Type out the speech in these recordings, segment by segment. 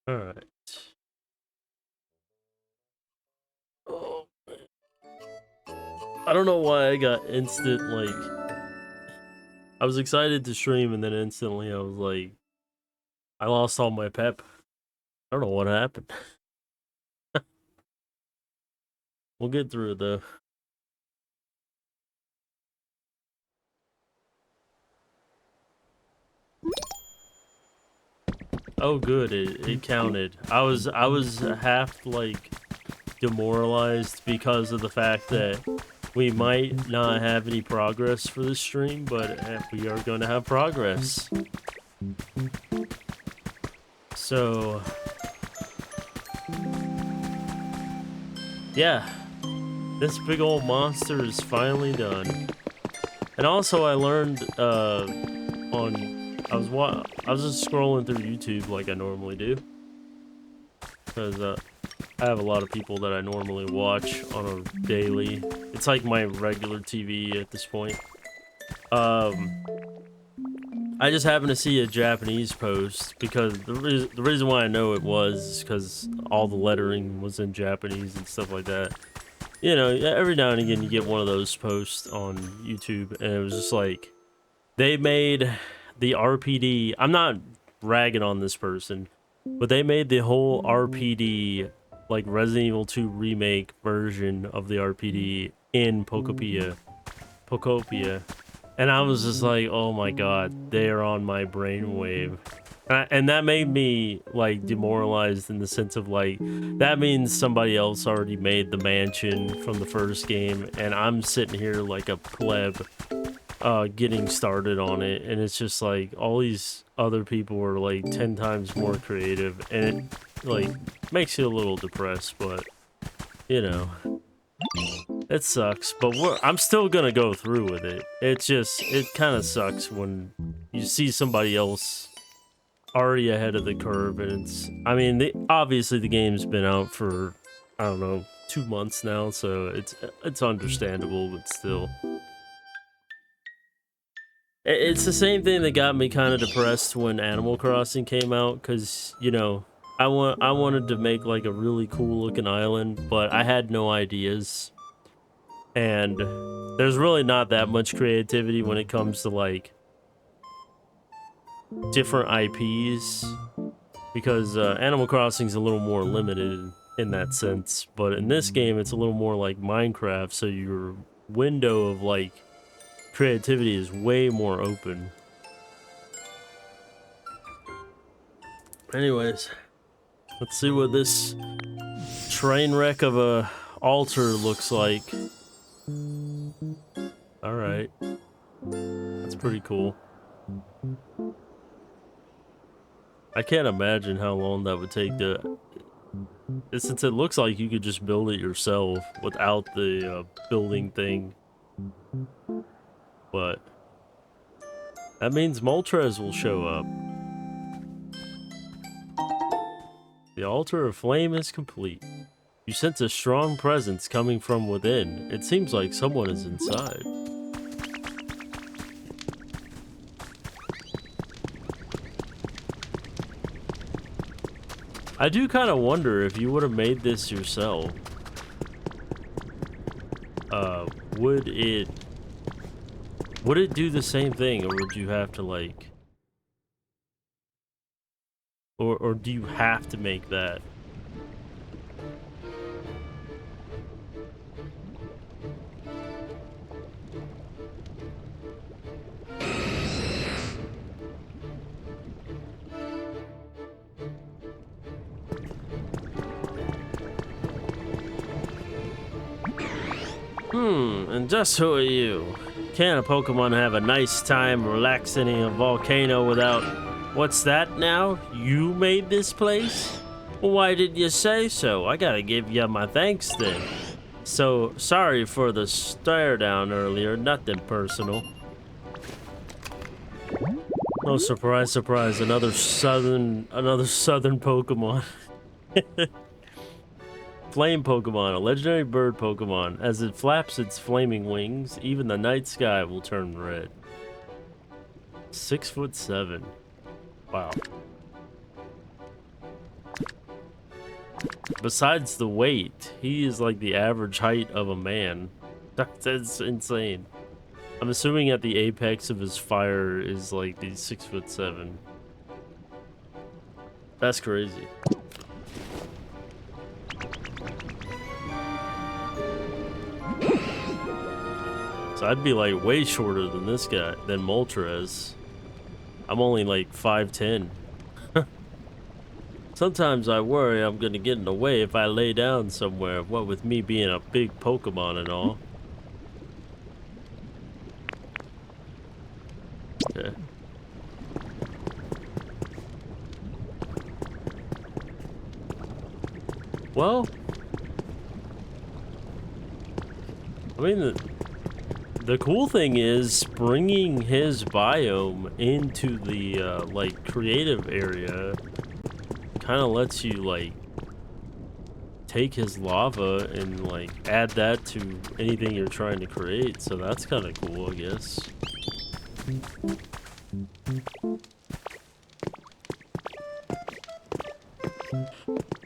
Alright. Oh, I don't know why I got instant, like... I was excited to stream, and then instantly I was like... I lost all my pep. I don't know what happened. We'll get through it, though. Oh, good. It counted. I was half, like, demoralized because of the fact that we might not have any progress for this stream, but we are going to have progress. So, yeah, this big old monster is finally done. And also, I learned I was just scrolling through YouTube like I normally do, because I have a lot of people that I normally watch on a daily. It's like my regular TV at this point. I just happened to see a Japanese post because the reason why I know it was because all the lettering was in Japanese and stuff like that. You know, every now and again you get one of those posts on YouTube, and it was just like, they made the RPD. I'm not ragging on this person, but they made the whole RPD, like Resident Evil 2 remake version of the RPD in Pokopia. And I was just like, oh my god, they are on my brainwave. And that made me, like, demoralized in the sense of, like, that means somebody else already made the mansion from the first game, and I'm sitting here like a pleb, getting started on it, and it's just like, all these other people are, like, 10 times more creative, and it, like, makes you a little depressed, but, you know. It sucks, but I'm still gonna go through with it. It's just, it kind of sucks when you see somebody else already ahead of the curve, and it's, I mean, obviously the game's been out for, I don't know, 2 months now, so it's understandable, but still. It's the same thing that got me kind of depressed when Animal Crossing came out, because, you know, I wanted to make, like, a really cool looking island, but I had no ideas. And there's really not that much creativity when it comes to, like, different IPs, because Animal Crossing's a little more limited in that sense, but in this game it's a little more like Minecraft, so your window of, like, creativity is way more open. Anyways, let's see what this train wreck of a altar looks like. Alright. That's pretty cool. I can't imagine how long that would take to... Since it looks like you could just build it yourself without the building thing. But... that means Moltres will show up. The altar of flame is complete. You sense a strong presence coming from within. It seems like someone is inside. I do kind of wonder if you would have made this yourself. Would it do the same thing, or would you have to, like... Or do you have to make that? And just who are you? Can a Pokemon have a nice time relaxing in a volcano without... What's that now? You made this place? Well, why didn't you say so? I gotta give you my thanks then. So, sorry for the stare down earlier, nothing personal. No, surprise, surprise, another southern Pokemon. Flame Pokemon, a legendary bird Pokemon. As it flaps its flaming wings, even the night sky will turn red. 6'7". Wow. Besides the weight, he is like the average height of a man. That's insane. I'm assuming at the apex of his fire is like the 6'7". That's crazy. So I'd be like way shorter than this guy, than Moltres. I'm only like 5'10". Sometimes I worry I'm gonna get in the way if I lay down somewhere, what with me being a big Pokemon and all. Okay. Well, I mean, the cool thing is bringing his biome into the, like, creative area kind of lets you, like, take his lava and, like, add that to anything you're trying to create, so that's kind of cool, I guess.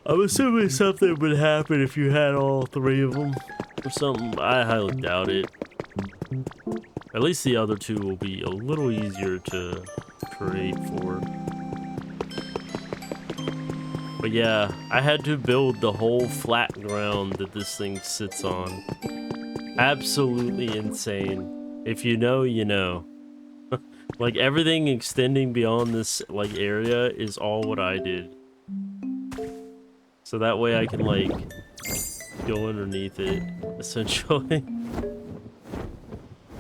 I'm assuming something would happen if you had all three of them or something. I highly doubt it. At least the other two will be a little easier to create for. But yeah, I had to build the whole flat ground that this thing sits on. Absolutely insane. If you know, you know. Like, everything extending beyond this, like, area is all what I did. So that way I can, like, go underneath it, essentially.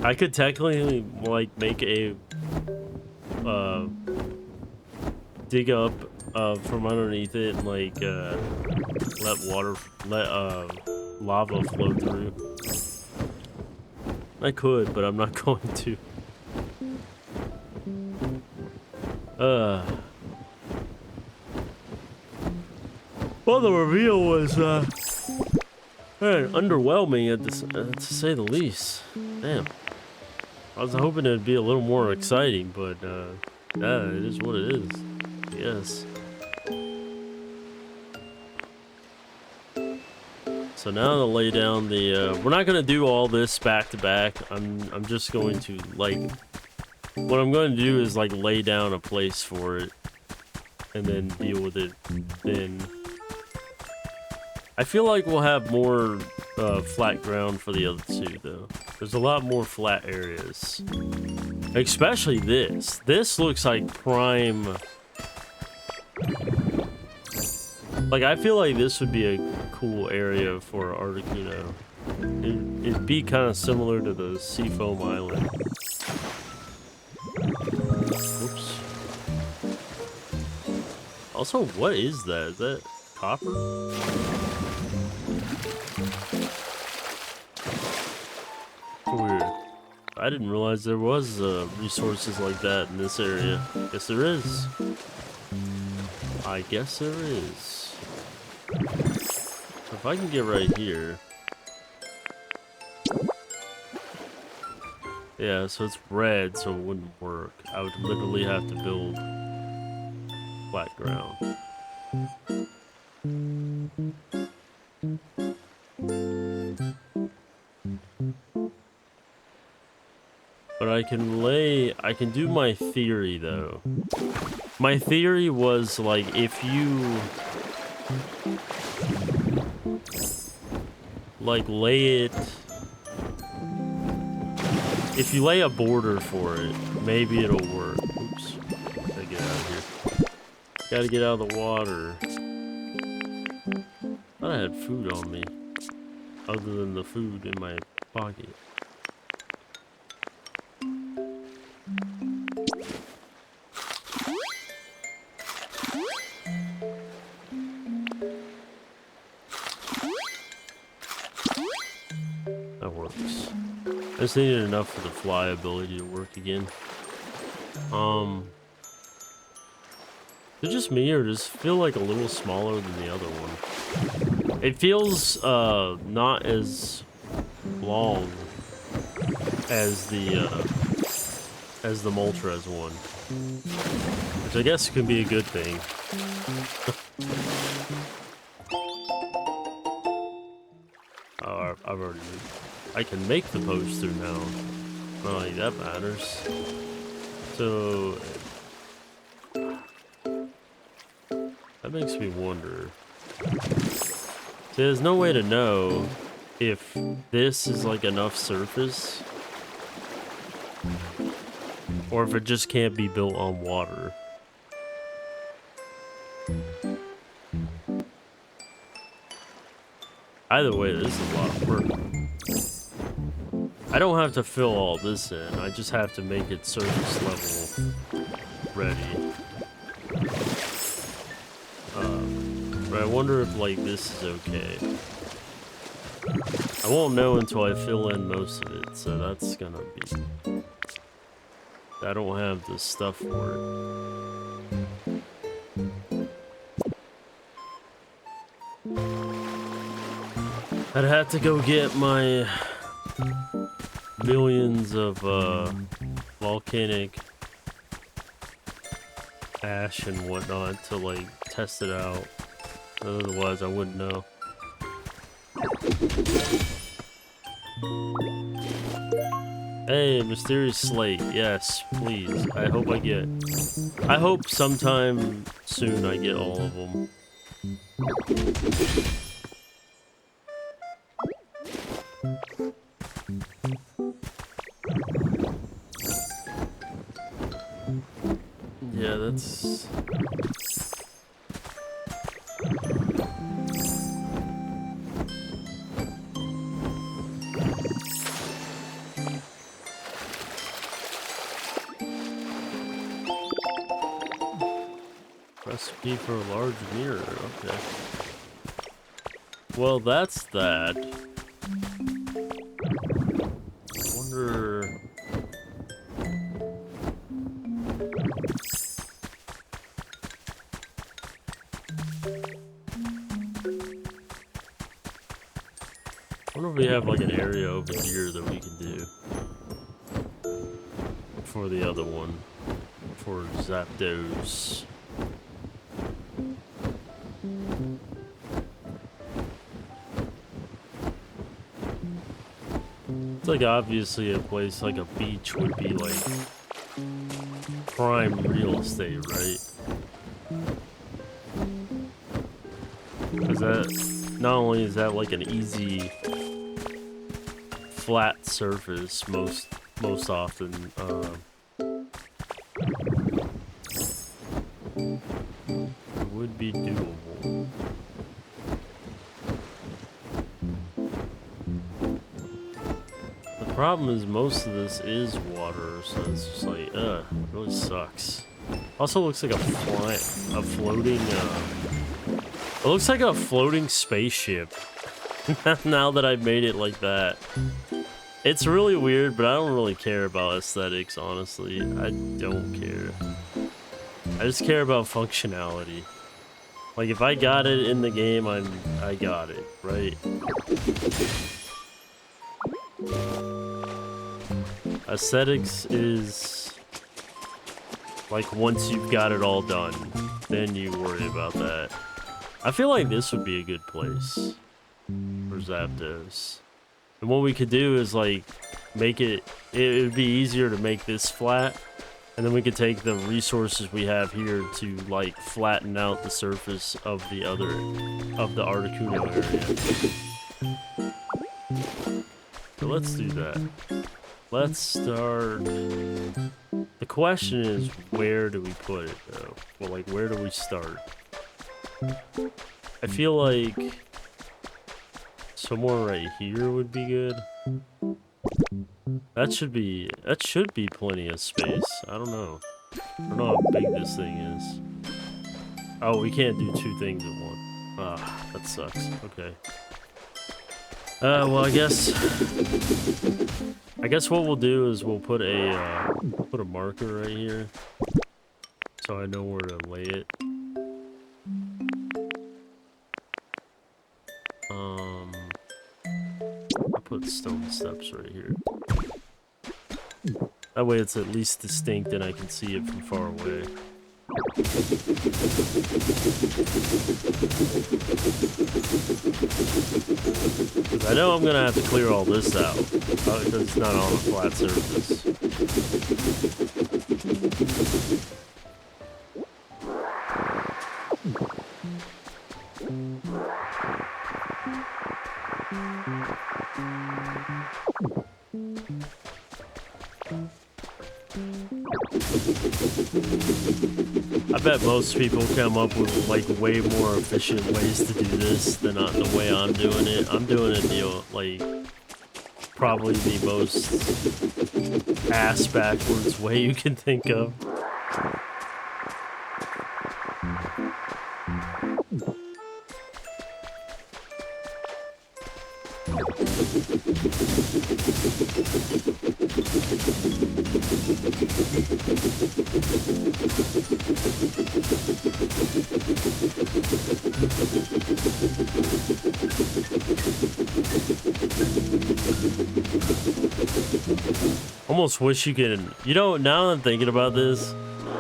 I could technically, like, make a, dig up, from underneath it and, like, let lava flow through. I could, but I'm not going to. Well, the reveal was, underwhelming to say the least. Damn. I was hoping it'd be a little more exciting, but, yeah, it is what it is. Yes. So now to lay down the, we're not gonna do all this back to back. I'm just going to, like, what I'm going to do is, like, lay down a place for it and then deal with it then. I feel like we'll have more flat ground for the other two, though. There's a lot more flat areas. Especially this. This looks like prime. Like, I feel like this would be a cool area for Articuno. It'd be kind of similar to the Seafoam Island. Oops. Also, what is that? Is that copper? Weird. I didn't realize there was resources like that in this area. Guess there is. I guess there is. If I can get right here. Yeah, so it's red, so it wouldn't work. I would literally have to build flat ground. But I can do my theory, though. My theory was, like, if you, like, if you lay a border for it, maybe it'll work. Oops. Gotta get out of here. Gotta get out of the water. I thought I had food on me, other than the food in my pocket. I just needed enough for the fly ability to work again. Is it just me, or does it feel like a little smaller than the other one? It feels not as long as the Moltres one, which I guess can be a good thing. I've already... I can make the poster now. Not like that matters. So... that makes me wonder. See, there's no way to know if this is like enough surface or if it just can't be built on water. Either way, this is a lot of work. I don't have to fill all this in, I just have to make it surface level ready. But I wonder if like this is okay. I won't know until I fill in most of it, so that's gonna be... I don't have the stuff for it. I'd have to go get my millions of volcanic ash and whatnot to like test it out. Otherwise I wouldn't know. Hey, mysterious slate. Yes, please. I hope sometime soon I get all of them. Yeah, that's... Recipe for a large mirror, okay. Well, that's that. I wonder... I wonder if we have like an area over here that we can do for the other one, for Zapdos. It's like obviously a place like a beach would be like prime real estate, right? Because that, not only is that like an easy flat surface most often, it would be doable. The problem is most of this is water, so it's just like, it really sucks. Also looks like a floating, it looks like a floating spaceship. Now that I've made it like that. It's really weird, but I don't really care about aesthetics, honestly. I don't care. I just care about functionality. Like, if I got it in the game, I got it, right? Aesthetics is like once you've got it all done, then you worry about that. I feel like this would be a good place for Zapdos. And what we could do is like make it would be easier to make this flat, and then we could take the resources we have here to like flatten out the surface of the Articuno area. So let's do that. Let's start. The question is, where do we put it though? Well, like, where do we start? I feel like somewhere right here would be good. That should be plenty of space. I don't know how big this thing is. Oh, we can't do two things at once. Ah, that sucks. Okay. Well, I guess what we'll do is we'll put a marker right here, so I know where to lay it. I'll put stone steps right here. That way it's at least distinct and I can see it from far away. Because I know I'm gonna have to clear all this out because it's not on a flat surface. I bet most people come up with like way more efficient ways to do this than the way I'm doing it. I'm doing it like probably the most ass backwards way you can think of. Almost wish you could, you know, now that I'm thinking about this,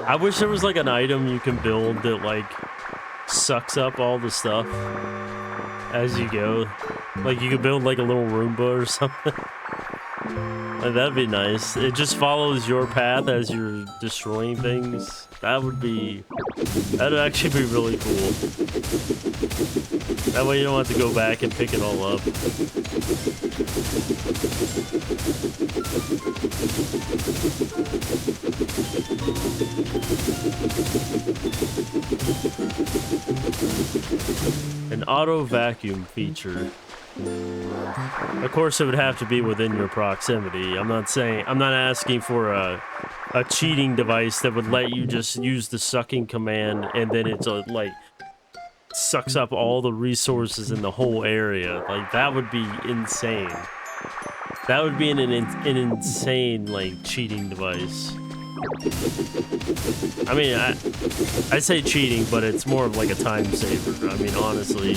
I wish there was like an item you can build that like sucks up all the stuff as you go. Like you could build like a little Roomba or something. Like, that'd be nice. It just follows your path as you're destroying things. That'd actually be really cool. That way you don't have to go back and pick it all up. An auto vacuum feature. Of course, it would have to be within your proximity. I'm not asking for a cheating device that would let you just use the sucking command and then it's like sucks up all the resources in the whole area. Like, that would be insane. That would be an insane, like, cheating device. I mean, I say cheating, but it's more of like a time saver. I mean, honestly.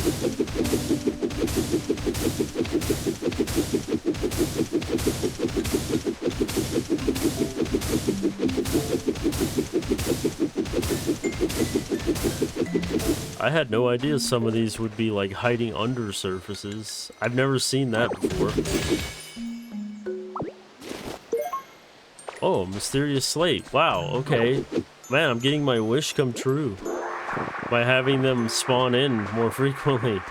I had no idea some of these would be like hiding under surfaces. I've never seen that before. Oh, mysterious slate. Wow, okay. Man, I'm getting my wish come true by having them spawn in more frequently.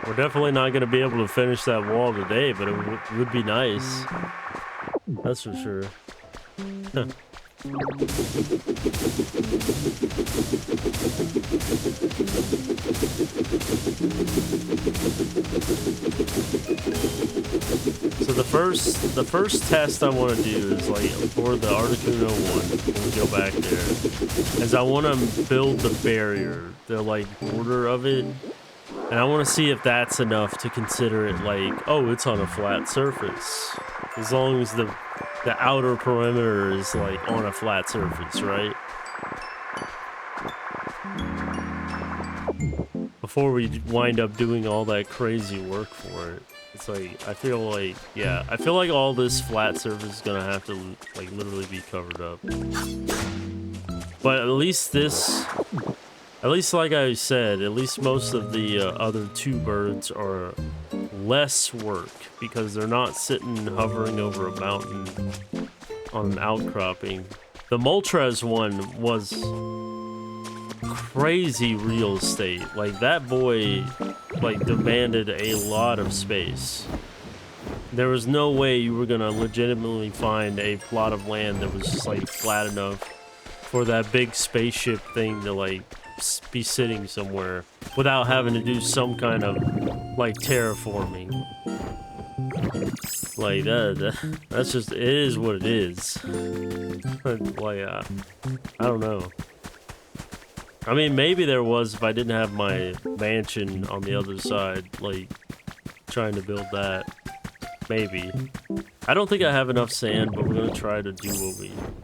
We're definitely not going to be able to finish that wall today, but it would be nice. That's for sure. Huh. So the first test I want to do is like for the Articuno one, when we go back there, is I want to build the barrier, the like border of it, and I want to see if that's enough to consider it like, oh, it's on a flat surface, as long as the outer perimeter is like on a flat surface, right? Before we wind up doing all that crazy work for it. It's like, I feel like, yeah, I feel like all this flat surface is gonna have to like literally be covered up. But at least like I said, at least most of the other two birds are less work because they're not sitting hovering over a mountain on an outcropping. The Moltres one was crazy real estate. Like, that boy like demanded a lot of space. There was no way you were gonna legitimately find a plot of land that was just like flat enough for that big spaceship thing to like be sitting somewhere without having to do some kind of like terraforming. Like that's just, it is what it is. Like I don't know. I mean, maybe there was if I didn't have my mansion on the other side, like trying to build that. Maybe. I don't think I have enough sand, but we're gonna try to do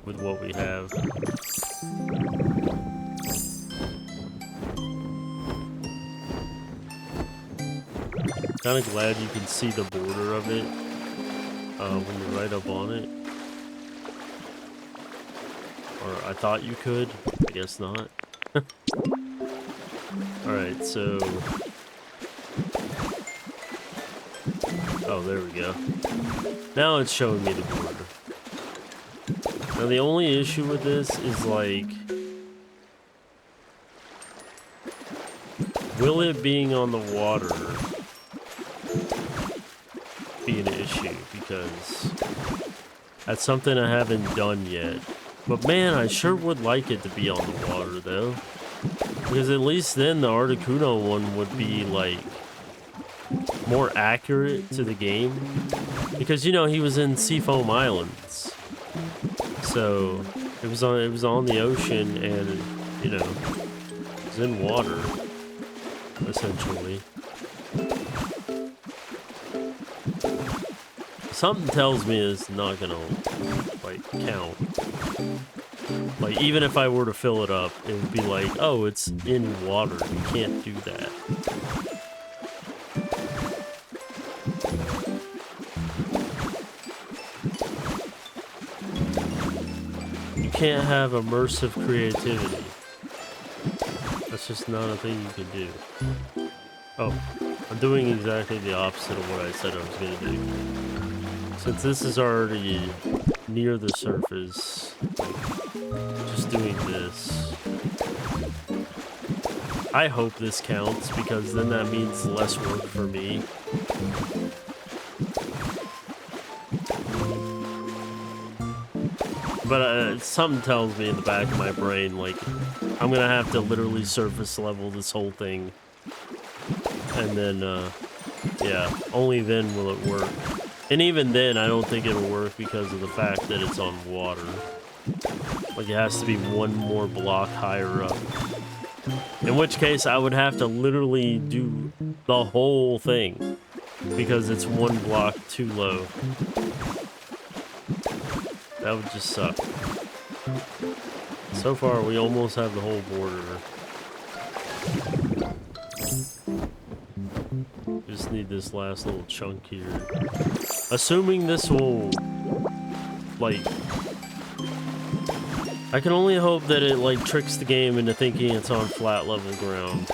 what we have. Kind of glad you can see the border of it when you're right up on it. Or I thought you could. I guess not. Alright, so... Oh, there we go. Now it's showing me the border. Now the only issue with this is like... Will it being on the water be an issue? Because that's something I haven't done yet. But man, I sure would like it to be on the water though. Because at least then the Articuno one would be like more accurate to the game. Because you know he was in Seafoam Islands. So it was on the ocean and you know it was in water essentially. Something tells me it's not gonna like count. Like even if I were to fill it up, it would be like, oh, it's in water. You can't do that. You can't have immersive creativity. That's just not a thing you can do. Oh, I'm doing exactly the opposite of what I said I was gonna do. Since this is already near the surface, just doing this. I hope this counts because then that means less work for me. But something tells me in the back of my brain, like, I'm gonna have to literally surface level this whole thing. And then, yeah, only then will it work. And even then, I don't think it'll work because of the fact that it's on water. Like, it has to be one more block higher up. In which case, I would have to literally do the whole thing. Because it's one block too low. That would just suck. So far, we almost have the whole border. Just need this last little chunk here. Assuming this will, like... I can only hope that it, like, tricks the game into thinking it's on flat level ground.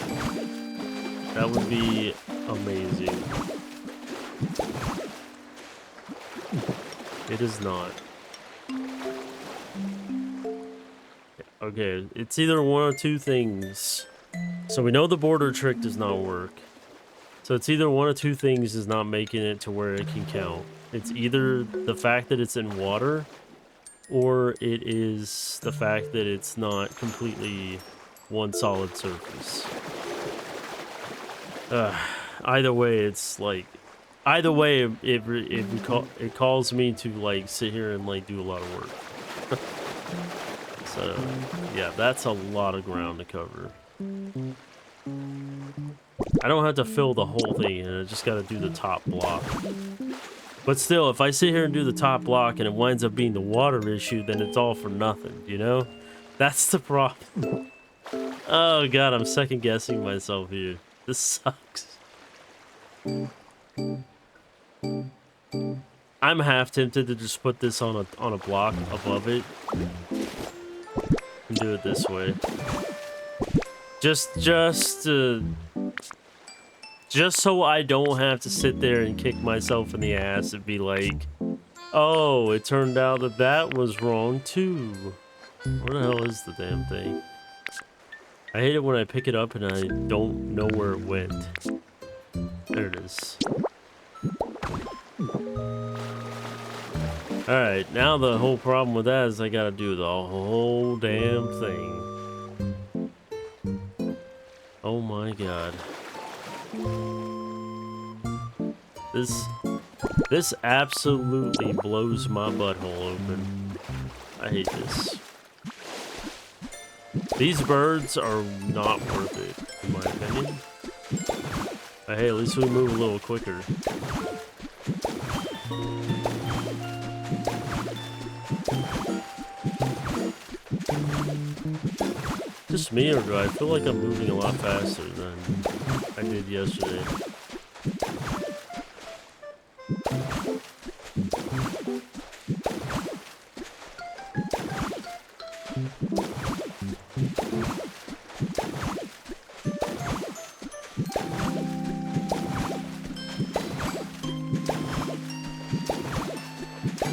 That would be amazing. It is not. Okay, it's either one or two things. So we know the border trick does not work. So it's either one or two things is not making it to where it can count. It's either the fact that it's in water, or it is the fact that it's not completely one solid surface. Either way, it's like... Either way, it calls me to, like, sit here and, like, do a lot of work. So, yeah, that's a lot of ground to cover. I don't have to fill the whole thing in, I just gotta do the top block. But still, if I sit here and do the top block and it winds up being the water issue, then it's all for nothing, you know? That's the problem. Oh god, I'm second guessing myself here. This sucks. I'm half tempted to just put this on a block above it. And do it this way. Just so I don't have to sit there and kick myself in the ass and be like, oh, it turned out that that was wrong too. Where the hell is the damn thing? I hate it when I pick it up and I don't know where it went. There it is. Alright, now the whole problem with that is I gotta do the whole damn thing. Oh my god. This absolutely blows my butthole open. I hate this. These birds are not worth it, in my opinion. But hey, at least we move a little quicker. Just me, or do I feel like I'm moving a lot faster than I did yesterday?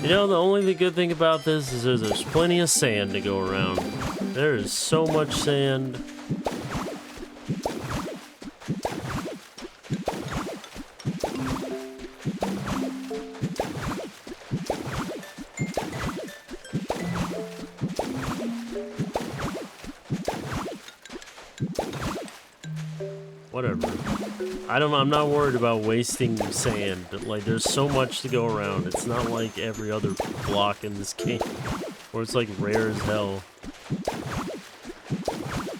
You know, the only good thing about this is there's plenty of sand to go around. There is so much sand. Whatever. I'm not worried about wasting sand. Like, there's so much to go around. It's not like every other block in this game, where it's like rare as hell.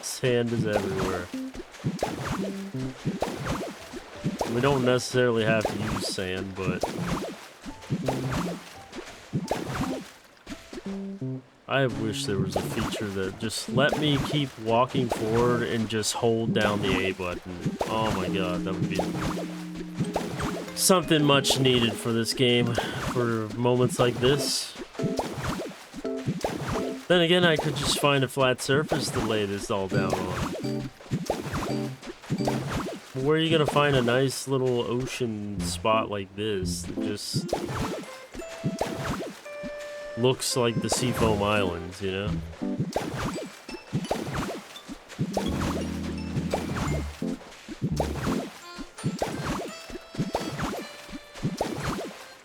Sand is everywhere. We don't necessarily have to use sand, but I wish there was a feature that just let me keep walking forward and just hold down the A button. Oh my god, that would be something much needed for this game, for moments like this. Then again, I could just find a flat surface to lay this all down on. Where are you gonna find a nice little ocean spot like this that just looks like the Seafoam Islands, you know?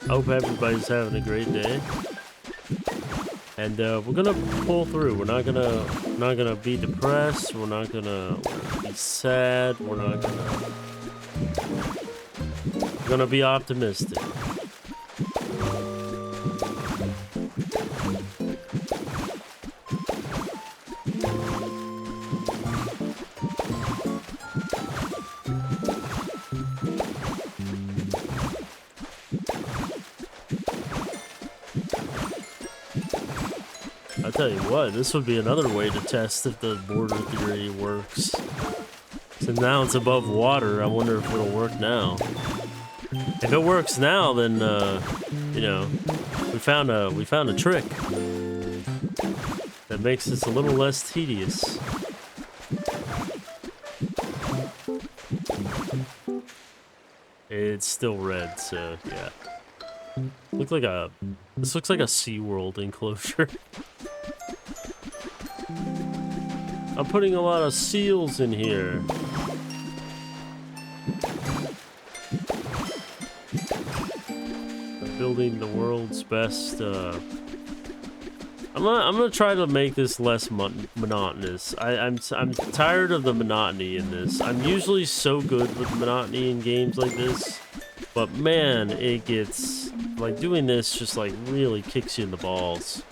I hope everybody's having a great day. And we're gonna pull through. We're not gonna be depressed. We're not gonna be sad. We're gonna be optimistic. I tell you what, this would be another way to test if the border theory works. So now it's above water. I wonder if it'll work now. If it works now, then you know, we found a trick that makes this a little less tedious. It's still red, so yeah. This looks like a SeaWorld enclosure. I'm putting a lot of seals in here. Building the world's best. I'm gonna try to make this less monotonous. I'm tired of the monotony in this. I'm usually so good with monotony in games like this, but man, it gets like doing this just like really kicks you in the balls.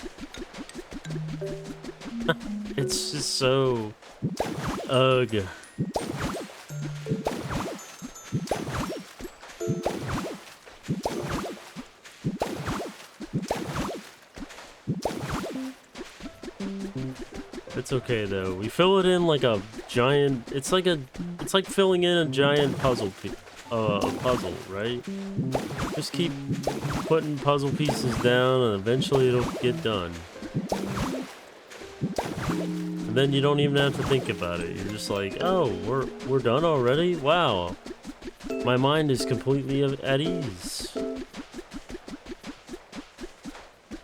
It's just so ugh. It's okay though. We fill it in like a giant. It's like filling in a giant puzzle, puzzle, right? Just keep putting puzzle pieces down, and eventually it'll get done. And then you don't even have to think about it. You're just like, oh, we're done already? Wow. My mind is completely at ease.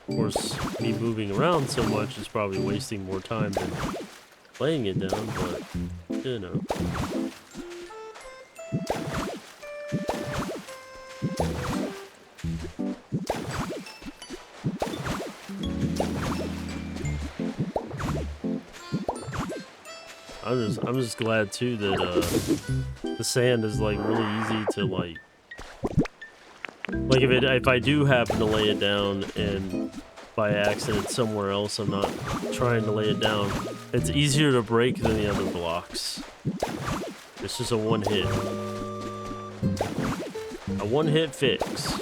Of course, me moving around so much is probably wasting more time than laying it down, but, you know. I'm just glad too that the sand is like really easy to like if I do happen to lay it down and by accident somewhere else I'm not trying to lay it down, it's easier to break than the other blocks. It's just a one hit fix.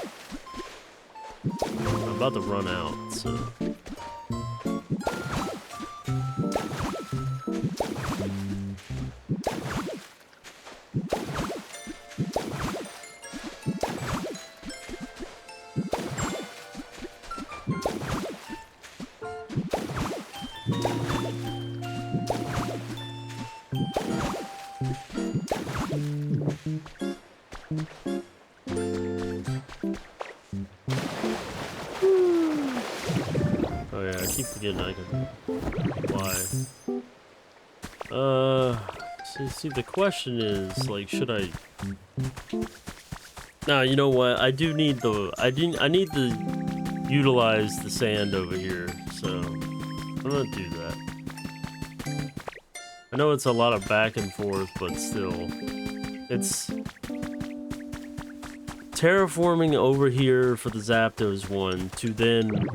I'm about to run out, so. Oh yeah, I keep forgetting I can fly. See, the question is, like, should I... Nah, you know what? I do need the... I need to utilize the sand over here, so I'm gonna do that. I know it's a lot of back and forth, but still. It's... terraforming over here for the Zapdos one to then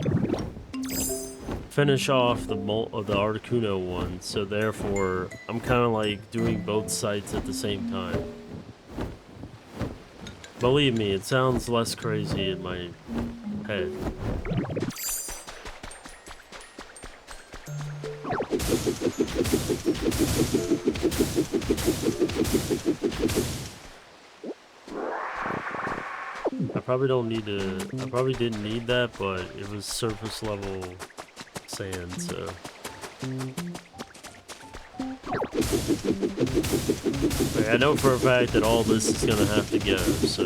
finish off the Articuno one, so therefore I'm kind of like doing both sites at the same time. Believe me, it sounds less crazy in my head. I probably don't need to, I probably didn't need that, but it was surface level sand, so. Like, I know for a fact that all this is gonna have to go, so.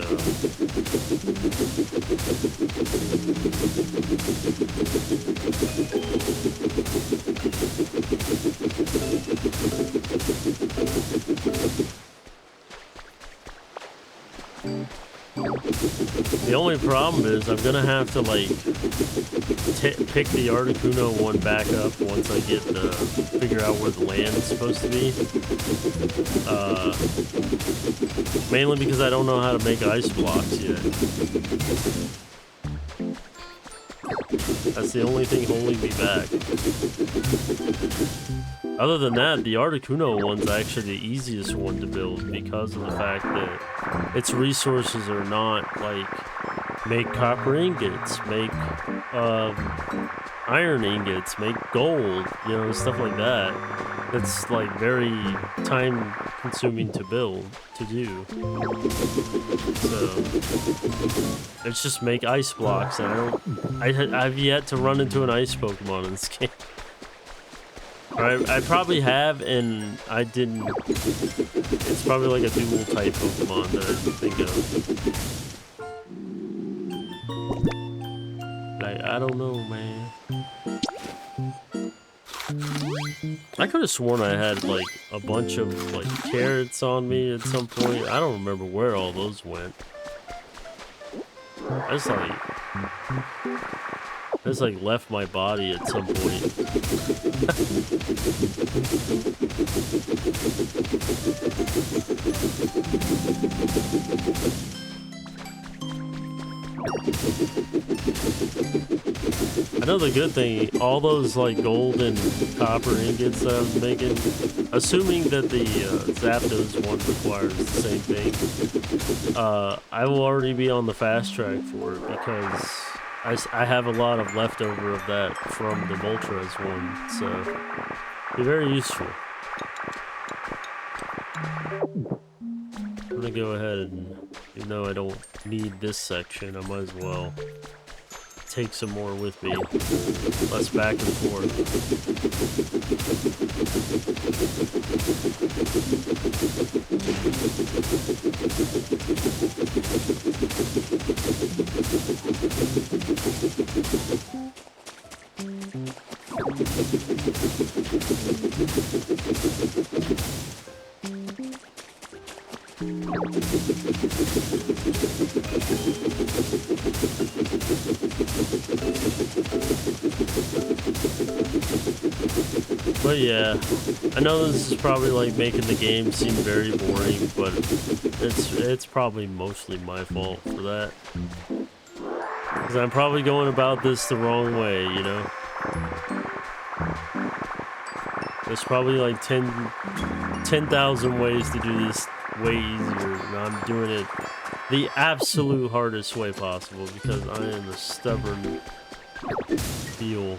The only problem is I'm gonna have to like pick the Articuno one back up once I get the figure out where the land is supposed to be. Mainly because I don't know how to make ice blocks yet. That's the only thing holding me back. Other than that, the Articuno one's actually the easiest one to build because of the fact that its resources are not like make copper ingots, make iron ingots, make gold, you know, stuff like that. It's like very time consuming to build, to do. So it's just make ice blocks, and I've yet to run into an ice Pokemon in this game. I probably have, and I didn't. It's probably like a dual type Pokemon that I didn't think of. Like, I don't know, man. I could have sworn I had like a bunch of like carrots on me at some point. I don't remember where all those went. I just like left my body at some point. I know the good thing, all those like gold and copper ingots that I was making, assuming that the Zapdos one requires the same thing, I will already be on the fast track for it because I have a lot of leftover of that from the Moltres one, so it'll be very useful. I'm gonna go ahead and, even though I don't need this section, I might as well take some more with me. Less back and forth. But yeah, I know this is probably like making the game seem very boring, but it's probably mostly my fault for that. Because I'm probably going about this the wrong way, you know? There's probably like 10,000 ways to do this way easier, and I'm doing it the absolute hardest way possible because I am a stubborn feel.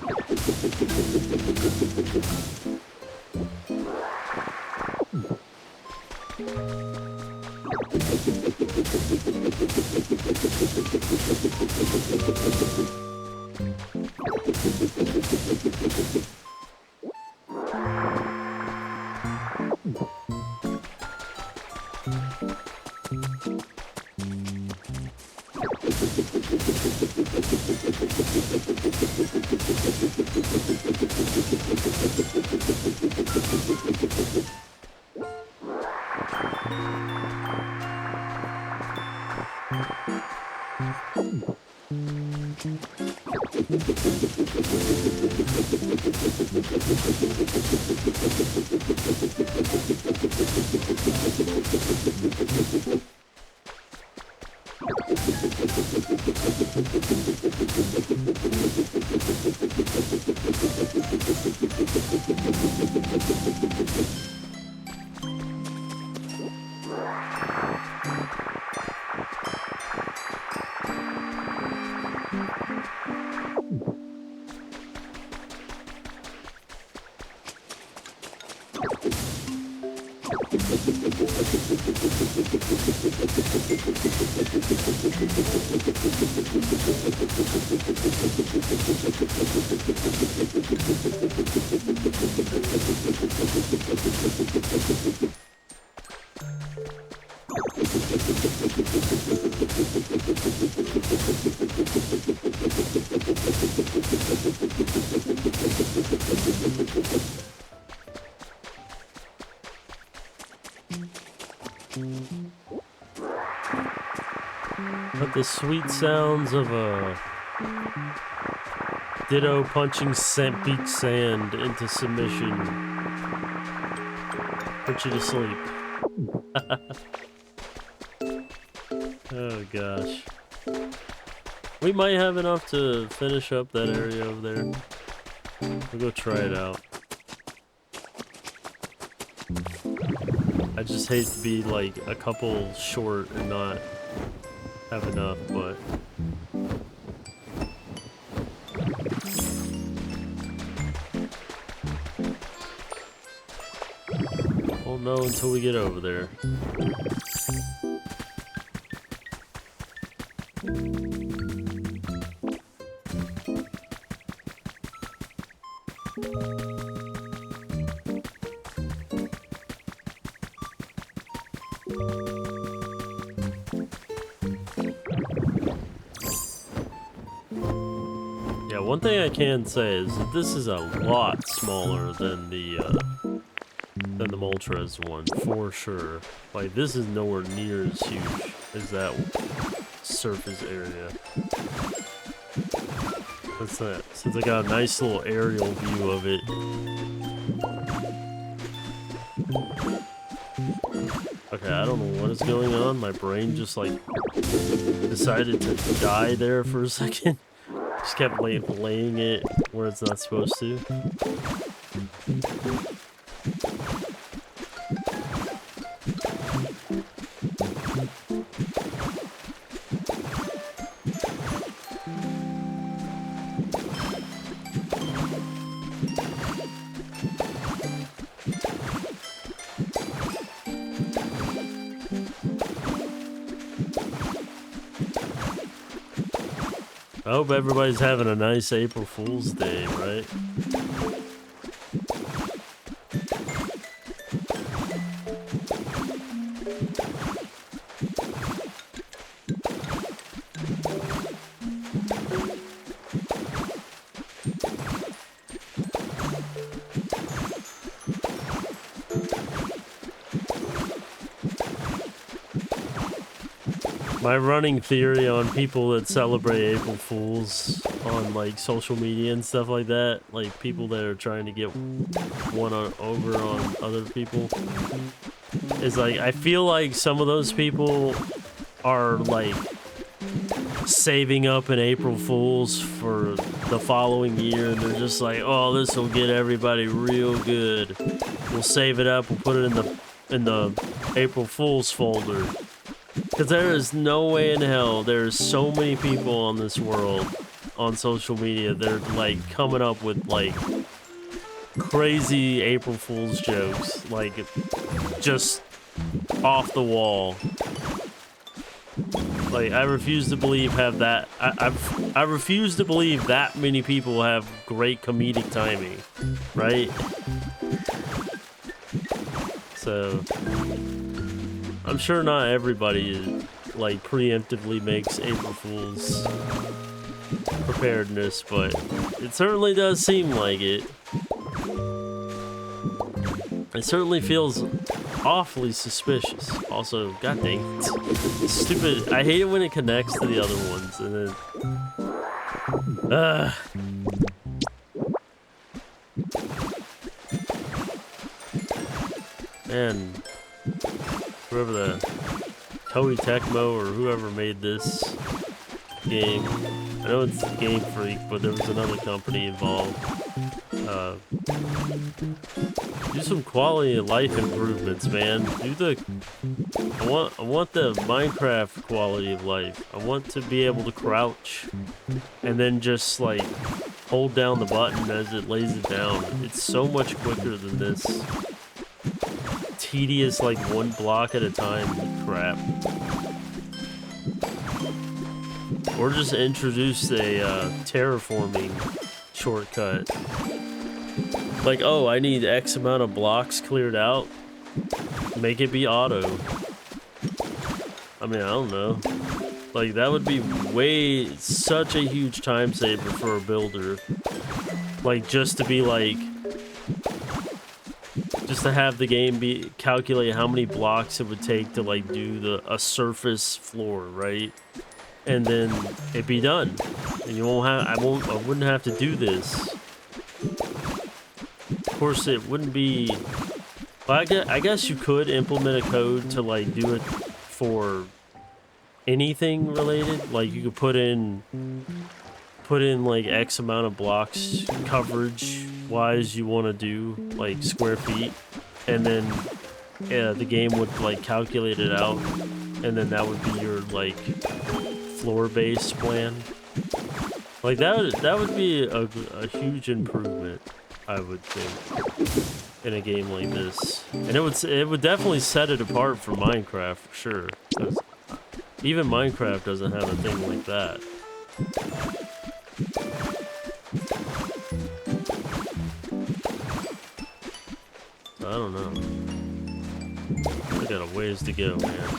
But the sweet sounds of a ditto punching beach sand into submission put you to sleep. Oh gosh. We might have enough to finish up that area over there. We'll go try it out. I just hate to be like a couple short and not have enough, but won't know until we get over there. One thing I can say is that this is a lot smaller than the Moltres one, for sure. Like, this is nowhere near as huge as that surface area. What's that? Since I got a nice little aerial view of it. Okay, I don't know what is going on. My brain just, like, decided to die there for a second. Just kept laying it where it's not supposed to. I hope everybody's having a nice April Fool's Day, right? My running theory on people that celebrate April Fools on like social media and stuff like that, like people that are trying to get one over on other people, is like I feel like some of those people are like saving up an April Fools for the following year, and they're just like, oh, this will get everybody real good. We'll save it up. We'll put it in the April Fools folder. Because there is no way in hell there's so many people on this world on social media that are like coming up with like crazy April Fool's jokes, like just off the wall. Like I refuse to believe I refuse to believe that many people have great comedic timing, right? So I'm sure not everybody like preemptively makes April Fool's preparedness, but it certainly does seem like it. It certainly feels awfully suspicious. Also, god dang it. Stupid. I hate it when it connects to the other ones and then Ugh. Man, whoever the Koei Tecmo or whoever made this game, I know it's Game Freak, but there was another company involved. Do some quality of life improvements, man. I want the Minecraft quality of life. I want to be able to crouch and then just like hold down the button as it lays it down. It's so much quicker than this tedious like one block at a time crap. Or just introduce a terraforming shortcut. Like, oh, I need X amount of blocks cleared out. Make it be auto. I mean, I don't know. Like, that would be such a huge time saver for a builder. Like, just to be like, just to have the game calculate how many blocks it would take to like do a surface floor, right? And then it'd be done. And you won't have, I wouldn't have to do this. Of course, it wouldn't be, well, I guess you could implement a code to like do it for anything related. Like you could put in like X amount of blocks coverage wise you want to do, like square feet, and then the game would like calculate it out, and then that would be your like floor-based plan. Like that would be a huge improvement, I would think, in a game like this. And it would definitely set it apart from Minecraft for sure. 'Cause even Minecraft doesn't have a thing like that. I don't know. I got a ways to go, man.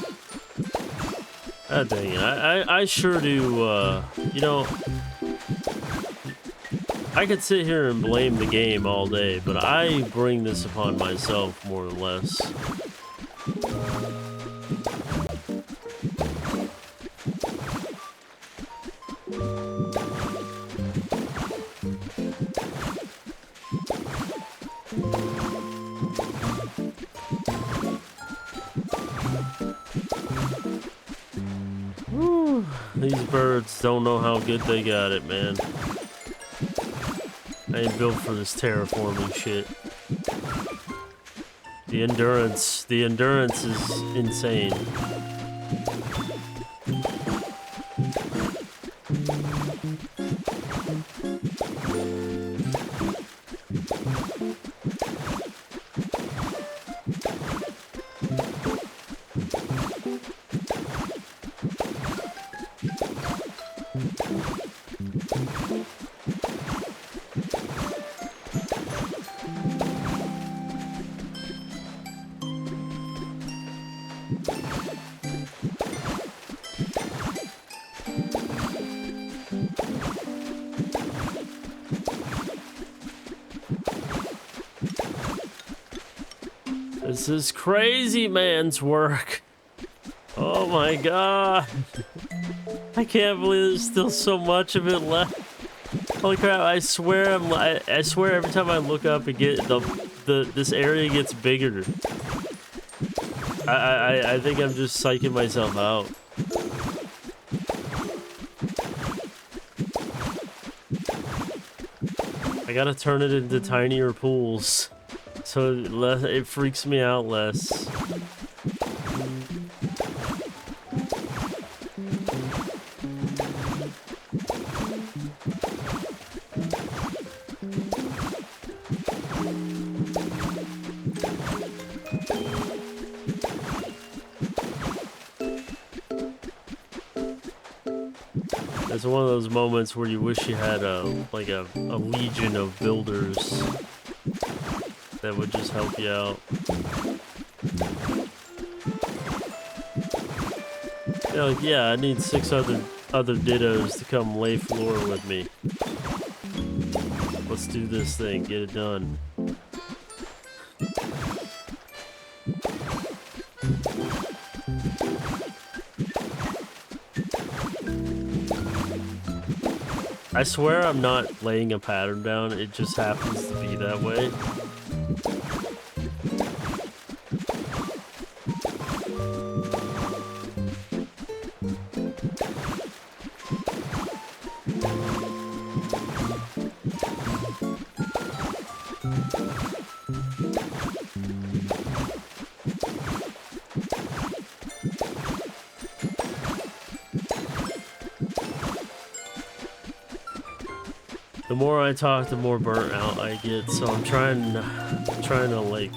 God dang it. I sure do, you know, I could sit here and blame the game all day, but I bring this upon myself more or less. Whew, these birds don't know how good they got it, man. I ain't built for this terraforming shit. The endurance is insane. This is crazy man's work. Oh my god. I can't believe there's still so much of it left. Holy crap, I swear I swear every time I look up and get this area gets bigger. I think I'm just psyching myself out. I gotta turn it into tinier pools. So it freaks me out less. It's one of those moments where you wish you had a legion of builders that would just help you out. You know, like, yeah, I need 6 other dittos to come lay floor with me. Let's do this thing, get it done. I swear I'm not laying a pattern down, it just happens to be that way. The more I talk, the more burnt out I get, so I'm trying to like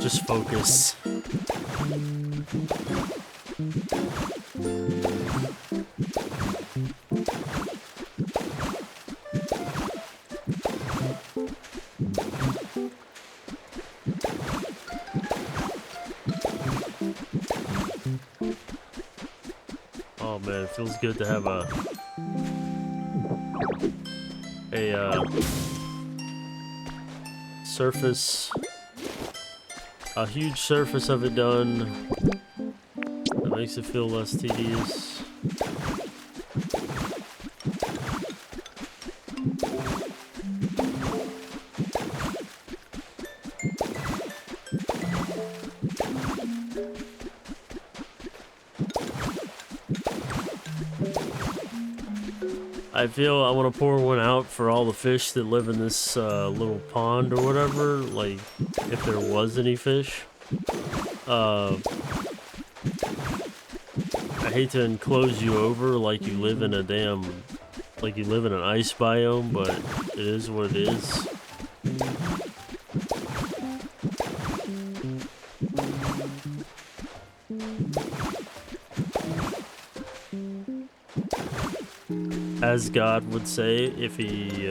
just focus. Oh man, it feels good to have a surface, a huge surface of it done. That makes it feel less tedious. I feel I want to pour one out for all the fish that live in this little pond or whatever, like if there was any fish. I hate to enclose you over like you live in a like you live in an ice biome, but it is what it is. As God would say, if he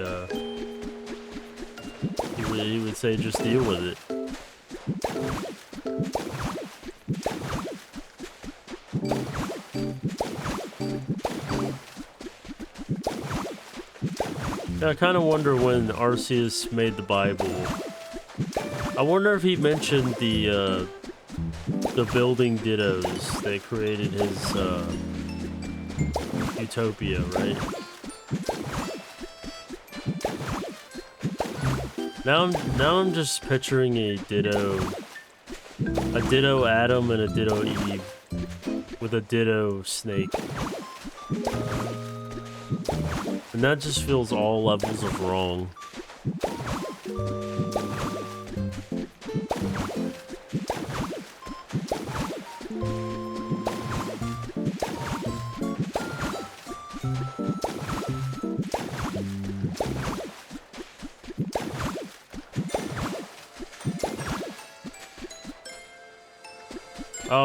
would say, just deal with it. Yeah, I kind of wonder when Arceus made the Bible. I wonder if he mentioned the building dittos that created his Utopia, right? Now I'm just picturing a ditto Adam and a ditto Eve with a ditto snake. And that just feels all levels of wrong. I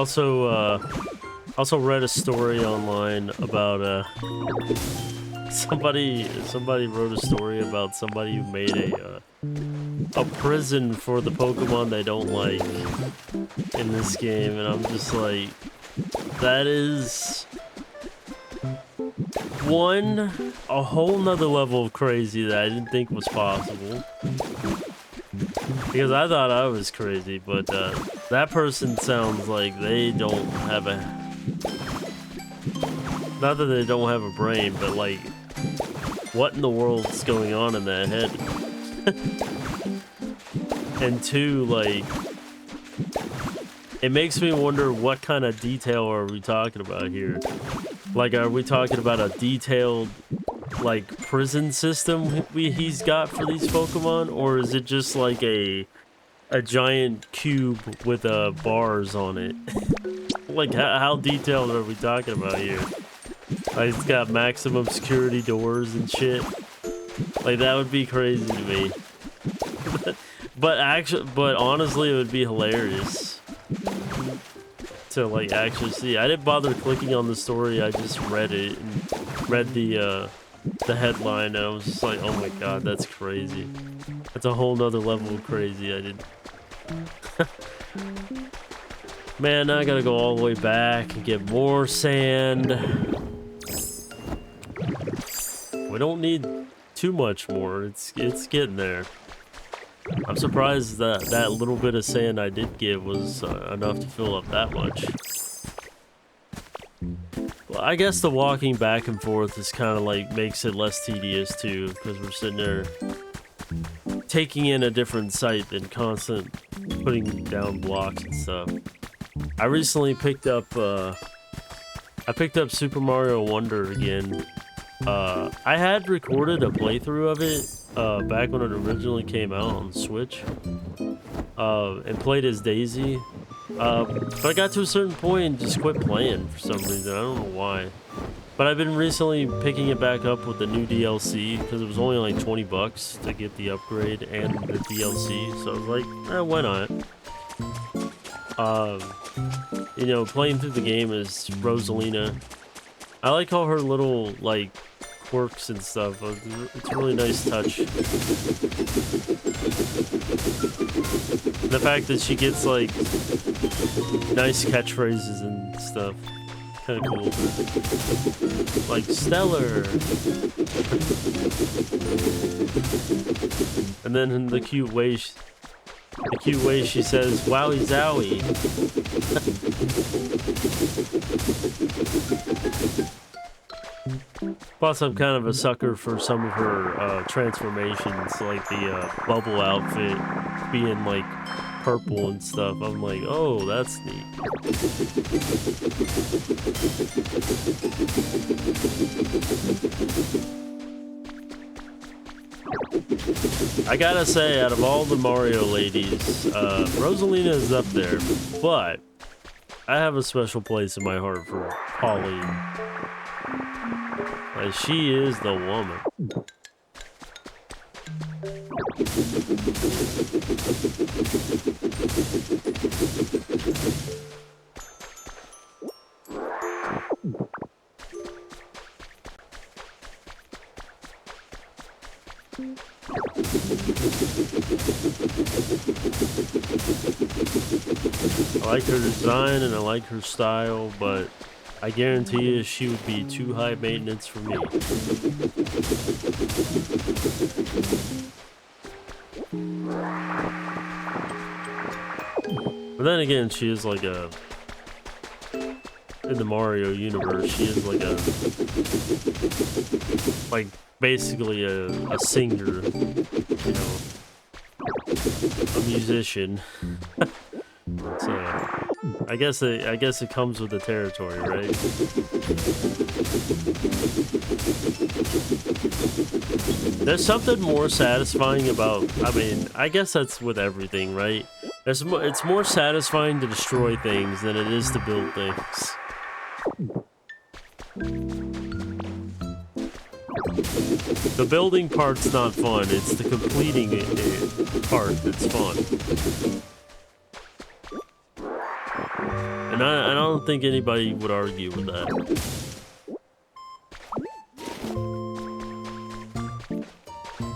also read a story online about somebody wrote a story about somebody who made a prison for the Pokemon they don't like in this game, and I'm just like, that is a whole nother level of crazy that I didn't think was possible. Because I thought I was crazy, but that person sounds like they don't have a... Not that they don't have a brain, but like, what in the world's going on in that head? And two, like, it makes me wonder what kind of detail are we talking about here? Like, are we talking about a detailed, like, prison system he's got for these Pokemon, or is it just like a giant cube with bars on it? Like, how detailed are we talking about here? Like, it's got maximum security doors and shit. Like, that would be crazy to me. But honestly, it would be hilarious to like actually see. I didn't bother clicking on the story. I just read it and read the headline, and I was just like, oh my god, that's crazy. That's a whole nother level of crazy. I didn't. Man, now I gotta go all the way back and get more sand. We don't need too much more. It's getting there. I'm surprised that that little bit of sand I did get was enough to fill up that much. Well, I guess the walking back and forth is kind of like makes it less tedious too, because we're sitting there taking in a different site than constant putting down blocks and stuff. I recently picked up Super Mario Wonder again. I had recorded a playthrough of it back when it originally came out on Switch, and played as Daisy. But I got to a certain point and just quit playing for some reason. I don't know why. But I've been recently picking it back up with the new DLC because it was only like 20 bucks to get the upgrade and the DLC. So I was like, why not? You know, playing through the game as Rosalina. I like all her little like quirks and stuff. It's a really nice touch. The fact that she gets like nice catchphrases and stuff, kind of cool. Like stellar. And then in the cute way she says "wowie zowie." Plus, I'm kind of a sucker for some of her transformations, like the bubble outfit being like purple and stuff. I'm like, oh, that's neat. I gotta say, out of all the Mario ladies, Rosalina is up there, but I have a special place in my heart for Pauline. Like, she is the woman. I like her design and I like her style, but I guarantee you she would be too high maintenance for me. But then again, she is like a... in the Mario universe, she is like a... like, basically a singer, you know, a musician. So, I guess it comes with the territory, right? There's something more satisfying about, I mean, I guess that's with everything, right? It's more satisfying to destroy things than it is to build things. The building part's not fun, it's the completing part that's fun. And I don't think anybody would argue with that.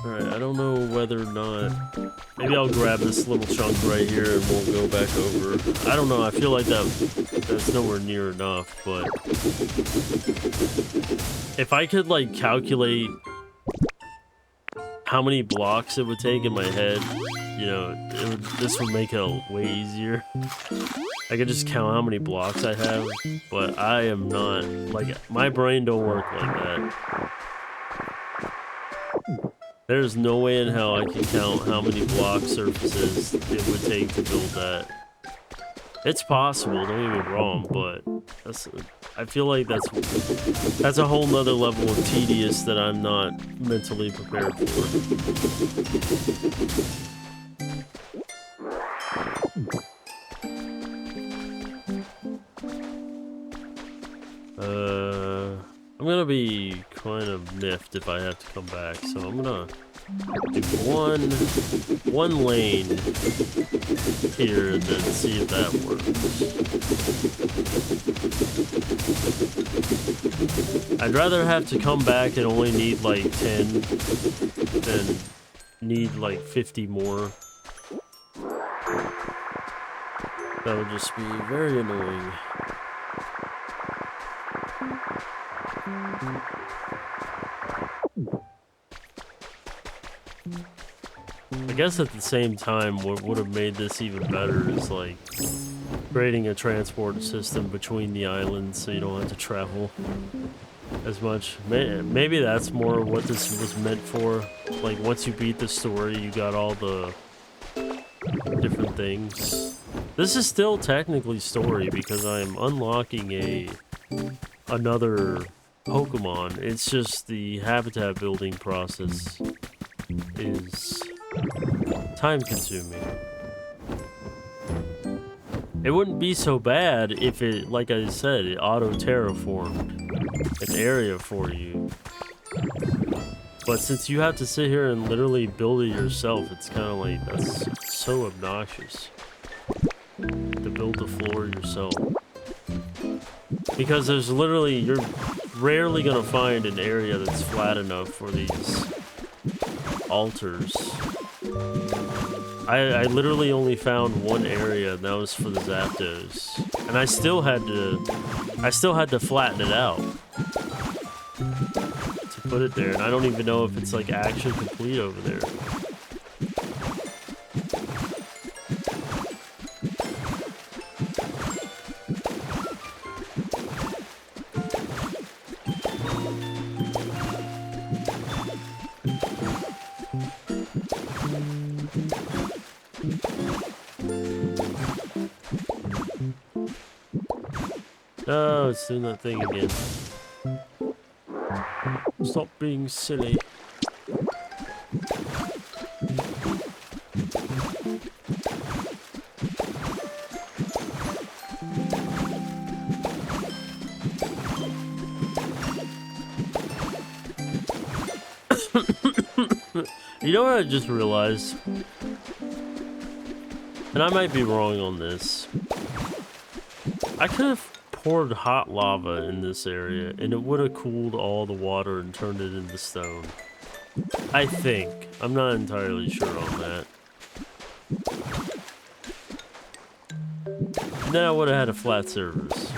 Alright, I don't know whether or not... Maybe I'll grab this little chunk right here and we'll go back over. I don't know, I feel like that's nowhere near enough, but... If I could, like, calculate how many blocks it would take in my head, you know, this would make it way easier. I could just count how many blocks I have, but I am not, like, my brain don't work like that. There's no way in hell I can count how many block surfaces it would take to build that. It's possible, don't get me wrong, but I feel like that's a whole nother level of tedious that I'm not mentally prepared for. I'm gonna be kind of miffed if I have to come back, so I'm gonna do one lane here and then see if that works. I'd rather have to come back and only need like 10 than need like 50 more. That would just be very annoying. I guess at the same time, what would have made this even better is like creating a transport system between the islands so you don't have to travel as much. Maybe that's more what this was meant for. Like, once you beat the story, you got all the different things. This is still technically story because I'm unlocking another Pokemon. It's just the habitat building process is time consuming. It wouldn't be so bad if it, like I said, it auto terraformed an area for you. But since you have to sit here and literally build it yourself, it's kind of like, that's so obnoxious to build the floor yourself. Because there's literally, you're rarely gonna find an area that's flat enough for these altars. I literally only found one area, and that was for the Zapdos. And I still had to flatten it out to put it there, and I don't even know if it's like actually complete over there. Oh, it's doing that thing again. Stop being silly. You know what I just realized? And I might be wrong on this. I could have poured hot lava in this area and it would have cooled all the water and turned it into stone. I think. I'm not entirely sure on that. And then I would have had a flat surface.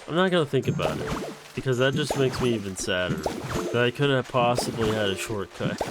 I'm not gonna think about it because that just makes me even sadder. That I could have possibly had a shortcut.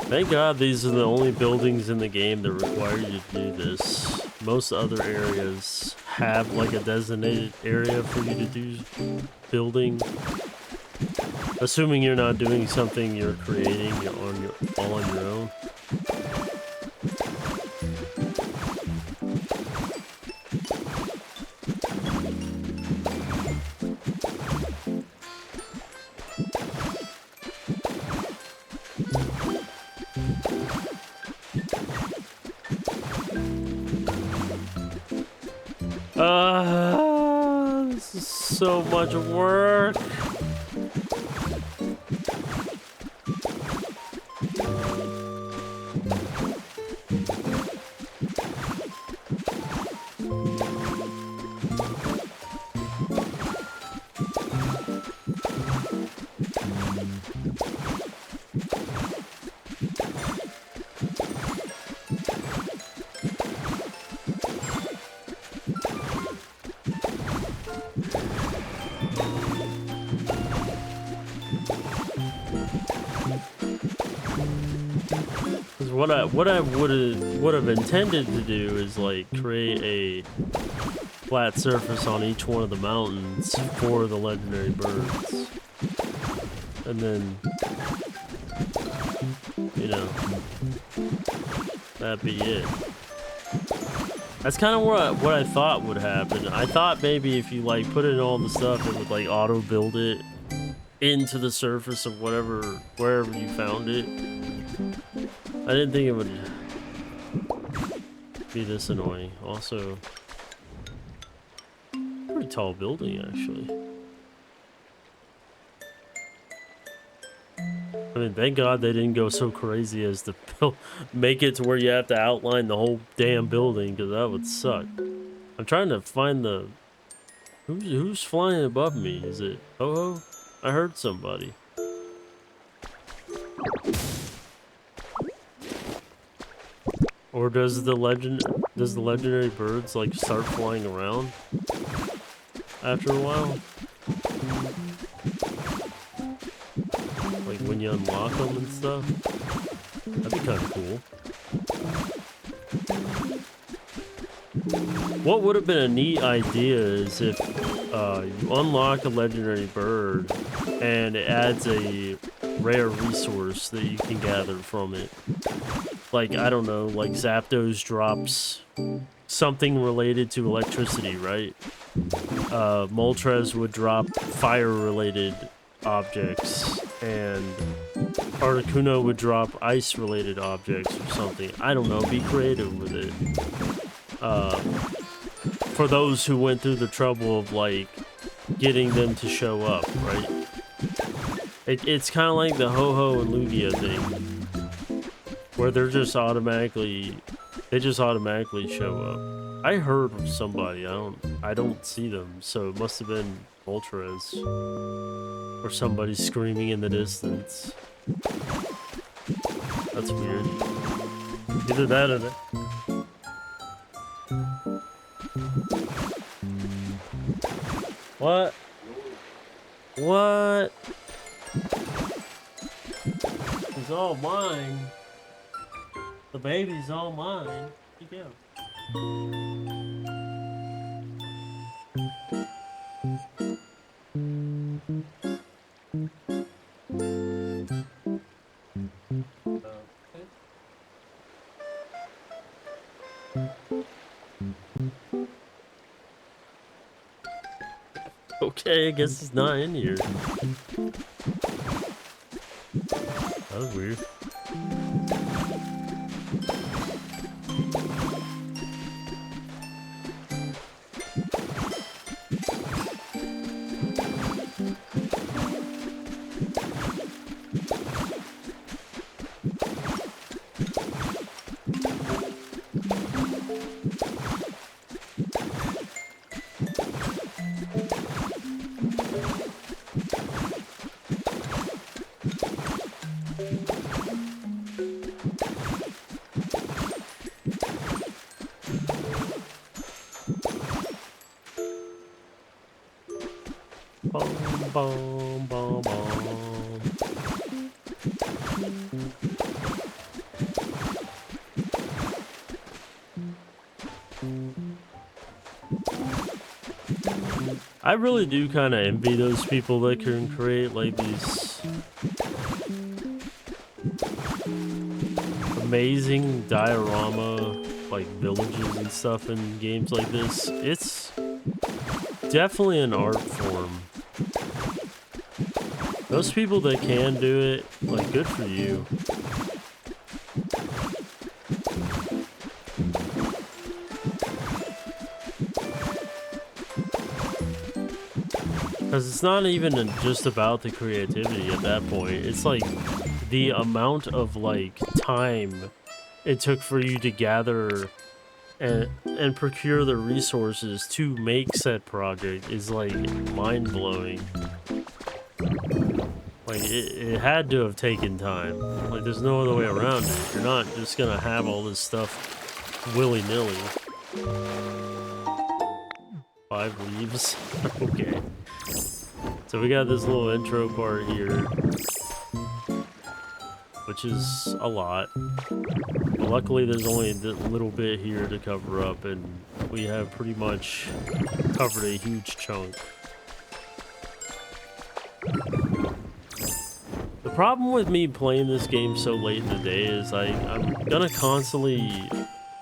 Thank God these are the only buildings in the game that require you to do this. Most other areas have like a designated area for you to do building. Assuming you're not doing something you're creating all on your own. This is so much work. What I would have intended to do is like create a flat surface on each one of the mountains for the legendary birds, and then you know that'd be it. That's kind of what I thought would happen. I thought maybe if you like put in all the stuff, it would like auto build it into the surface of wherever you found it. I didn't think it would be this annoying. Also, pretty tall building, actually. I mean, thank God they didn't go so crazy as to make it to where you have to outline the whole damn building, because that would suck. I'm trying to find the Who's flying above me? Is it Ho-Ho? I heard somebody. Or does the legendary birds like start flying around after a while? Like when you unlock them and stuff? That'd be kind of cool. What would have been a neat idea is if you unlock a legendary bird and it adds a rare resource that you can gather from it. Like, I don't know, like Zapdos drops something related to electricity, right? Moltres would drop fire-related objects, and Articuno would drop ice-related objects or something. I don't know, be creative with it. For those who went through the trouble of, like, getting them to show up, right? It's kind of like the Ho-Ho and Lugia thing, where they just automatically show up. I heard of somebody, I don't see them, so it must have been Moltres. Or somebody screaming in the distance. That's weird. Either that or that. What? What? It's all mine. The baby's all mine. Here you go. Okay, I guess he's not in here. That was weird. Boom, boom, boom. I really do kind of envy those people that can create like these amazing diorama like villages and stuff in games like this. It's definitely an art form. Those people that can do it, like, good for you. Because it's not even just about the creativity at that point. It's like the amount of like time it took for you to gather and procure the resources to make said project is like mind-blowing. Like it had to have taken time. Like there's no other way around it. You're not just gonna have all this stuff willy-nilly. 5 leaves. Okay. So we got this little intro part here, which is a lot. But luckily there's only a little bit here to cover up, and we have pretty much covered a huge chunk. The problem with me playing this game so late in the day is I'm gonna constantly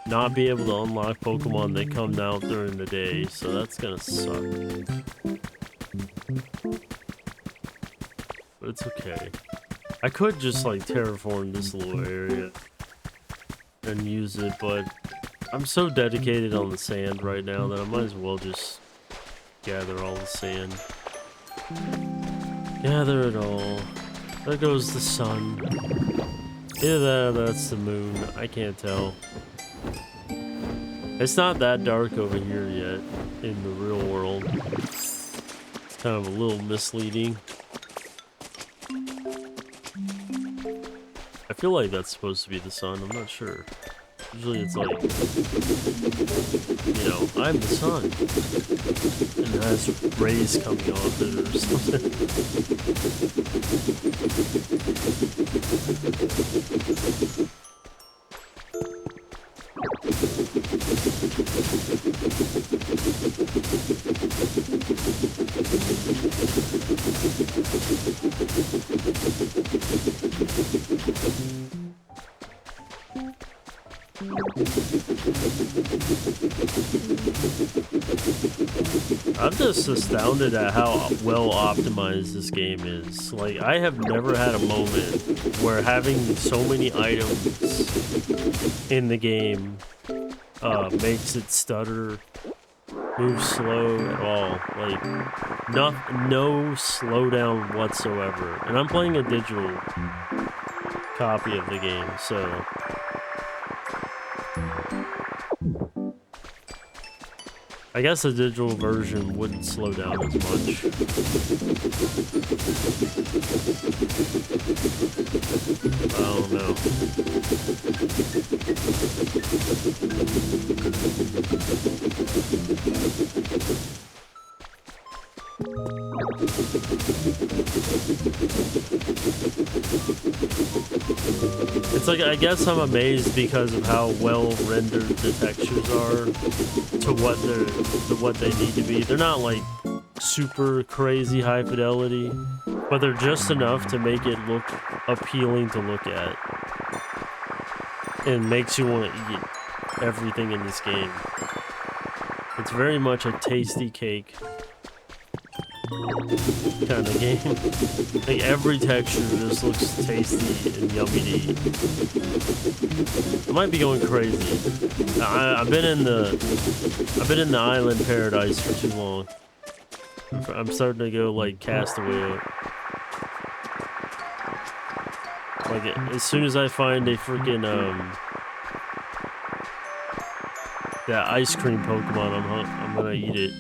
not be able to unlock Pokemon that come out during the day, so that's gonna suck. But it's okay. I could just like terraform this little area and use it, but I'm so dedicated on the sand right now that I might as well just gather all the sand. Gather it all. There goes the sun. Either that's the moon. I can't tell. It's not that dark over here yet. in the real world. It's kind of a little misleading. I feel like that's supposed to be the sun. I'm not sure. Usually it's like, you know, I'm the sun. And it has rays coming off it or something. I'm just astounded at how well optimized this game is. Like, I have never had a moment where having so many items in the game makes it stutter, move slow at all. Like, no slowdown whatsoever. And I'm playing a digital copy of the game, so... I guess the digital version wouldn't slow down as much. I don't know. It's like, I guess I'm amazed because of how well rendered the textures are to what they need to be. They're not like super crazy high fidelity, but they're just enough to make it look appealing to look at. And makes you want to eat everything in this game. It's very much a tasty cake kind of game. Like, every texture just looks tasty and yummy to eat. I might be going crazy. I've been in the island paradise for too long. I'm starting to go like Castaway. Like, as soon as I find a freaking that ice cream Pokemon, I'm gonna eat it.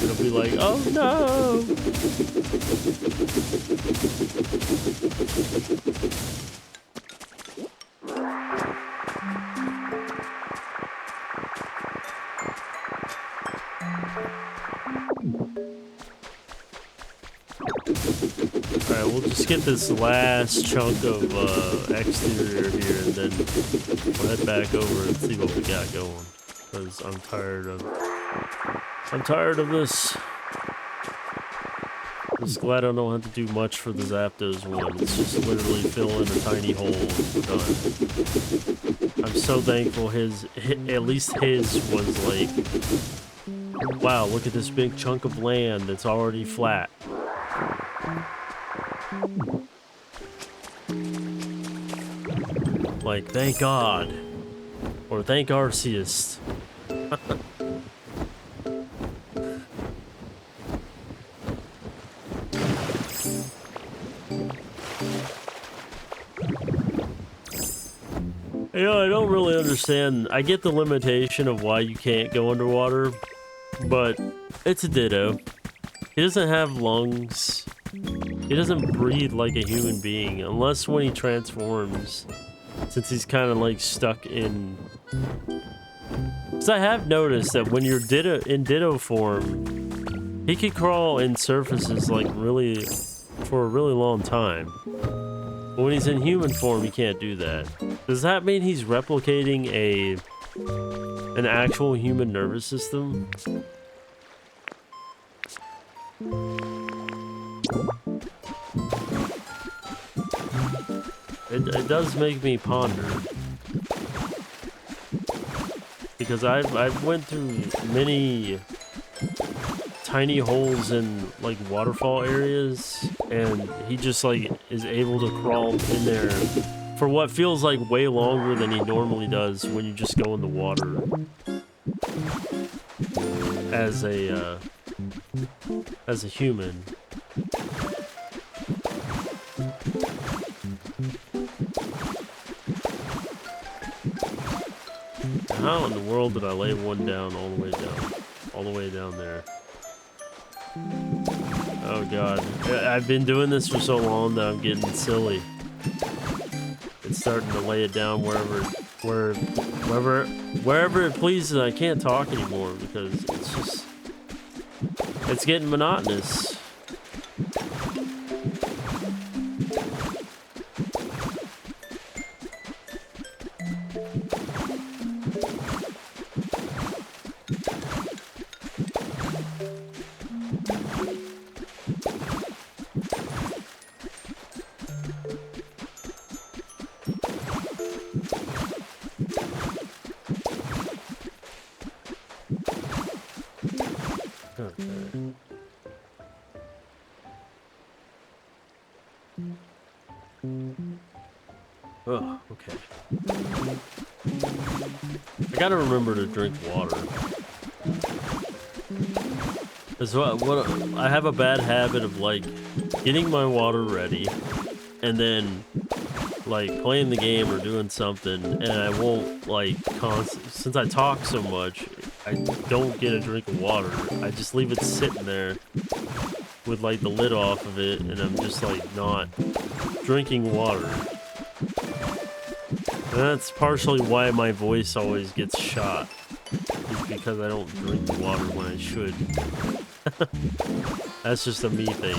It'll be like, oh no! Alright, we'll just get this last chunk of exterior here, and then we'll head back over and see what we got going. Because I'm tired of this. Just glad I don't have to do much for the Zapdos one. It's just literally fill in a tiny hole and we're done. I'm so thankful at least his was like, wow, look at this big chunk of land that's already flat. Like, thank God. Or thank Arceus. You know, I don't really understand. I get the limitation of why you can't go underwater, but it's a Ditto. He doesn't have lungs. He doesn't breathe like a human being, unless when he transforms, since he's kind of like stuck in... Because I have noticed that when you're in Ditto form, he can crawl in surfaces like really, for a really long time. But when he's in human form, he can't do that. Does that mean he's replicating an actual human nervous system? It does make me ponder, because I've went through many tiny holes in like waterfall areas, and he just like is able to crawl in there for what feels like way longer than he normally does when you just go in the water as a human. How in the world did I lay one down all the way down? All the way down there. Oh god. I've been doing this for so long that I'm getting silly. It's starting to lay it down wherever it pleases. I can't talk anymore because it's getting monotonous. Oh, okay. I gotta remember to drink water. That's what I have a bad habit of, like, getting my water ready and then like playing the game or doing something, and I won't like since I talk so much, I don't get a drink of water. I just leave it sitting there with like the lid off of it, and I'm just like not drinking water. And that's partially why my voice always gets shot, is because I don't drink the water when I should. That's just a me thing.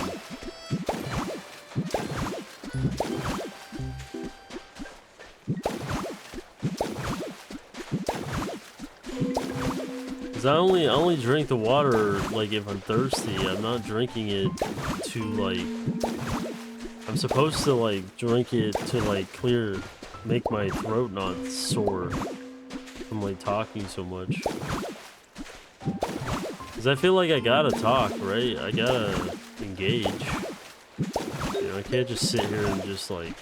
Cause I only drink the water like if I'm thirsty. I'm not drinking it to like. I'm supposed to like drink it to like make my throat not sore from like talking so much. Cause I feel like I gotta talk, right? I gotta engage. You know, I can't just sit here and just like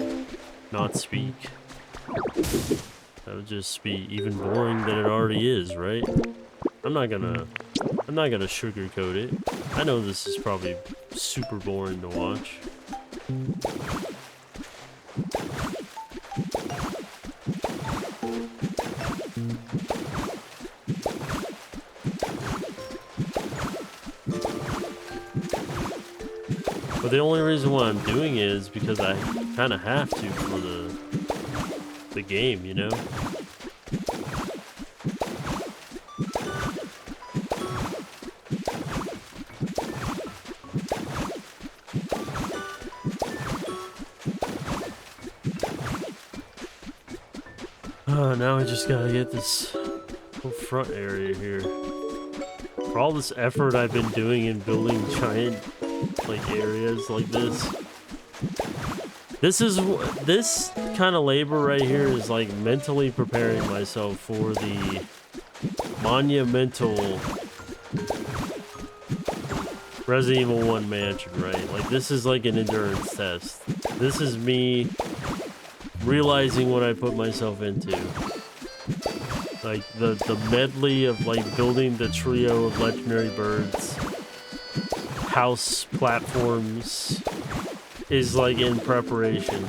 not speak. That would just be even boring than it already is, right? I'm not gonna sugarcoat it. I know this is probably super boring to watch. But the only reason why I'm doing it is because I kind of have to for the game, you know? Now I just gotta get this whole front area here. For all this effort I've been doing in building giant like areas like this. This kind of labor right here is like mentally preparing myself for the monumental Resident Evil 1 mansion, right? Like this is like an endurance test. This is me realizing what I put myself into. Like the medley of like building the trio of legendary birds, house platforms is like in preparation.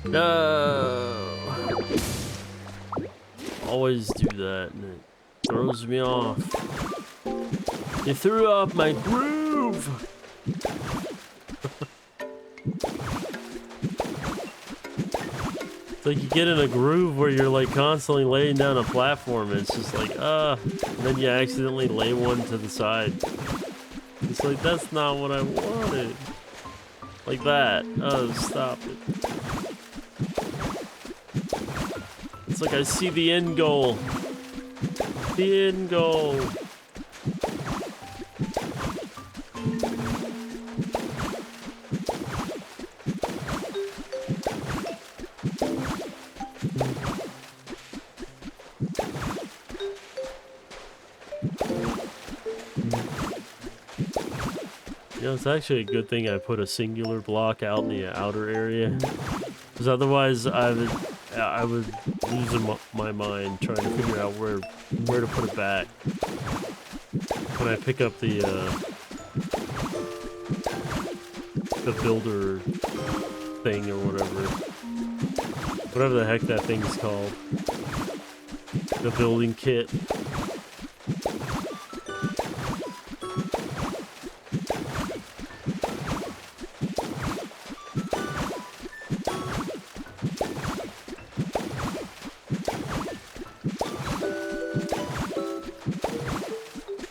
No. Always do that and it throws me off. You threw off my groove. It's like you get in a groove where you're like constantly laying down a platform and it's just like, and then you accidentally lay one to the side. It's like, that's not what I wanted. Like that. Oh, stop it. It's like I see the end goal. The end goal. You know, it's actually a good thing I put a singular block out in the outer area. Because otherwise, I was losing my mind trying to figure out where to put it back when I pick up the builder thing or whatever the heck that thing's called, the building kit.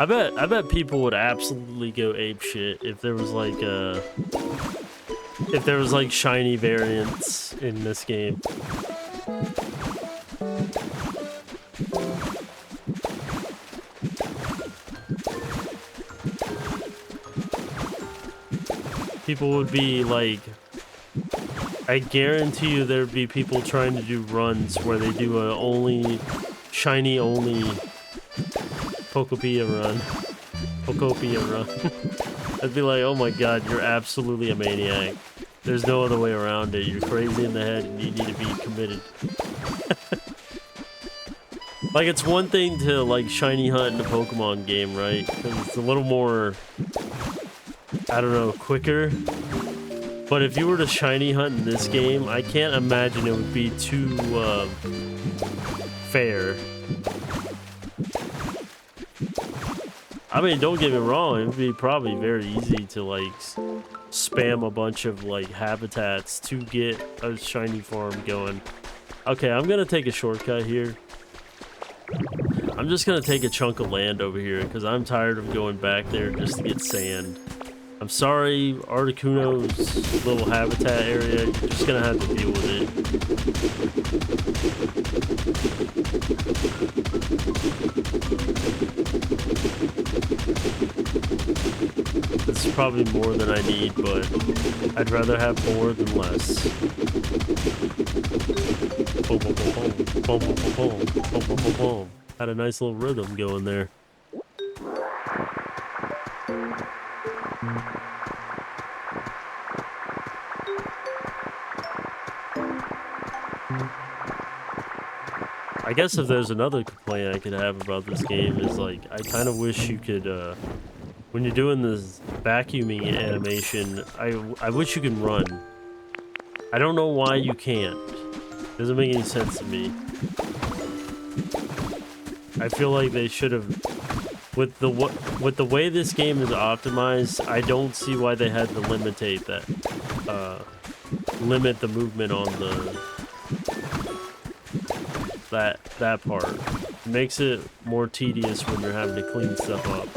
I bet people would absolutely go ape shit if there was like shiny variants in this game. People would be like, I guarantee you there'd be people trying to do runs where they do a only shiny only Pokopia run. I'd be like, oh my god, you're absolutely a maniac. There's no other way around it. You're crazy in the head and you need to be committed. Like, it's one thing to, like, shiny hunt in a Pokemon game, right? Because it's a little more, I don't know, quicker. But if you were to shiny hunt in this game, I can't imagine it would be too, fair. I mean, don't get me wrong, it would be probably very easy to, like, spam a bunch of, like, habitats to get a shiny farm going. Okay, I'm gonna take a shortcut here. I'm just gonna take a chunk of land over here, because I'm tired of going back there just to get sand. I'm sorry, Articuno's little habitat area, you're just gonna have to deal with it. This is probably more than I need, but I'd rather have more than less. Boom, boom, boom, boom, boom, boom, boom, boom, boom, boom, boom, boom. Had a nice little rhythm going there. I guess if there's another complaint I could have about this game is, like, I kind of wish you could, when you're doing this vacuuming animation, I wish you could run. I don't know why you can't. Doesn't make any sense to me. I feel like they should have, with the way this game is optimized, I don't see why they had to limit the movement on that part. It makes it more tedious when you're having to clean stuff up.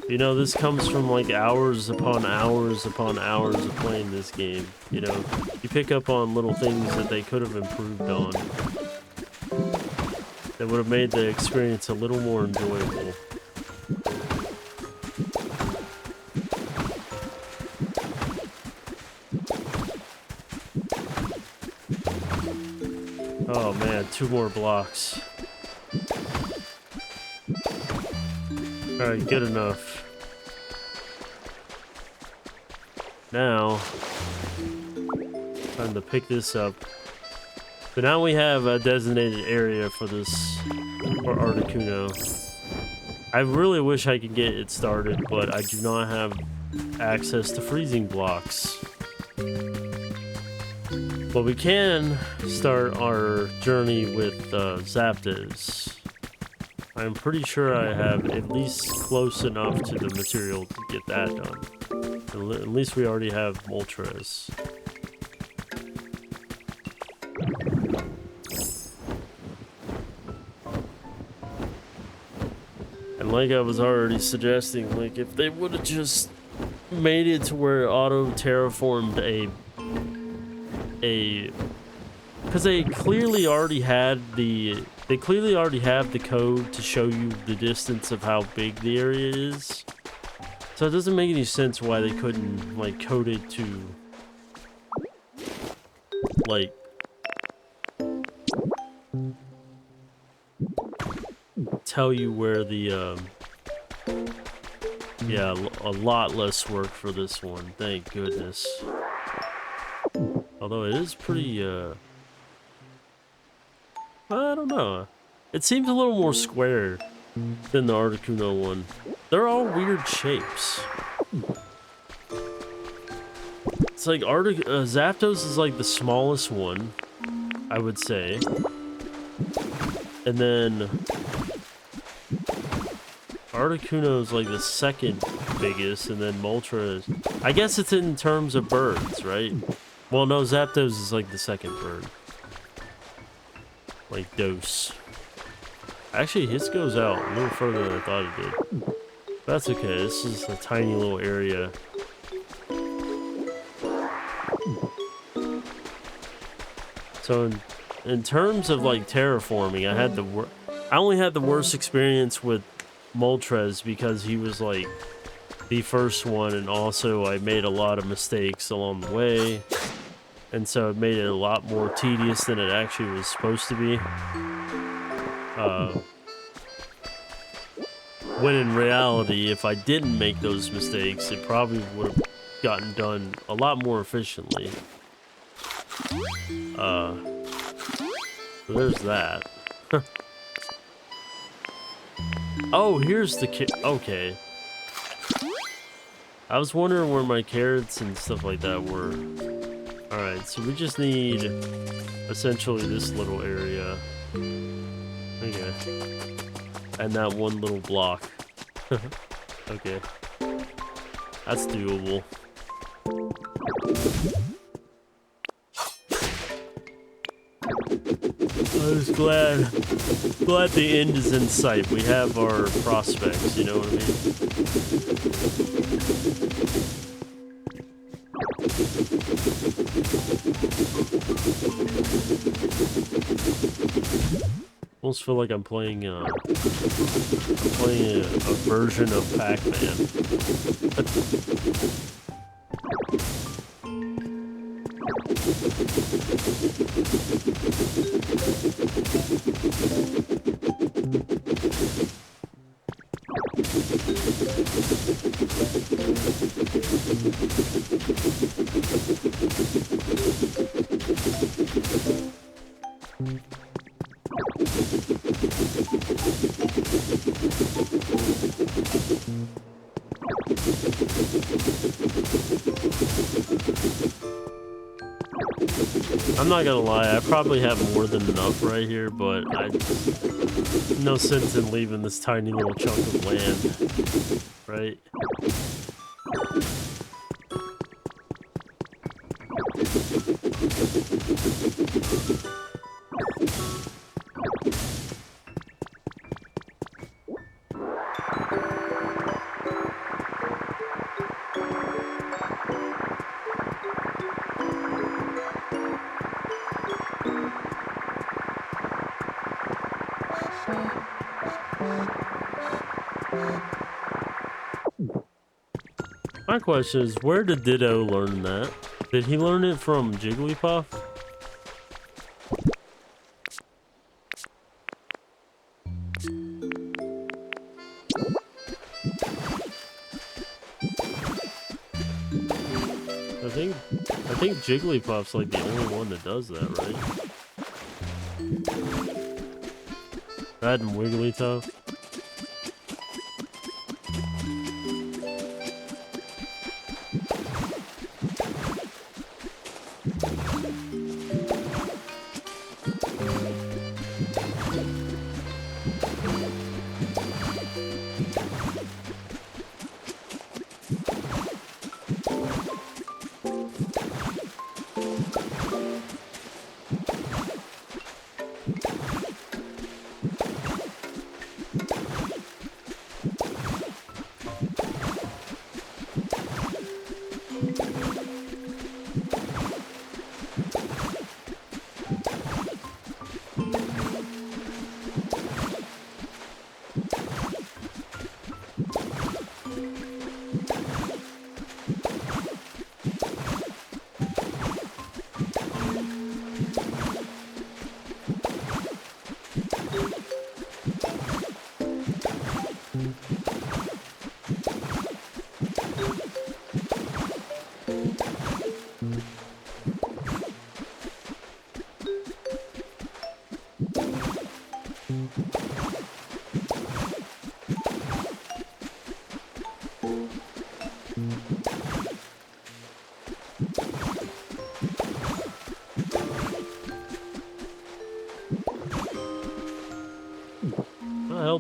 You know, this comes from like hours upon hours upon hours of playing this game. You know, you pick up on little things that they could have improved on that would have made the experience a little more enjoyable. Oh man, 2 more blocks. Alright, good enough. Now, time to pick this up. So now we have a designated area for this, for Articuno. I really wish I could get it started, but I do not have access to freezing blocks. But we can start our journey with Zapdos. I'm pretty sure I have at least close enough to the material to get that done. At least we already have Moltres. And like I was already suggesting, like if they would have just made it to where it auto terraformed because they clearly already have the code to show you the distance of how big the area is. So it doesn't make any sense why they couldn't like code it to like tell you where the yeah, a lot less work for this one, thank goodness. Although it is pretty, I don't know. It seems a little more square than the Articuno one. They're all weird shapes. It's like Zapdos is like the smallest one, I would say. And then Articuno is like the second biggest, and then Moltres is... I guess it's in terms of birds, right? Well, no, Zapdos is like the second bird. Like Dose. Actually, his goes out a little further than I thought it did. That's okay, this is a tiny little area. So in terms of like terraforming, I only had the worst experience with Moltres because he was like the first one, and also I made a lot of mistakes along the way, and so it made it a lot more tedious than it actually was supposed to be. When in reality, if I didn't make those mistakes, it probably would have gotten done a lot more efficiently. So there's that. Oh, here's the okay. I was wondering where my carrots and stuff like that were. Alright, so we just need essentially this little area. Okay. And that one little block. Okay. That's doable. I was glad the end is in sight. We have our prospects, you know what I mean? Almost feel like I'm playing a version of Pac-Man. I'm not gonna lie, I probably have more than enough right here, but no sense in leaving this tiny little chunk of land, right? My question is, where did Ditto learn that? Did he learn it from Jigglypuff? I think Jigglypuff's like the only one that does that, right? That and Wigglytuff.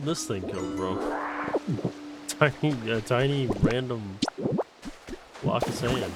this thing come from? A tiny random block of sand.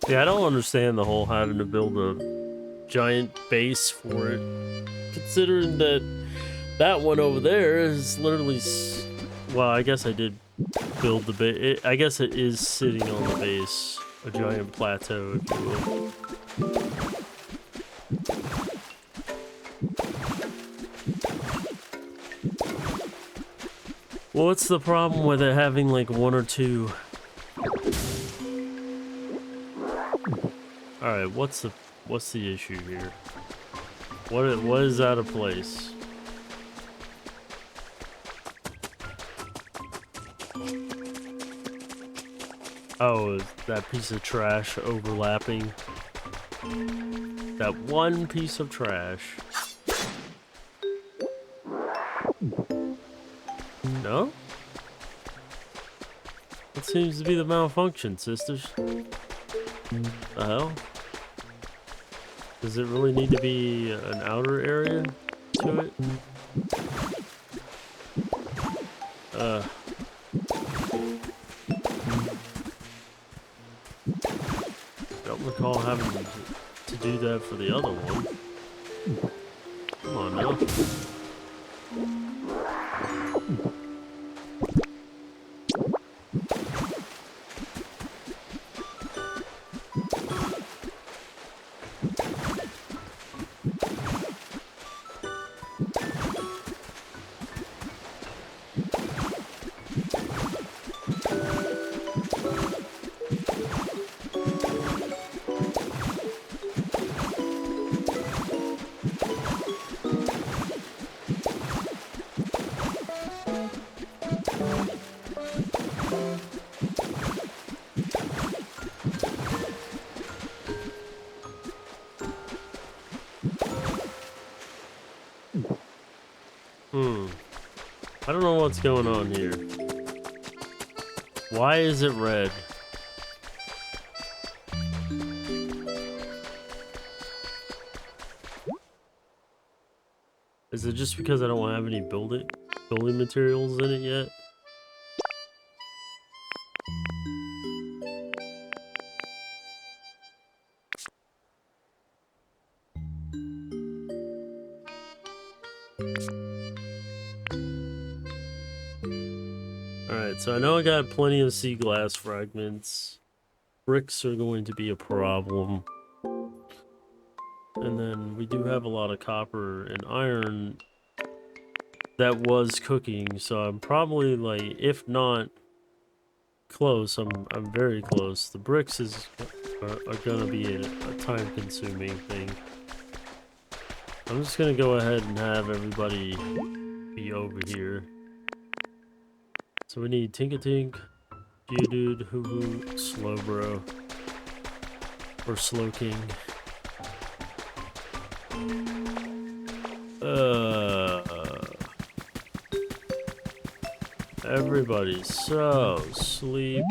Yeah, I don't understand the whole having to build a giant base for it, considering that one over there is literally, well, I guess I did build the base. I guess it is sitting on the base, a giant plateau, if you will. Well, what's the problem with it having like one or two? All right, what's the issue here? What is out of place? Oh, that piece of trash overlapping. That one piece of trash. No? That seems to be the malfunction, sisters. The hell? Does it really need to be an outer area to it? Don't recall having to do that for the other one. Come on now. I don't know what's going on here. Why is it red? Is it just because I don't have any building materials in it yet? Alright, so I know I got plenty of sea glass fragments. Bricks are going to be a problem. And then we do have a lot of copper and iron that was cooking, so I'm probably like, if not close, I'm very close. The bricks are gonna be a time-consuming thing. I'm just gonna go ahead and have everybody be over here. So we need Tinkatink, Geodude, Hoo-Hoo, Slowbro, or Slowking. Everybody's so sleepy.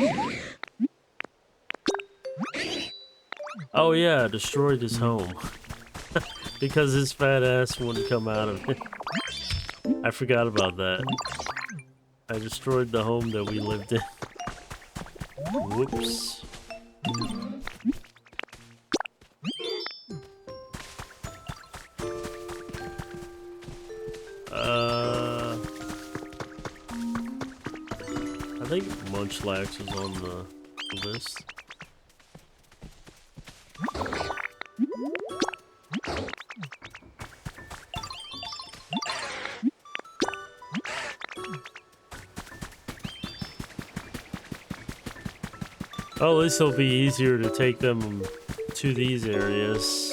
Oh yeah, destroyed his home. Because his fat ass wouldn't come out of it. I forgot about that. I destroyed the home that we lived in. Whoops. think Munchlax was on the list. Oh, at least it'll be easier to take them to these areas.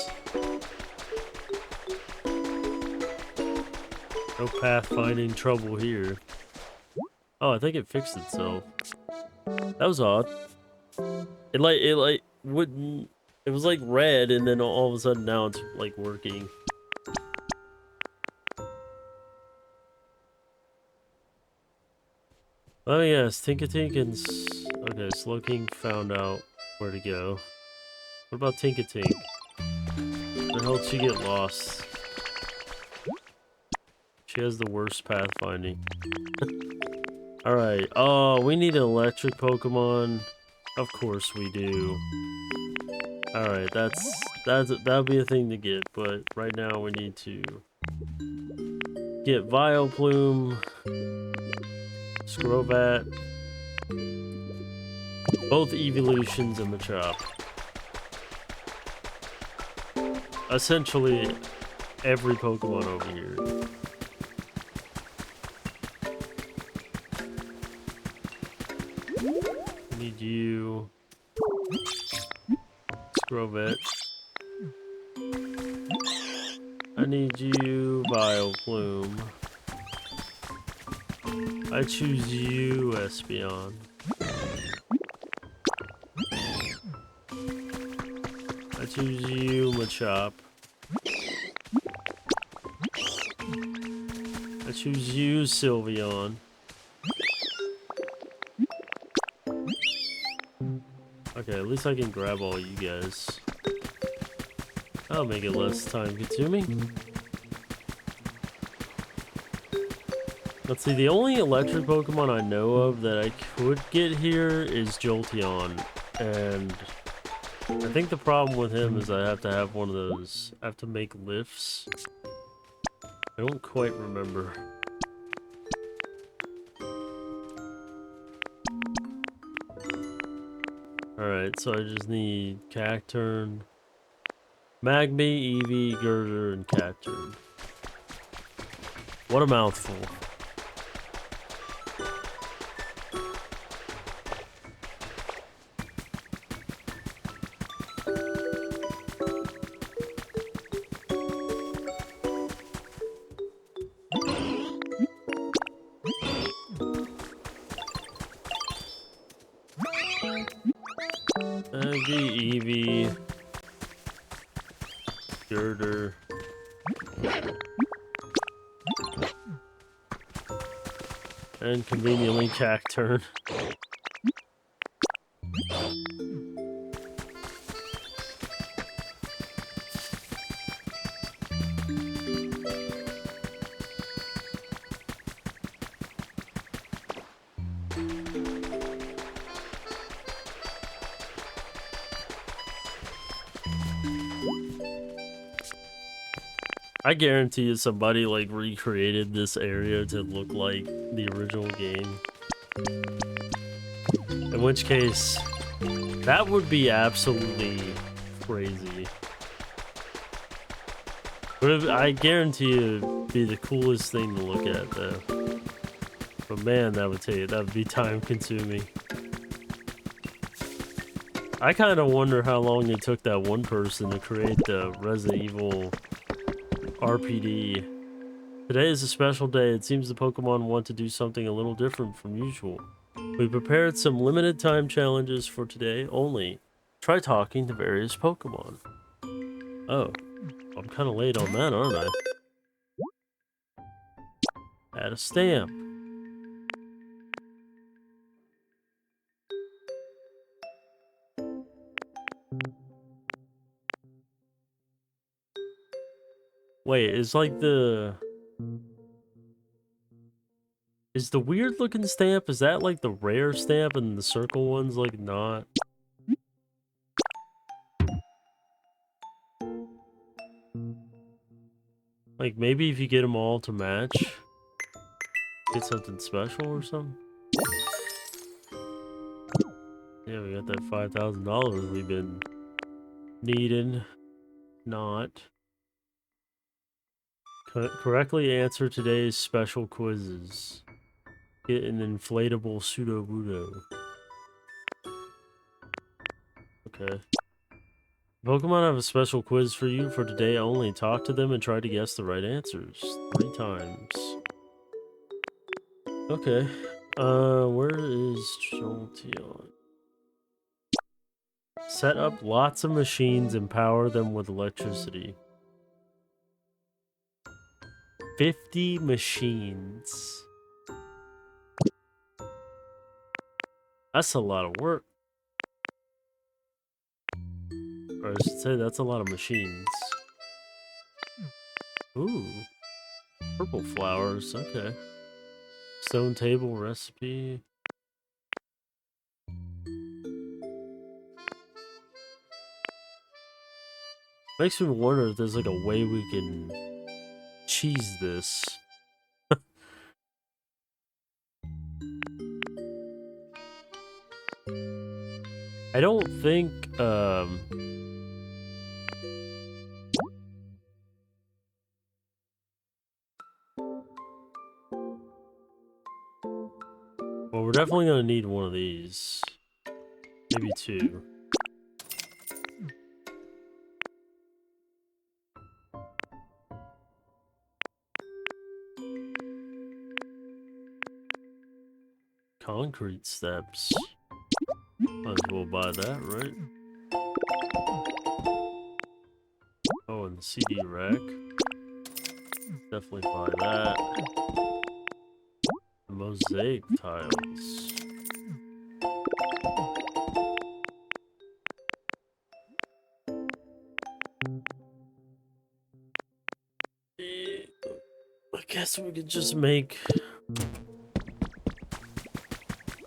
No pathfinding trouble here. Oh, I think it fixed itself. That was odd. It wouldn't. It was like red, and then all of a sudden now it's like working. Oh yes, Tinkatink and okay, Slowking found out where to go. What about Tinkatink? Where the hell did she get lost? She has the worst pathfinding. Alright, oh, we need an electric Pokemon. Of course we do. Alright, that'll be a thing to get, but right now we need to get Vileplume, Scrobat, both evolutions in the Machop. Essentially every Pokemon over here. Need you, Scrobat. I need you, Vileplume. I choose you, Espeon. I choose you, Machop. I choose you, Sylveon. Okay, at least I can grab all you guys. That'll make it less time consuming. Let's see, the only electric Pokemon I know of that I could get here is Jolteon. And I think the problem with him is I have to have one of those. I have to make lifts. I don't quite remember. Alright, so I just need Cacturne, Magby, Eevee, Girder, and Cacturne. What a mouthful. Magby, Eevee, Girder. And conveniently Cacturne. I guarantee you somebody like recreated this area to look like the original game. In which case, that would be absolutely crazy. But I guarantee you it'd be the coolest thing to look at though. But man, that would be time consuming. I kind of wonder how long it took that one person to create the Resident Evil RPD. Today is a special day. It seems the Pokemon want to do something a little different from usual. We prepared some limited time challenges for today only. Try talking to various Pokemon. Oh, I'm kind of late on that, aren't I? Add a stamp. Wait, is like the... Is the weird looking stamp, is that like the rare stamp and the circle one's like not? Like maybe if you get them all to match, get something special or something? Yeah, we got that $5,000 we've been needing. Not. Correctly answer today's special quizzes. Get an inflatable pseudo-budo. Okay. Pokemon have a special quiz for you for today only. Talk to them and try to guess the right answers 3 times. Okay. Where is Jolteon? Set up lots of machines and power them with electricity. 50 machines. That's a lot of work. Or I should say that's a lot of machines. Ooh. Purple flowers, okay. Stone table recipe. Makes me wonder if there's like a way we can cheese this. I don't think, well, we're definitely gonna need one of these. Maybe 2. Concrete steps. Might as well buy that, right? Oh, and the CD rack. Definitely buy that. The mosaic tiles. I guess we could just make...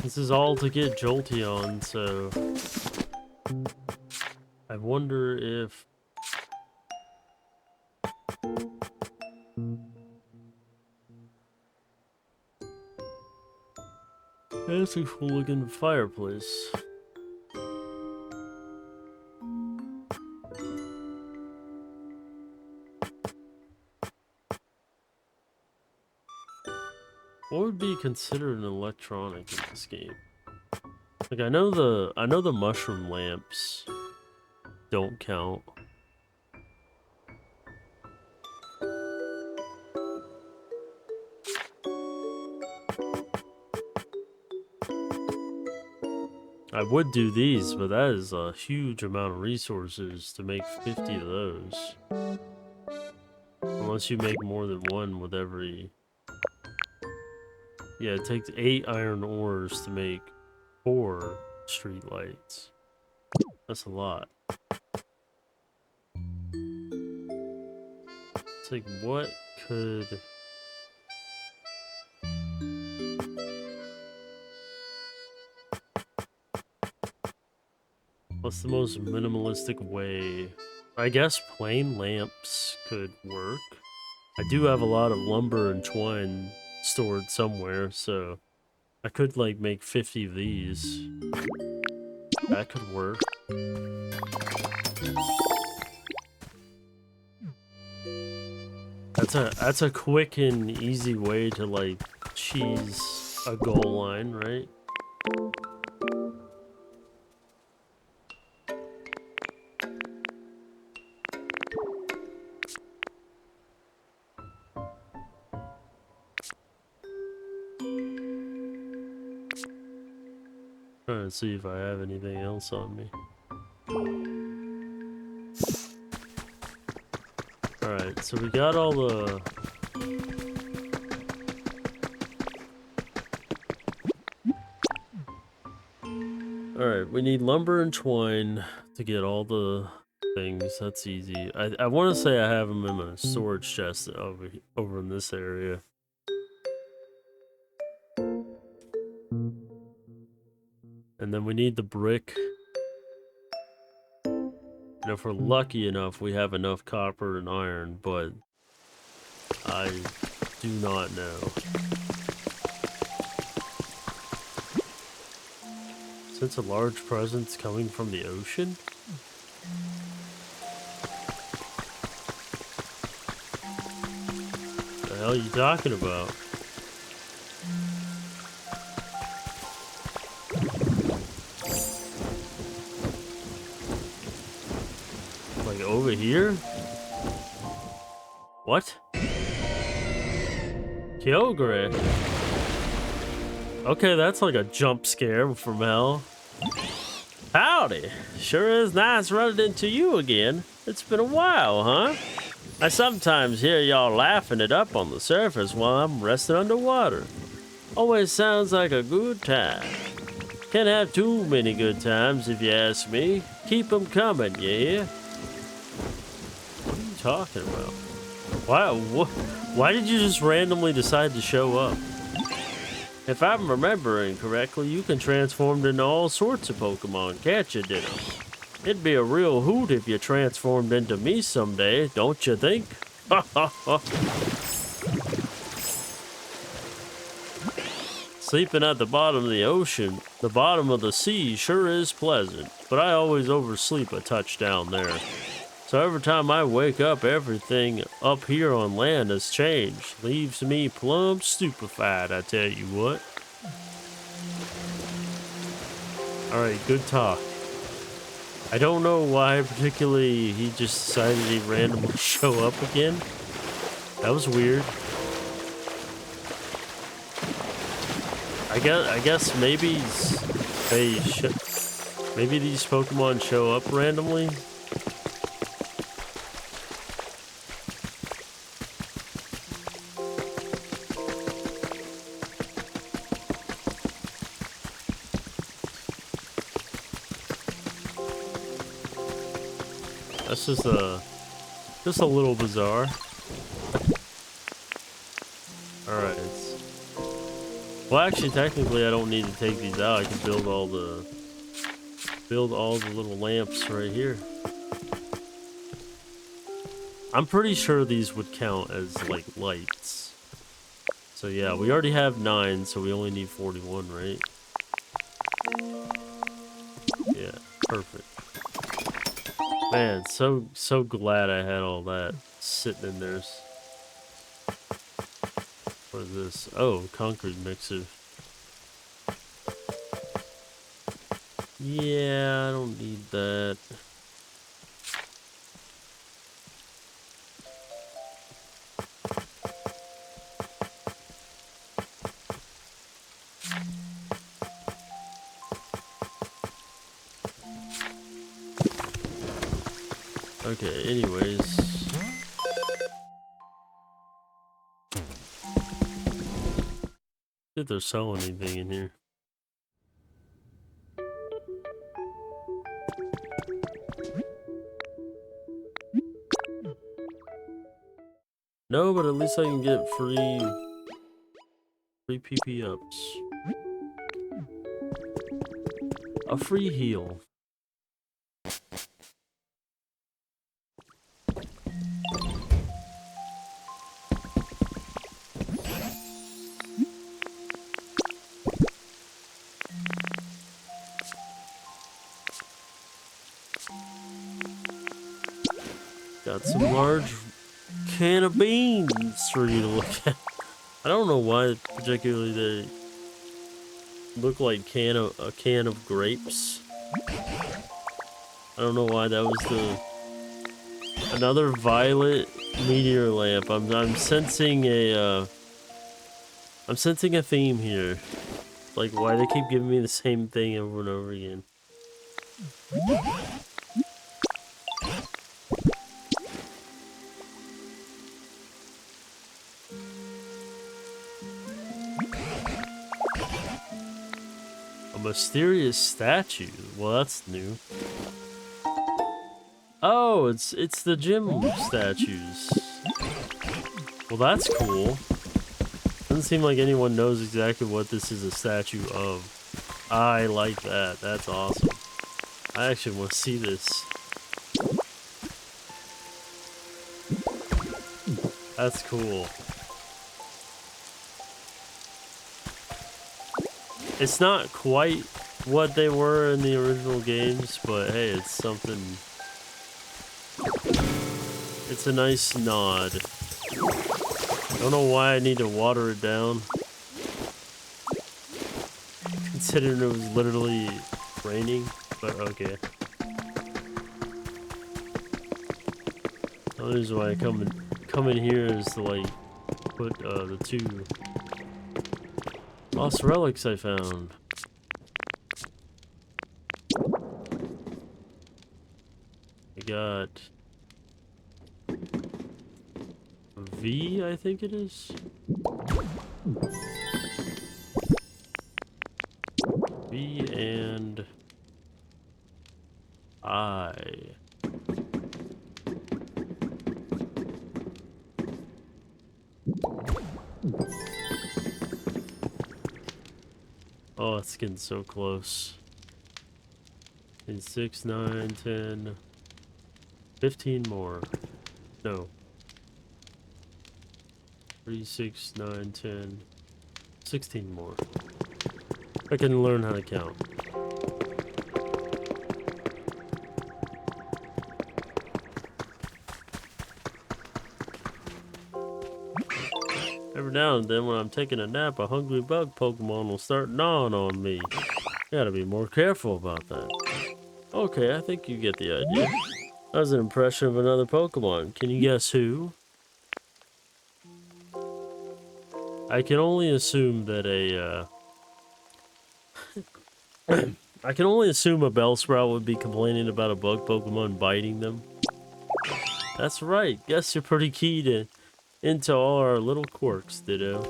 This is all to get Jolteon, so... I wonder if... That's a cool looking fireplace. What would be considered an electronic in this game? Like I know the mushroom lamps don't count. I would do these, but that is a huge amount of resources to make 50 of those. Unless you make more than one with every... Yeah, it takes 8 iron ores to make 4 street lights. That's a lot. It's like, what could... What's the most minimalistic way? I guess plain lamps could work. I do have a lot of lumber and twine stored somewhere, so I could like make 50 of these. That could work. That's a quick and easy way to like cheese a goal line, right? Trying to see if I have anything else on me. Alright, so we got all the... Alright, we need lumber and twine to get all the things. That's easy. I want to say I have them in my storage chest over in this area. And then we need the brick. And if we're lucky enough, we have enough copper and iron, but I do not know. Sense a large presence coming from the ocean? What the hell are you talking about? Like over here? What? Kyogre. Okay, that's like a jump scare from hell. Howdy. Sure is nice running into you again. It's been a while, huh? I sometimes hear y'all laughing it up on the surface while I'm resting underwater. Always sounds like a good time. Can't have too many good times if you ask me. Keep 'em coming, you hear? What are you talking about? Why did you just randomly decide to show up? If I'm remembering correctly, you can transform into all sorts of Pokemon, can't you, Ditto? It'd be a real hoot if you transformed into me someday, don't you think? Sleeping at the bottom of the ocean, the bottom of the sea sure is pleasant, but I always oversleep a touch down there. So every time I wake up, everything up here on land has changed. Leaves me plumb stupefied, I tell you what. Alright, good talk. I don't know why particularly he just decided he'd randomly show up again. That was weird. I guess maybe maybe these Pokemon show up randomly. That's just a little bizarre. Alright. Well, actually, technically, I don't need to take these out. I can build all the little lamps right here. I'm pretty sure these would count as like lights. So yeah, we already have 9, so we only need 41, right? Yeah, perfect. Man, so glad I had all that sitting in there. What is this? Oh, Concord mixer. Yeah, I don't need that. Okay, anyways. If they're selling anything in here. No, but at least I can get free PP ups. A free heal. Got some large can of beans for you to look at. I don't know why particularly they look like a can of grapes. I don't know why that was another violet meteor lamp. I'm sensing a theme here. Like why they keep giving me the same thing over and over again. Mysterious statue. Well, that's new. Oh, it's the gym statues. Well, that's cool. Doesn't seem like anyone knows exactly what this is a statue of. I like that. That's awesome. I actually want to see this. That's cool. It's not quite what they were in the original games, but hey, it's something. It's a nice nod. Don't know why I need to water it down, considering it was literally raining, but okay. The only reason why I come in here is to like put the 2 lost relics I found. I got V, I think it is. V and I. Oh, it's getting so close. In 6, 9, 10, 15 more. No. 3, 6, 9, 10, 16 more. I can learn how to count. Every now and then when I'm taking a nap, a hungry bug Pokemon will start gnawing on me. Gotta be more careful about that. Okay, I think you get the idea. That was an impression of another Pokemon. Can you guess who? I can only assume that I can only assume a Bellsprout would be complaining about a bug Pokemon biting them. That's right. Guess you're pretty keyed into all our little quirks, Ditto.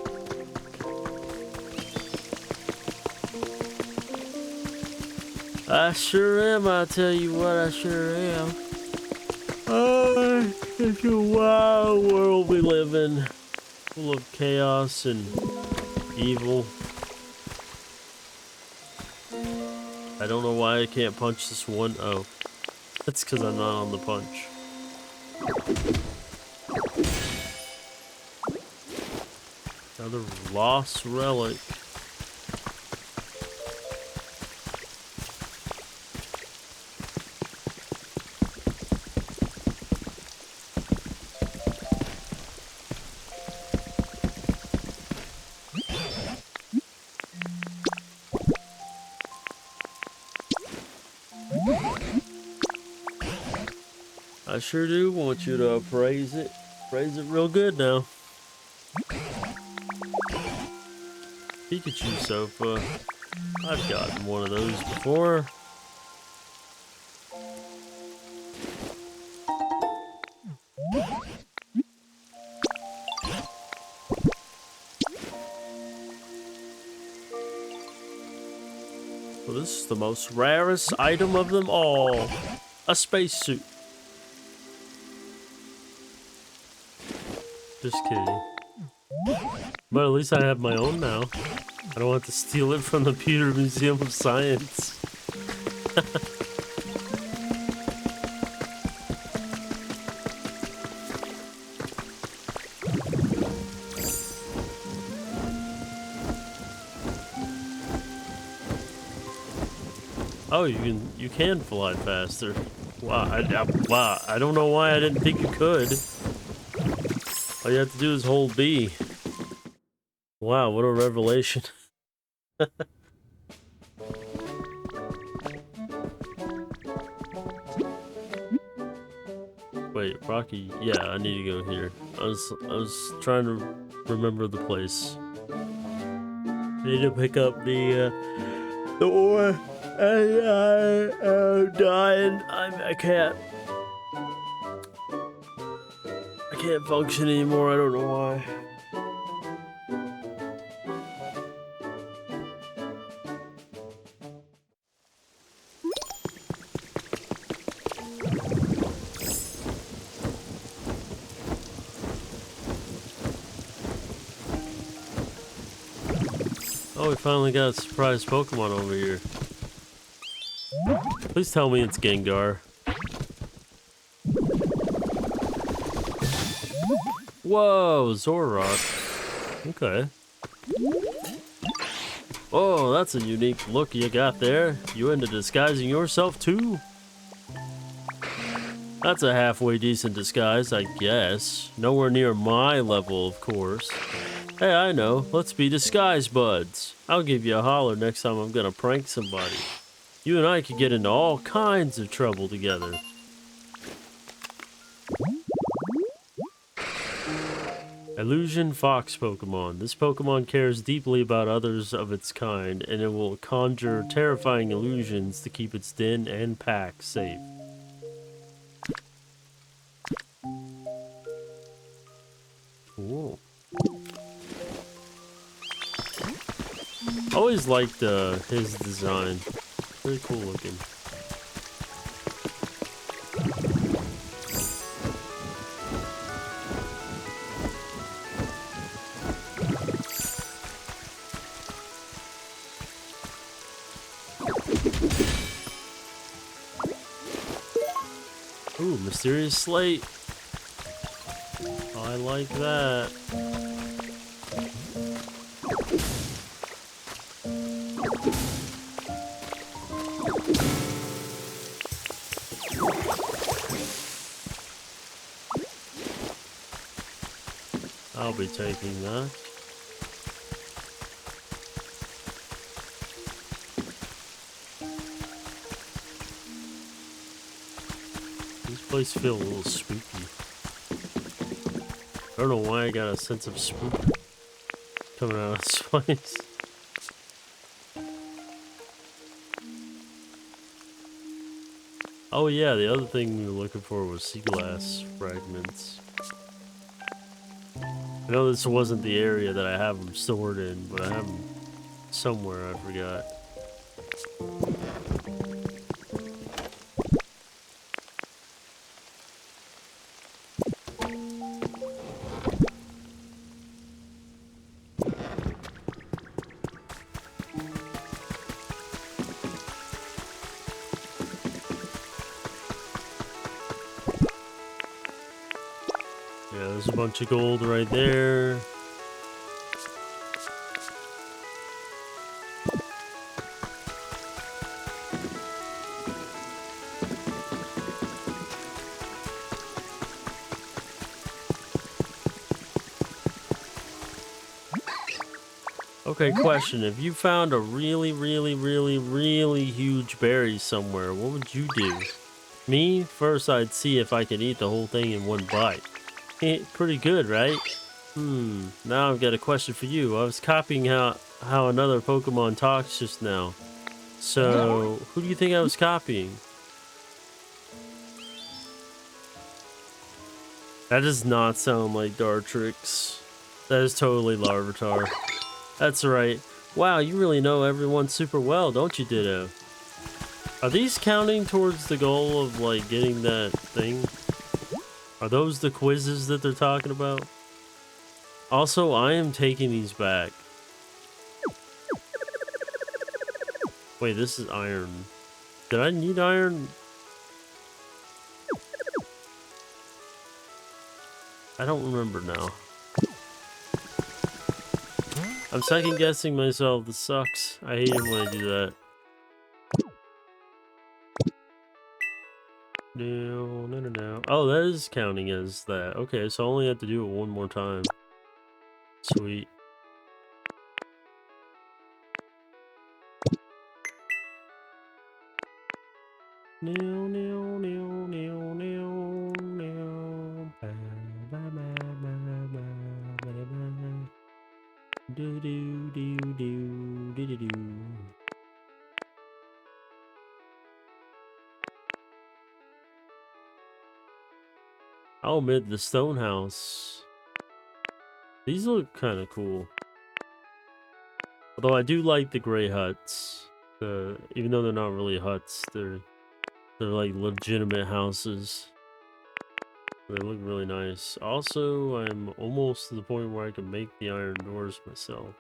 I sure am, I tell you what, I sure am. Oh, it's a wild world we live in. Full of chaos and evil. I don't know why I can't punch this one. Oh, that's because I'm not on the punch. Another lost relic. I sure do want you to praise it. Praise it real good now. Pikachu sofa. I've gotten one of those before. Well, this is the most rarest item of them all. A spacesuit. Just kidding. But at least I have my own now. I don't have to steal it from the Pewter Museum of Science. Oh, you can fly faster. Wow, wow, I don't know why I didn't think you could. All you have to do is hold B. Wow, what a revelation. Wait, Rocky, yeah, I need to go here. I was trying to remember the place. I need to pick up the ore. I'm dying. I can't function anymore. I don't know why. Oh, we finally got a surprise Pokemon over here. Please tell me it's Gengar. Whoa, Zoroark. Okay. Oh, that's a unique look you got there. You into disguising yourself too? That's a halfway decent disguise, I guess. Nowhere near my level, of course. Hey, I know. Let's be disguise buds. I'll give you a holler next time I'm gonna prank somebody. You and I could get into all kinds of trouble together. Illusion Fox Pokemon. This Pokemon cares deeply about others of its kind, and it will conjure terrifying illusions to keep its den and pack safe. Cool. Always liked his design. Very cool looking. Ooh, mysterious slate. I like that. I'll be taking that. This place feels a little spooky. I don't know why I got a sense of spook coming out of this place. Oh yeah, the other thing we were looking for was sea glass fragments. I know this wasn't the area that I have them stored in, but I have them somewhere, I forgot. Yeah, there's a bunch of gold right there. Okay, question. If you found a really huge berry somewhere, what would you do? Me? First, I'd see if I could eat the whole thing in one bite. Pretty good, right? Now I've got a question for you. I was copying how another Pokemon talks just now. So, who do you think I was copying? That does not sound like Dartrix. That is totally Larvitar. That's right. Wow, you really know everyone super well, don't you, Ditto? Are these counting towards the goal of, like, getting that thing? Are those the quizzes that they're talking about? Also, I am taking these back. Wait, this is iron. Did I need iron? I don't remember now. I'm second guessing myself. This sucks. I hate it when I do that. No. Oh, that is counting as that. Okay, so I only have to do it one more time. Sweet. I'll admit the stone house. These look kind of cool. Although I do like the gray huts. Even though they're not really huts, they're like legitimate houses. They look really nice. Also, I'm almost to the point where I can make the iron doors myself.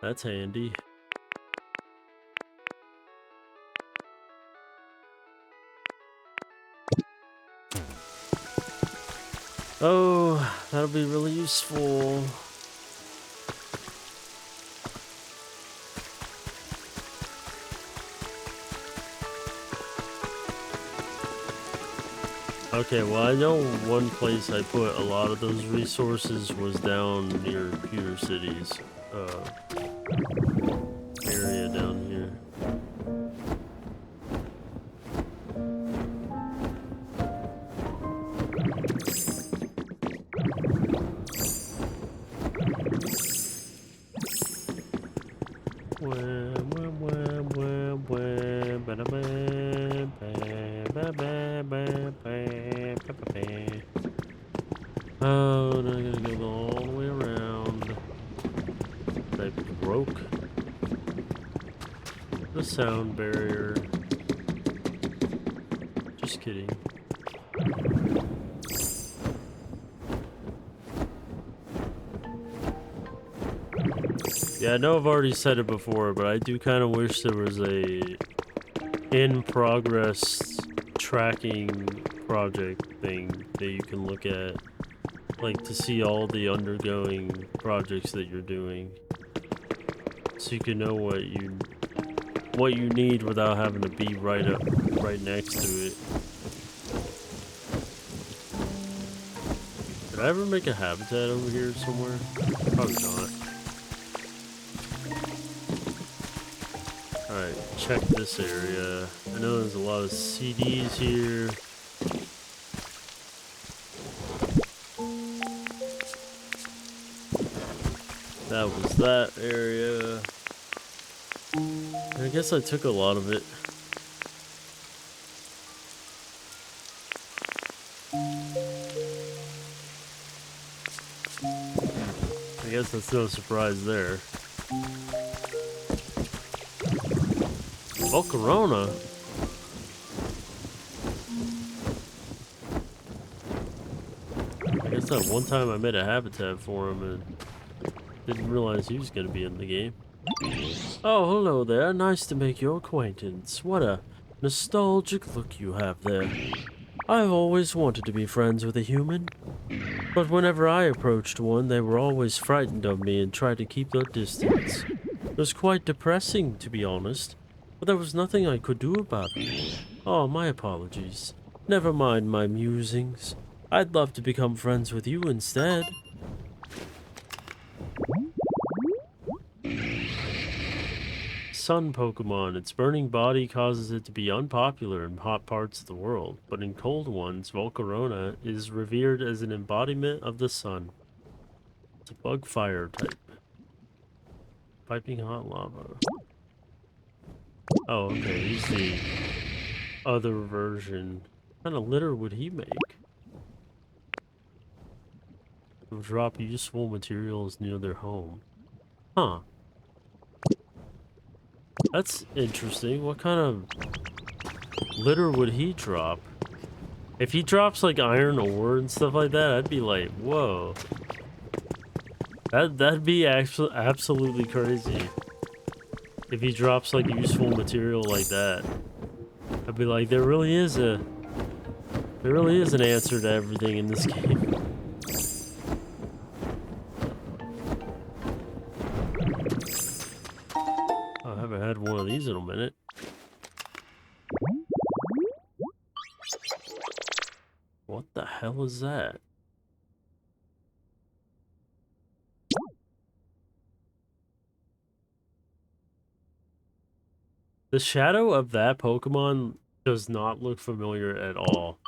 That's handy. Oh, that'll be really useful. Okay, well, I know one place I put a lot of those resources was down near Pewter City's area down here. Oh, now I gotta go all the way around. I broke the sound barrier. Just kidding. Yeah, I know I've already said it before, but I do kind of wish there was a in-progress tracking project thing that you can look at, like to see all the undergoing projects that you're doing, so you can know what you need without having to be right next to it. Did I ever make a habitat over here somewhere? Probably not. Alright, check this area. I know there's a lot of CDs here. That was that area. I guess I took a lot of it. I guess that's no surprise there. Oh, Corona. I guess that one time I made a habitat for him and didn't realize he was going to be in the game. Oh, hello there. Nice to make your acquaintance. What a nostalgic look you have there. I've always wanted to be friends with a human, but whenever I approached one, they were always frightened of me and tried to keep their distance. It was quite depressing, to be honest, but there was nothing I could do about it. Oh, my apologies. Never mind my musings. I'd love to become friends with you instead. Sun Pokemon. Its burning body causes it to be unpopular in hot parts of the world, but in cold ones, Volcarona is revered as an embodiment of the sun. It's a bug fire type. Piping hot lava. Oh, okay, he's the other version. What kind of litter would he make? It would drop useful materials near their home. Huh. That's interesting. What kind of litter would he drop? If he drops like iron ore and stuff like that, I'd be like, whoa. That'd be actually absolutely crazy. If he drops like useful material like that. I'd be like, there really is an answer to everything in this game. I haven't had one of these in a minute. What the hell is that? The shadow of that Pokemon does not look familiar at all.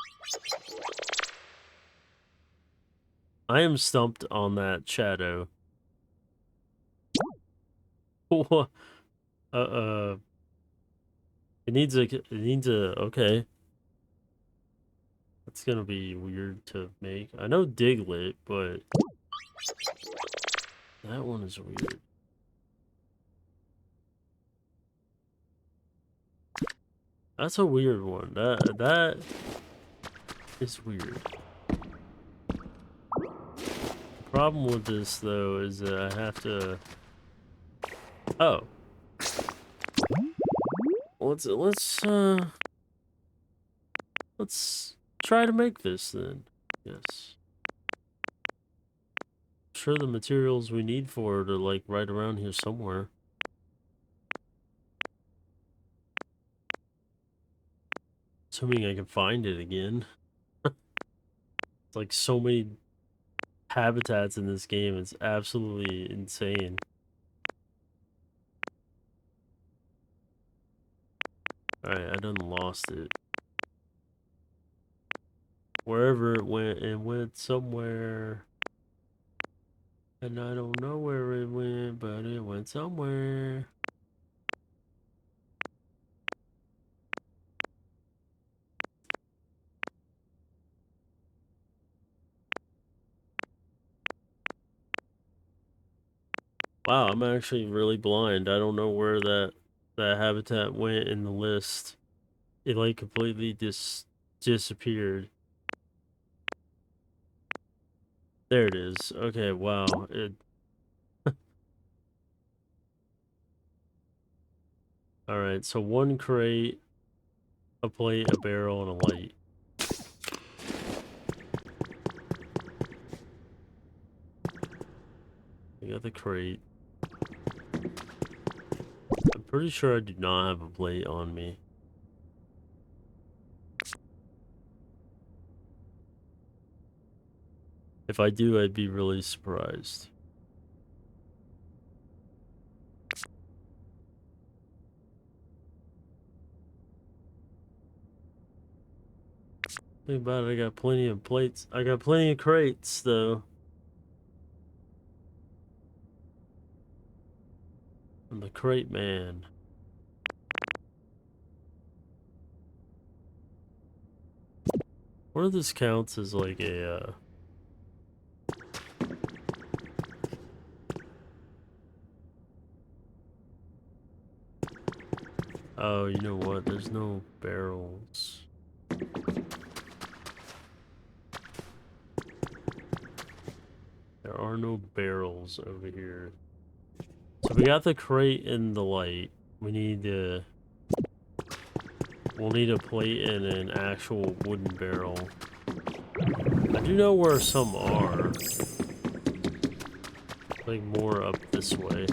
I am stumped on that shadow. What? Okay. That's gonna be weird to make. I know Diglett, but that one is weird. That's a weird one. That is weird. The problem with this though is that I have to. Oh. Let's try to make this then. Yes. I'm sure the materials we need for it are like right around here somewhere. Assuming I can find it again. It's like so many habitats in this game. It's absolutely insane. Alright, I done lost it. Wherever it went somewhere. And I don't know where it went, but it went somewhere. Wow, I'm actually really blind. I don't know where that habitat went in the list. It like completely disappeared. There it is. Okay, wow. Alright, so one crate, a plate, a barrel, and a light. I got the crate. I'm pretty sure I do not have a plate on me. If I do, I'd be really surprised. Think about it, I got plenty of plates. I got plenty of crates, though. I'm the crate man. What if this counts as like a, Oh, you know what? There's no barrels. There are no barrels over here. So we got the crate and the light. We need to... We'll need a plate and an actual wooden barrel. I do know where some are. Like more up this way.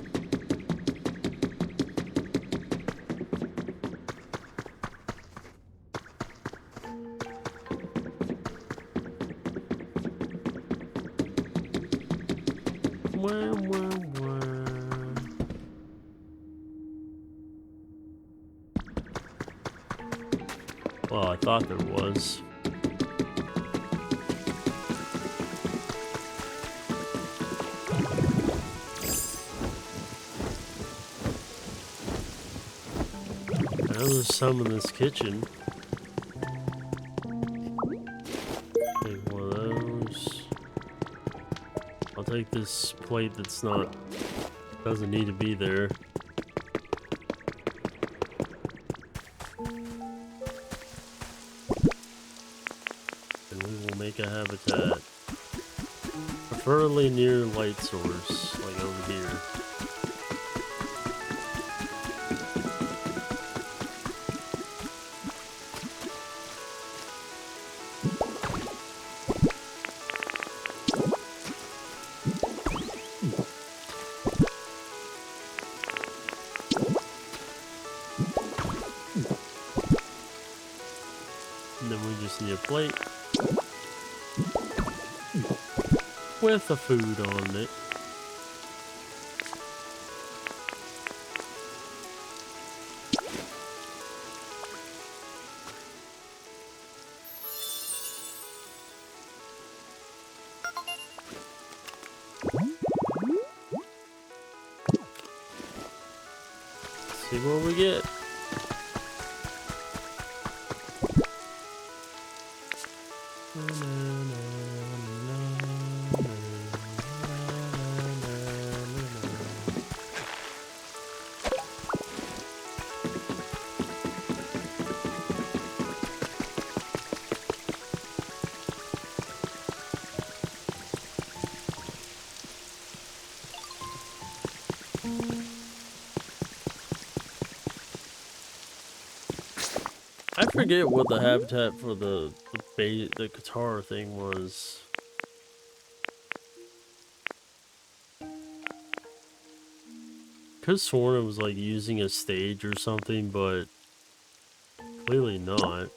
Wah, wah, wah. Well, I thought there was. I know there's some in this kitchen. Take one of those. I'll take this plate that's not... doesn't need to be there. And we will make a habitat. Preferably near light source, like over here. And then we just need a plate with the food on it. See what we get. I forget what the habitat for the guitar thing was. Could've sworn it was like using a stage or something, but clearly not.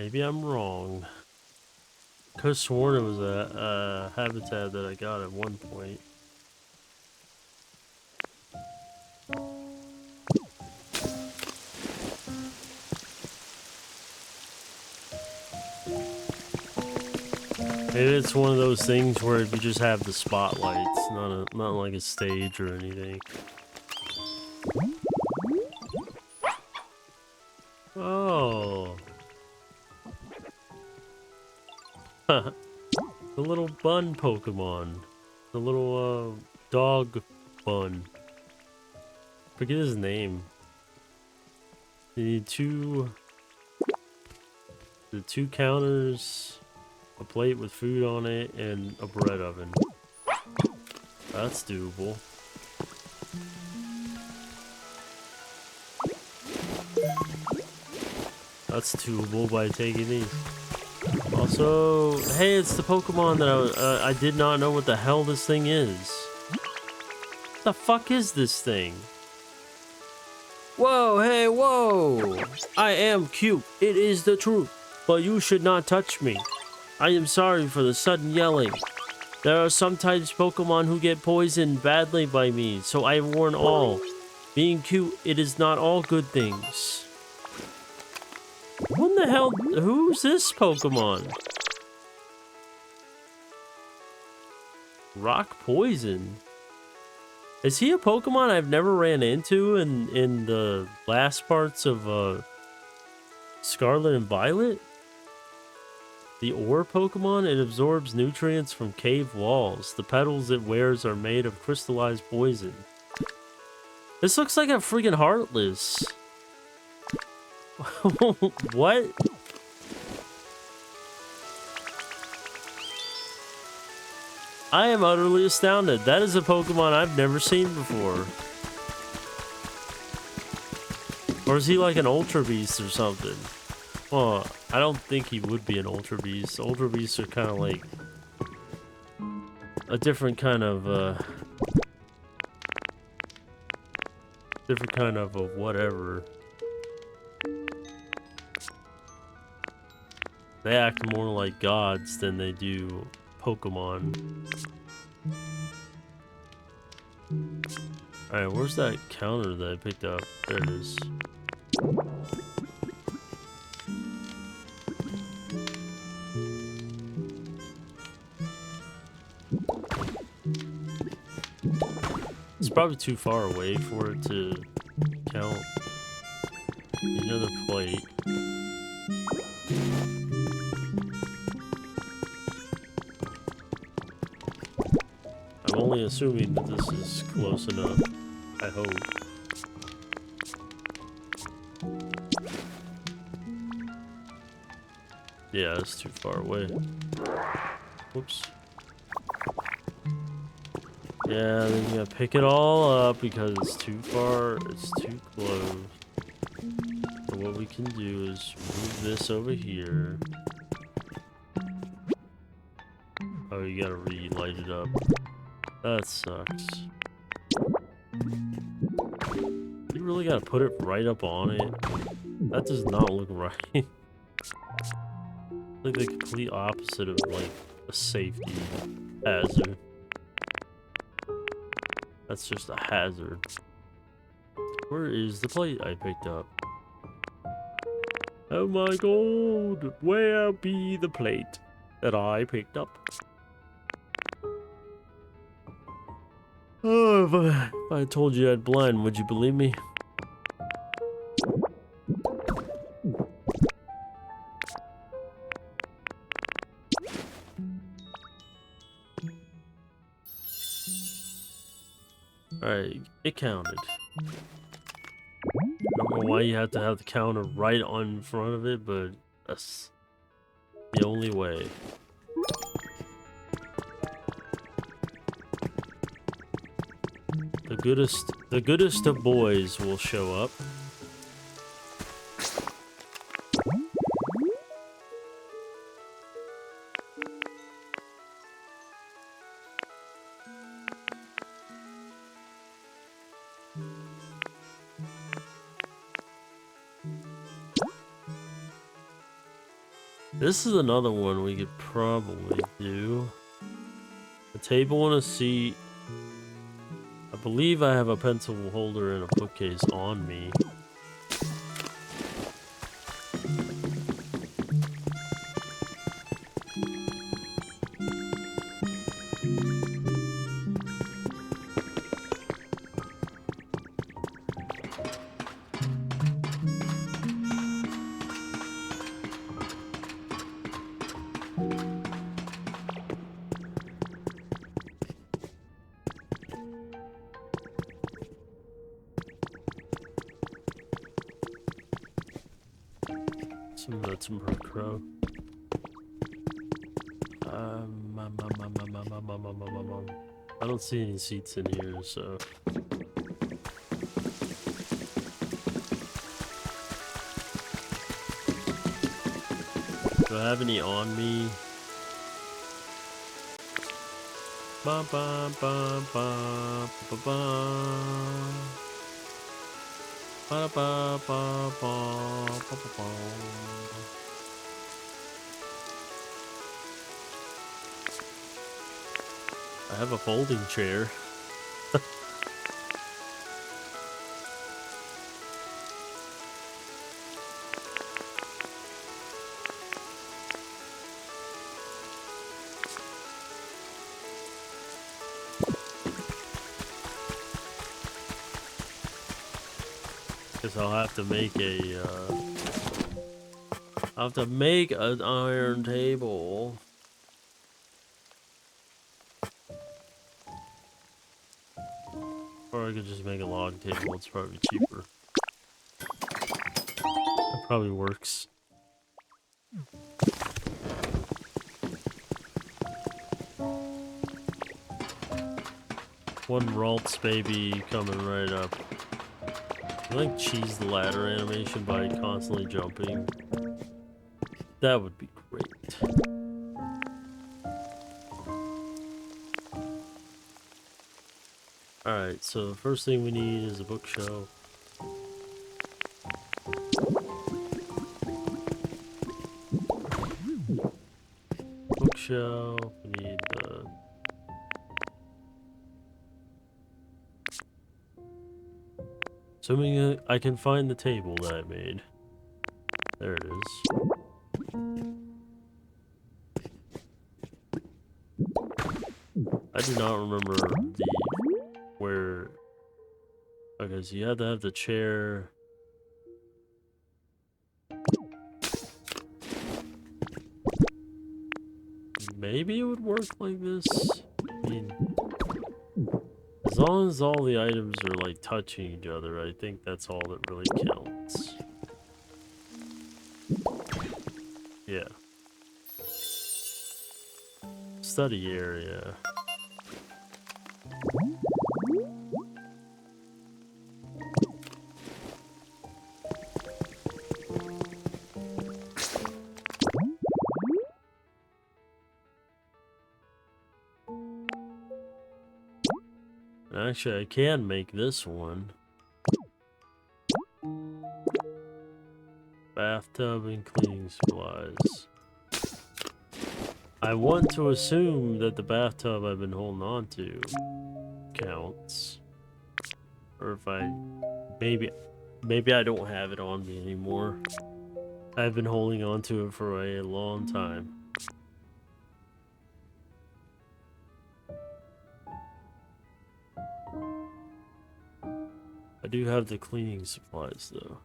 Maybe I'm wrong. Could have sworn it was a habitat that I got at one point. Maybe it's one of those things where you just have the spotlights, not like a stage or anything. Oh. The little bun Pokemon. The little dog bun. Forget his name. You need the two counters, a plate with food on it, and a bread oven. That's doable. That's doable by taking these. Also, hey, it's the Pokemon that I did not know what the hell this thing is. What the fuck is this thing? Whoa, hey, whoa! I am cute. It is the truth. But you should not touch me. I am sorry for the sudden yelling. There are sometimes Pokemon who get poisoned badly by me, so I warn all. Being cute, it is not all good things. What the hell? Who's this Pokemon? Rock Poison. Is he a Pokemon I've never ran into in the last parts of Scarlet and Violet? The ore Pokemon, it absorbs nutrients from cave walls. The petals it wears are made of crystallized poison. This looks like a freaking Heartless. What? I am utterly astounded. That is a Pokemon I've never seen before. Or is he like an Ultra Beast or something? Well, I don't think he would be an Ultra Beast. Ultra Beasts are kind of like a different kind of whatever. They act more like gods than they do Pokemon. Alright, where's that counter that I picked up? There it is. It's probably too far away for it to count. Another plate. I'm only assuming that this is close enough. I hope. Yeah, it's too far away. Whoops. Yeah, then you gotta pick it all up because it's too far, it's too close. So what we can do is move this over here. Oh, you gotta relight it up. That sucks. You really gotta put it right up on it? That does not look right. Like the complete opposite of like a safety hazard. That's just a hazard. Where is the plate I picked up? Oh my god! Where be the plate that I picked up? Oh, if I told you I'd blind, would you believe me? Alright, it counted. I don't know why you have to have the counter right on front of it, but that's the only way. The goodest of boys will show up. This is another one we could probably do. A table and a seat. I believe I have a pencil holder and a bookcase on me. That's some crow. I don't see any seats in here, so. Do I have any on me? Ba ba ba ba ba ba. Ba ba ba ba ba ba. I have a folding chair. Guess I'll have to make a I'll have to make an iron table. Or I could just make a log table, it's probably cheaper. That probably works. One Ralts baby coming right up. I like cheese the ladder animation by constantly jumping. That would be great. Alright, so the first thing we need is a bookshelf. Bookshelf, we need assuming I can find the table that I made. There it is. I do not remember where. Okay, so you have to have the chair. Maybe it would work like this. I mean, as long as all the items are like touching each other, I think that's all that really counts. Yeah. Study area. Actually, I can make this one. Bathtub and cleaning supplies. I want to assume that the bathtub I've been holding on to counts. Or if maybe I don't have it on me anymore. I've been holding on to it for a long time. I do have the cleaning supplies though.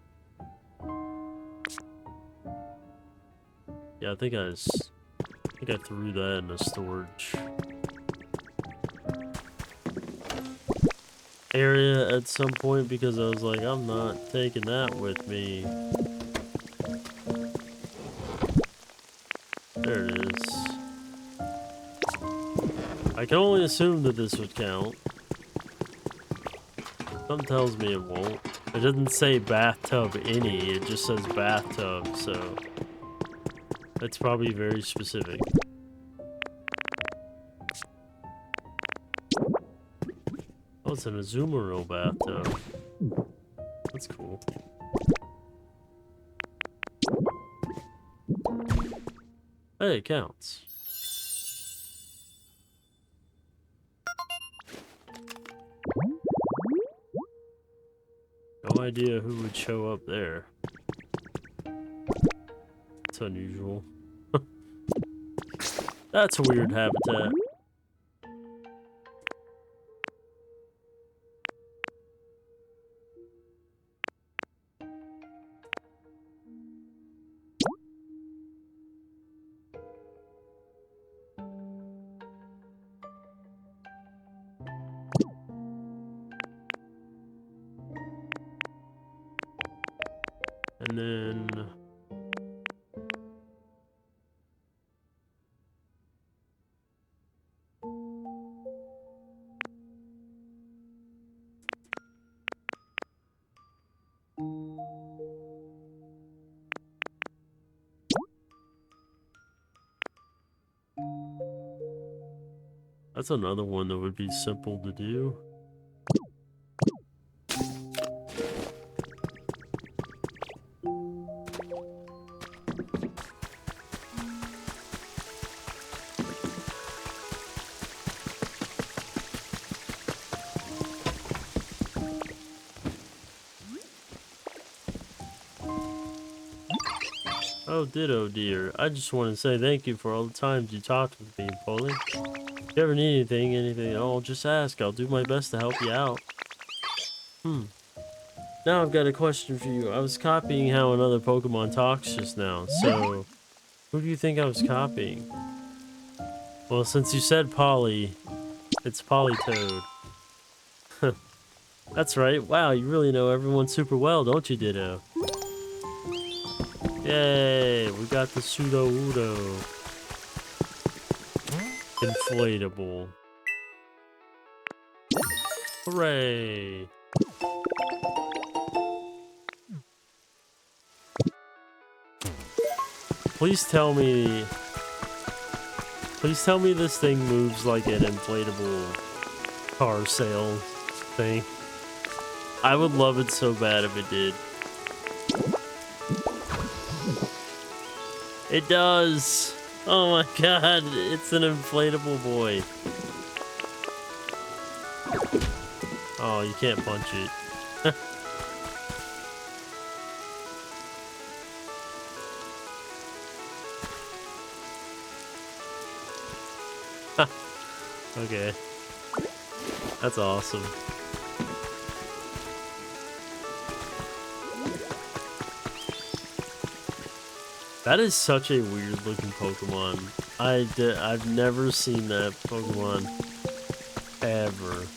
Yeah, I think I threw that in the storage area at some point because I was like, I'm not taking that with me. There it is. I can only assume that this would count. Something tells me it won't. It doesn't say bathtub any, it just says bathtub, so that's probably very specific. Oh, it's an Azumarill bathtub. That's cool. Hey, it counts. No idea who would show up there. It's unusual. That's a weird habitat. And then... That's another one that would be simple to do. Oh, ditto, dear. I just want to say thank you for all the times you talked with me, Polly. If you ever need anything at all, just ask. I'll do my best to help you out. Now I've got a question for you. I was copying how another Pokemon talks just now, so who do you think I was copying? Well, since you said Polly, it's Politoad. That's right. Wow, you really know everyone super well, don't you, Ditto? Yay, we got the Pseudo-Udo. Inflatable. Hooray! Please tell me this thing moves like an inflatable car sale thing. I would love it so bad if it did. It does! Oh my god, it's an inflatable boy. Oh, you can't punch it. Okay. That's awesome. That is such a weird looking Pokemon. I've never seen that Pokemon ever.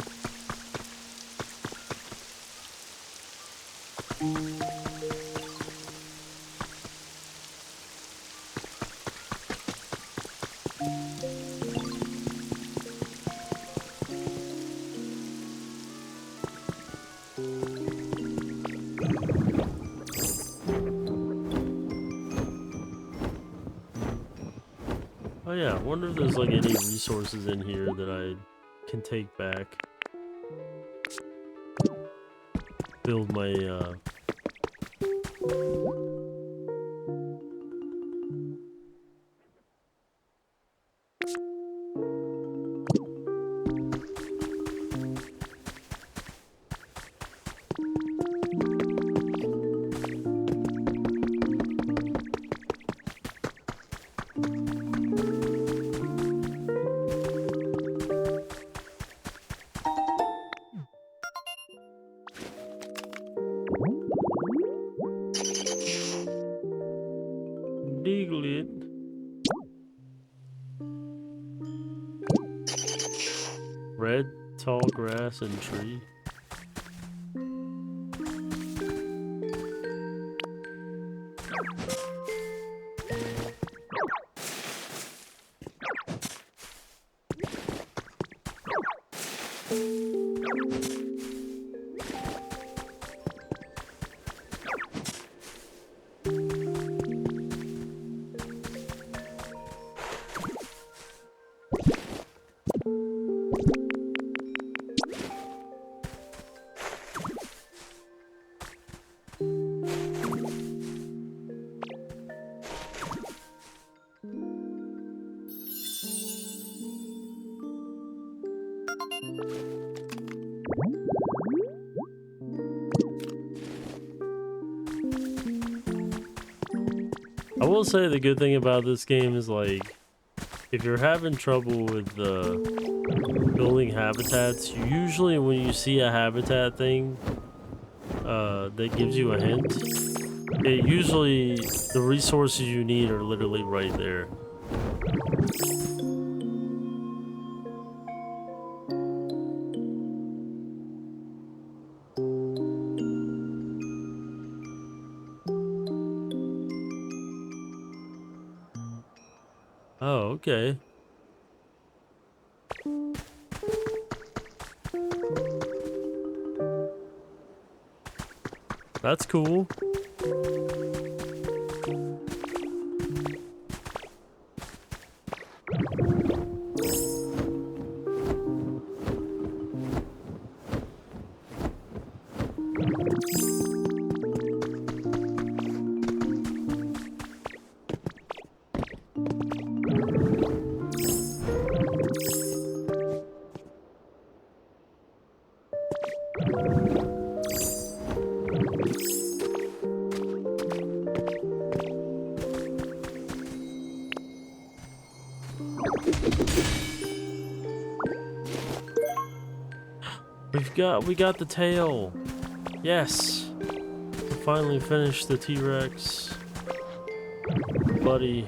Oh yeah, I wonder if there's like any resources in here that I can take back. Build my Diglett. Red, tall grass and tree. I will say the good thing about this game is like, if you're having trouble with building habitats, usually when you see a habitat thing that gives you a hint, it usually, the resources you need are literally right there. Oh, okay. That's cool. We got the tail. Yes. We finally finished the T-Rex. Buddy.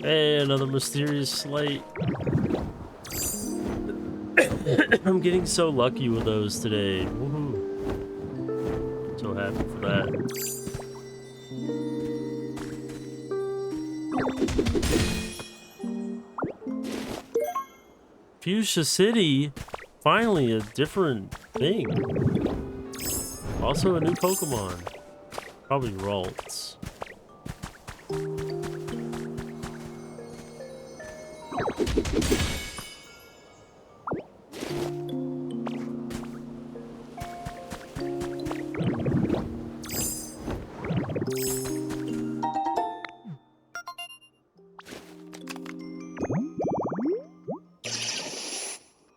Hey, another mysterious slate. I'm getting so lucky with those today. Woohoo. So happy for that. Fuchsia City? Finally, a different thing. Also a new Pokemon. Probably Ralts.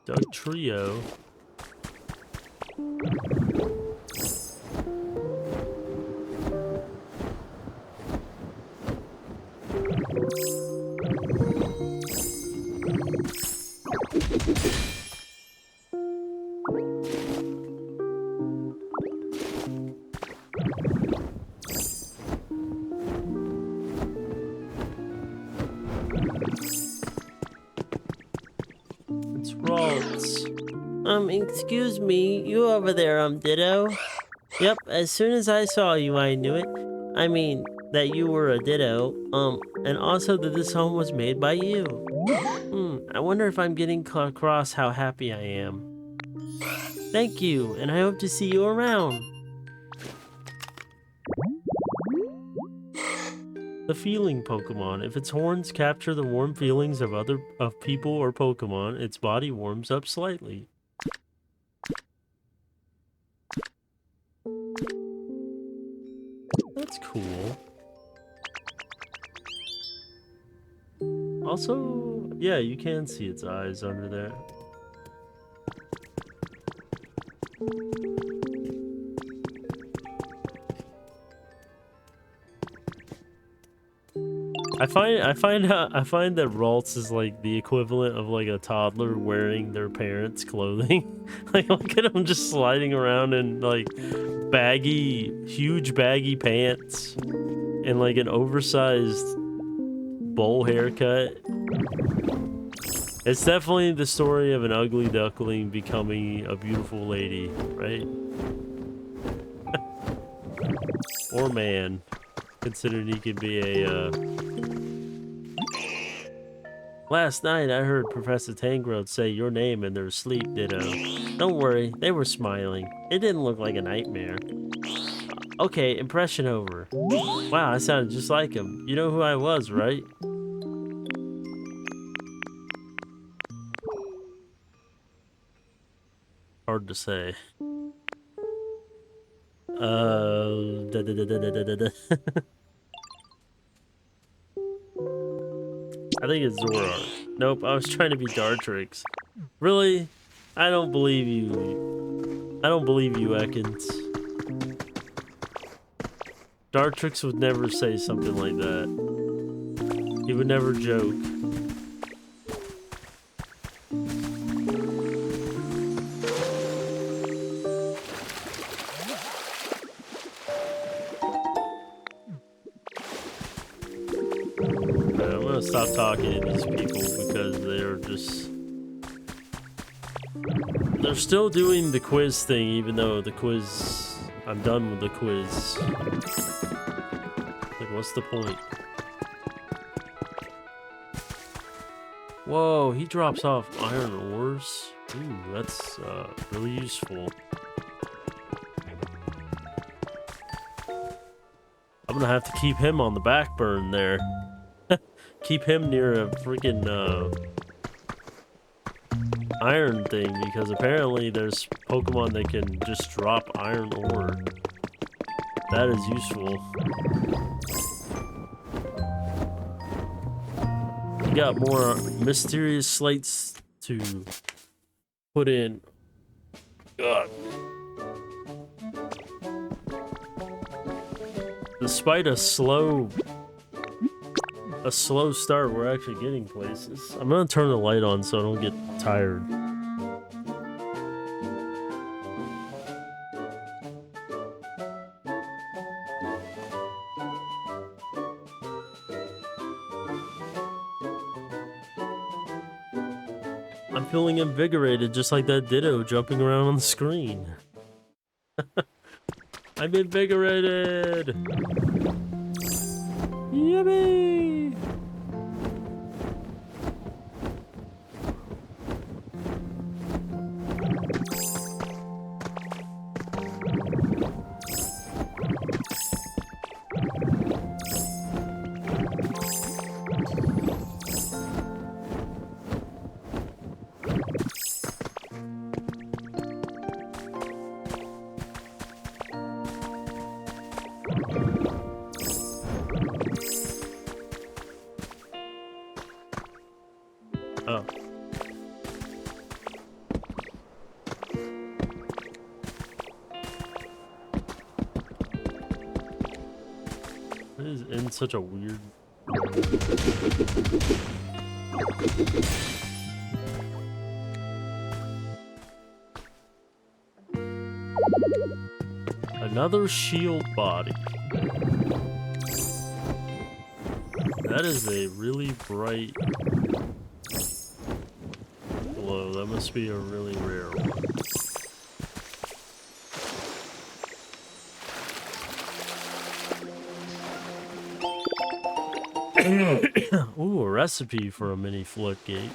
Doug Trio. It's Ralts. Excuse me, you over there, Ditto? Yep, as soon as I saw you, I knew it. I mean, that you were a Ditto, and also that this home was made by you. I wonder if I'm getting across how happy I am. Thank you, and I hope to see you around. The feeling Pokemon. If its horns capture the warm feelings of people or Pokemon, its body warms up slightly. That's cool. Also, yeah, you can see its eyes under there. I find that Ralts is like the equivalent of like a toddler wearing their parents' clothing. Like look at him just sliding around in like huge baggy pants and like an oversized bowl haircut. It's definitely the story of an ugly duckling becoming a beautiful lady, right? Or man, considering he could be a Last night I heard Professor Tangrowth say your name in their sleep, Ditto. Don't worry, they were smiling. It didn't look like a nightmare. Okay, impression over. Wow, I sounded just like him. You know who I was, right? Hard to say. I think it's Zora. Nope, I was trying to be Dartrix. Really? I don't believe you. I don't believe you, Ekans. Dartrix would never say something like that. He would never joke. Alright, I'm gonna stop talking to these people because they're just... They're still doing the quiz thing, even though the quiz... I'm done with the quiz. Like, what's the point? Whoa, he drops off iron ores. Ooh, that's really useful. I'm gonna have to keep him on the back burn there. Keep him near a freaking iron thing, because apparently there's Pokemon that can just drop iron ore. That is useful. We got more mysterious slates to put in. God. Despite a slow start, we're actually getting places. I'm gonna turn the light on so I don't get tired. I'm feeling invigorated, just like that Ditto jumping around on the screen. I'm invigorated! Yippee! Oh. It is in such a weird... Another shield body. That is a really bright glow. That must be a really rare one. Ooh, a recipe for a mini floodgate.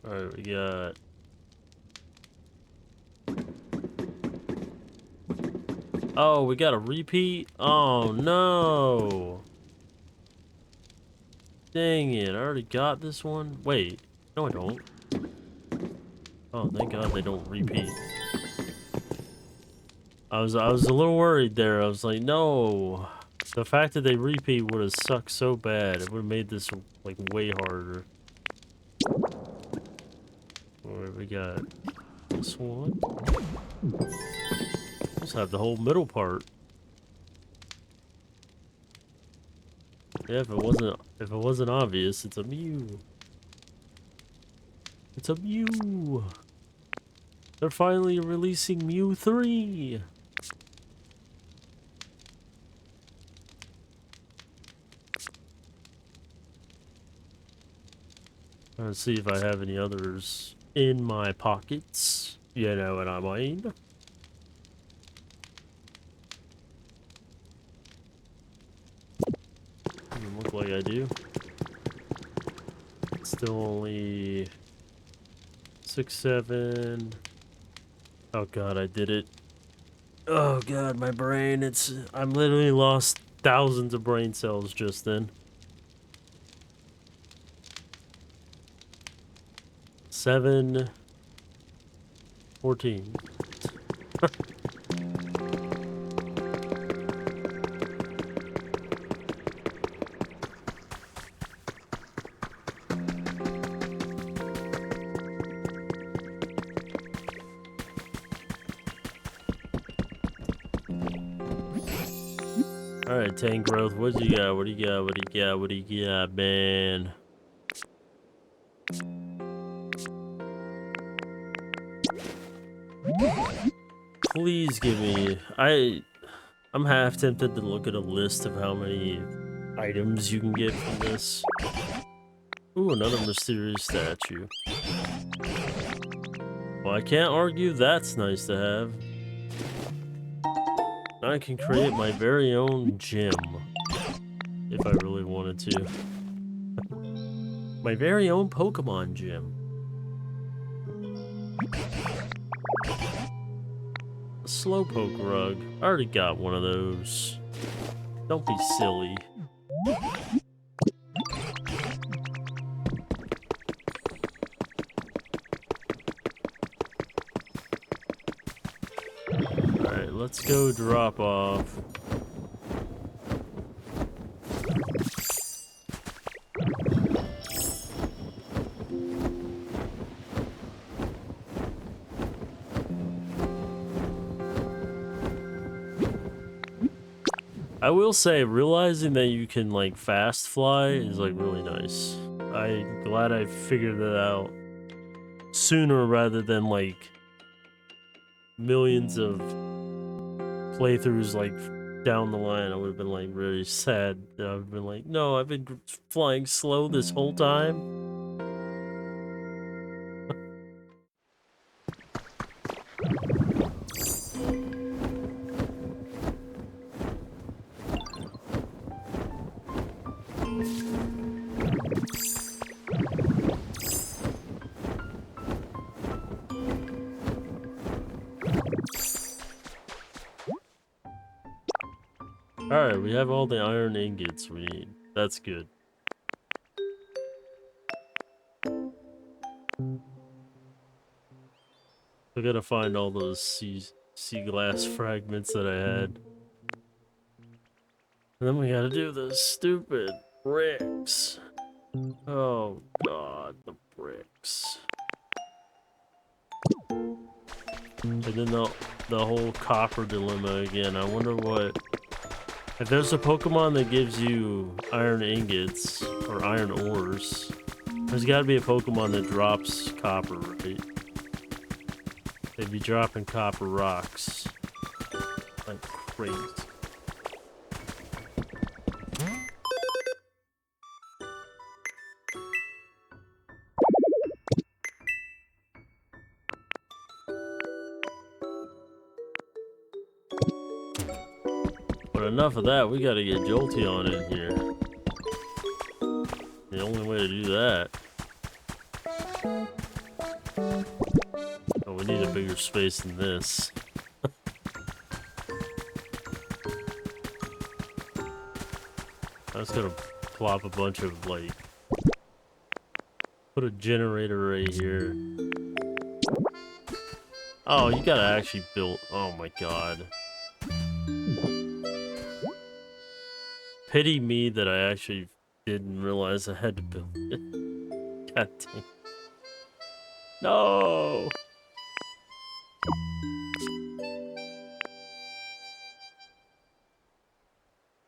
Alright, we got... Oh, we got a repeat? Oh, no! Dang it, I already got this one? Wait, no I don't. Oh, thank God they don't repeat. I was a little worried there. I was like, no. The fact that they repeat would have sucked so bad. It would have made this, like, way harder. Alright, we got this one. Let's have the whole middle part. Yeah, if it wasn't obvious, it's a Mew. It's a Mew. They're finally releasing Mew 3. Let's see if I have any others in my pockets. You know what I mean? Doesn't look like I do. Still only 6, 7. Oh god, I did it. Oh god, my brain, I'm literally lost thousands of brain cells just then. 7, 14. Alright, tank growth, what do you got? What do you got? What do you got? What do you got, man? Please give me... I'm half tempted to look at a list of how many items you can get from this. Ooh, another mysterious statue. Well, I can't argue that's nice to have. I can create my very own gym. If I really wanted to. My very own Pokemon gym. A Slowpoke rug. I already got one of those. Don't be silly. Alright, let's go drop off. I will say, realizing that you can, like, fast fly is, like, really nice. I'm glad I figured that out sooner rather than, like, millions of playthroughs, like, down the line. I would have been, like, really sad. I would have been like, no, I've been flying slow this whole time. Alright, we have all the iron ingots we need. That's good. I gotta find all those sea glass fragments that I had. And then we gotta do the stupid bricks. Oh god, the bricks. And then the whole copper dilemma again. I wonder what... If there's a Pokemon that gives you iron ingots, or iron ores, there's gotta be a Pokemon that drops copper, right? They'd be dropping copper rocks. Like crazy. But enough of that, we gotta get Jolteon in here. The only way to do that. Oh, we need a bigger space than this. I was gonna plop a bunch of, like... Put a generator right here. Oh, you gotta actually build... Oh my god. Pity me that I actually didn't realize I had to build it. God dang. No!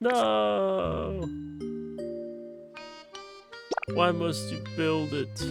No! Why must you build it?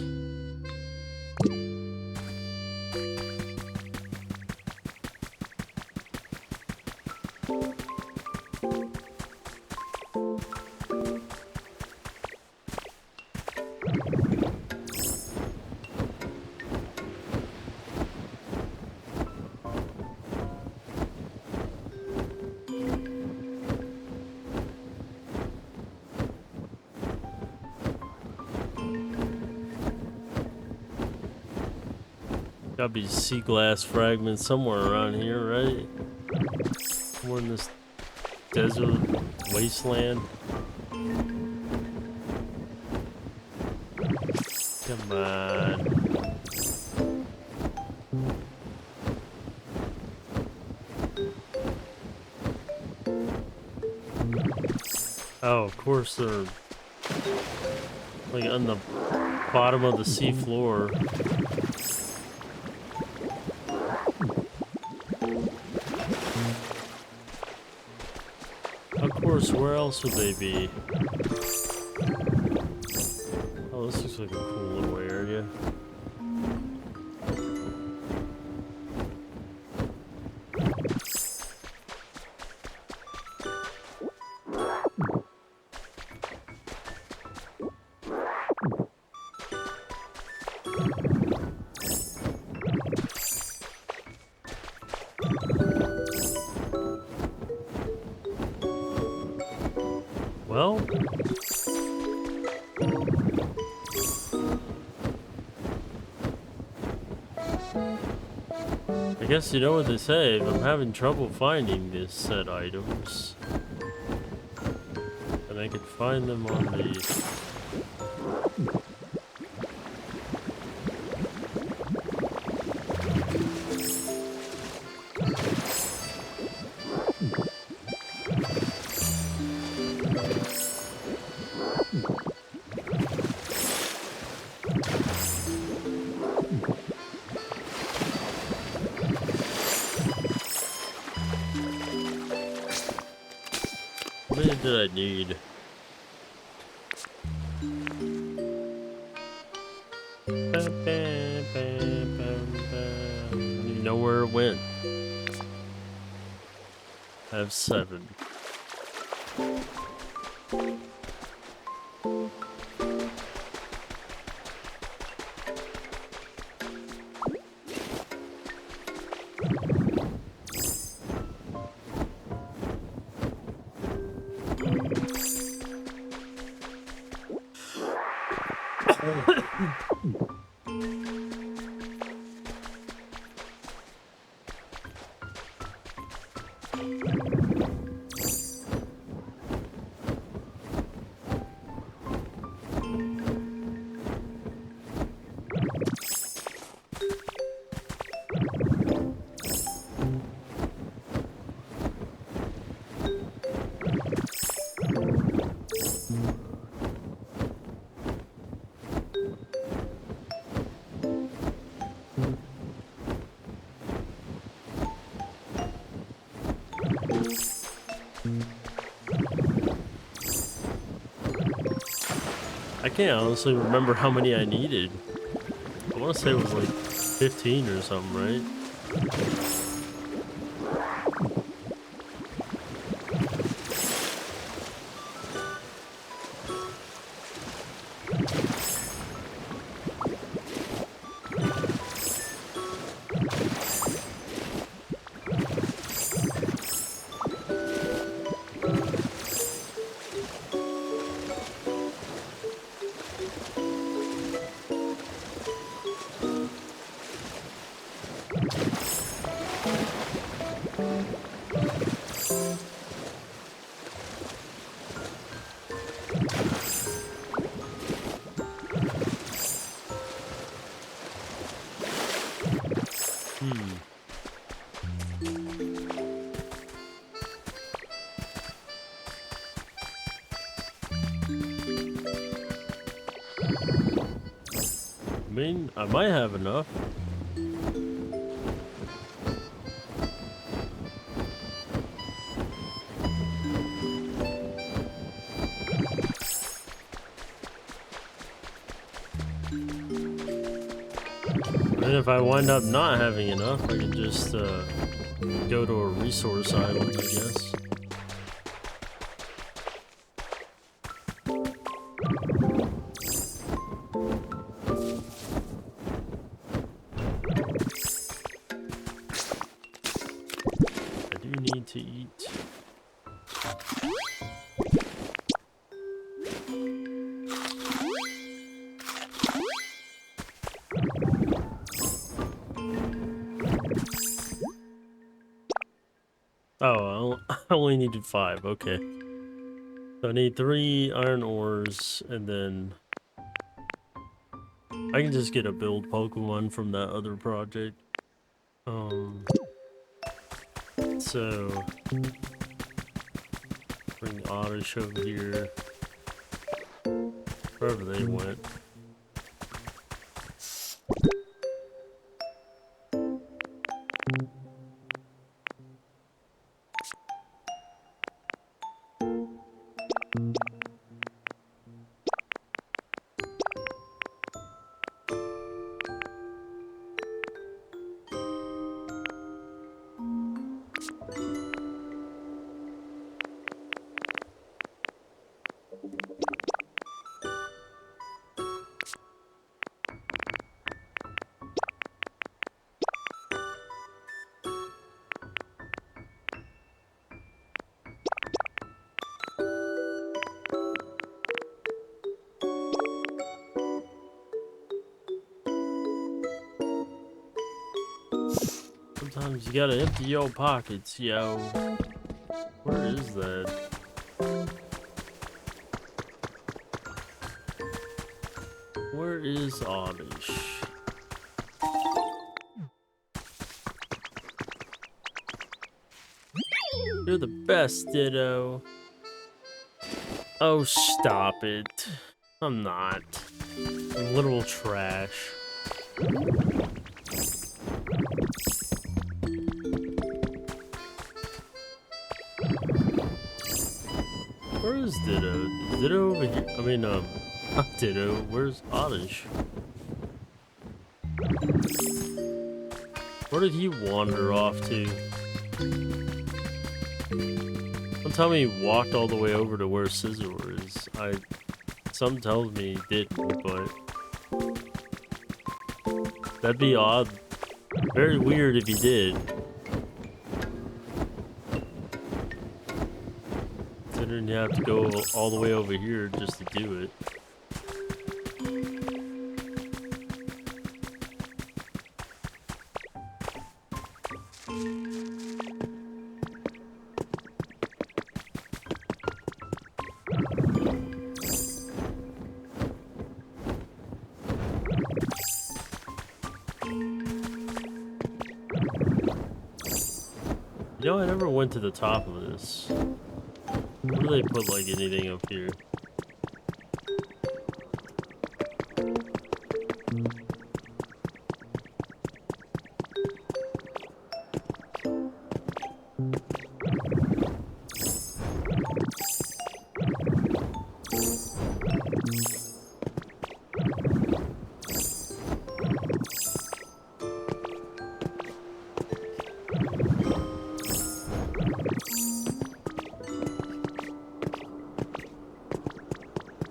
Gotta be sea glass fragments somewhere around here, right? Somewhere in this desert wasteland. Come on. Oh, of course they're like on the bottom of the sea floor. Of course, where else would they be? Oh, this looks like a cool little area. Well, I guess you know what they say. If I'm having trouble finding these said items, and I could find them on the... How many did I need? I don't even know where it went. I have 7. I can't honestly remember how many I needed. I want to say it was like 15 or something, right? I mean, I might have enough. And if I wind up not having enough, I can just go to a resource island, I guess. I do need to eat. I only needed 5, okay. So I need 3 iron ores, and then I can just get a build Pokemon from that other project. So bring Oddish over here. Wherever they went. Sometimes you gotta empty your pockets, yo. Where is that? Where is Oddish? You're the best, Ditto. Oh, stop it. I'm not. I'm literal trash. Where is Ditto? Is Ditto over here? I mean, not Ditto. Where's Oddish? Where did he wander off to? Don't tell me he walked all the way over to where Scizor is. Some tells me he didn't, but that'd be odd. Very weird if he did. Considering you have to go all the way over here just to do it. You know, I never went to the top of this. Where do they put, like, anything up here?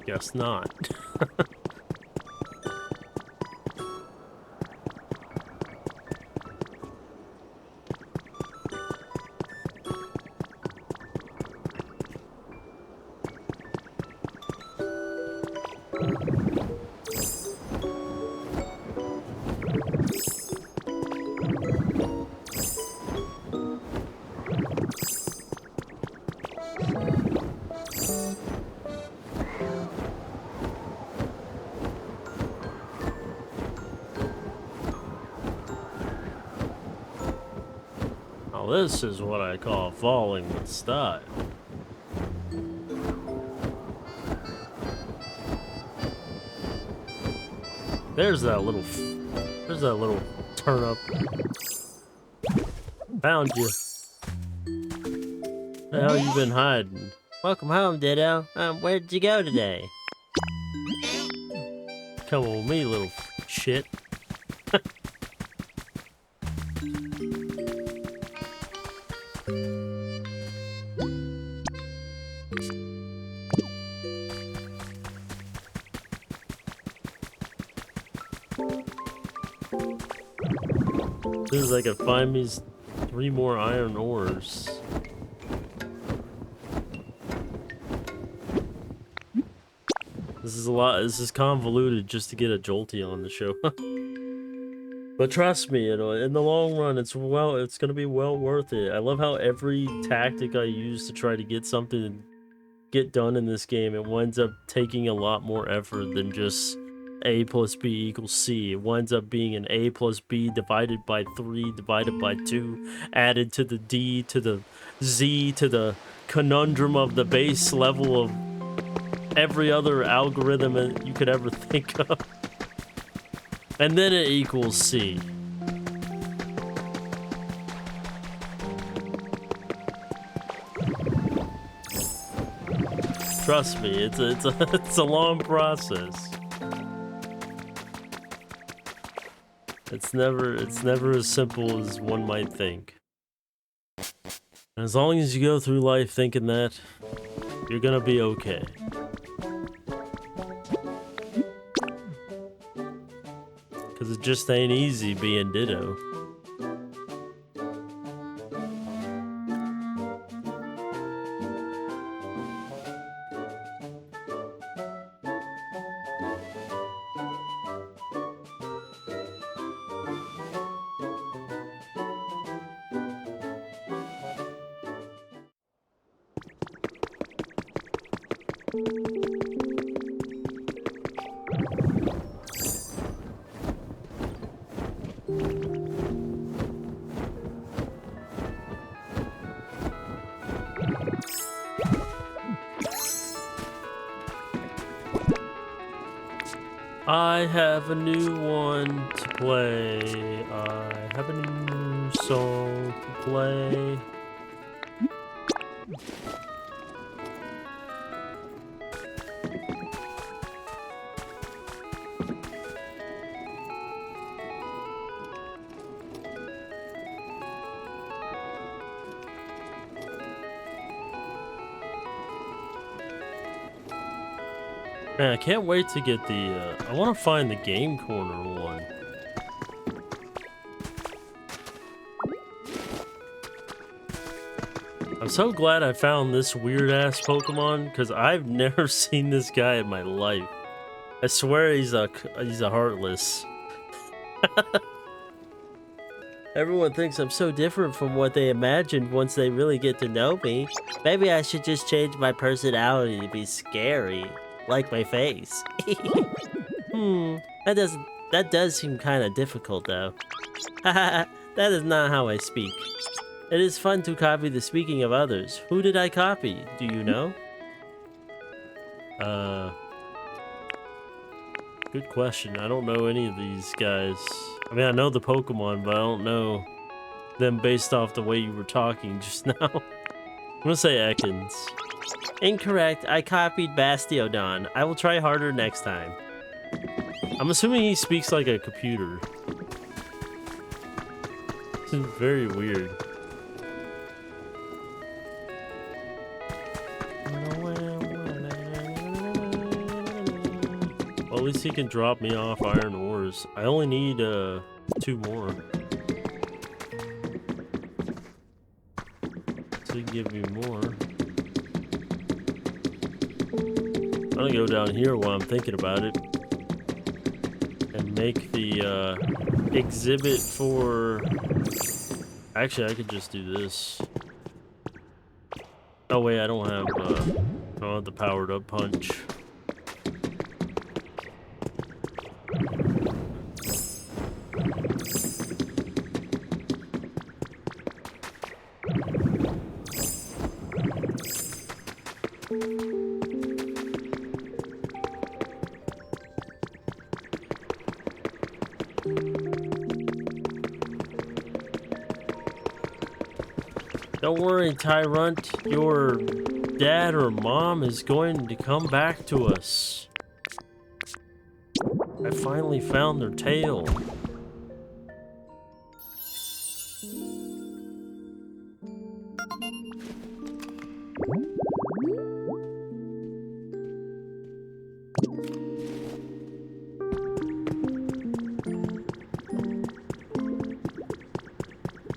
Guess not. This is what I call falling with style. There's that little turnip. Found you. Where the hell you been hiding? Welcome home, Ditto. Where'd you go today? Come on with me, little shit. As soon as I can find me 3 more iron ores. This is a lot. This is convoluted just to get a Jolteon on the show. But trust me, in the long run, it's gonna be well worth it. I love how every tactic I use to try to get something get done in this game, it winds up taking a lot more effort than just A plus B equals C. It winds up being an A plus B divided by 3 divided by 2 added to the D to the Z to the conundrum of the base level of every other algorithm you could ever think of. And then it equals C. Trust me, it's a long process. It's never as simple as one might think. And as long as you go through life thinking that, you're gonna be okay. Cause it just ain't easy being Ditto. I have a new one to play. I have a new song to play. Man, I can't wait to get the, I want to find the Game Corner one. I'm so glad I found this weird-ass Pokemon, because I've never seen this guy in my life. I swear he's a Heartless. Everyone thinks I'm so different from what they imagined once they really get to know me. Maybe I should just change my personality to be scary, like my face. That does seem kind of difficult though. Haha, that is not how I speak. It is fun to copy the speaking of others. Who did I copy? Do you know? Good question. I don't know any of these guys. I mean, I know the Pokemon, but I don't know them based off the way you were talking just now. I'm gonna say Ekans. Incorrect. I copied Bastiodon. I will try harder next time. I'm assuming he speaks like a computer. This is very weird. Well, at least he can drop me off iron ores. I only need 2 more. So he can give me more. I'm gonna go down here while I'm thinking about it. And make the exhibit for... Actually, I could just do this. Oh wait, I don't have the powered up punch. Don't worry, Tyrant. Your dad or mom is going to come back to us. I finally found their tail.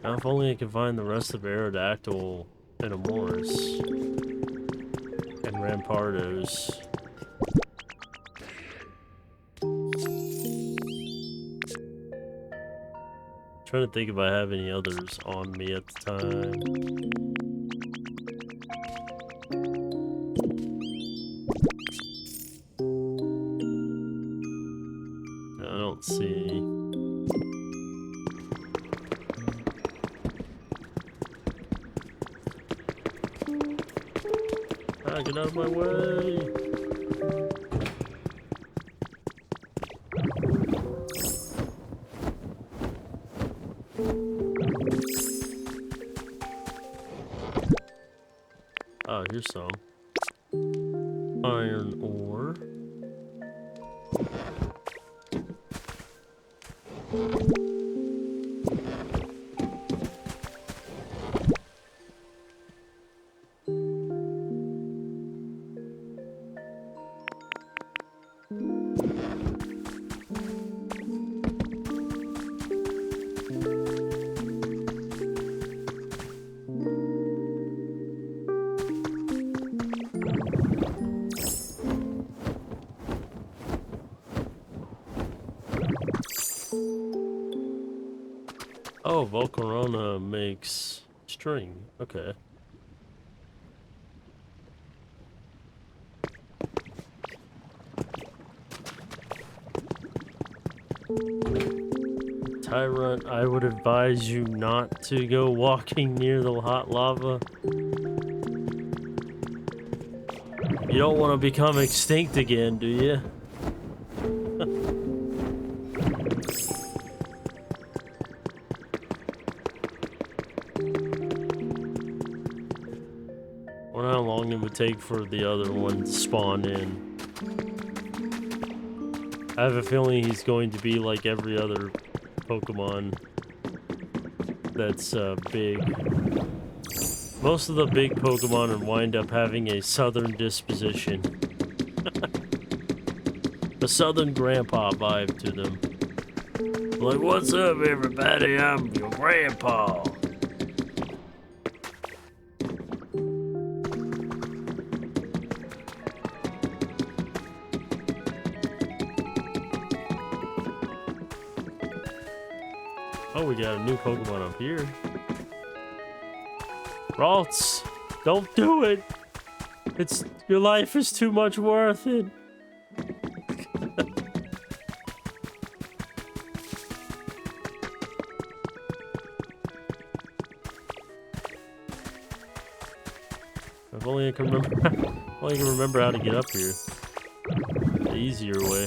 Now, if only I could find the rest of Aerodactyl and Amoris and Rampardos. Trying to think if I have any others on me at the time. I don't see any. Ah, get out of my way! Oh, here's some iron ore. Oh, Volcarona makes string. Okay. Tyrant, I would advise you not to go walking near the hot lava. You don't want to become extinct again, do you? Wonder how long it would take for the other one to spawn in. I have a feeling he's going to be like every other Pokemon that's big. Most of the big Pokemon wind up having a southern disposition. A southern grandpa vibe to them. Like, what's up, everybody? I'm your grandpa. Oh, we got a new Pokemon up here. Ralts, don't do it. Your life is too much worth it. If only I can remember. Only I can remember how to get up here. The easier way.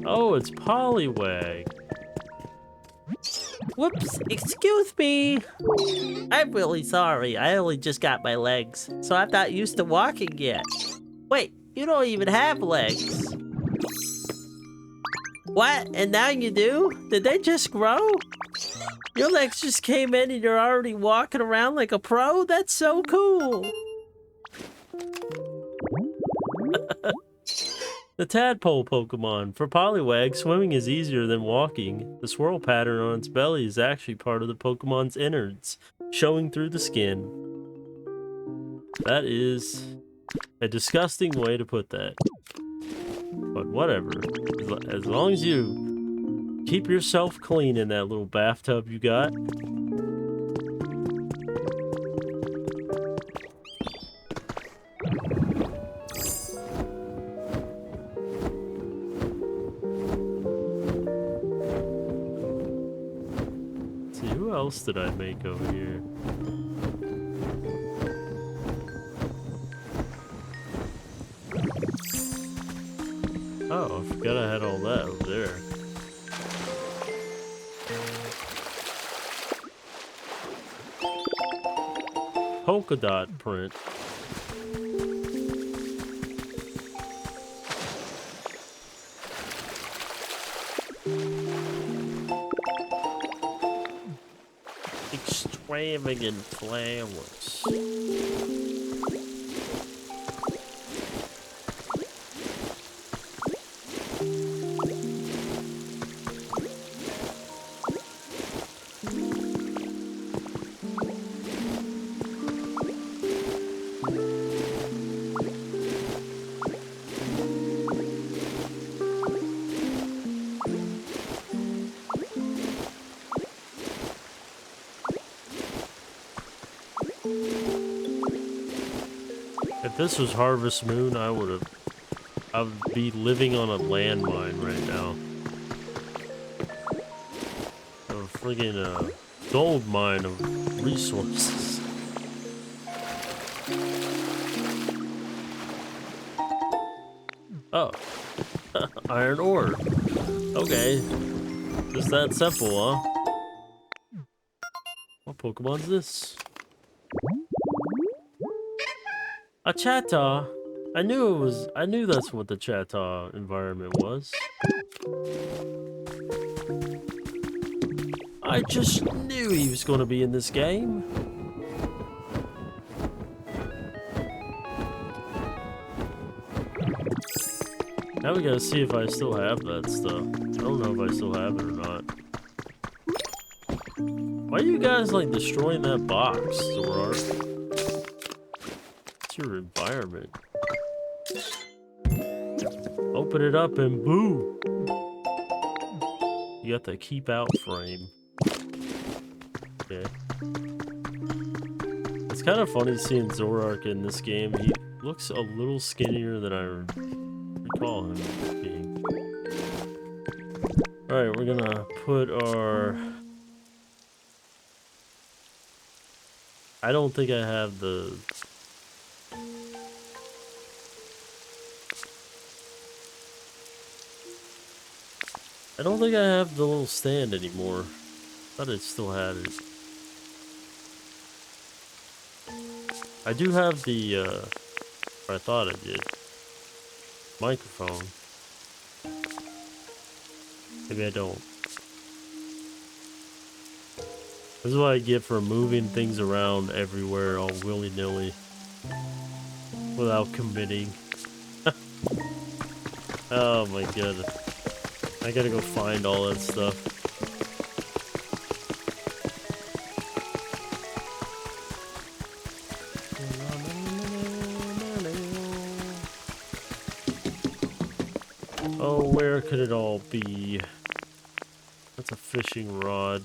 Oh, it's Poliwag. Whoops, excuse me. I'm really sorry. I only just got my legs, so I'm not used to walking yet. Wait, you don't even have legs. What? And now you do? Did they just grow? Your legs just came in and you're already walking around like a pro? That's so cool. The tadpole Pokemon. For Poliwag, swimming is easier than walking. The swirl pattern on its belly is actually part of the Pokemon's innards, showing through the skin. That is a disgusting way to put that. But whatever. As long as you keep yourself clean in that little bathtub you got. Who else did I make over here? Oh, I forgot I had all that over there. Polka dot print. Extravagant flowers. If this was Harvest Moon, I would be living on a landmine right now. A friggin' gold mine of resources. Oh. Iron ore. Okay. Just that simple, huh? What Pokemon's this? A Chatta. I knew that's what the Chatta environment was. I just knew he was gonna be in this game. Now we gotta see if I still have that stuff. I don't know if I still have it or not. Why are you guys like destroying that box, Zoroark? It's your environment. Open it up and boo! You got the keep out frame. Okay. It's kind of funny seeing Zoroark in this game. He looks a little skinnier than I recall him being. Alright, we're gonna put our... I don't think I have the... I don't think I have the little stand anymore. Thought I still had it. I do have the, or I thought I did. Microphone. Maybe I don't. This is what I get for moving things around everywhere all willy-nilly. Without committing. Oh my god. I gotta go find all that stuff. Oh, where could it all be? That's a fishing rod.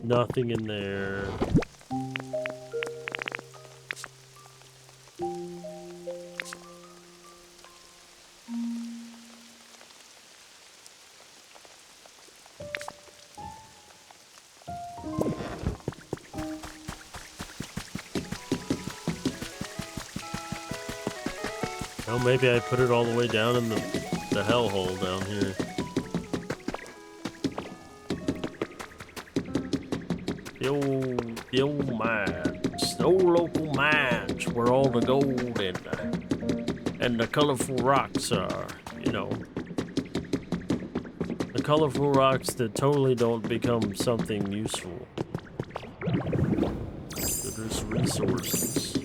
Nothing in there. Oh, maybe I put it all the way down in the hellhole down here. The old mines, the old local mines, where all the gold and the colorful rocks are, you know. The colorful rocks that totally don't become something useful. They're just resources.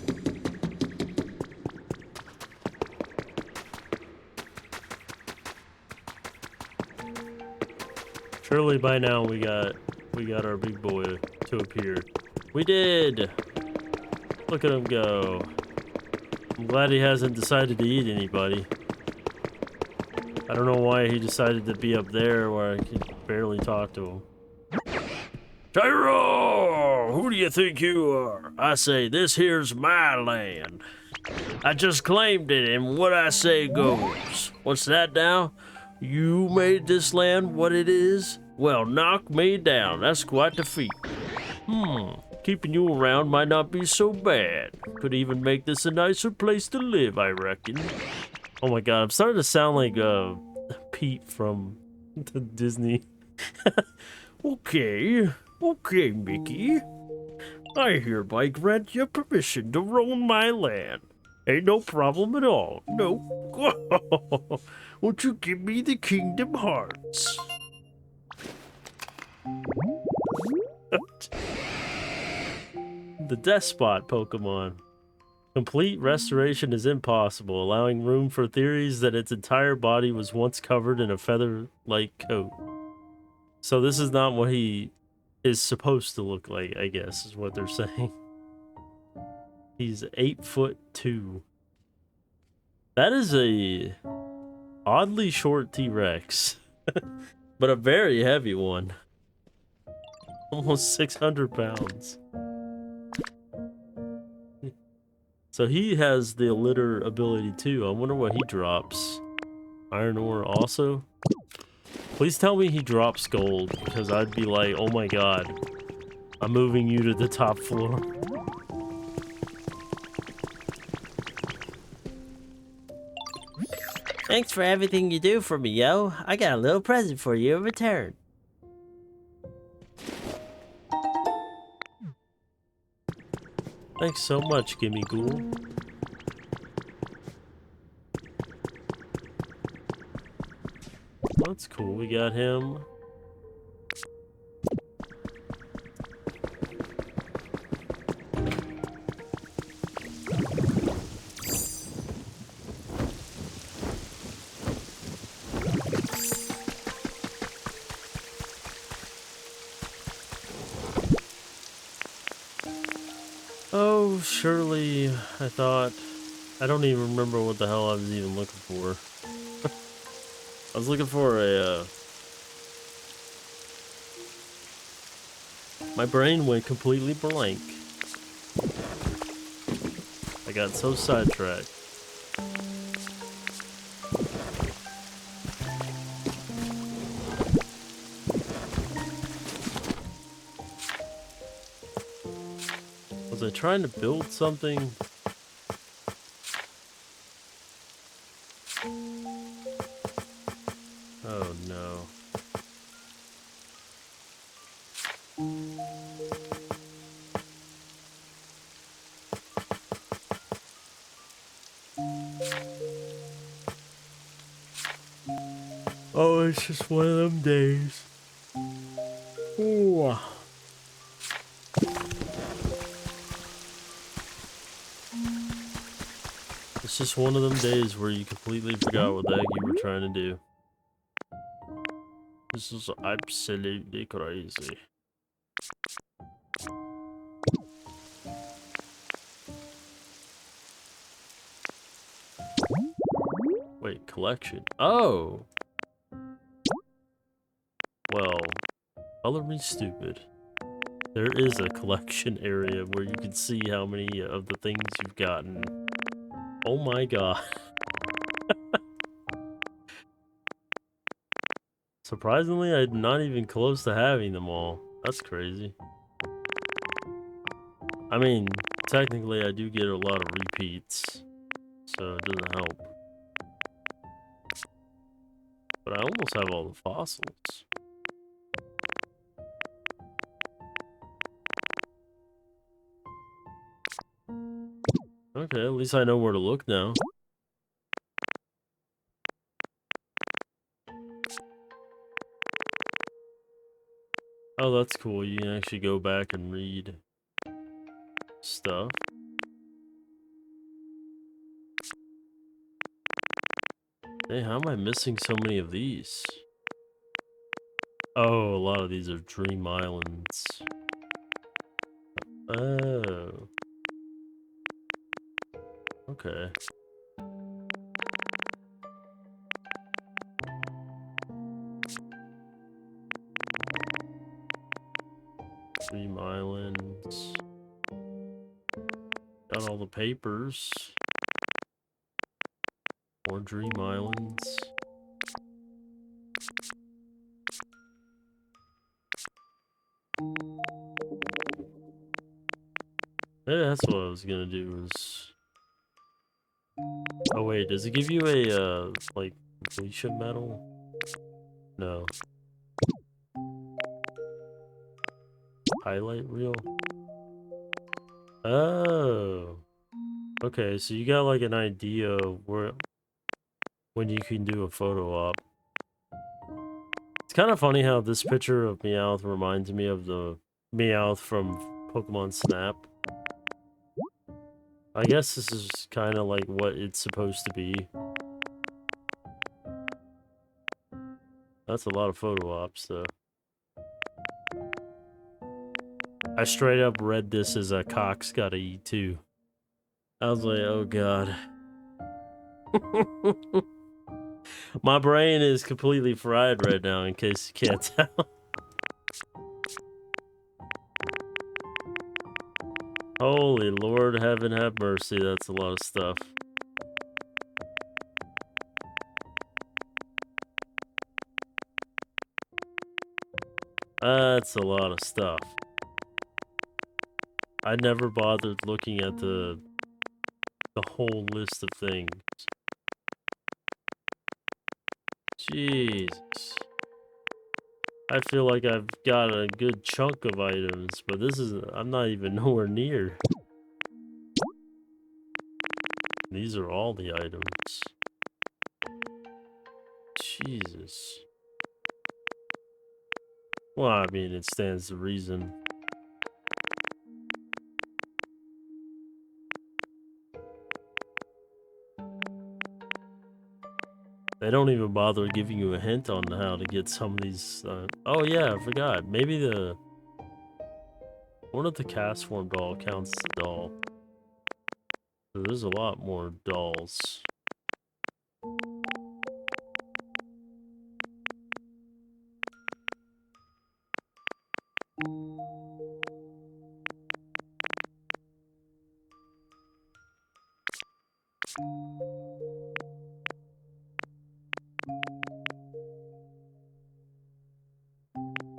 Surely by now we got our big boy to appear. We did! Look at him go. I'm glad he hasn't decided to eat anybody. I don't know why he decided to be up there where I can barely talk to him. Tyro! Who do you think you are? I say, this here's my land. I just claimed it, and what I say goes. What's that now? You made this land what it is? Well, knock me down. That's quite the feat. Keeping you around might not be so bad. Could even make this a nicer place to live, I reckon. Oh my god, I'm starting to sound like Pete from the Disney. Okay, Mickey. I hereby grant you permission to roam my land. Ain't no problem at all. No. Won't you give me the Kingdom Hearts? The Despot Pokemon. Complete restoration is impossible, allowing room for theories that its entire body was once covered in a feather-like coat. So this is not what he is supposed to look like, I guess, is what they're saying. He's 8'2". That is a oddly short T-Rex, but a very heavy one. Almost 600 pounds. So he has the litter ability too. I wonder what he drops. Iron ore also? Please tell me he drops gold, because I'd be like, oh my god, I'm moving you to the top floor. Thanks for everything you do for me, yo. I got a little present for you in return. Thanks so much, Gimme Ghoul. That's cool, we got him. Oh, surely, I thought. I don't even remember what the hell I was even looking for. I was looking for a, my brain went completely blank. I got so sidetracked. Was I trying to build something? Oh no. Oh, it's just one of them days. Ooh. It's just one of them days where you completely forgot what the heck you were trying to do. This is absolutely crazy. Wait, collection. Oh! Well, color me stupid. There is a collection area where you can see how many of the things you've gotten. Oh my god. Surprisingly, I'm not even close to having them all. That's crazy. I mean, technically I do get a lot of repeats, so it doesn't help. But I almost have all the fossils. Okay, at least I know where to look now. Oh, that's cool. You can actually go back and read stuff. Hey, how am I missing so many of these? Oh, a lot of these are dream islands. Oh. Okay. Dream islands. Got all the papers. More dream islands. Yeah, that's what I was gonna do was... Oh wait, does it give you a, like, completion medal? No. Highlight reel? Oh. Okay, so you got like an idea of where... when you can do a photo op. It's kind of funny how this picture of Meowth reminds me of the Meowth from Pokemon Snap. I guess this is kind of like what it's supposed to be. That's a lot of photo ops, though. I straight up read this as a cock's gotta eat too. I was like, oh god. My brain is completely fried right now, in case you can't tell. Holy Lord, heaven have mercy. That's a lot of stuff. That's a lot of stuff. I never bothered looking at the whole list of things. Jesus. I feel like I've got a good chunk of items, but this is, I'm not even nowhere near. These are all the items. Jesus. Well, I mean, it stands to reason. They don't even bother giving you a hint on how to get some of these. Oh yeah, I forgot. Maybe one of the cast form doll counts as a doll. So there's a lot more dolls.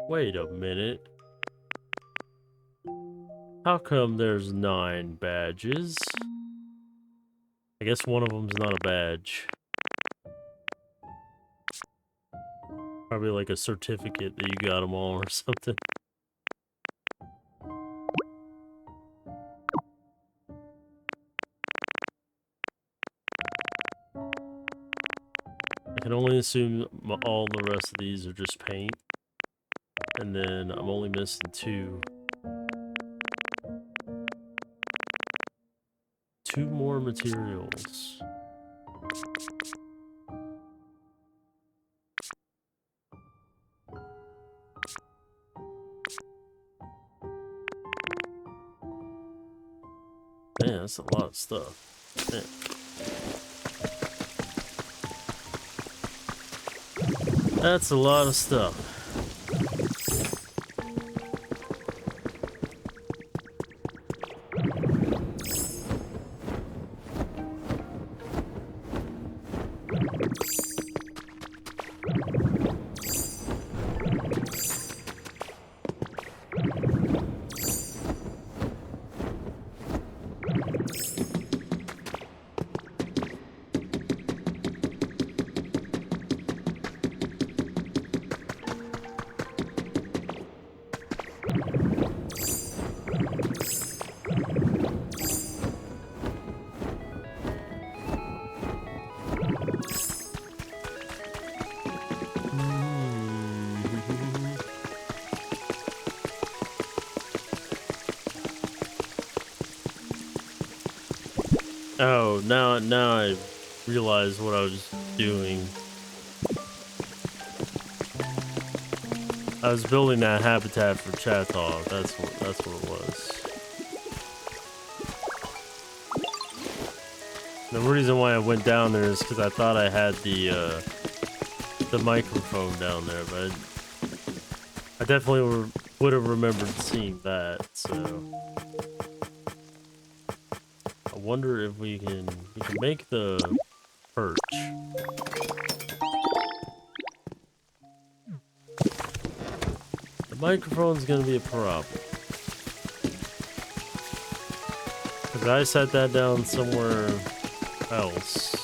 Wait a minute. How come there's 9 badges? I guess one of them's not a badge. Probably like a certificate that you got them all or something. I can only assume all the rest of these are just paint. And then I'm only missing 2. 2 more materials. Man, that's a lot of stuff. Man. That's a lot of stuff. Oh, now I realize what I was doing. I was building that habitat for Chathaw. That's what it was. The reason why I went down there is because I thought I had the microphone down there, but I definitely would have remembered seeing that. So I wonder if we can make the perch. The microphone's gonna be a problem. Cause I set that down somewhere else.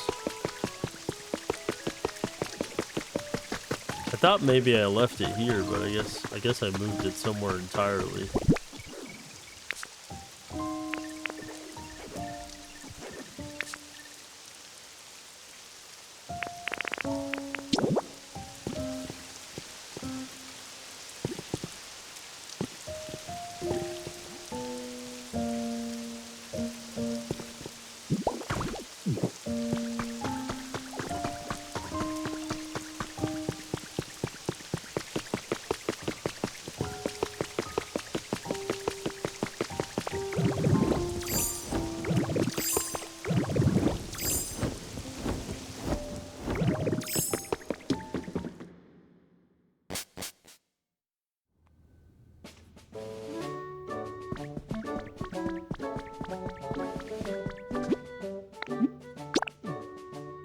I thought maybe I left it here, but I guess I moved it somewhere entirely.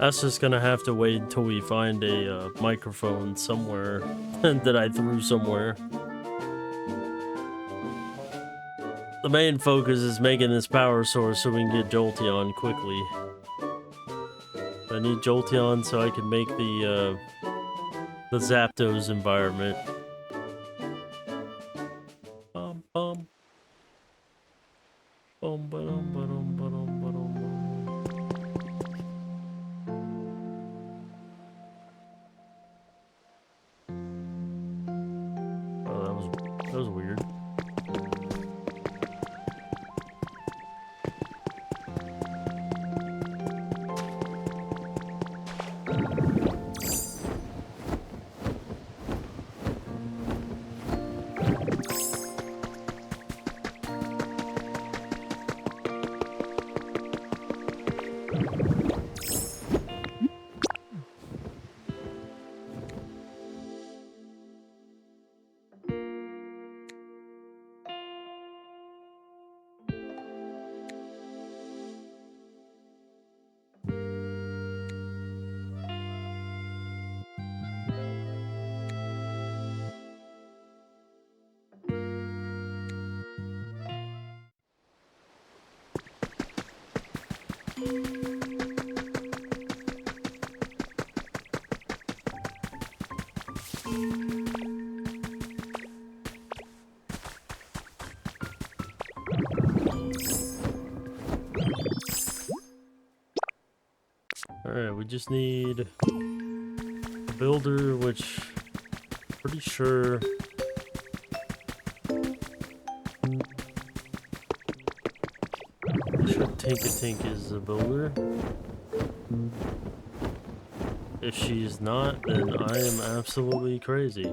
That's just gonna have to wait until we find a microphone somewhere that I threw somewhere. The main focus is making this power source so we can get Jolteon quickly. I need Jolteon so I can make the Zapdos environment. Bum bum. Bum ba-dum ba-dum ba-dum ba-dum bum. Oh, that was weird. Alright, we just need a builder, which I'm pretty sure Tinka-Tink is a builder. If she's not, then I am absolutely crazy.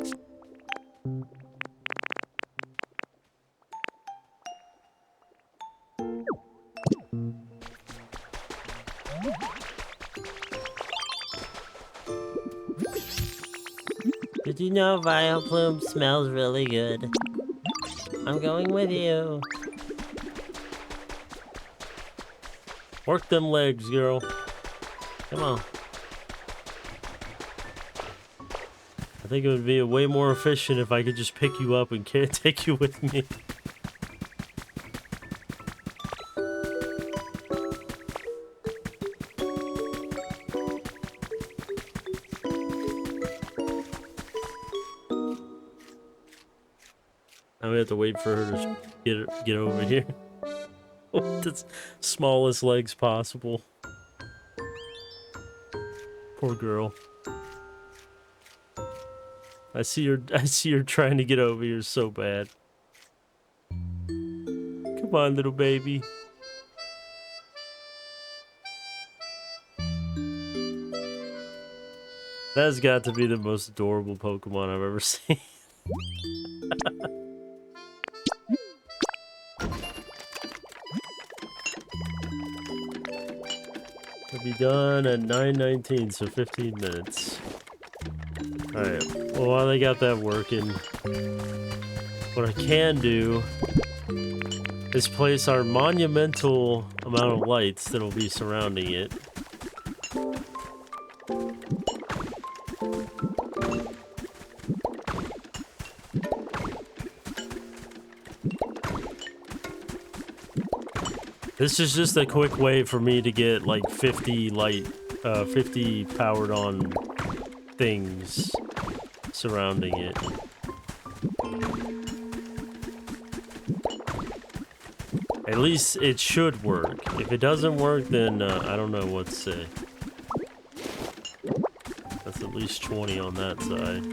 Did you know Vileplume smells really good? I'm going with you. Work them legs, girl. Come on. I think it would be way more efficient if I could just pick you up and take you with me. Now we have to wait for her to get over here. With the smallest legs possible. Poor girl. I see her trying to get over here so bad. Come on, little baby. That's got to be the most adorable Pokemon I've ever seen. We'll be done at 9:19, so 15 minutes. Alright, well, while they got that working, what I can do is place our monumental amount of lights that'll be surrounding it. This is just a quick way for me to get like 50 powered on things surrounding it. At least it should work. If it doesn't work, then I don't know what to say. That's at least 20 on that side.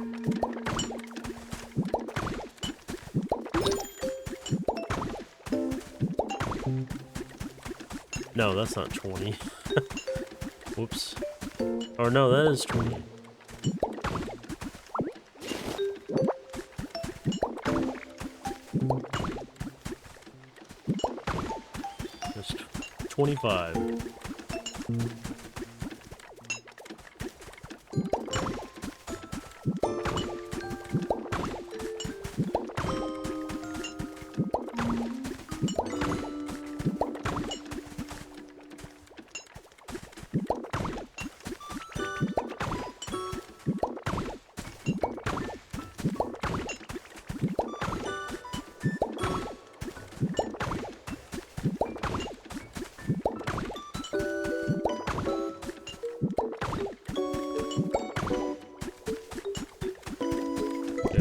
No, that's not 20. Whoops. Or no, that is 20. That's 25.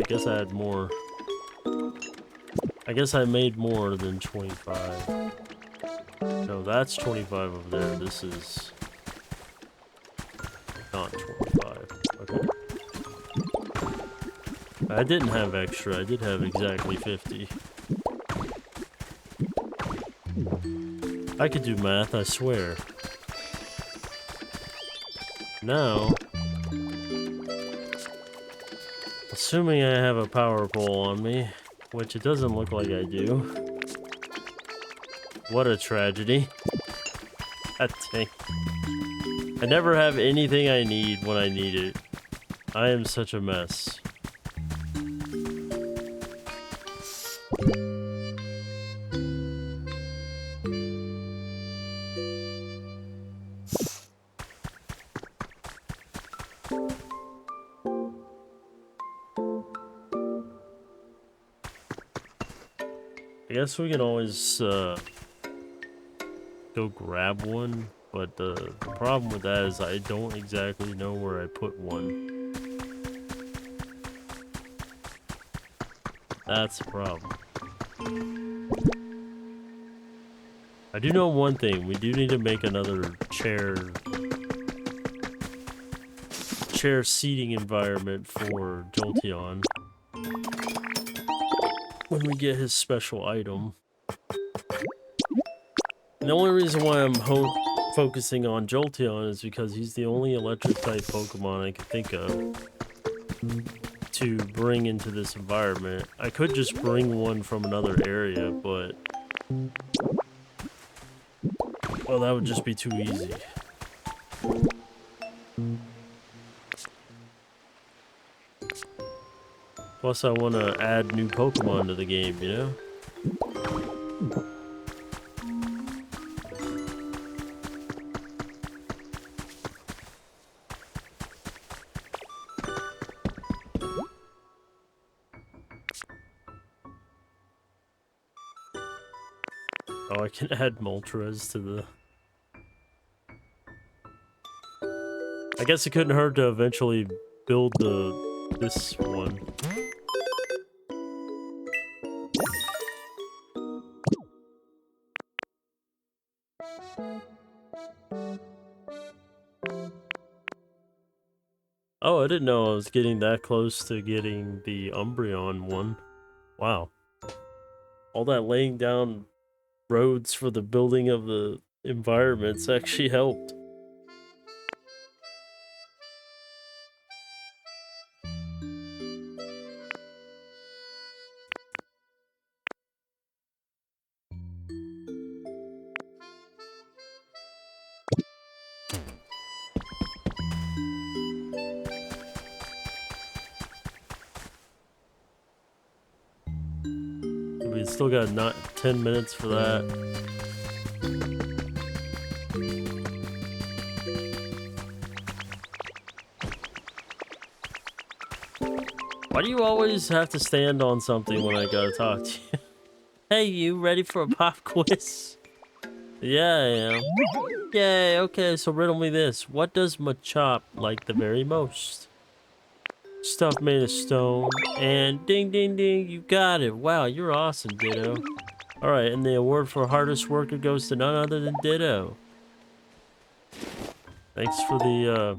guess I had more. I guess I made more than 25. No, that's 25 over there. This is not 25. Okay. I didn't have extra. I did have exactly 50. I could do math, I swear. Now, assuming I have a power pole on me, which it doesn't look like I do. What a tragedy. That thing. I never have anything I need when I need it. I am such a mess. I guess we can always go grab one, but the problem with that is I don't exactly know where I put one. That's the problem. I do know one thing. We do need to make another chair seating environment for Jolteon when we get his special item. And the only reason why I'm focusing on Jolteon is because he's the only electric type Pokemon I can think of to bring into this environment. I could just bring one from another area, but well, that would just be too easy. Plus, I want to add new Pokemon to the game, you know? Oh, I can add Moltres to the... I guess it couldn't hurt to eventually build this one. Oh, I didn't know I was getting that close to getting the Umbreon one. Wow. All that laying down roads for the building of the environments actually helped. We still got not 10 minutes for that. Why do you always have to stand on something when I gotta talk to you? Hey, you ready for a pop quiz? Yeah, I am. Yay, okay, so riddle me this. What does Machop like the very most? Stuff made of stone, and ding ding ding, you got it. Wow, you're awesome, Ditto. Alright, and the award for hardest worker goes to none other than Ditto. Thanks for the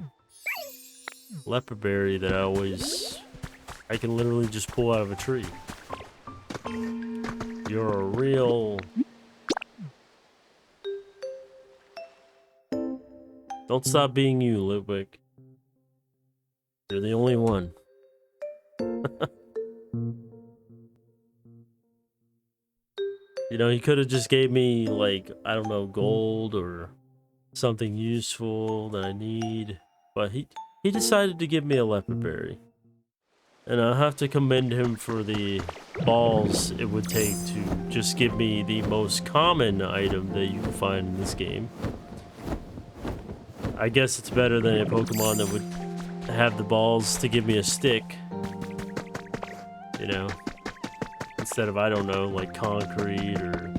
leopard berry that I can literally just pull out of a tree. You're a real... Don't stop being you, Ludwig. You're the only one. You know, he could have just gave me, like, I don't know, gold or something useful that I need. But he decided to give me a leopard berry. And I'll have to commend him for the balls it would take to just give me the most common item that you can find in this game. I guess it's better than a Pokemon that would have the balls to give me a stick. You know? Instead of, I don't know, like concrete or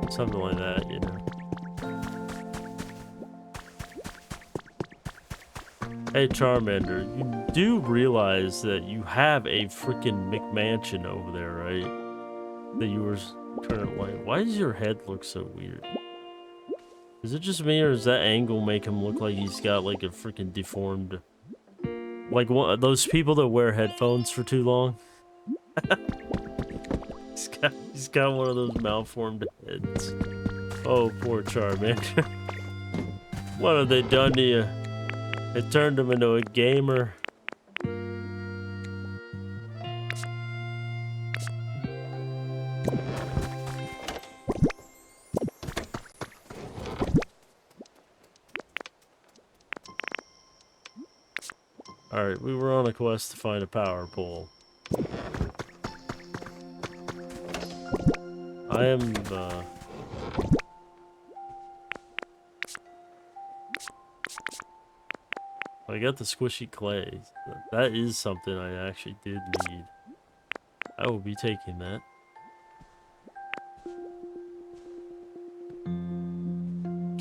something like that, you know? Hey, Charmander, you do realize that you have a freaking McMansion over there, right? That you were trying to like. Why does your head look so weird? Is it just me, or does that angle make him look like he's got like a freaking deformed, like one of those people that wear headphones for too long? he's got one of those malformed heads. Oh, poor Charmander. What have they done to you? It turned him into a gamer. Alright, we were on a quest to find a power pole. I am, I got the squishy clay. That is something I actually did need. I will be taking that.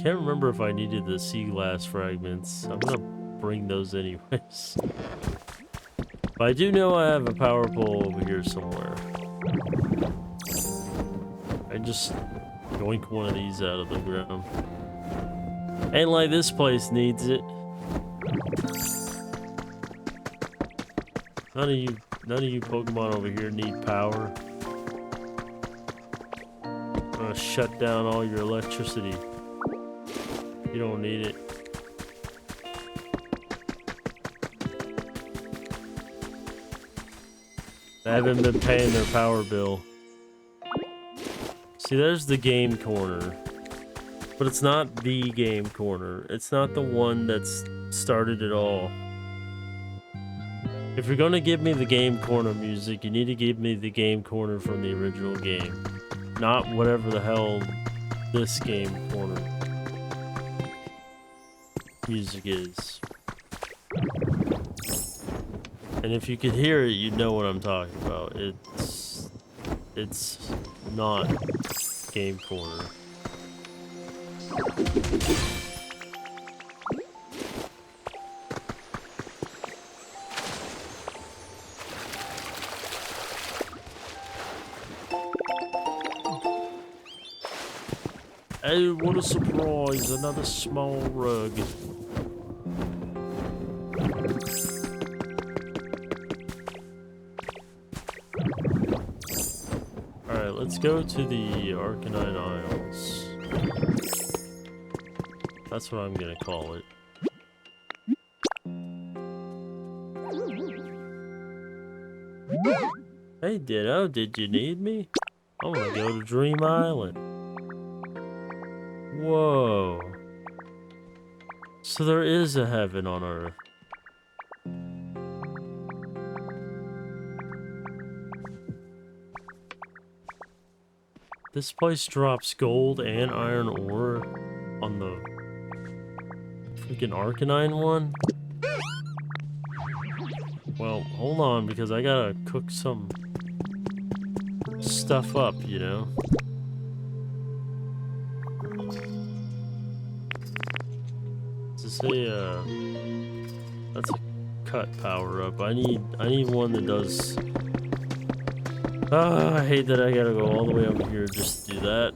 Can't remember if I needed the sea glass fragments. I'm gonna bring those anyways. But I do know I have a power pole over here somewhere. I just yoink one of these out of the ground. Ain't like this place needs it. None of you Pokemon over here need power. I'm gonna shut down all your electricity. You don't need it. They haven't been paying their power bill. See, there's the game corner. But it's not the game corner. It's not the one that's started it all. If you're gonna give me the game corner music, you need to give me the game corner from the original game. Not whatever the hell this game corner music is. And if you could hear it, you'd know what I'm talking about. It's not game corner. Hey, what a surprise, another small rug. Alright, let's go to the Arcanine Isles. That's what I'm gonna call it. Hey Ditto, did you need me? I wanna go to Dream Island. Whoa. So there is a heaven on Earth. This place drops gold and iron ore on the freaking Arcanine one? Well, hold on, because I gotta cook some stuff up, you know? Is this a, that's a cut power up. I need one that does. I hate that I gotta go all the way over here just to do that.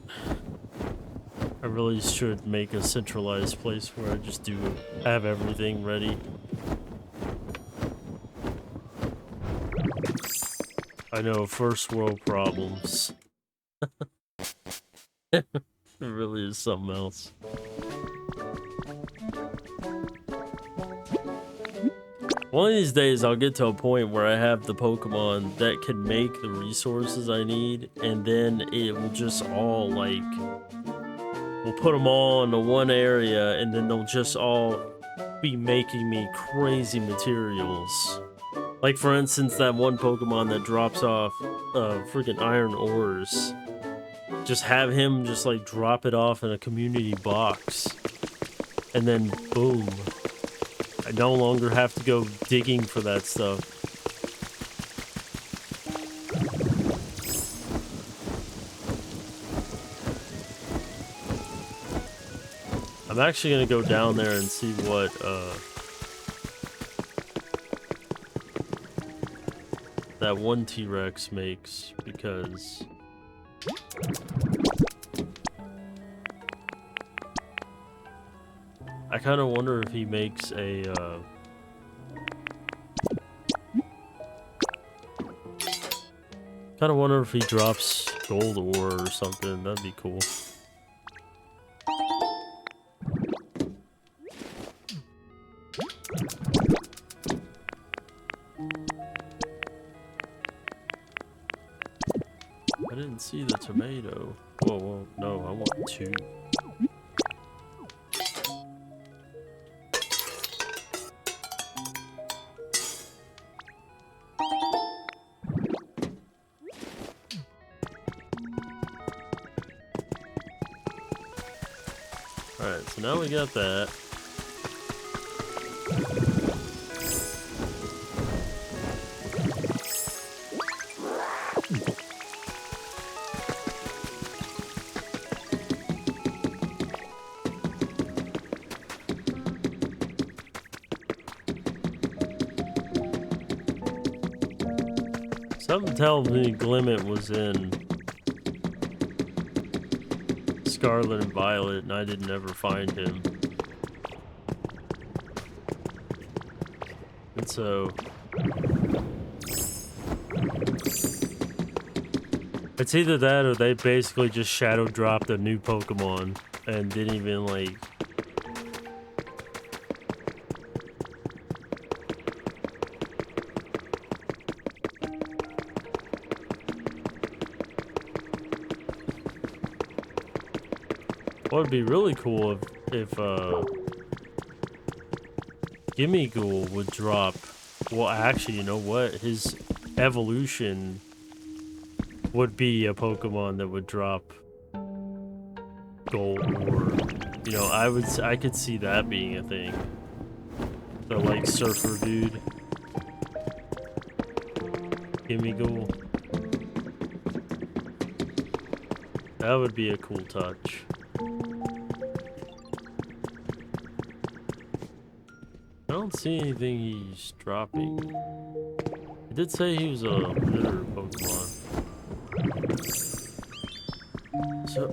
I really should make a centralized place where I just have everything ready. I know, first world problems. It really is something else. One of these days I'll get to a point where I have the Pokemon that can make the resources I need, and then it will just all like, we'll put them all into one area, and then they'll just all be making me crazy materials. Like for instance, that one Pokemon that drops off freaking iron ores. Just have him just like drop it off in a community box, and then boom. I no longer have to go digging for that stuff. I'm actually gonna go down there and see what that one T-Rex makes, because I kind of wonder if he makes a kind of wonder if he drops gold ore or something. That'd be cool. I didn't see the tomato. Whoa, whoa, no, I want 2. Alright, so now we got that. Something tells me Glimmet was in Scarlet and Violet, and I didn't ever find him. And so it's either that or they basically just shadow dropped a new Pokemon and didn't even like what would be really cool if Gimmighoul would drop, well actually, you know what, his evolution would be a Pokemon that would drop gold, or you know, I could see that being a thing. The like surfer dude. Gimmighoul. That would be a cool touch. I don't see anything he's dropping. He did say he was a litter Pokemon. So...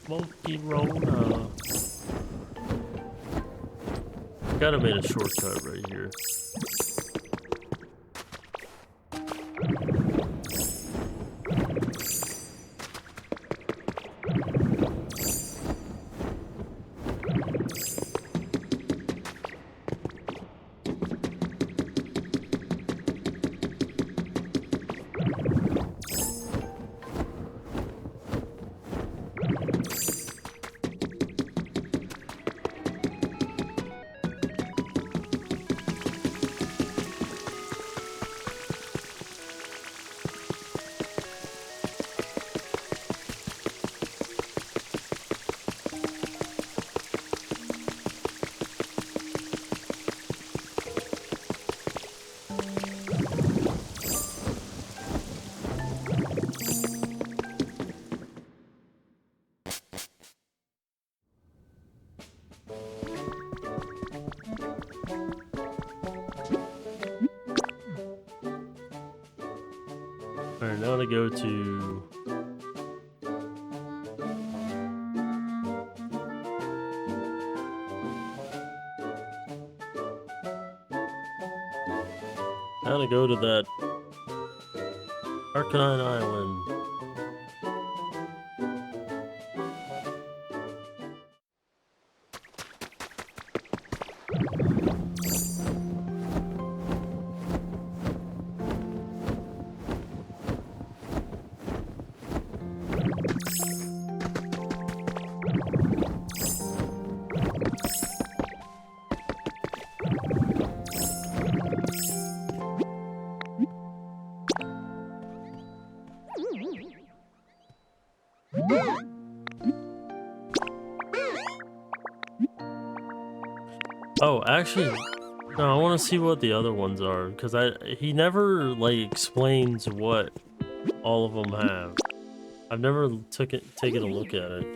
Smoky Rona. Gotta make a shortcut right here. Alright, now to go to... Now to go to that Arcanine Island. Oh, actually, no, I want to see what the other ones are, because he never, like, explains what all of them have. I've never taken a look at it.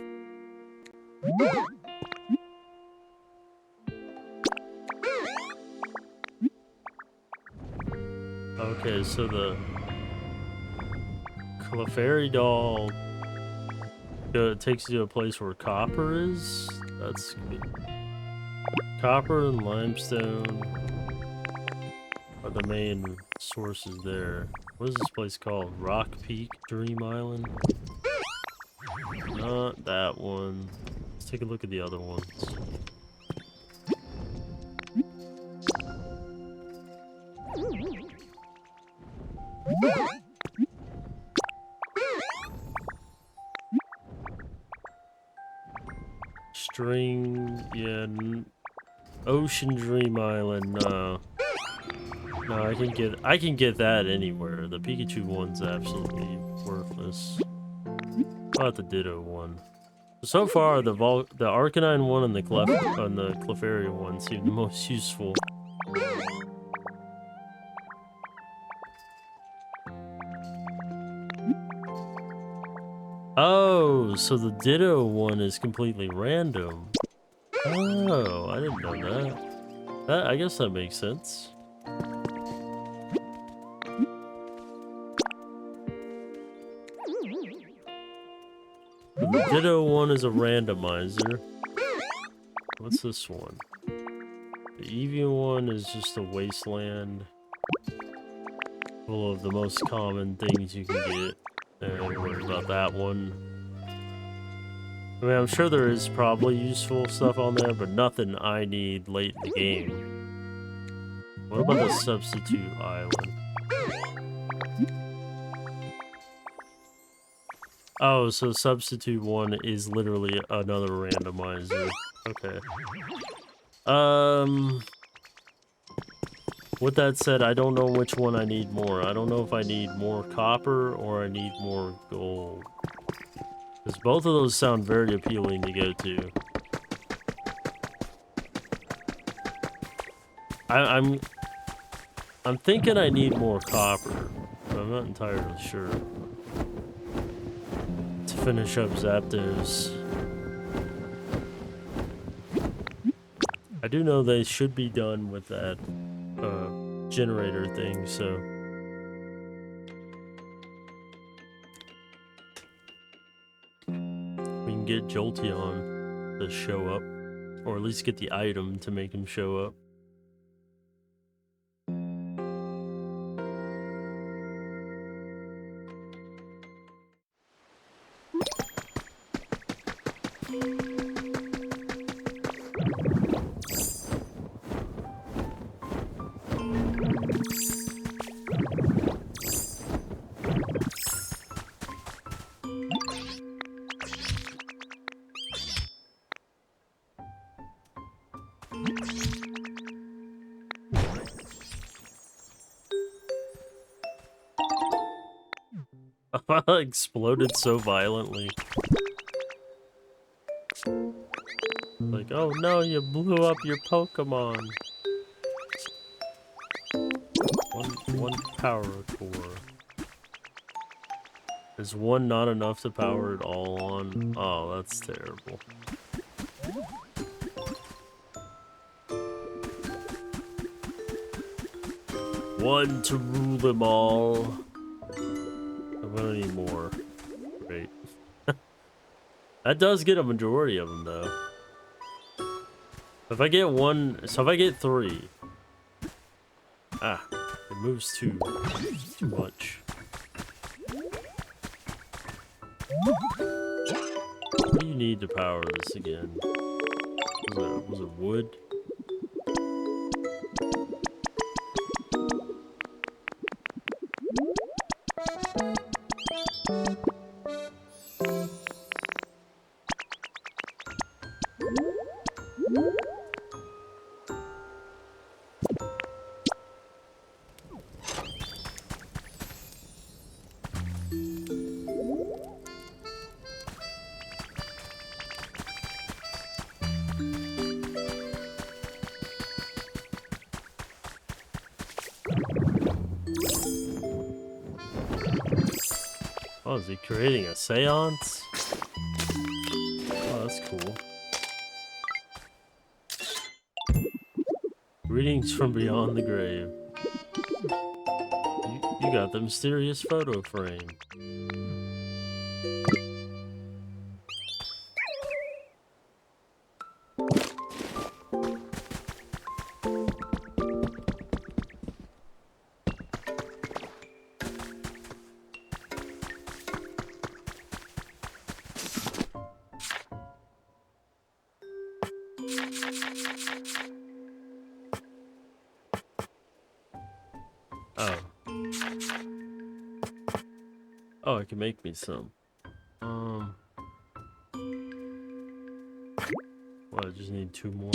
Okay, so the Clefairy doll takes you to a place where copper is. That's good. Copper and limestone are the main sources there. What is this place called? Rock Peak Dream Island? Not that one. Let's take a look at the other ones. String, yeah, Ocean Dream Island, no. No, I can get that anywhere. The Pikachu one's absolutely worthless. How about the Ditto one? So far, the Arcanine one and the Clefairy one seem the most useful. Oh, so the Ditto one is completely random. Oh, I didn't know that. I guess that makes sense. The Ditto one is a randomizer. What's this one? The Eevee one is just a wasteland full of the most common things you can get. Don't worry about that one. I mean, I'm sure there is probably useful stuff on there, but nothing I need late in the game. What about the Substitute Island? Oh, so Substitute one is literally another randomizer. Okay. With that said, I don't know which one I need more. I don't know if I need more copper or I need more gold. Because both of those sound very appealing to go to. I'm thinking I need more copper, but I'm not entirely sure. To finish up Zapdos. I do know they should be done with that generator thing, so we can get Jolteon to show up, or at least get the item to make him show up. Exploded so violently. Like, oh no, you blew up your Pokemon. One power core. Is one not enough to power it all on? Oh, that's terrible. One to rule them all. I'm gonna need more. Great. That does get a majority of them, though. If I get one, so if I get 3. Ah, it moves too much. What do you need to power this again? Was it wood? Oh, is he creating a seance? Oh, that's cool. Greetings from beyond the grave. You got the mysterious photo frame. Oh. Oh, it can make me some. Well, I just need 2 more.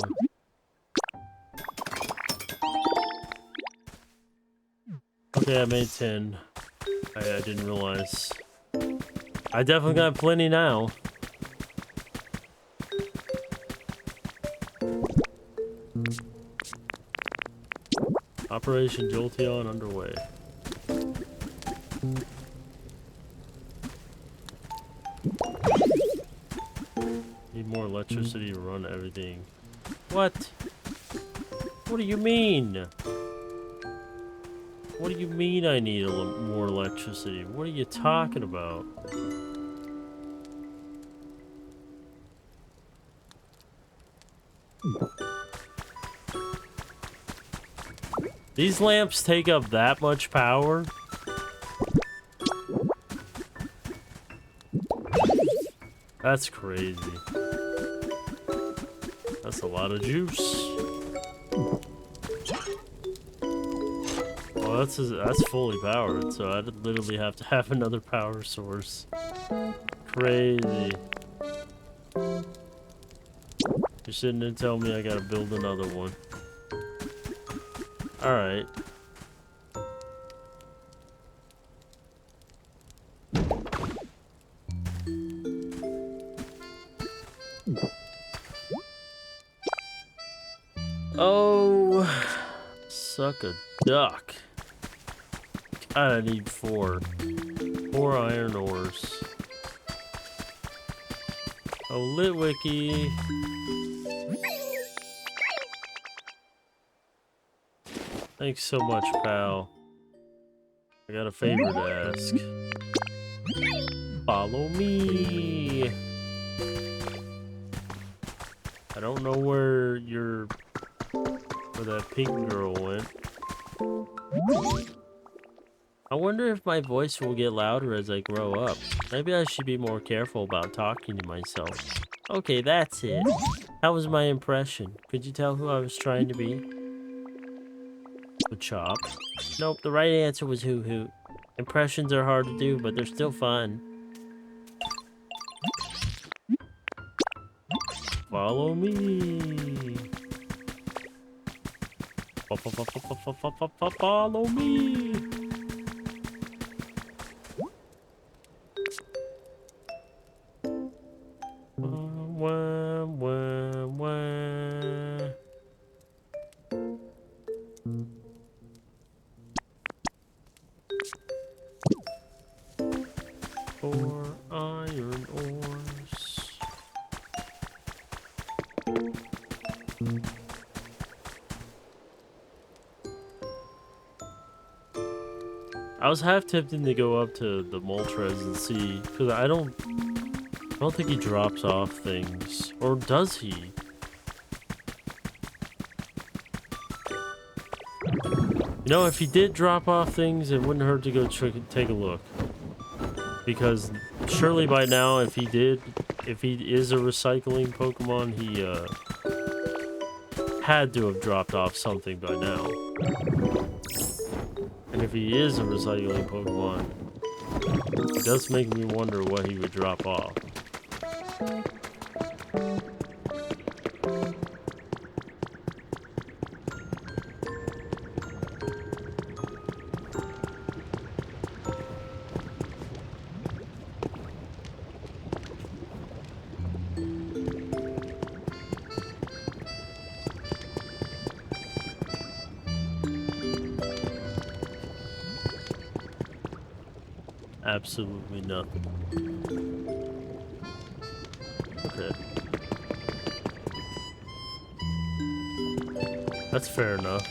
Okay, I made 10. I didn't realize. I definitely got plenty now. Operation Jolteon underway. Need more electricity to run everything. What? What do you mean? What do you mean I need more electricity? What are you talking about? These lamps take up that much power? That's crazy. That's a lot of juice. Well, that's fully powered, so I'd literally have to have another power source. Crazy. You're sitting there telling me I gotta build another one. Alright. Oh, suck a duck. God, I need 4. 4 iron ores. Oh, Litwiki. Thanks so much, pal. I got a favor to ask. Follow me. I don't know where that pink girl went. I wonder if my voice will get louder as I grow up. Maybe I should be more careful about talking to myself. Okay, that's it. How was my impression? Could you tell who I was trying to be? Chop. Nope, the right answer was Hoo Hoot. Impressions are hard to do, but they're still fun. Follow me. Follow me. Four iron ores. I was half tempted to go up to the Moltres and see, because I don't think he drops off things, or does he? You know, if he did drop off things, it wouldn't hurt to go take a look. Because surely by now, if he is a recycling Pokemon, he had to have dropped off something by now. And if he is a recycling Pokemon, it does make me wonder what he would drop off. absolutely nothing. Okay. That's fair enough.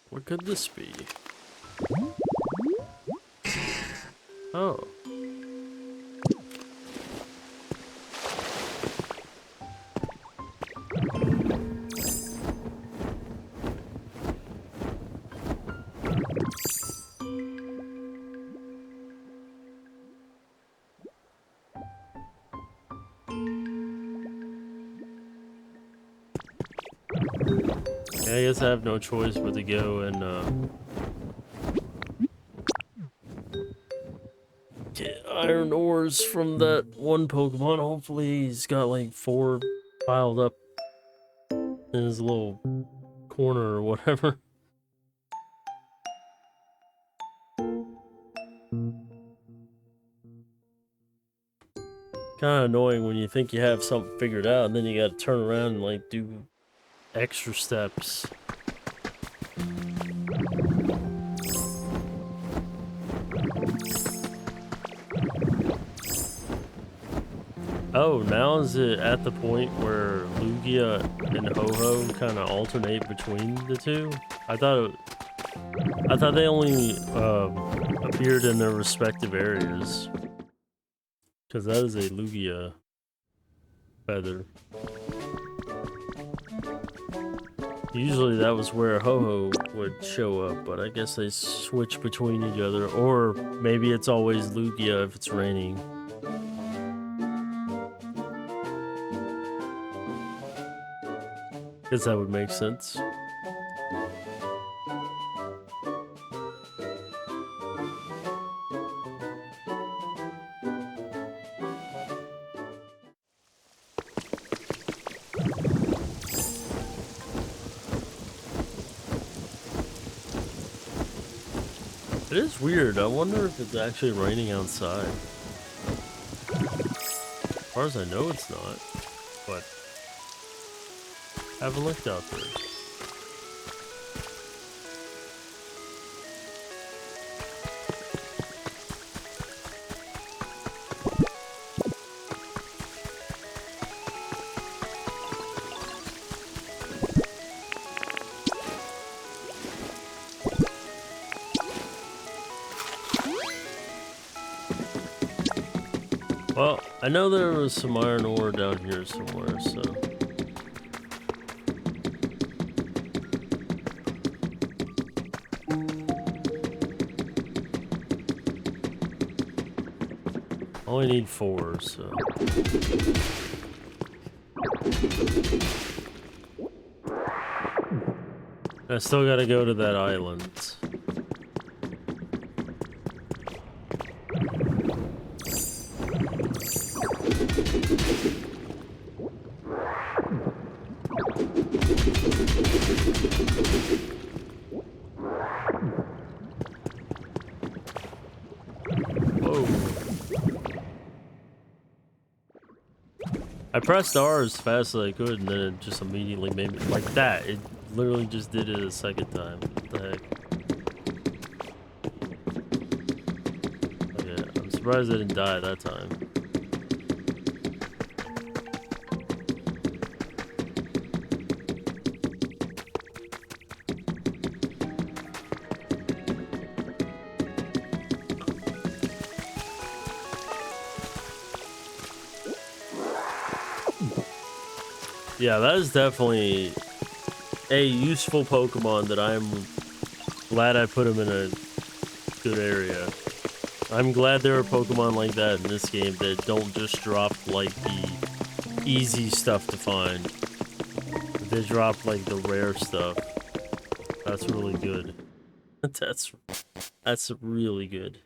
What could this be? Oh. Yeah, I guess I have no choice but to go and get iron ores from that one Pokemon. Hopefully he's got like 4 piled up in his little corner or whatever. Kind of annoying when you think you have something figured out and then you gotta turn around and like do extra steps. Oh, now is it at the point where Lugia and Ho-Ho kind of alternate between the two? I thought they only appeared in their respective areas. Because that is a Lugia feather. Usually that was where Ho-Ho would show up, but I guess they switch between each other. Or maybe it's always Lugia if it's raining. Guess that would make sense. It is weird. I wonder if it's actually raining outside. As far as I know, it's not. But haven't looked out there. Well, I know there was some iron ore down here somewhere, so... Only need 4, so... I still gotta go to that island. I pressed R as fast as I could, and then it just immediately made me like that. It literally just did it a second time. What the heck? Okay, I'm surprised I didn't die that time. Yeah, that is definitely a useful Pokemon that I'm glad I put him in a good area. I'm glad there are Pokemon like that in this game that don't just drop like the easy stuff to find. They drop like the rare stuff. That's really good. That's really good.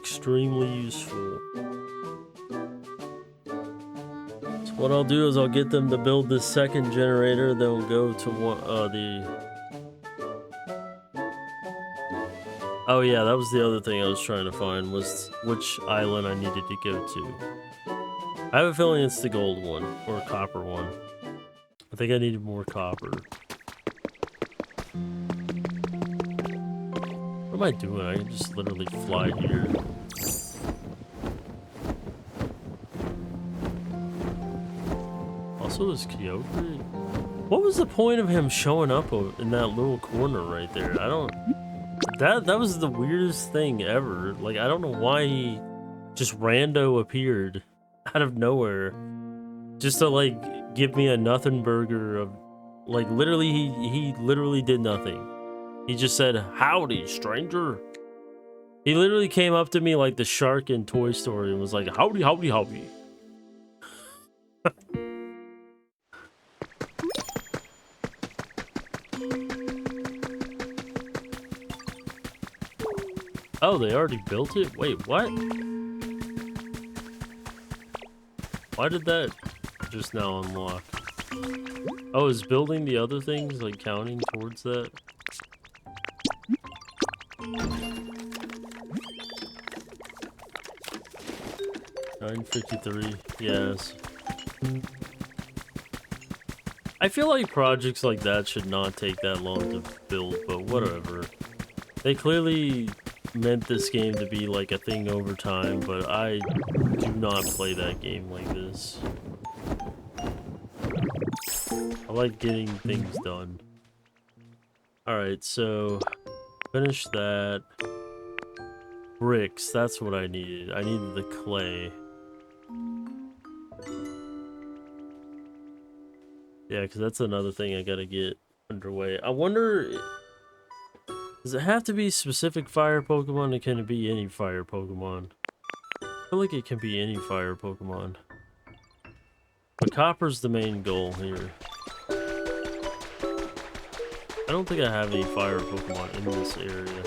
extremely useful. So what I'll do is I'll get them to build this second generator, then we'll go to Oh yeah, that was the other thing I was trying to find, was which island I needed to go to. I have a feeling it's the gold one, or copper one. I think I needed more copper. What am I doing? I can just literally fly here. Also, is Kyogre? What was the point of him showing up in that little corner right there? I don't... That was the weirdest thing ever. Like, I don't know why he just rando appeared out of nowhere. Just to, like, give me a nothing burger of... Like, literally, he literally did nothing. He just said, "Howdy, stranger." He literally came up to me like the shark in Toy Story and was like, "Howdy, howdy, howdy." Oh, they already built it? Wait, what? Why did that just now unlock? Oh, is building the other things like counting towards that? 953, yes. I feel like projects like that should not take that long to build, but whatever. They clearly meant this game to be like a thing over time, but I do not play that game like this. I like getting things done. Alright, so finish that. Bricks, that's what I needed. I needed the clay. Yeah, because that's another thing I gotta get underway. I wonder, does it have to be specific fire Pokemon, or can it be any fire Pokemon? I feel like it can be any fire Pokemon. But Copper's the main goal here. I don't think I have any fire Pokemon in this area.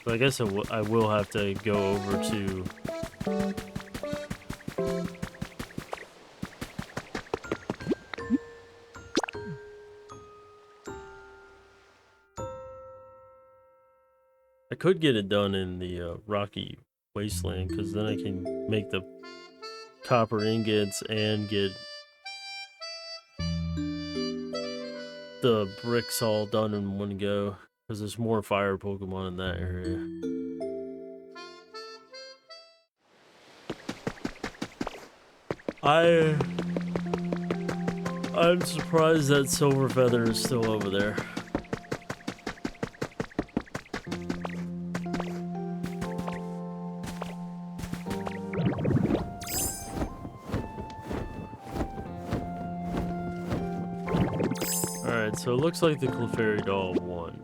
But I guess I will have to go over to... I could get it done in the Rocky Wasteland, because then I can make the copper ingots and get the bricks all done in one go, because there's more fire Pokemon in that area. I'm surprised that Silver Feather is still over there. Alright, so it looks like the Clefairy doll won.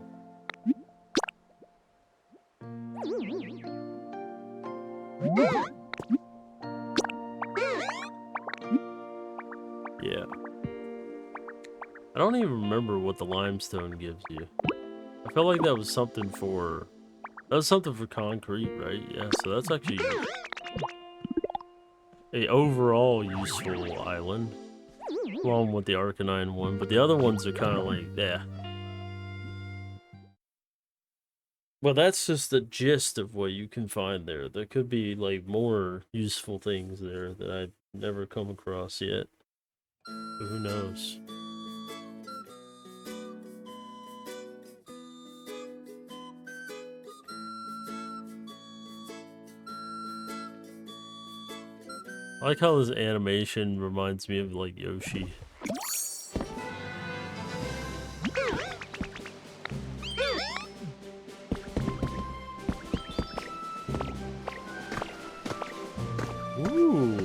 Yeah. I don't even remember what the limestone gives you. I felt like that was something for... That was something for concrete, right? Yeah, so that's actually a overall useful island. Along with the Arcanine one, but the other ones are kind of like, yeah. Well, that's just the gist of what you can find there. There could be, like, more useful things there that I've never come across yet. But who knows? I like how this animation reminds me of, like, Yoshi. Ooh.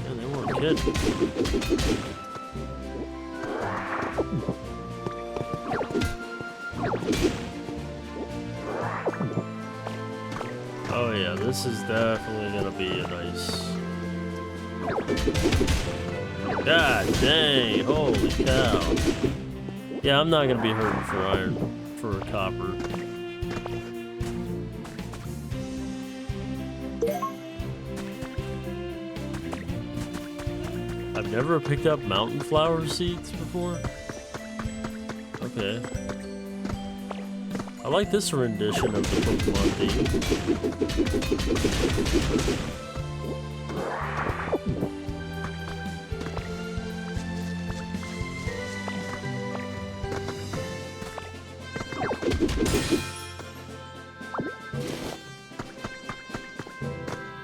Man, they weren't kidding. Oh yeah, this is definitely gonna be a nice... God dang, holy cow. Yeah, I'm not gonna be hurting for iron, for copper. I've never picked up mountain flower seeds before. Okay. I like this rendition of the Pokemon theme.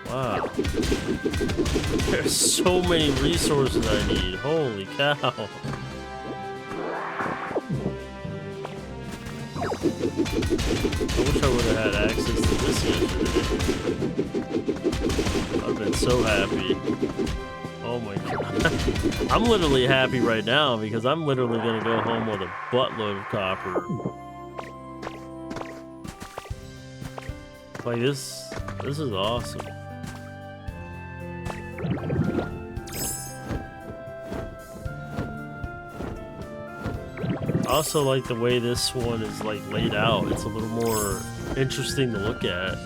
Wow. There's so many resources I need. Holy cow. I wish I would have had access to this yesterday. I've been so happy. Oh my god. I'm literally happy right now because I'm literally gonna go home with a buttload of copper. Like this is awesome. I also like the way this one is like laid out. It's a little more interesting to look at.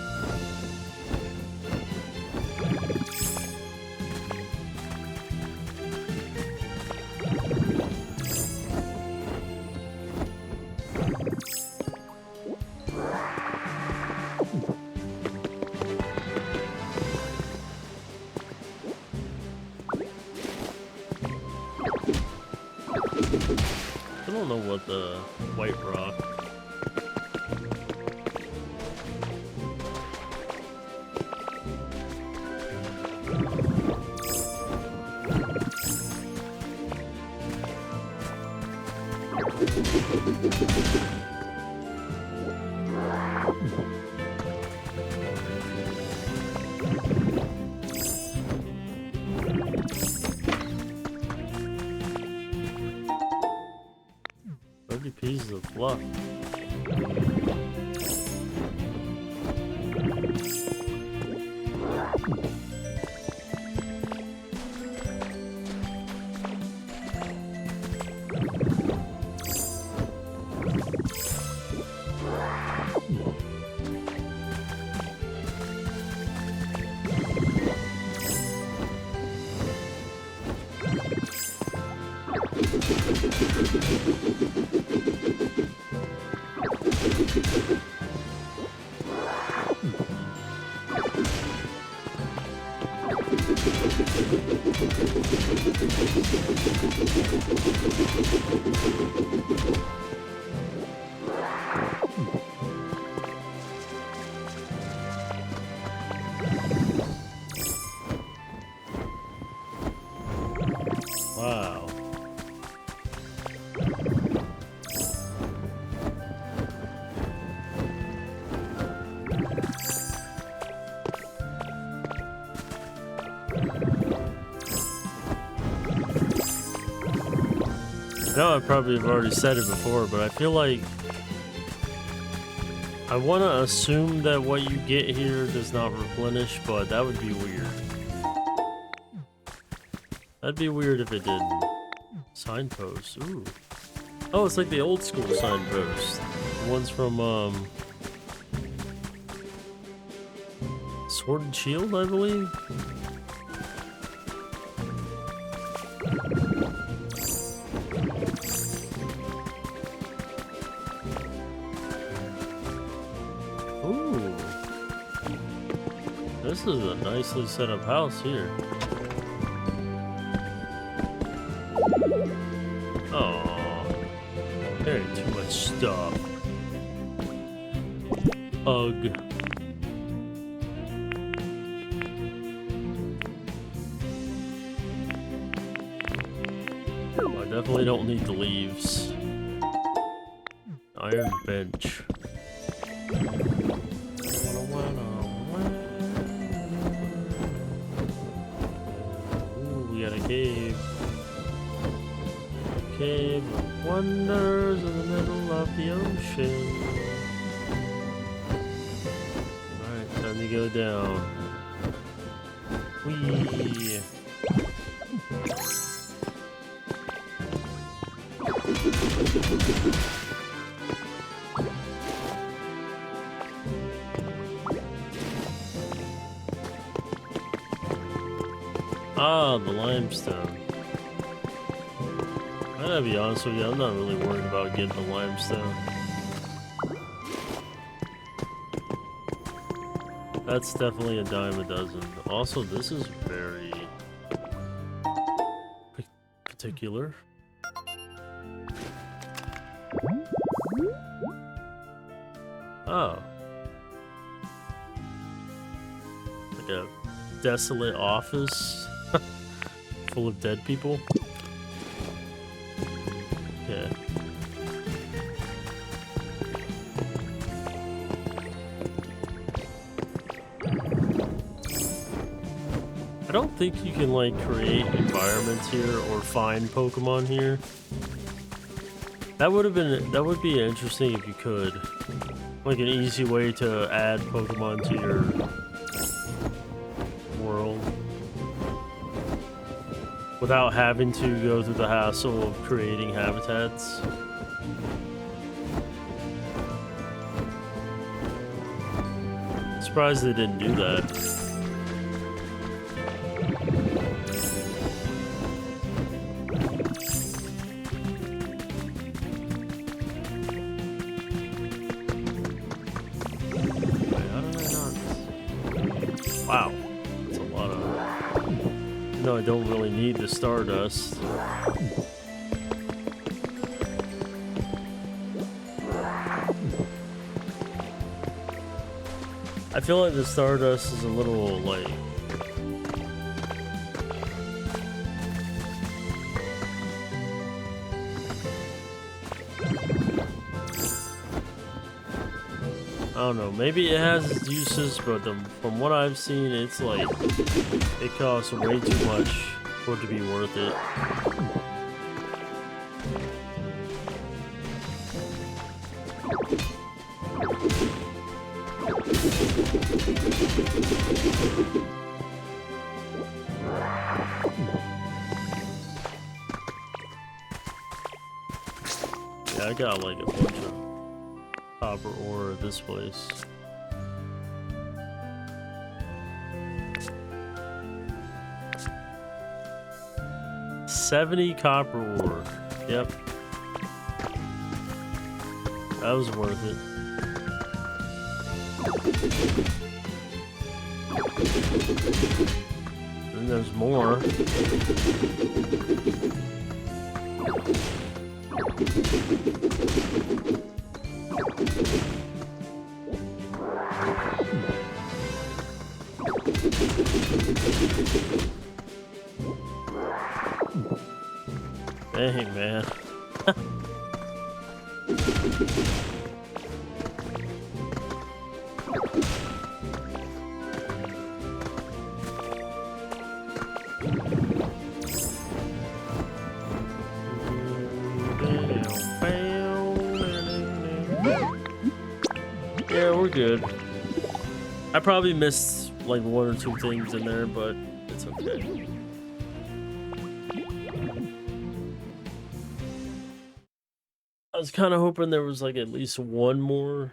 I don't know what the white rock. Pieces of fluff. Wow. I know I probably have already said it before, but I feel like I want to assume that what you get here does not replenish, but that would be weird. That'd be weird if it didn't. Signpost. Ooh. Oh, it's like the old school signpost. The ones from Sword and Shield, I believe. Ooh. This is a nicely set up house here. Oh, carrying too much stuff. Ugh. I definitely don't need the leaves. Iron bench. Ooh, we got a cave. Cave of wonders in the middle of the ocean. Alright, time to go down. Whee! Ah, the limestone. I gotta be honest with you, I'm not really worried about getting the limestone. That's definitely a dime a dozen. Also, this is very particular. Oh. Like a desolate office full of dead people. Okay. I don't think you can like create environments here or find Pokemon here. That would be interesting if you could. Like an easy way to add Pokemon to your world without having to go through the hassle of creating habitats. Surprised they didn't do that. Wow, that's a lot of... No, I don't really need the Stardust. I feel like the Stardust is a little, like... I don't know, maybe it has its uses, but from what I've seen, it's like, it costs way too much for it to be worth it. Yeah, I got like a bunch of copper ore at this place. $70 copper ore. Yep. That was worth it. And there's more. Dang, man. Yeah, we're good. I probably missed like one or two things in there, but it's okay. I was kind of hoping there was like at least one more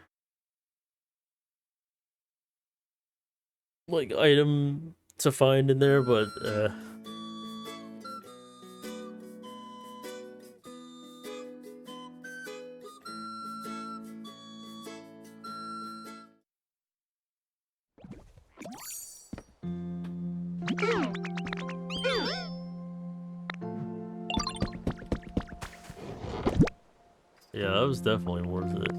like item to find in there, but yeah, that was definitely worth it.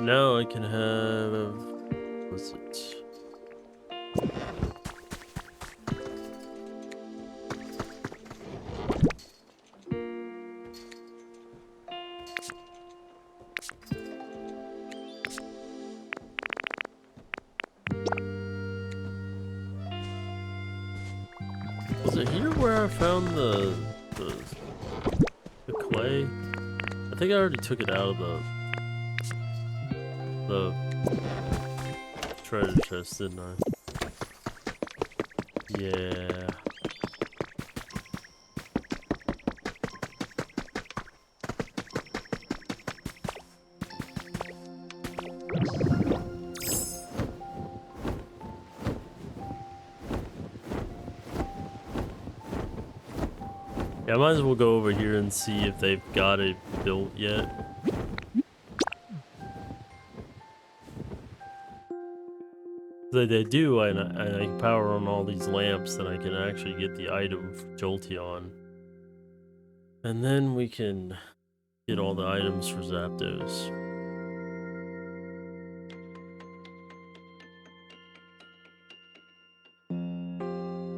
Now I can have... what's it? Was it here where I found the clay? I think I already took it out of the treasure chest, didn't I? Yeah. Yeah, I might as well go over here and see if they've got it built yet. If they do, and I can power on all these lamps, then I can actually get the item for Jolteon. And then we can get all the items for Zapdos.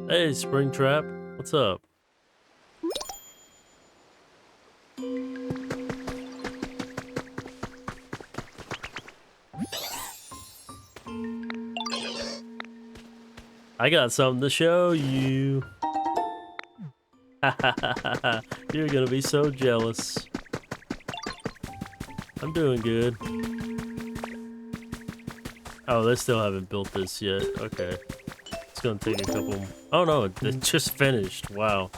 Hey, Springtrap, what's up? I got something to show you. You're gonna be so jealous. I'm doing good. Oh, they still haven't built this yet. Okay. It's gonna take a couple. Oh no, it just finished. Wow.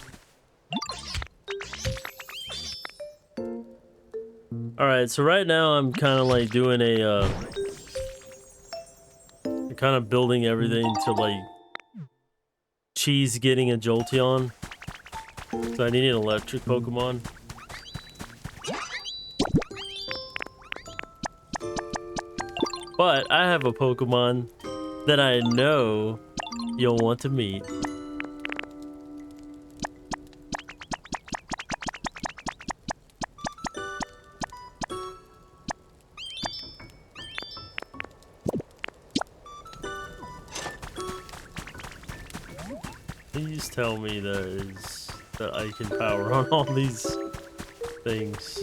Alright, so right now I'm kind of like doing a, kind of building everything to like cheese getting a Jolteon. So I need an electric Pokemon. But I have a Pokemon that I know you'll want to meet. Please tell me that I can power on all these things.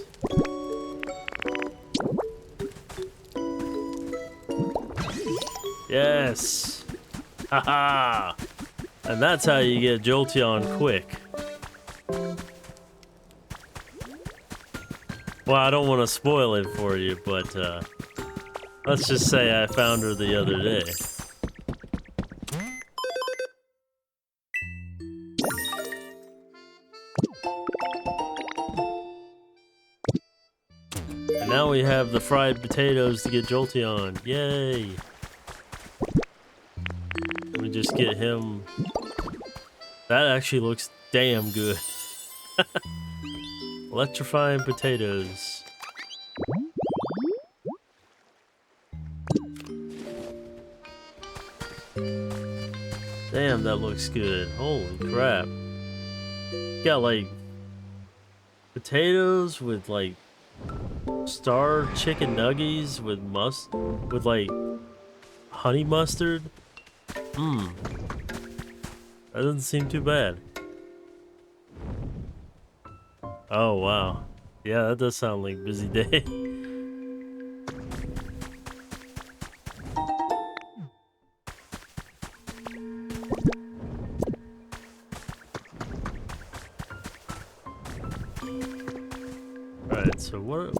Yes! Haha! And that's how you get Jolteon quick. Well, I don't want to spoil it for you, but let's just say I found her the other day. And now we have the fried potatoes to get Jolteon. Yay! Let me just get him. That actually looks damn good. Electrifying potatoes. Damn, that looks good. Holy crap. Got like potatoes with like star chicken nuggies with like honey mustard. Mmm. That doesn't seem too bad. Oh wow. Yeah, that does sound like a busy day. Alright, so what...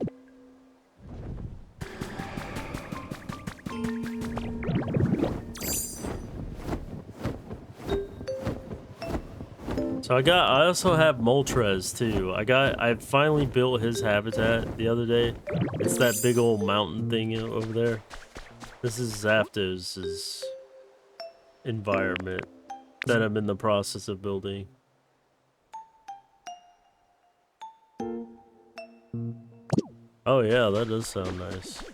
So I also have Moltres too. I finally built his habitat the other day. It's that big old mountain thing over there. This is Zapdos' environment that I'm in the process of building. Oh yeah, that does sound nice.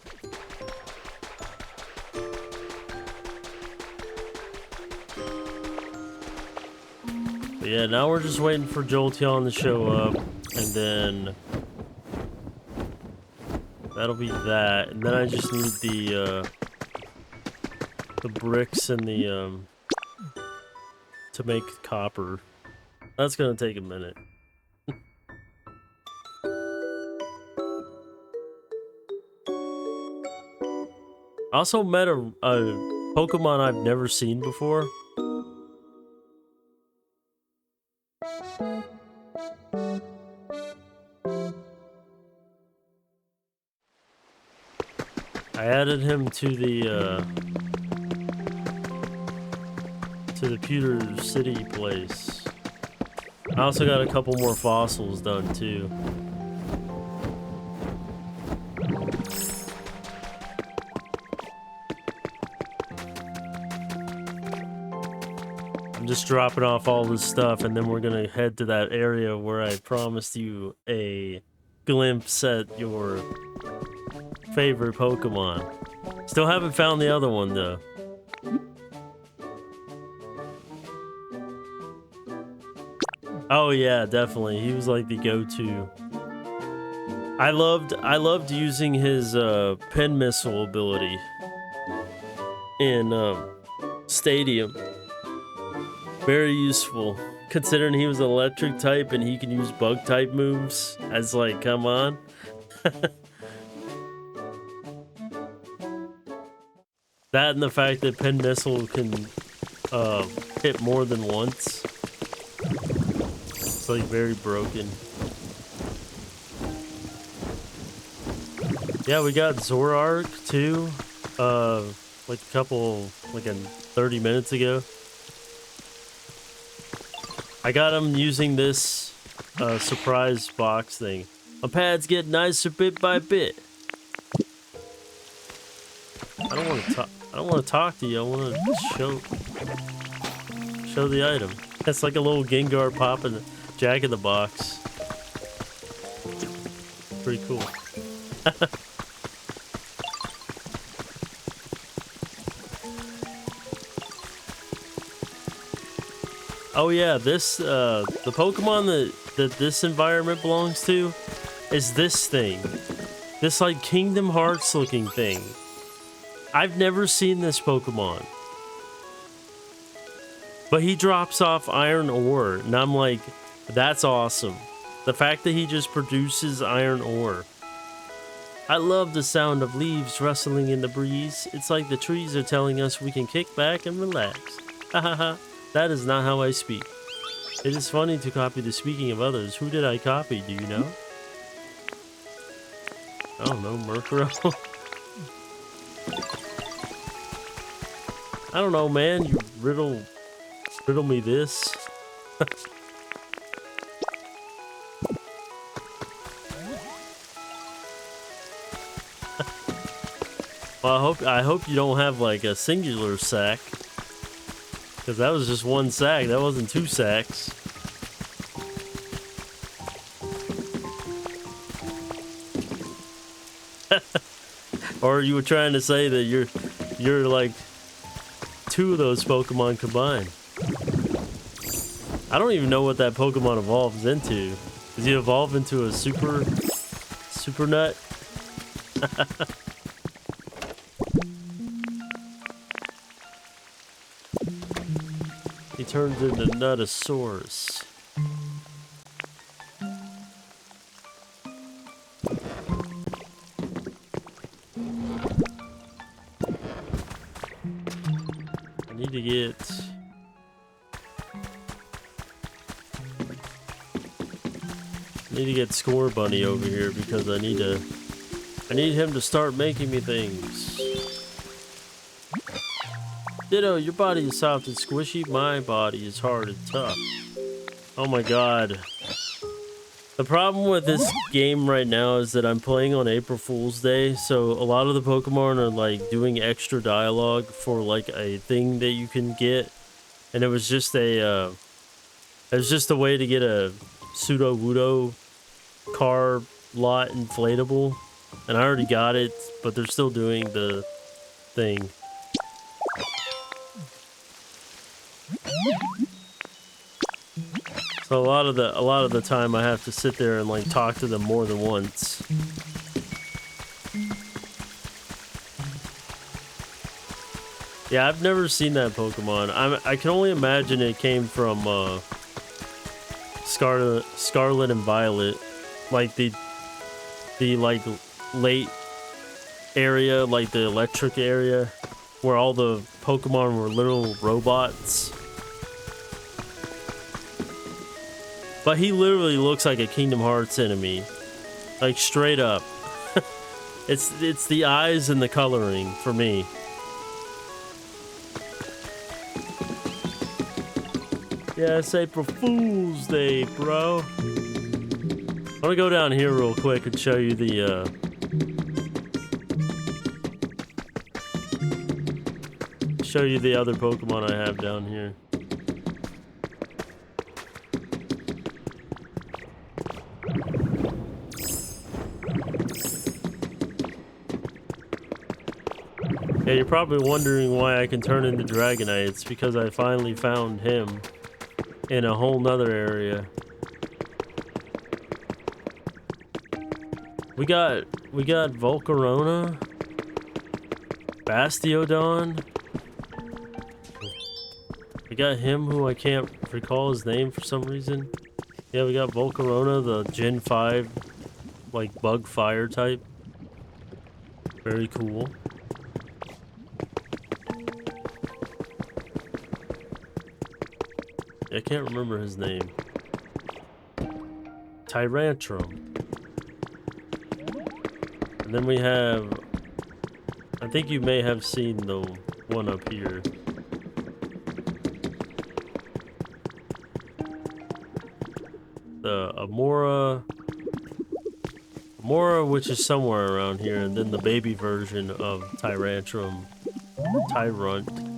But yeah, now we're just waiting for Jolteon to show up, and then that'll be that. And then I just need the bricks and the to make copper. That's gonna take a minute. I also met a Pokemon I've never seen before. I added him to the Pewter City place. I also got a couple more fossils done too. I'm just dropping off all this stuff, and then we're gonna head to that area where I promised you a glimpse at your favorite Pokemon. Still haven't found the other one though. Oh yeah, definitely. He was like the go-to. I loved using his pen missile ability in Stadium. Very useful, considering he was electric type and he can use bug type moves. I was like, come on. That and the fact that pen missile can hit more than once. It's like very broken. Yeah, we got Zoroark too. Like a couple, like 30 minutes ago. I got him using this surprise box thing. My pads get nicer bit by bit. I don't want to talk. I don't want to talk to you. I want to show the item. That's like a little Gengar pop in the Jack in the Box. Pretty cool. Oh yeah, this the Pokemon that this environment belongs to is this thing. This like Kingdom Hearts looking thing. I've never seen this Pokemon. But he drops off iron ore, and I'm like, that's awesome. The fact that he just produces iron ore. I love the sound of leaves rustling in the breeze. It's like the trees are telling us we can kick back and relax. Ha ha ha. That is not how I speak. It is funny to copy the speaking of others. Who did I copy? Do you know? I don't know, Murkrow. I don't know, man. You riddle me this. Well, I hope you don't have like a singular sack. Because that was just one sack. That wasn't two sacks. Or you were trying to say that you're like two of those Pokemon combined. I don't even know what that Pokemon evolves into. Does he evolve into a super nut? He turns into Nutosaurus. I need to get Score Bunny over here because I need him to start making me things. Ditto, your body is soft and squishy. My body is hard and tough. Oh my god. The problem with this game right now is that I'm playing on April Fool's Day, so a lot of the Pokemon are like doing extra dialogue for like a thing that you can get, and it was just a way to get a Pseudo-Wudo car lot inflatable, and I already got it, but they're still doing the thing. So a lot of the time I have to sit there and like talk to them more than once. Yeah, I've never seen that Pokemon. I can only imagine it came from Scarlet and Violet, like the like late area, like the electric area, where all the Pokemon were little robots. But he literally looks like a Kingdom Hearts enemy. Like, straight up. It's the eyes and the coloring for me. Yeah, it's April Fool's Day, bro. I'm gonna go down here real quick and show you the, other Pokemon I have down here. Yeah, you're probably wondering why I can turn into Dragonite. It's because I finally found him in a whole nother area. We got Volcarona, Bastiodon. We got him who I can't recall his name for some reason. Yeah, we got Volcarona, the Gen 5, like bug fire type. Very cool. I can't remember his name. Tyrantrum. And then we have... I think you may have seen the one up here. The Amora, which is somewhere around here, and then the baby version of Tyrantrum, Tyrunt.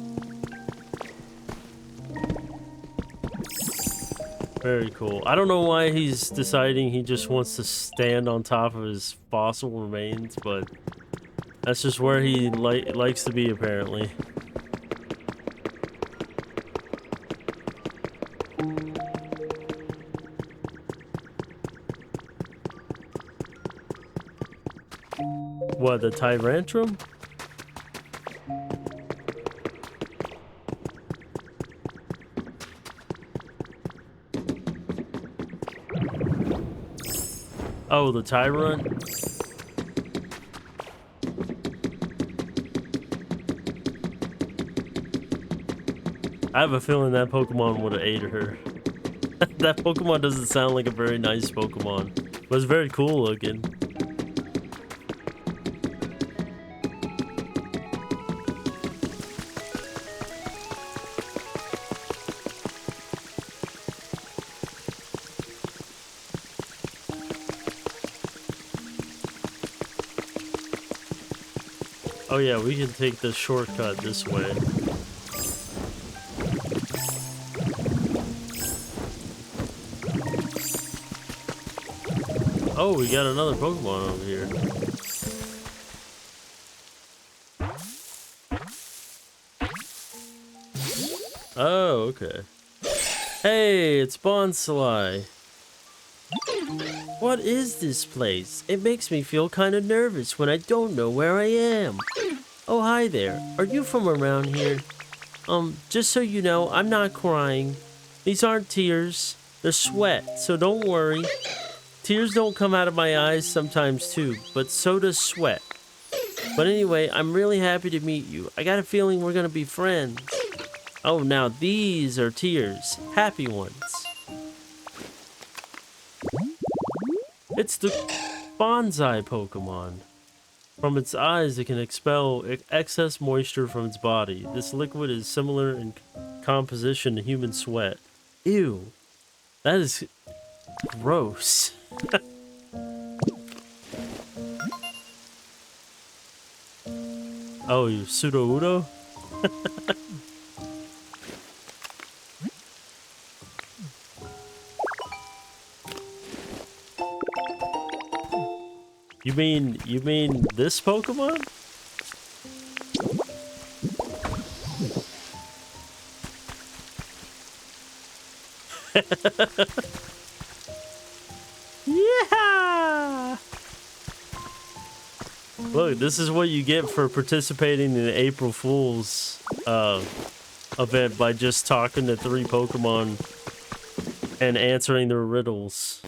Very cool. I don't know why he's deciding he just wants to stand on top of his fossil remains, but that's just where he likes to be, apparently. What, the Tyrantrum? Oh, the Tyrunt? I have a feeling that Pokemon would have ate her. That Pokemon doesn't sound like a very nice Pokemon, but it's very cool looking. Oh yeah, we can take the shortcut this way. Oh, we got another Pokemon over here. Oh, okay. Hey, it's Bonsly. What is this place? It makes me feel kind of nervous when I don't know where I am. Oh, hi there. Are you from around here? Just so you know, I'm not crying. These aren't tears. They're sweat, so don't worry. Tears don't come out of my eyes sometimes too, but so does sweat. But anyway, I'm really happy to meet you. I got a feeling we're gonna be friends. Oh, now these are tears. Happy ones. It's the bonsai Pokemon. From its eyes, it can expel excess moisture from its body. This liquid is similar in composition to human sweat. Ew. That is gross. Oh, you Pseudo-Udo? You mean this Pokemon? Yeah! Look, this is what you get for participating in the April Fool's event by just talking to 3 Pokemon and answering their riddles.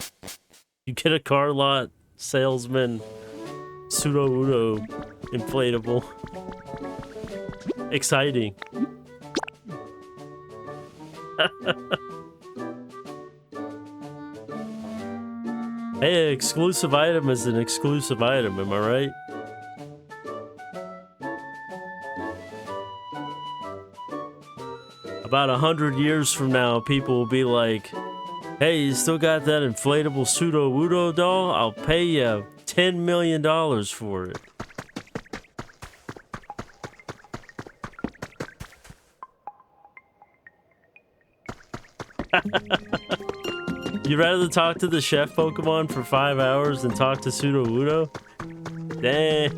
You get a car lot salesman Pseudo-Udo inflatable. Exciting. Hey, exclusive item is an exclusive item, am I right? About 100 years from now, people will be like, hey, you still got that inflatable pseudo-wudo doll? I'll pay you $10 million for it. You'd rather talk to the chef Pokemon for 5 hours than talk to Pseudo-Wudo? Dang.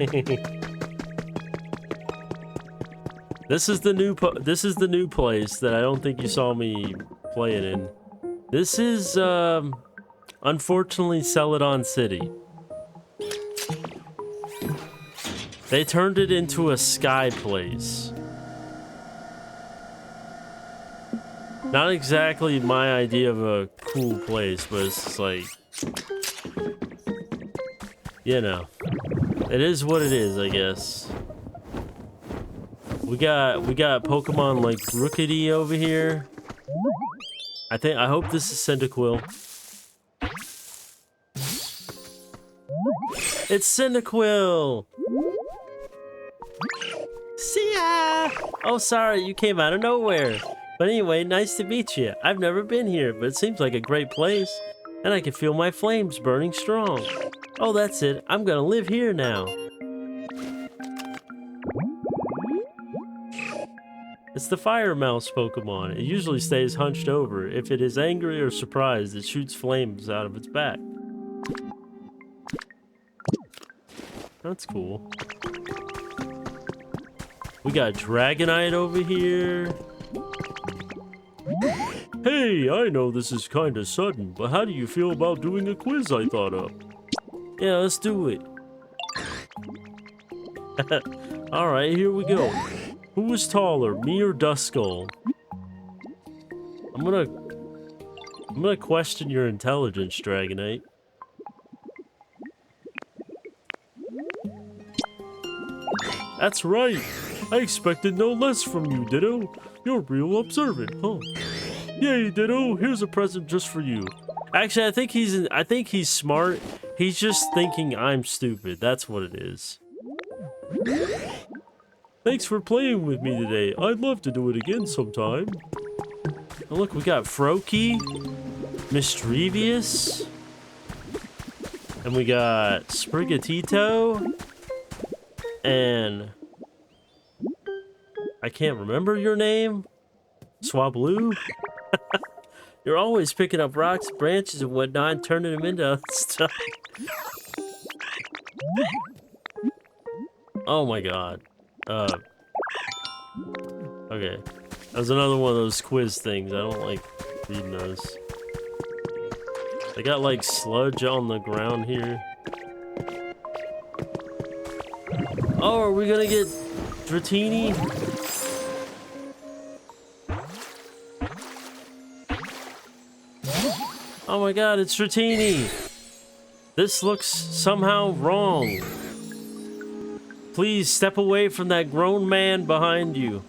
This is the new place that I don't think you saw me playing in. This is unfortunately Celadon City. They turned it into a sky place. Not exactly my idea of a cool place, but it's just like, you know, it is what it is, I guess. We got Pokemon like Rookity over here. I hope this is Cyndaquil. It's Cyndaquil! See ya! Oh, sorry, you came out of nowhere. But anyway, nice to meet you. I've never been here, but it seems like a great place. And I can feel my flames burning strong. Oh, that's it. I'm gonna live here now. It's the Fire Mouse Pokemon. It usually stays hunched over. If it is angry or surprised, it shoots flames out of its back. That's cool. We got Dragonite over here. Hey, I know this is kinda sudden, but how do you feel about doing a quiz I thought up? Yeah, let's do it. Alright, here we go. Who is taller, me or Duskull? I'm gonna question your intelligence, Dragonite. That's right. I expected no less from you, Ditto. You're real observant, huh? Yay, Ditto. Here's a present just for you. Actually, I think he's smart. He's just thinking I'm stupid. That's what it is. Thanks for playing with me today. I'd love to do it again sometime. Oh, look, we got Froakie, Mischievous, and we got Sprigatito, and I can't remember your name. Swablu. You're always picking up rocks, branches, and whatnot, and turning them into other stuff. Oh my god. Okay. That was another one of those quiz things. I don't like reading those. They got like sludge on the ground here. Oh, are we gonna get Dratini? Oh my god, it's Dratini! This looks somehow wrong. Please step away from that grown man behind you.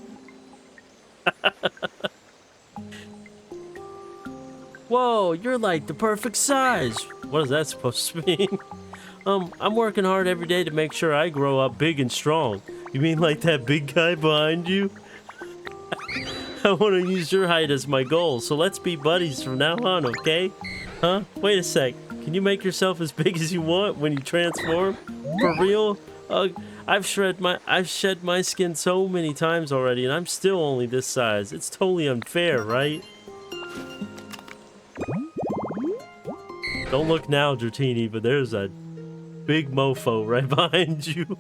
Whoa, you're like the perfect size. What is that supposed to mean? I'm working hard every day to make sure I grow up big and strong. You mean like that big guy behind you? I want to use your height as my goal, so let's be buddies from now on, okay? Huh? Wait a sec. Can you make yourself as big as you want when you transform? For real? I've shed my skin so many times already, and I'm still only this size. It's totally unfair, right? Don't look now, Dratini, but there's a big mofo right behind you.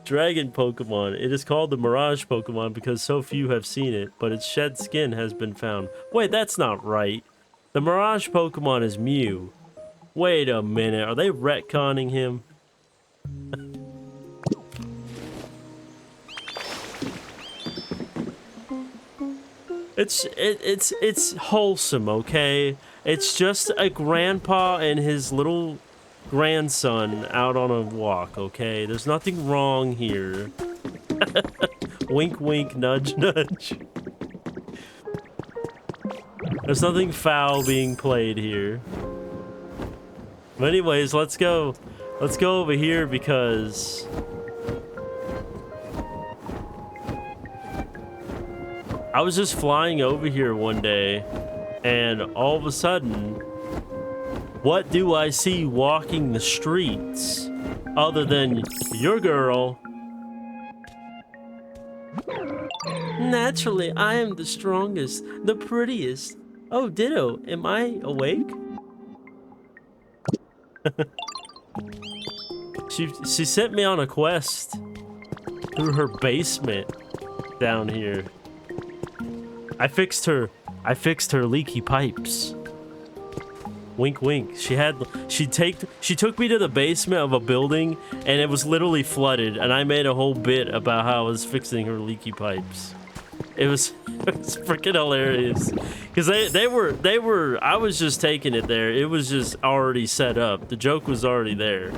Dragon Pokemon. It is called the Mirage Pokemon because so few have seen it, but its shed skin has been found. Wait, that's not right. The Mirage Pokemon is Mew. Wait a minute, are they retconning him? It's wholesome, okay? It's just a grandpa and his little grandson out on a walk, okay? There's nothing wrong here. Wink, wink, nudge, nudge. There's nothing foul being played here. But anyways, let's go. Let's go over here because I was just flying over here one day, and all of a sudden, what do I see walking the streets other than your girl? Naturally, I am the strongest, the prettiest. Oh, Ditto, am I awake? She sent me on a quest through her basement down here. I fixed her leaky pipes. Wink wink. She took me to the basement of a building and it was literally flooded, and I made a whole bit about how I was fixing her leaky pipes. It was freaking hilarious. Cause they were I was just taking it there. It was just already set up. The joke was already there.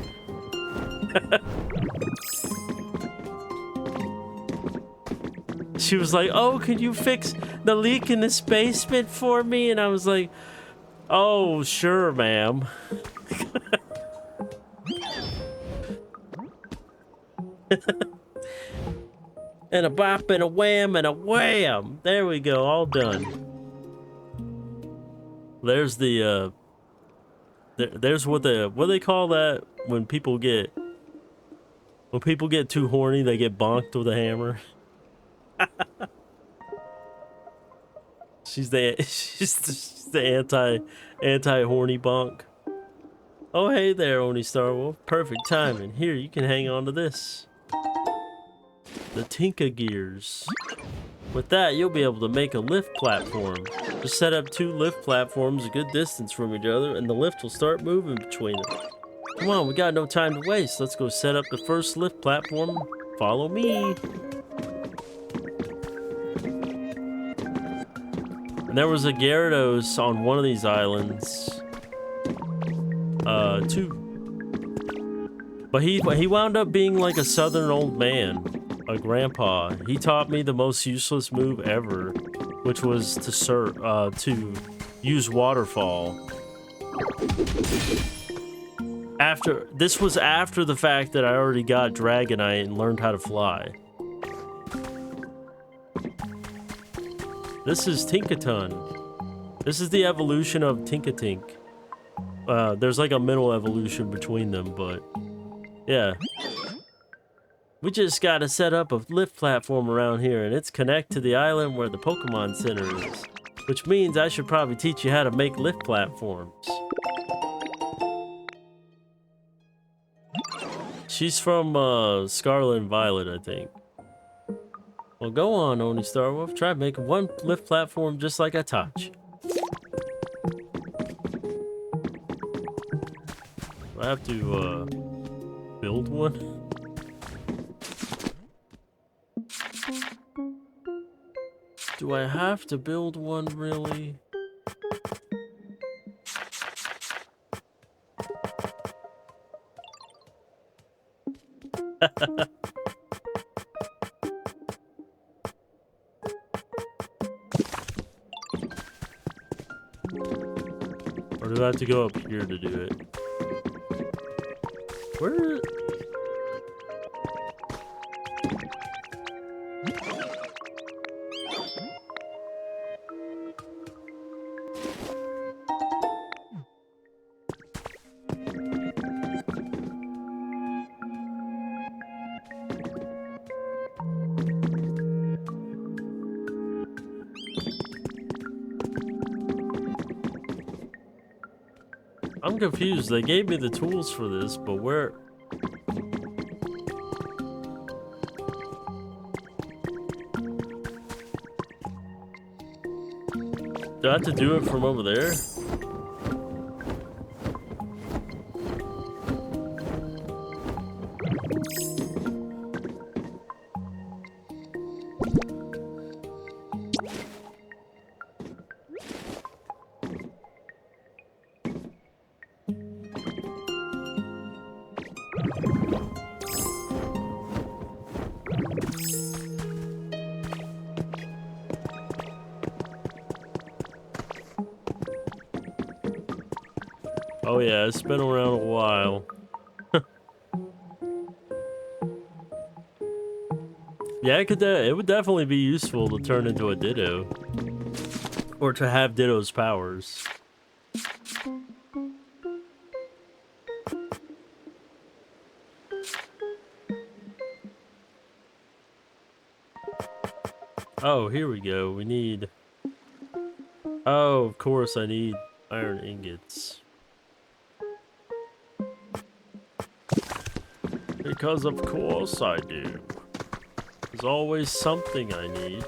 She was like, "Oh, can you fix the leak in this basement for me?" And I was like, "Oh, sure, ma'am." And a bop and a wham and a wham. There we go, all done. There's the there's what they call that when people get too horny, they get bonked with a hammer. she's the anti horny bonk. Oh, hey there, Oni Starwolf. Perfect timing. Here, you can hang on to this. The Tinka gears. With that, you'll be able to make a lift platform. Just set up 2 lift platforms a good distance from each other, and the lift will start moving between them. Come on, we got no time to waste. Let's go set up the first lift platform. Follow me. And there was a Gyarados on one of these islands. 2. But he wound up being like a southern old man, a grandpa. He taught me the most useless move ever, which was to use waterfall. This was after the fact that I already got Dragonite and learned how to fly. This is Tinkaton. This is the evolution of Tinkatink. There's like a middle evolution between them, but yeah. We just gotta set up a lift platform around here, and it's connect to the island where the Pokemon Center is. Which means I should probably teach you how to make lift platforms. She's from Scarlet and Violet, I think. Well, go on, Oni Starwolf. Try making one lift platform just like I taught you. Do I have to build one? Do I have to build one, really? Or do I have to go up here to do it? Where? I'm confused. They gave me the tools for this, but where? Do I have to do it from over there? Oh yeah, it's been around a while. Yeah, it would definitely be useful to turn into a Ditto. Or to have Ditto's powers. Oh, here we go. We need... Oh, of course I need iron ingots. Because of course I do. There's always something I need.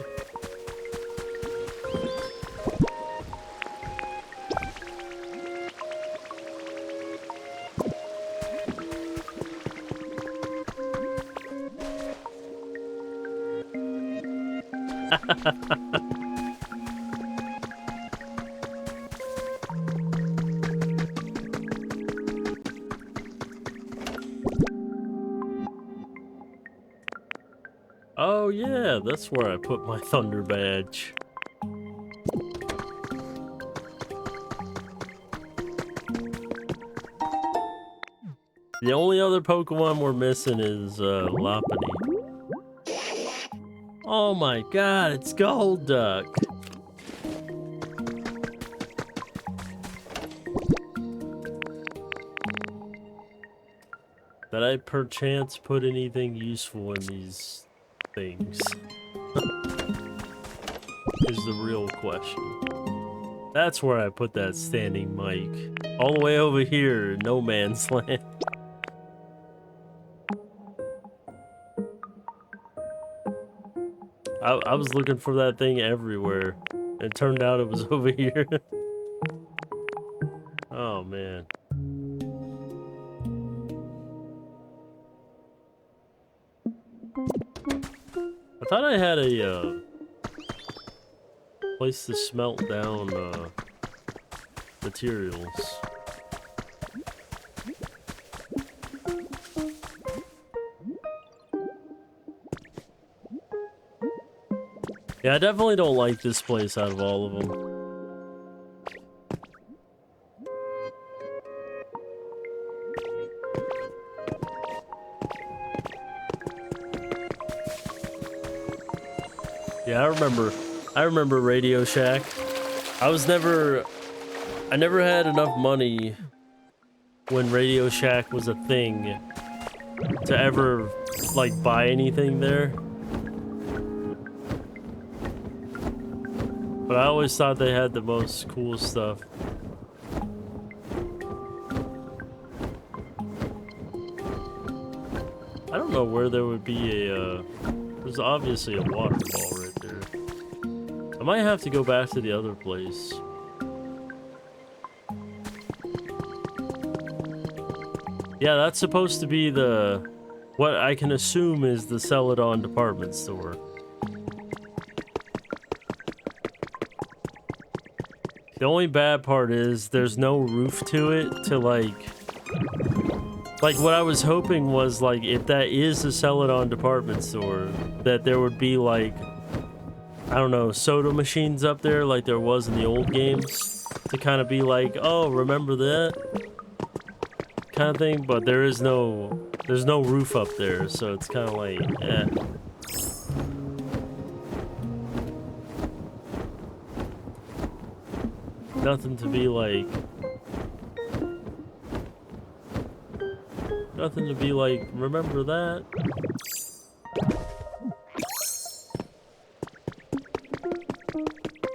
Oh yeah, that's where I put my thunder badge. The only other Pokemon we're missing is Lopunny. Oh my god, it's Golduck! Did I perchance put anything useful in these things? Is the real question. That's where I put that standing mic. All the way over here, no man's land. I was looking for that thing everywhere. It turned out it was over here. Oh man. I thought I had a place to smelt down materials. Yeah, I definitely don't like this place out of all of them. Yeah, I remember Radio Shack. I never had enough money when Radio Shack was a thing to ever, like, buy anything there. But I always thought they had the most cool stuff. I don't know where there would be a, there's obviously a waterfall right there. I might have to go back to the other place. Yeah, that's supposed to be what I can assume is the Celadon department store. The only bad part is there's no roof to it to like what I was hoping was like if that is a Celadon department store that there would be like, I don't know, soda machines up there like there was in the old games to kind of be like, oh, remember that kind of thing, but there's no roof up there, so it's kind of like, eh. Nothing to be like, remember that?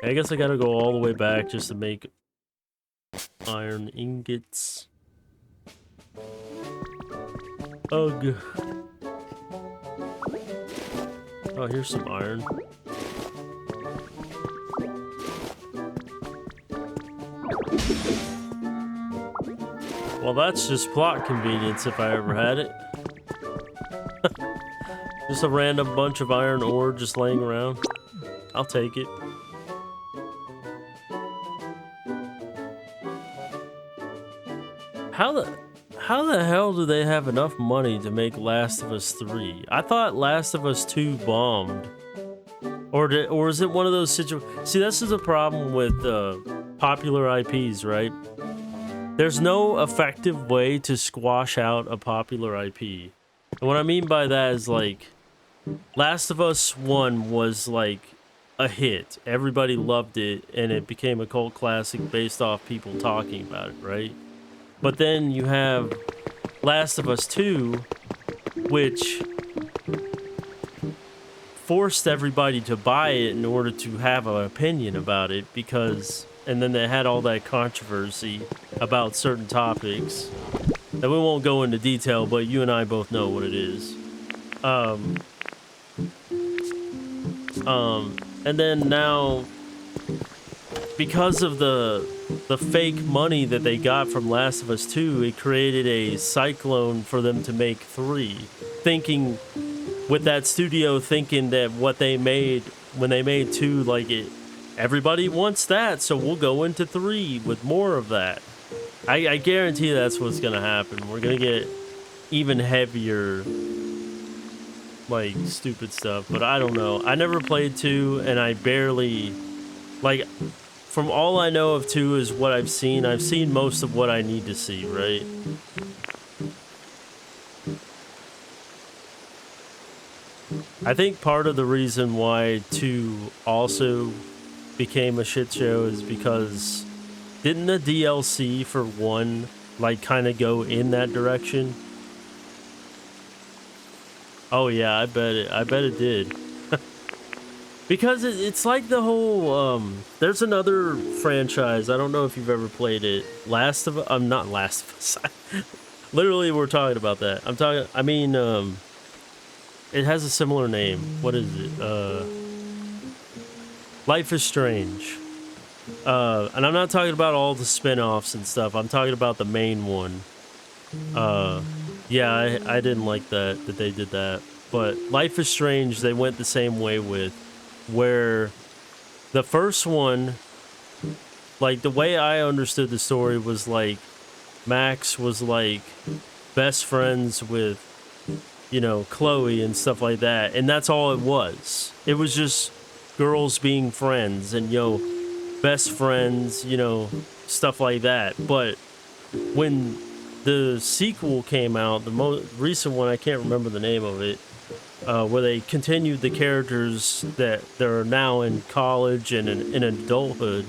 I guess I gotta go all the way back just to make iron ingots. Ugh. Oh, here's some iron. Well, that's just plot convenience if I ever had it. Just a random bunch of iron ore just laying around. I'll take it. How the hell do they have enough money to make Last of Us 3? I thought Last of Us 2 bombed. Or is it one of those situations? See, this is a problem with popular IPs, right? there's no effective way to squash out a popular IP. And what I mean by that is like Last of Us 1 was like a hit. Everybody loved it and it became a cult classic based off people talking about it, right? But then you have Last of Us 2, which forced everybody to buy it in order to have an opinion about it because and then they had all that controversy about certain topics that we won't go into detail, but you and I both know what it is. Um, and then now, because of the fake money that they got from Last of Us 2, it created a cyclone for them to make 3, thinking with that studio thinking that what they made when they made 2, like everybody wants that, so we'll go into 3 with more of that. I guarantee that's what's gonna happen. We're gonna get even heavier, like, stupid stuff, but I don't know. I never played 2, and I barely, like, from all I know of 2 is what I've seen most of what I need to see, right? I think part of the reason why 2 also became a shit show is because didn't the DLC for 1 like kind of go in that direction? Oh yeah, I bet it did. Because it's like the whole there's another franchise, I don't know if you've ever played it. Not Last of Us. Literally we're talking about that. It has a similar name. What is it? Life is Strange. And I'm not talking about all the spin-offs and stuff. I'm talking about the main one. Yeah, I didn't like that they did that. But Life is Strange, they went the same way with, where the first one, like the way I understood the story was like Max was like best friends with, you know, Chloe and stuff like that. And that's all it was. It was just girls being friends and, you know, best friends, you know, stuff like that. But when the sequel came out, the most recent one, I can't remember the name of it, where they continued the characters that they're now in college and in adulthood,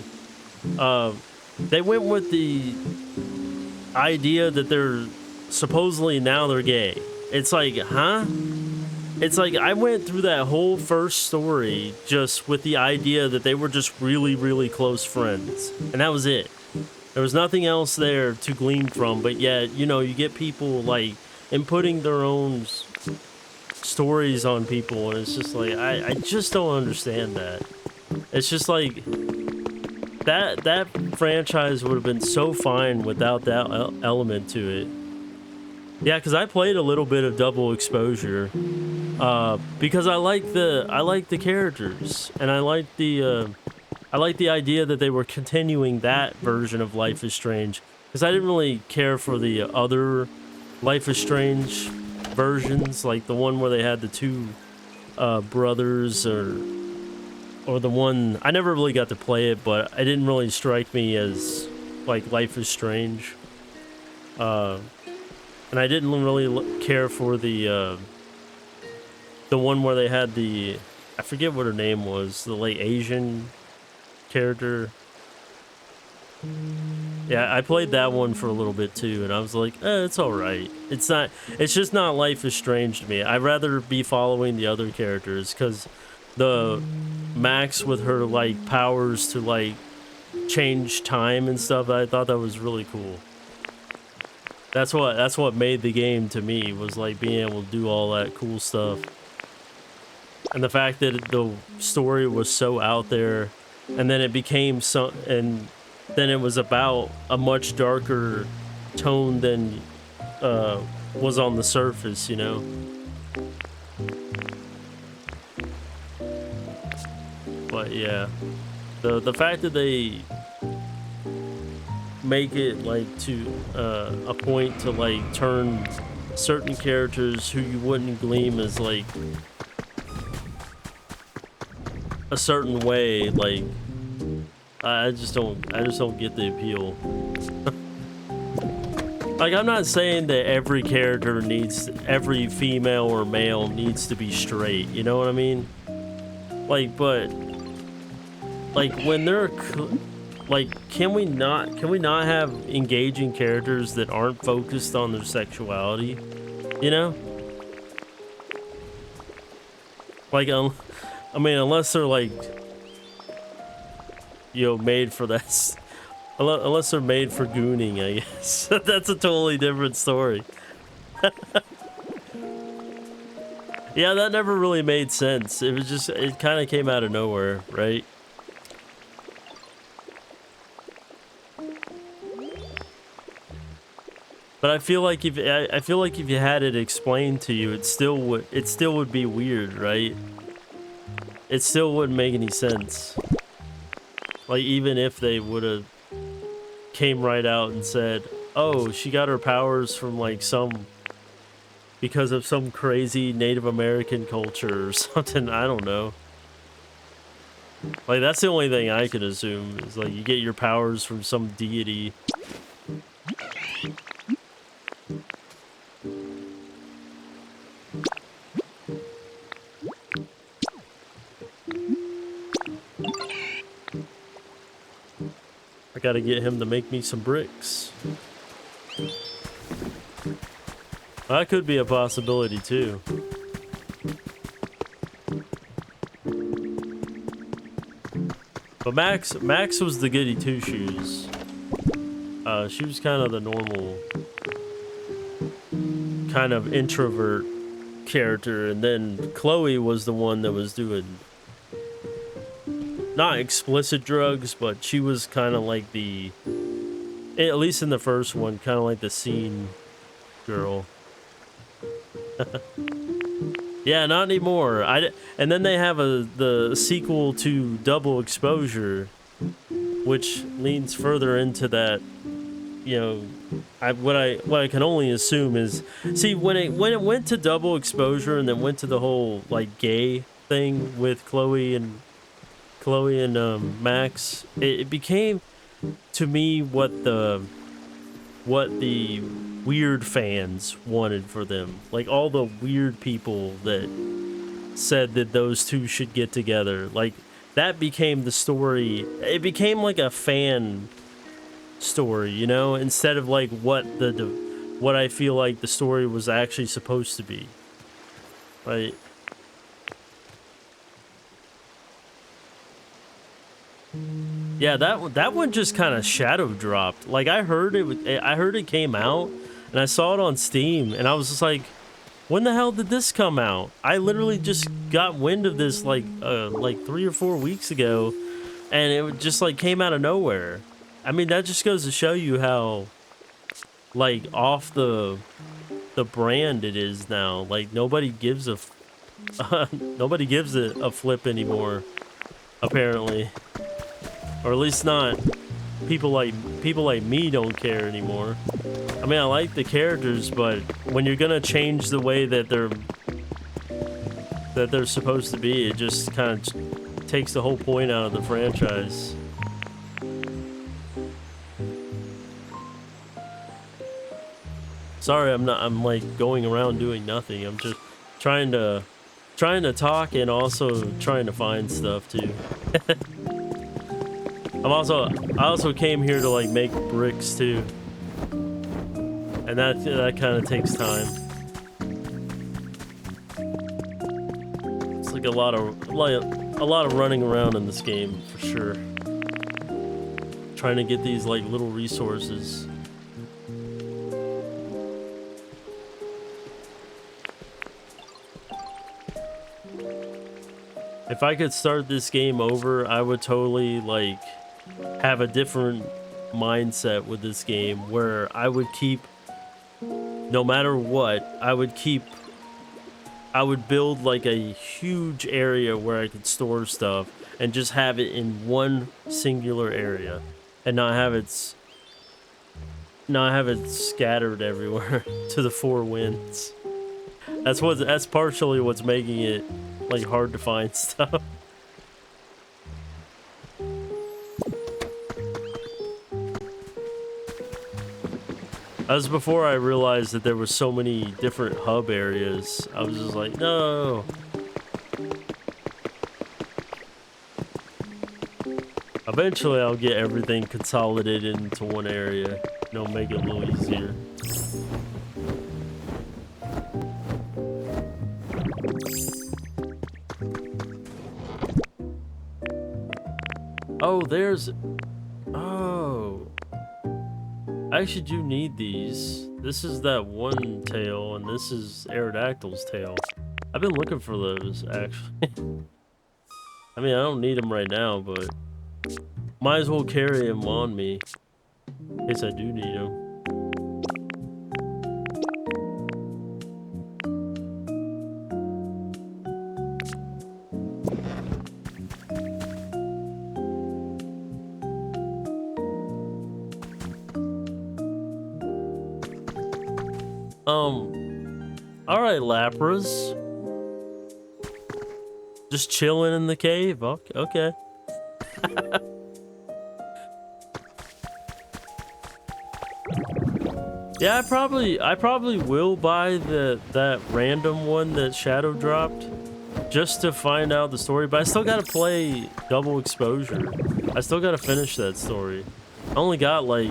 they went with the idea that they're supposedly now they're gay. It's like, huh? It's like I went through that whole first story just with the idea that they were just really, really close friends. And that was it. There was nothing else there to glean from, but yet, you know, you get people like inputting their own stories on people, and it's just like, I just don't understand that. It's just like, that franchise would have been so fine without that element to it. Yeah, because I played a little bit of Double Exposure, because I like the characters, and I like the idea that they were continuing that version of Life is Strange, because I didn't really care for the other Life is Strange versions, like the one where they had the 2 brothers, or the one I never really got to play it, but it didn't really strike me as like Life is Strange. And I didn't really care for the one where they had I forget what her name was, the like Asian character. Yeah, I played that one for a little bit too, and I was like, it's alright. It's just not Life is Strange to me. I'd rather be following the other characters, because the Max with her like powers to like change time and stuff, I thought that was really cool. That's what made the game to me, was like being able to do all that cool stuff. And the fact that the story was so out there, and then it became and then it was about a much darker tone than was on the surface, you know. But yeah, the fact that they make it like to a point to like turn certain characters who you wouldn't glean as like a certain way, like I just don't get the appeal. Like, I'm not saying that every character every female or male needs to be straight, you know what I mean? Like, but, like, when they're, like, can we not have engaging characters that aren't focused on their sexuality, you know? Like, I mean, unless they're, like, you know, made for that. Unless they're made for gooning, I guess. That's a totally different story. Yeah, that never really made sense. It was just, it kind of came out of nowhere, right? But I feel like I feel like if you had it explained to you, it still would be weird, right? It still wouldn't make any sense. Like, even if they would have came right out and said, oh, she got her powers from like because of some crazy Native American culture or something. I don't know. Like, that's the only thing I could assume is like you get your powers from some deity. I gotta get him to make me some bricks. That could be a possibility too. But Max was the goody two shoes. She was kind of the normal, kind of introvert character, and then Chloe was the one that was doing not explicit drugs, but she was kind of like the, at least in the first one, kind of like the scene girl. Yeah, not anymore. And then they have the sequel to Double Exposure, which leans further into that. You know, what I can only assume is, see, when it went to Double Exposure and then went to the whole like gay thing with Chloe and Max, it became to me what the weird fans wanted for them. Like, all the weird people that said that those two should get together. Like, that became the story. It became like a fan story, you know, instead of like what I feel like the story was actually supposed to be. Right? Yeah, that one just kind of shadow dropped. Like, I heard it came out, and I saw it on Steam, and I was just like, when the hell did this come out? I literally just got wind of this like 3 or 4 weeks ago, and it just like came out of nowhere. I mean, that just goes to show you how like off the brand it is now. Like, nobody gives a nobody gives it a flip anymore, apparently. Or at least not people like me don't care anymore. I mean, I like the characters, but when you're gonna change the way that they're supposed to be, it just kind of takes the whole point out of the franchise. Sorry, I'm like going around doing nothing. I'm just trying to talk and also trying to find stuff too. I also came here to like make bricks too, and that kind of takes time. It's like a lot of running around in this game for sure, trying to get these like little resources. If I could start this game over, I would totally like have a different mindset with this game, where I would keep, no matter what, I would build like a huge area where I could store stuff and just have it in one singular area and not have it scattered everywhere to the four winds. That's partially what's making it like hard to find stuff. That was before I realized that there were so many different hub areas. I was just like, no. Eventually, I'll get everything consolidated into one area. It'll make it a little easier. Oh, there's... Oh. I actually do need these. This is that one tail, and this is Aerodactyl's tail. I've been looking for those, actually. I mean, I don't need them right now, but... Might as well carry them on me. In case I do need them. Alright, Lapras. Just chilling in the cave. Okay. Yeah, I probably will buy that random one that Shadow dropped just to find out the story, but I still gotta play Double Exposure. I still gotta finish that story. I only got like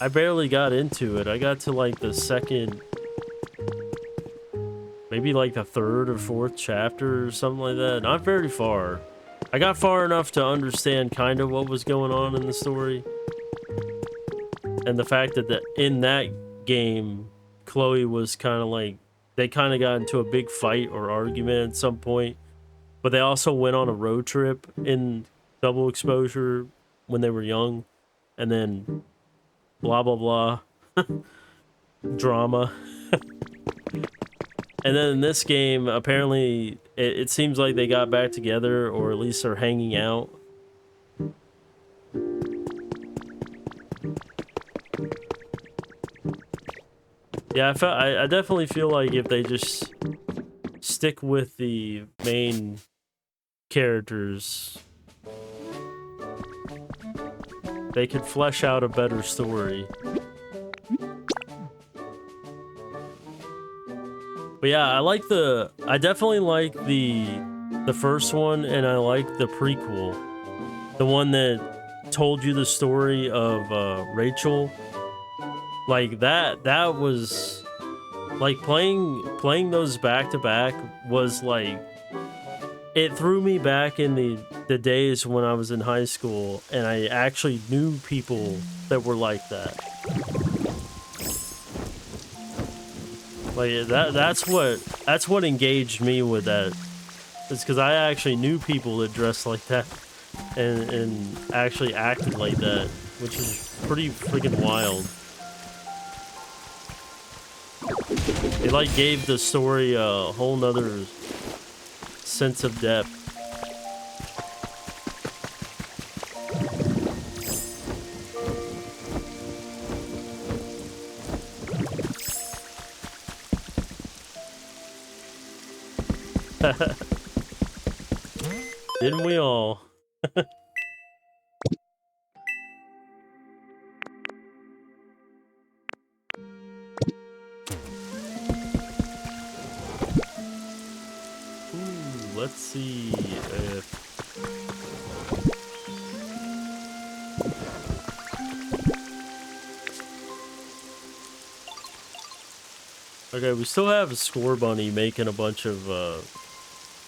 I barely got into it. I got to like the second, maybe like the third or fourth chapter or something like that. Not very far. I got far enough to understand kind of what was going on in the story. And the fact that in that game, Chloe was kind of like, they kind of got into a big fight or argument at some point. But they also went on a road trip in Double Exposure when they were young. And then blah, blah, blah. Drama. And then in this game, apparently, it seems like they got back together, or at least are hanging out. Yeah, I definitely feel like if they just stick with the main characters, they could flesh out a better story. But yeah, I definitely like the first one, and I like the prequel. The one that told you the story of Rachel. Like that was like playing those back to back was like, it threw me back in the days when I was in high school and I actually knew people that were like that. Like that's what engaged me with that. It's because I actually knew people that dressed like that and actually acted like that, which is pretty freaking wild. It like gave the story a whole nother sense of depth. Didn't we all? Let's see if... Okay, we still have a Score Bunny making a bunch of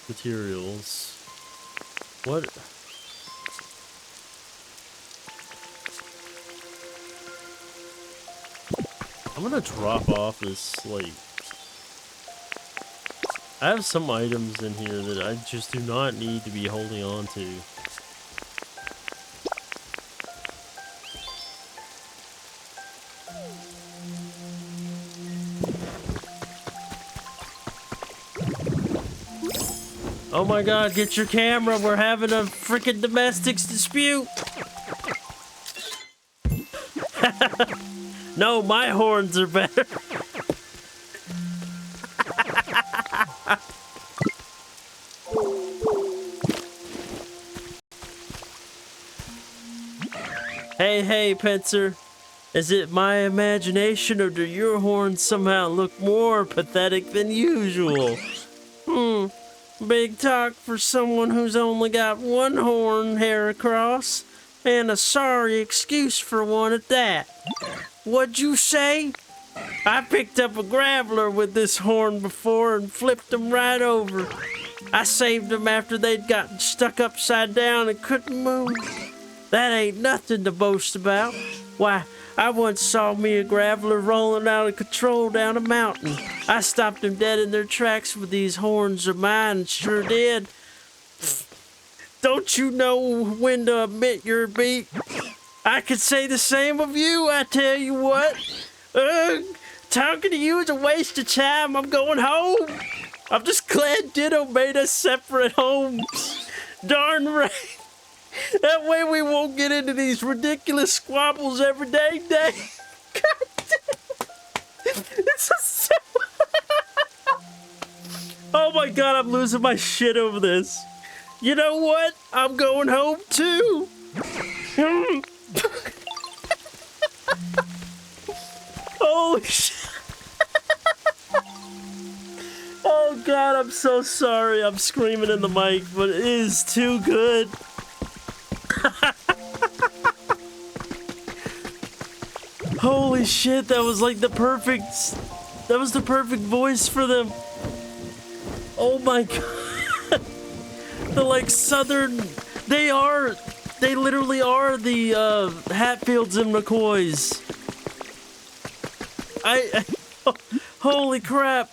materials. What? I'm gonna drop off this, like... I have some items in here that I just do not need to be holding on to. Oh my god, get your camera! We're having a freaking domestics dispute! No, my horns are better! Hey, Pincer. Is it my imagination or do your horns somehow look more pathetic than usual? Big talk for someone who's only got one horn hair across, and a sorry excuse for one at that. What'd you say? I picked up a graveler with this horn before and flipped him right over. I saved them after they'd gotten stuck upside down and couldn't move. That ain't nothing to boast about. Why, I once saw me a graveler rolling out of control down a mountain. I stopped them dead in their tracks with these horns of mine, sure did. Don't you know when to admit you're beat? I could say the same of you, I tell you what. Talking to you is a waste of time. I'm going home. I'm just glad Ditto made us separate homes. Darn right. That way we won't get into these ridiculous squabbles every day. God damn. It's so... Oh my god, I'm losing my shit over this. You know what? I'm going home too. Holy shit. Oh god, I'm so sorry. I'm screaming in the mic, but it is too good. Holy shit, that was like the perfect voice for them. Oh my god. The like southern, they literally are the Hatfields and McCoys. Holy crap.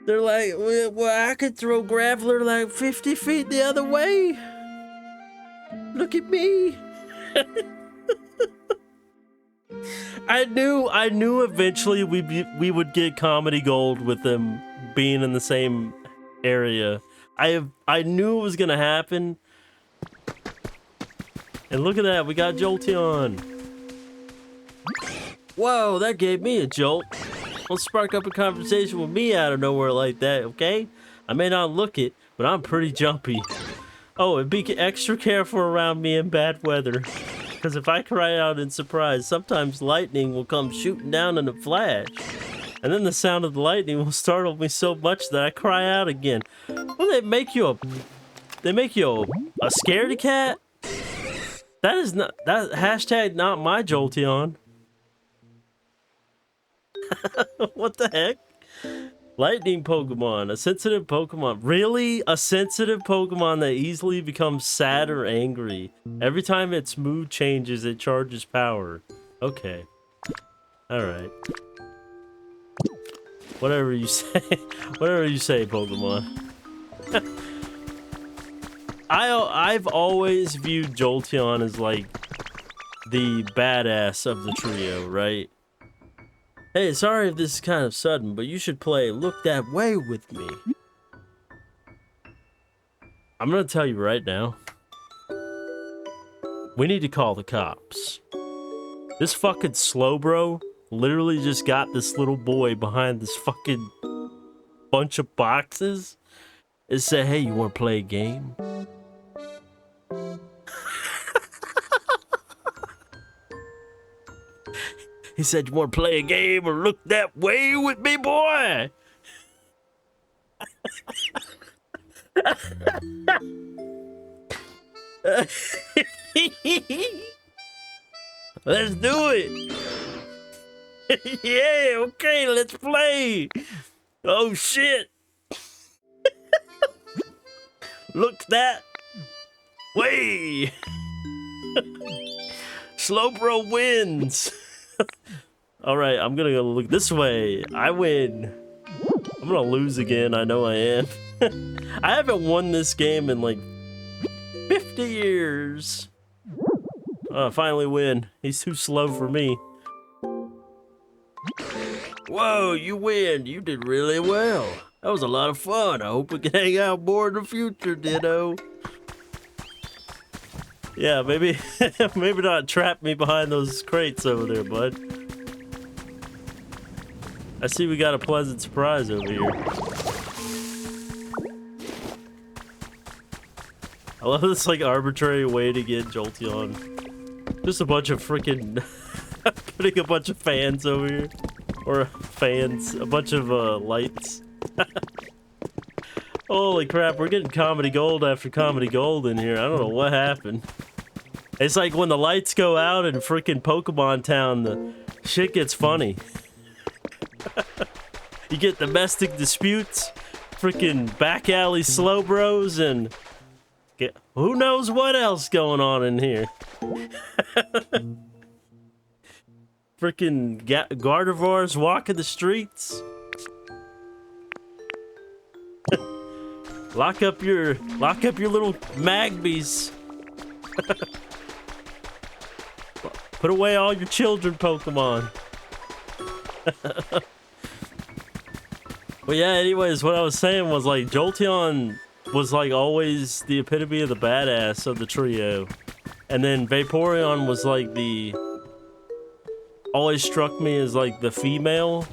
They're like, well, I could throw Graveler like 50 feet the other way. Look at me. I knew eventually we would get comedy gold with them being in the same area. I knew it was gonna happen. And look at that, we got Jolteon. Whoa, that gave me a jolt. Don't spark up a conversation with me out of nowhere like that, okay? I may not look it, but I'm pretty jumpy. Oh, and be extra careful around me in bad weather. Because if I cry out in surprise, sometimes lightning will come shooting down in a flash. And then the sound of the lightning will startle me so much that I cry out again. Well, they make you a scaredy cat? That is not, that hashtag not my Jolteon. What the heck? Lightning Pokemon, a sensitive Pokemon. Really? A sensitive Pokemon that easily becomes sad or angry. Every time its mood changes, it charges power. Okay. Alright. Whatever you say. Whatever you say, Pokemon. I've always viewed Jolteon as like the badass of the trio, right? Hey, sorry if this is kind of sudden, but you should play Look That Way with me. I'm gonna tell you right now. We need to call the cops. This fucking Slowbro literally just got this little boy behind this fucking bunch of boxes and said, hey, you wanna play a game? He said, you want to play a game or look that way with me, boy? Let's do it. Yeah, okay, let's play. Oh, shit. Look that way. Slowbro wins. All right, I'm gonna go look this way. I win. I'm gonna lose again. I know I am. I haven't won this game in like 50 years. I finally win. He's too slow for me. Whoa, you win. You did really well. That was a lot of fun. I hope we can hang out more in the future, Ditto. Yeah, maybe maybe not trap me behind those crates over there, bud. I see we got a pleasant surprise over here. I love this like arbitrary way to get Jolteon. Just a bunch of freaking putting a bunch of fans over here, or fans, a bunch of lights. Holy crap, we're getting comedy gold after comedy gold in here. I don't know what happened. It's like when the lights go out in freaking Pokemon Town, the shit gets funny. You get domestic disputes, freaking back alley slow bros, and who knows what else going on in here. Freaking Gardevoirs walking the streets. Lock up your little Magbies. Put away all your children Pokemon. But yeah, anyways, what I was saying was like Jolteon was like always the epitome of the badass of the trio. And then Vaporeon was like always struck me as like the female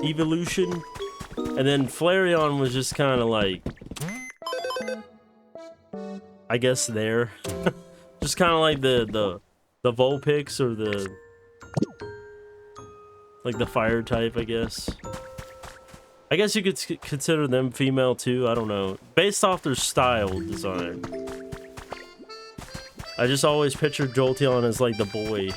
evolution. And then Flareon was just kind of like, I guess there. Just kind of like the Vulpix or the fire type, I guess. I guess you could consider them female too, I don't know. Based off their style design. I just always pictured Jolteon as like the boy.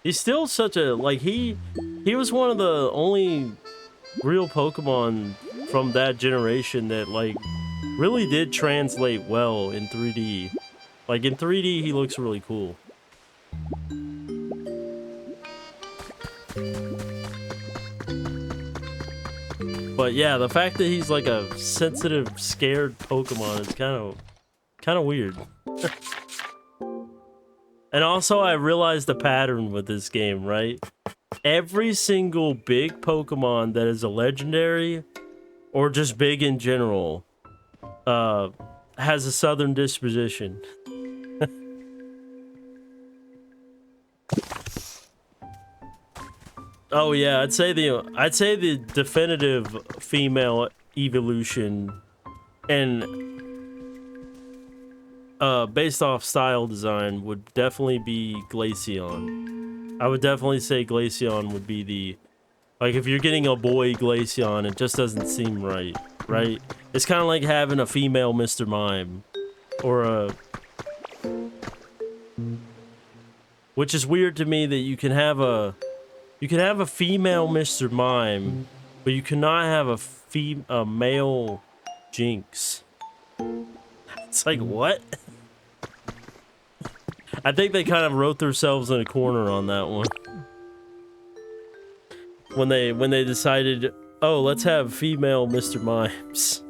He's still such a, like, he was one of the only real Pokemon from that generation that, like, really did translate well in 3D. Like, in 3D, he looks really cool. But yeah, the fact that he's like a sensitive, scared Pokemon is kind of weird. And also, I realized the pattern with this game, right? Every single big Pokemon that is a legendary, or just big in general, has a southern disposition. Oh yeah, I'd say the definitive female evolution, and based off style design, would definitely be Glaceon. I would definitely say Glaceon would be the, like, if you're getting a boy Glaceon, it just doesn't seem right, right? It's kind of like having a female Mr. Mime, or a, which is weird to me that you can have a female Mr. Mime, but you cannot have a male Jinx. It's like, what? I think they kind of wrote themselves in a corner on that one. When they decided, oh, let's have female Mr. Mimes.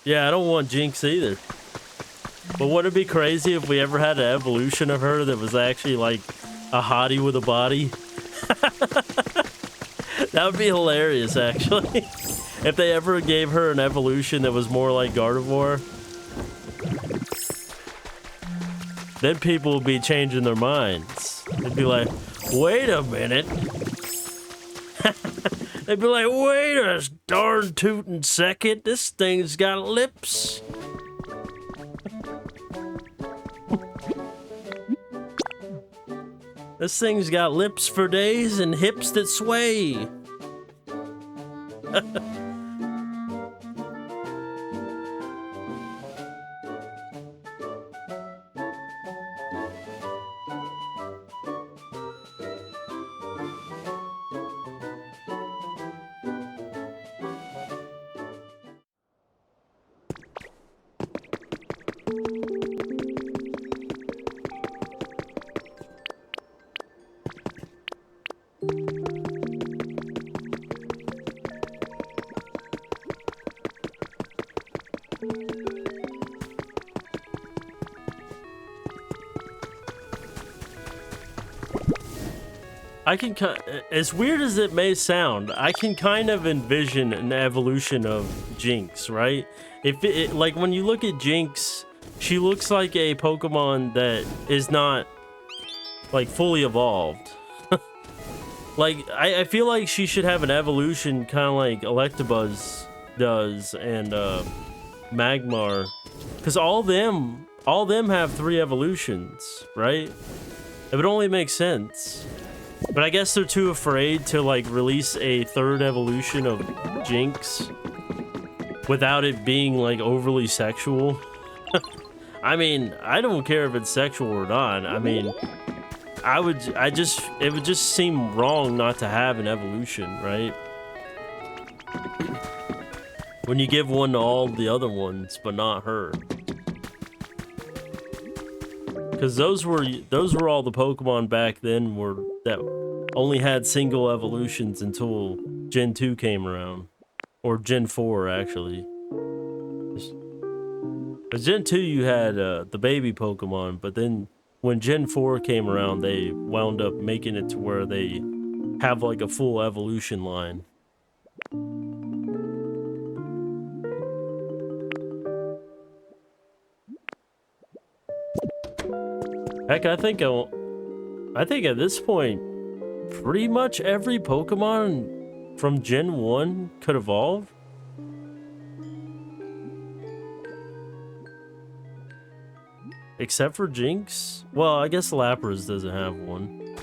Yeah, I don't want Jinx either. But wouldn't it be crazy if we ever had an evolution of her that was actually like a hottie with a body? That would be hilarious, actually. If they ever gave her an evolution that was more like Gardevoir, then people would be changing their minds. They'd be like, wait a minute. They'd be like, wait a darn tootin' second, this thing's got lips. This thing's got lips for days and hips that sway. I can as weird as it may sound, I can kind of envision an evolution of Jinx, right? If like when you look at Jinx, she looks like a Pokemon that is not like fully evolved. Like I feel like she should have an evolution kind of like Electabuzz does and Magmar, because all them have 3 evolutions, right? It would only make sense. But I guess they're too afraid to like release a 3rd evolution of Jinx without it being like overly sexual. I mean, I don't care if it's sexual or not. I mean, it would just seem wrong not to have an evolution, right? When you give one to all the other ones, but not her. Because those were all the Pokemon back then that only had single evolutions until Gen 2 came around. Or Gen 4, actually. Because Gen 2 you had the baby Pokemon, but then when Gen 4 came around, they wound up making it to where they have like a full evolution line. Heck, I think at this point, pretty much every Pokemon from Gen 1 could evolve. Except for Jinx. Well, I guess Lapras doesn't have one.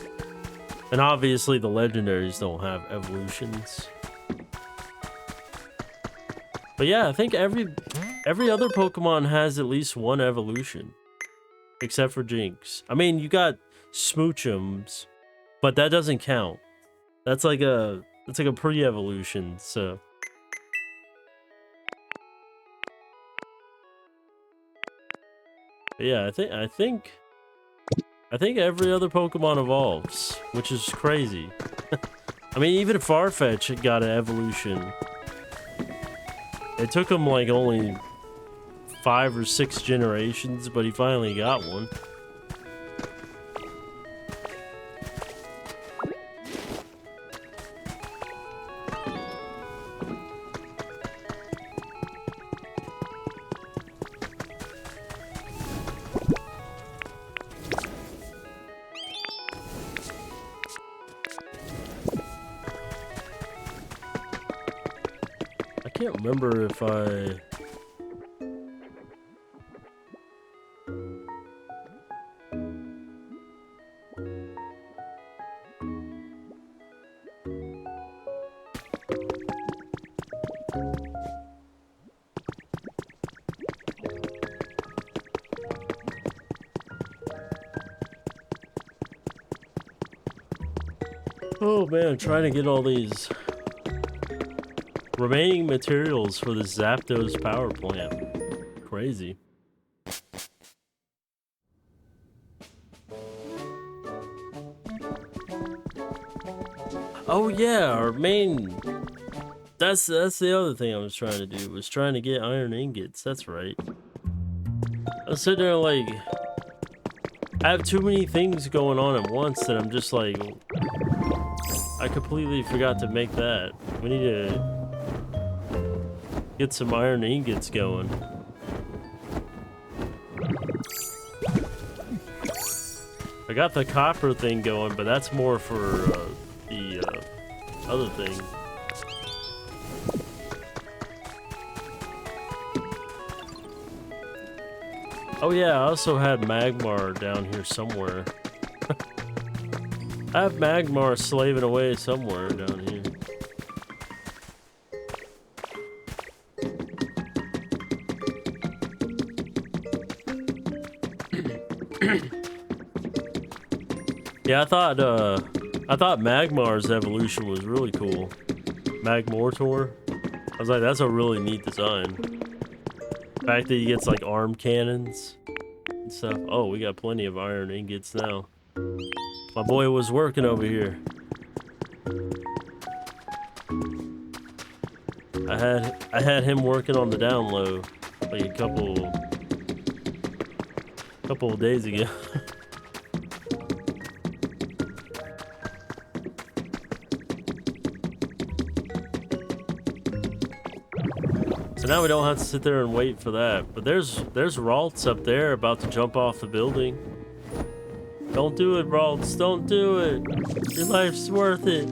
And obviously the legendaries don't have evolutions. But yeah, I think every other Pokemon has at least 1 evolution. Except for Jinx. I mean, you got Smoochums, but that doesn't count. That's like a pre-evolution, so. But yeah, I think every other Pokemon evolves, which is crazy. I mean, even Farfetch got an evolution. It took him like only 5 or 6 generations, but he finally got one. I can't remember if I... Oh man, I'm trying to get all these remaining materials for the Zapdos power plant. Crazy. Oh yeah, our main... That's the other thing I was trying to do, was trying to get iron ingots. That's right. I was sitting there like... I have too many things going on at once that I'm just like... I completely forgot to make that. We need to get some iron ingots going. I got the copper thing going, but that's more for the other thing. Oh yeah, I also had Magmar down here somewhere. I have Magmar slaving away somewhere down here. Yeah, I thought Magmar's evolution was really cool. Magmortor. I was like, that's a really neat design. The fact that he gets like arm cannons and stuff. Oh, we got plenty of iron ingots now. My boy was working over here. I had him working on the down low like a couple of days ago. So now we don't have to sit there and wait for that. But there's Ralts up there about to jump off the building. Don't do it, Ralts. Don't do it. Your life's worth it.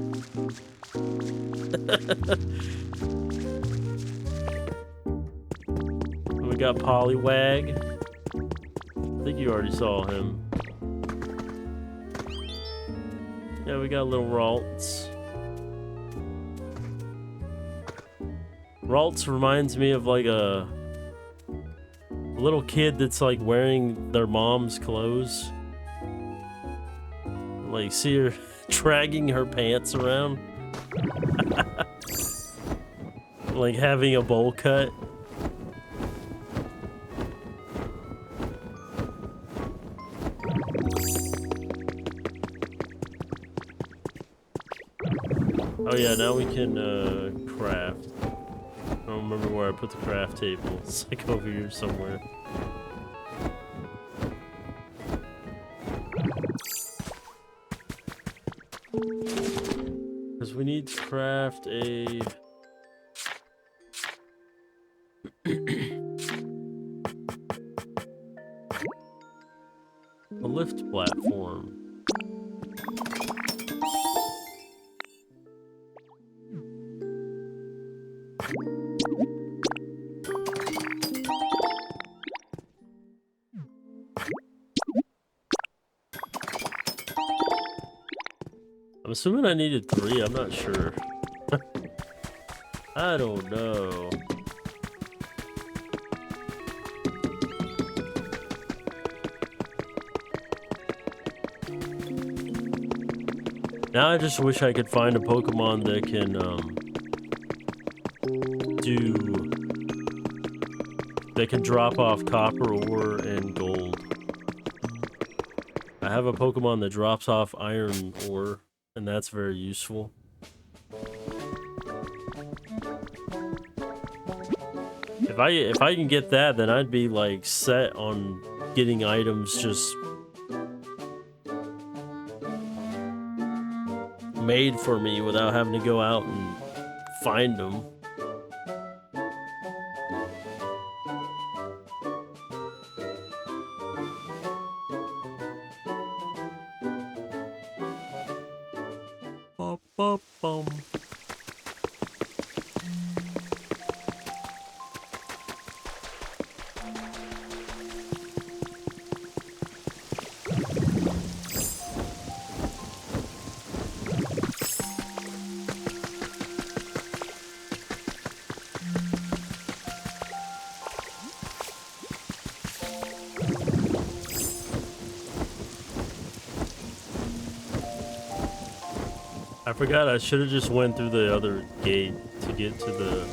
We got Poliwag. I think you already saw him. Yeah, we got little Ralts. Ralts reminds me of like a little kid that's like wearing their mom's clothes. Like, see her dragging her pants around. Like having a bowl cut. Oh yeah, now we can craft. I don't remember where I put the craft table. It's like over here somewhere. Because we need to craft a... a lift platform. I'm assuming I needed 3, I'm not sure. I don't know. Now I just wish I could find a Pokemon that can drop off copper ore and gold. I have a Pokemon that drops off iron ore, and that's very useful. If I can get that, then I'd be like set on getting items just made for me without having to go out and find them. Bum. I forgot I should have just went through the other gate to get to the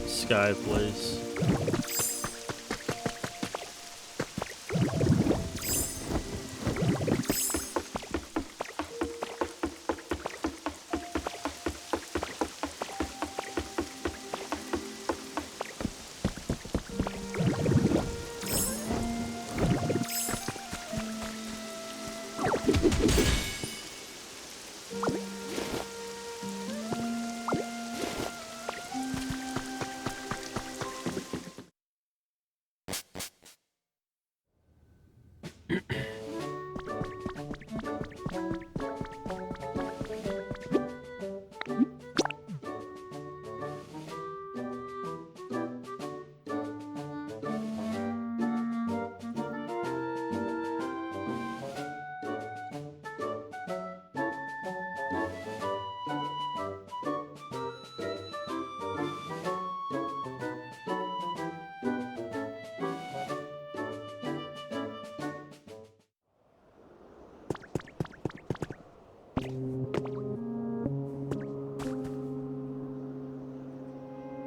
sky place.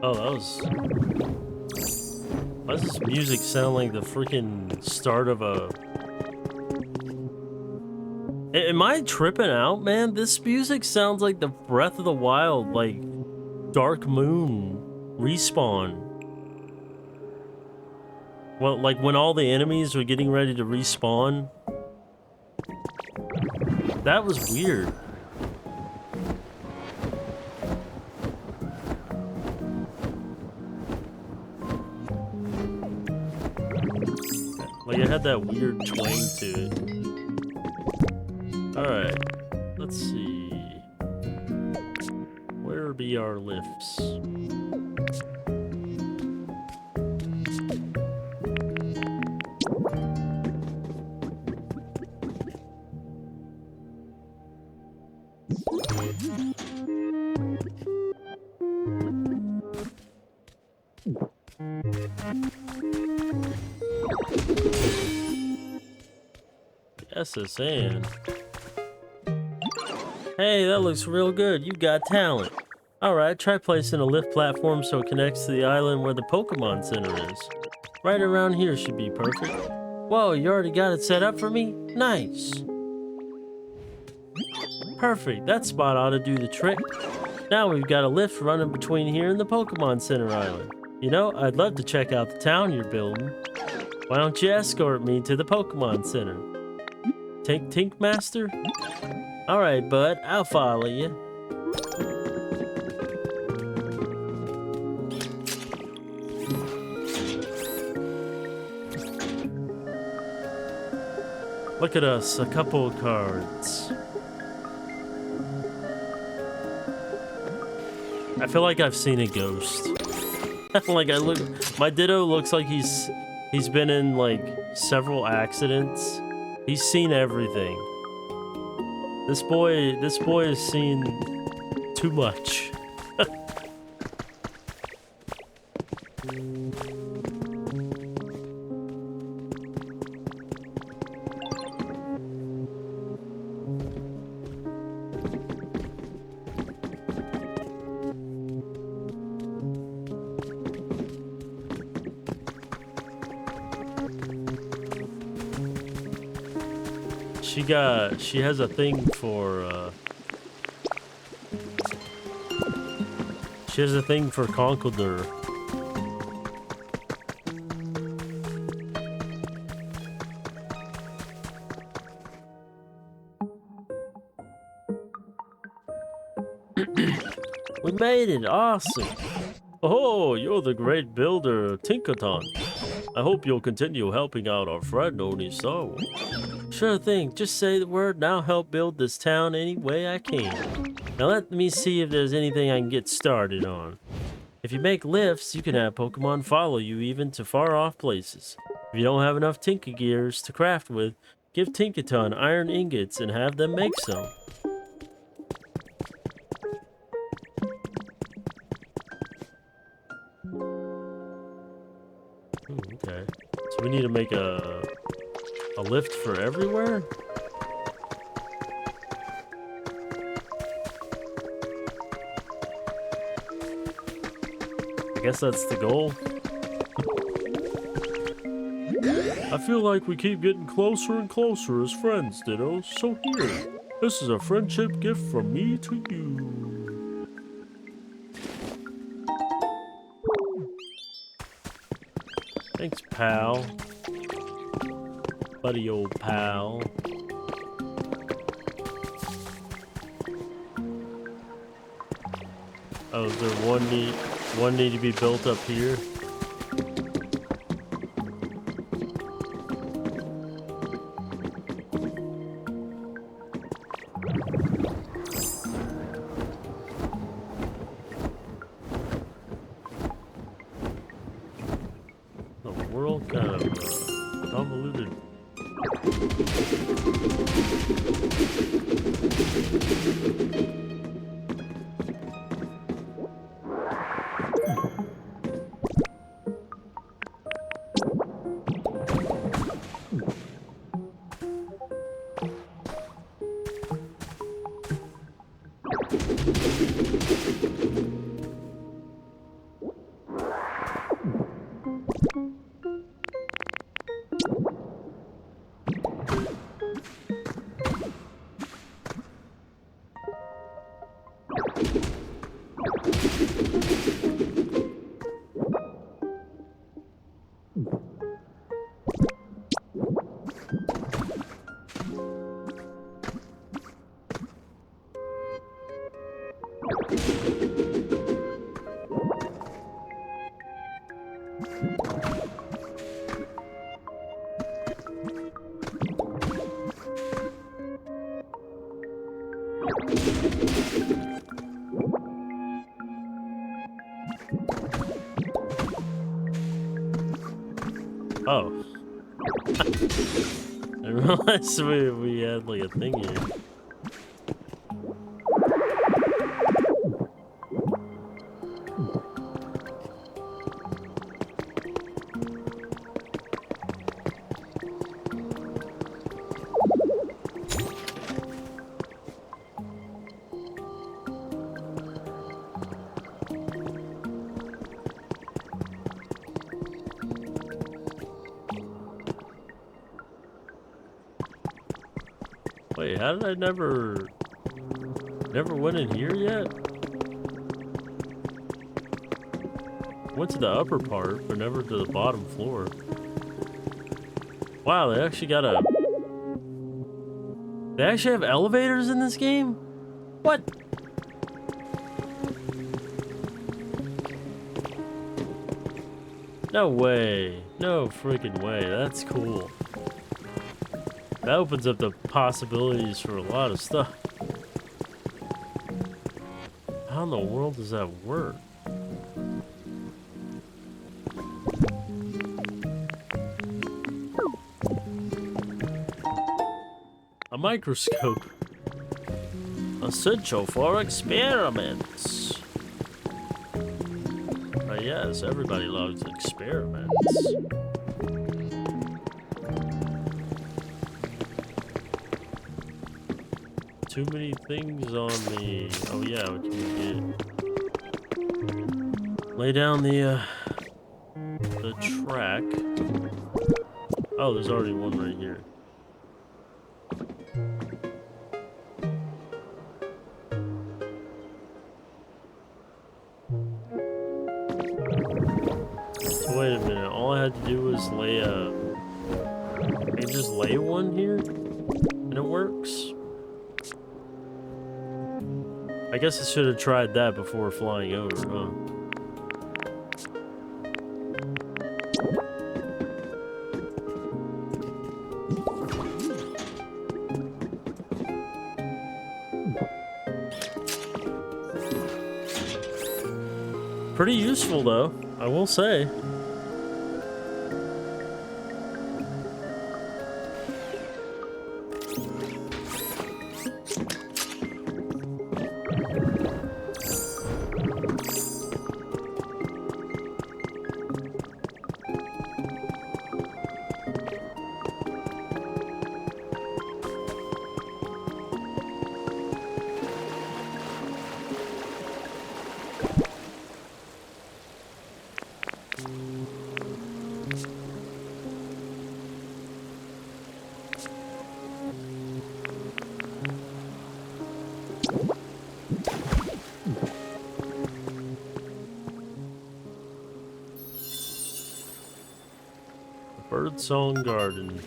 Oh, that was... Why does this music sound like the freaking start of a... Am I tripping out, man? This music sounds like the Breath of the Wild, like Dark Moon respawn. Well, like when all the enemies were getting ready to respawn. That was weird. had that weird twang to it. Alright, let's see. Where be our lifts? SSN. Hey, that looks real good. You got talent. Alright, try placing a lift platform so it connects to the island where the Pokemon Center is. Right around here should be perfect. Whoa, you already got it set up for me? Nice. Perfect, that spot ought to do the trick. Now we've got a lift running between here and the Pokemon Center Island. You know, I'd love to check out the town you're building. Why don't you escort me to the Pokemon Center? Tink Master? Alright, bud, I'll follow you. Look at us, a couple of cards. I feel like I've seen a ghost. My Ditto looks like he's been in like several accidents. He's seen everything. This boy has seen too much. She has a thing for she has a thing for Conkeldurr. We made it! Awesome! Oh, you're the great builder, Tinkaton. I hope you'll continue helping out our friend Onisawa. Sure thing, just say the word and I'll help build this town any way I can. Now let me see if there's anything I can get started on. If you make lifts, you can have Pokemon follow you even to far off places. If you don't have enough Tinka gears to craft with, give Tinkaton iron ingots and have them make some. Ooh, okay. So we need to make a lift for everywhere? I guess that's the goal. I feel like we keep getting closer and closer as friends, Ditto. So here, this is a friendship gift from me to you. Thanks, pal. Buddy old pal. Oh, is there one need to be built up here? The world kind of convoluted. Oh. I realized we had like a thing here. Wait, how did I never went in here yet? Went to the upper part, but never to the bottom floor. Wow, they actually got a... They actually have elevators in this game? What? No way. No freaking way. That's cool. That opens up the possibilities for a lot of stuff. How in the world does that work? A microscope. Essential for experiments. Yes, everybody loves experiments. Too many things on me. Oh yeah, what you get? Lay down the track. Oh, there's already one right here. So wait a minute. All I had to do was lay a. I can just lay one here, and it works. I guess I should have tried that before flying over, huh? Pretty useful, though, I will say. Birdsong Garden.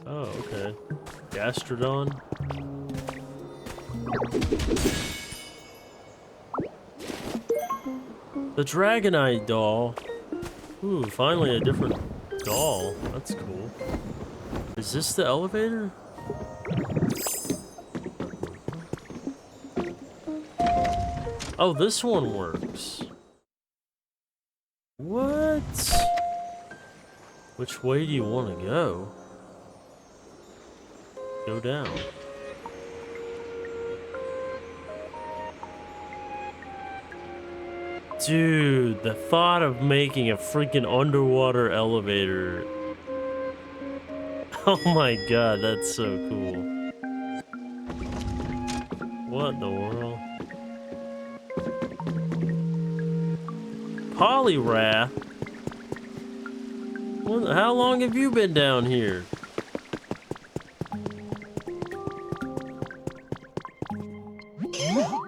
Oh, okay. Gastrodon. The Dragonite doll. Ooh, finally a different doll. That's cool. Is this the elevator? Oh, this one works. What? Which way do you want to go? Go down. Dude, the thought of making a freaking underwater elevator. Oh my god, that's so cool. What in the world? Poliwrath? How long have you been down here?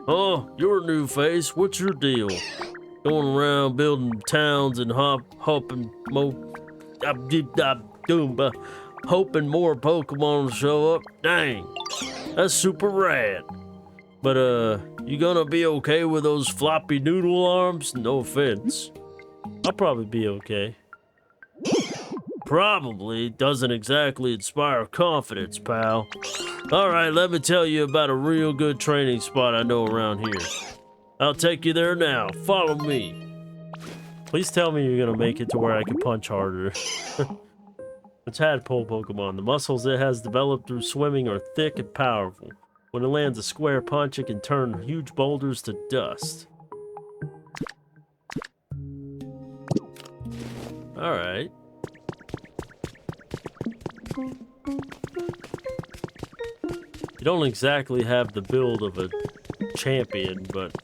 Oh, you're a new face. What's your deal? Going around building towns and hopping hoping more Pokemon will show up. Dang, that's super rad. But, you gonna be okay with those floppy noodle arms? No offense. I'll probably be okay. Probably doesn't exactly inspire confidence, pal. Alright, let me tell you about a real good training spot I know around here. I'll take you there now. Follow me. Please tell me you're gonna make it to where I can punch harder. The tadpole Pokemon. The muscles it has developed through swimming are thick and powerful. When it lands a square punch, it can turn huge boulders to dust. Alright. You don't exactly have the build of a champion, but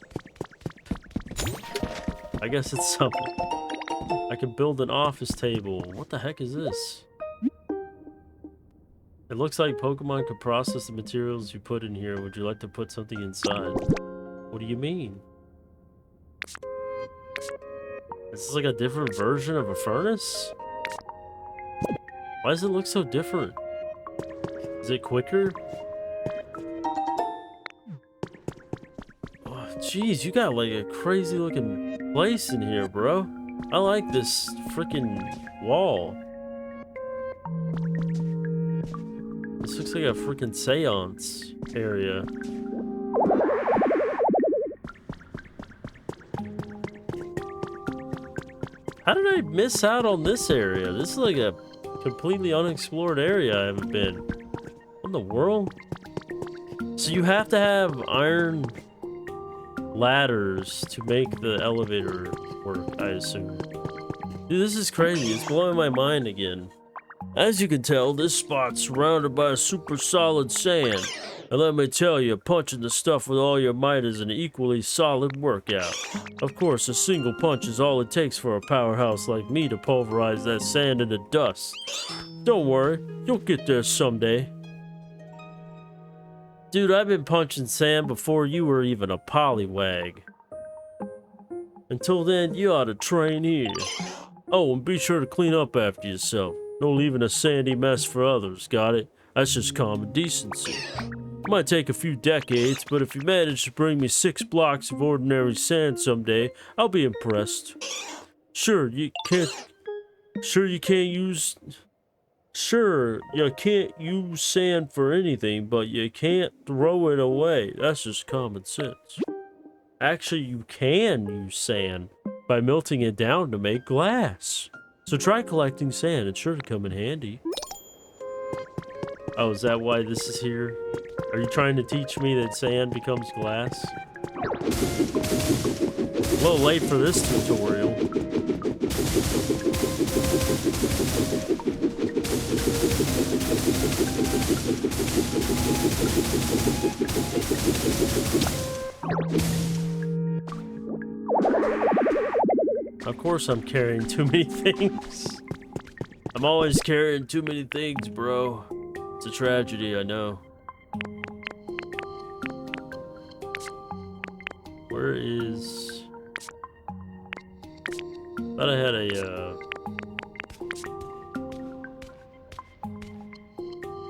I guess it's something. I can build an office table. What the heck is this? It looks like Pokemon can process the materials you put in here. Would you like to put something inside? What do you mean? This is like a different version of a furnace? Why does it look so different? Is it quicker? Oh, jeez, you got like a crazy looking place in here, bro. I like this freaking wall. This looks like a freaking seance area. How did I miss out on this area? This is like a completely unexplored area I haven't been. What in the world? So you have to have iron ladders to make the elevator work, I assume. Dude, this is crazy. It's blowing my mind again. As you can tell, this spot's surrounded by super solid sand. And let me tell you, punching the stuff with all your might is an equally solid workout. Of course, a single punch is all it takes for a powerhouse like me to pulverize that sand into dust. Don't worry, you'll get there someday. Dude, I've been punching sand before you were even a polywag. Until then, you ought to train here. Oh, and be sure to clean up after yourself. No leaving a sandy mess for others, got it? That's just common decency. It might take a few decades, but if you manage to bring me 6 blocks of ordinary sand someday, I'll be impressed. Sure, you can't use sand for anything, but you can't throw it away. That's just common sense. Actually, you can use sand by melting it down to make glass. So try collecting sand, it's sure to come in handy. Oh, is that why this is here? Are you trying to teach me that sand becomes glass? A little late for this tutorial. Of course I'm carrying too many things. I'm always carrying too many things, bro. It's a tragedy, I know. Where is... Thought I had a,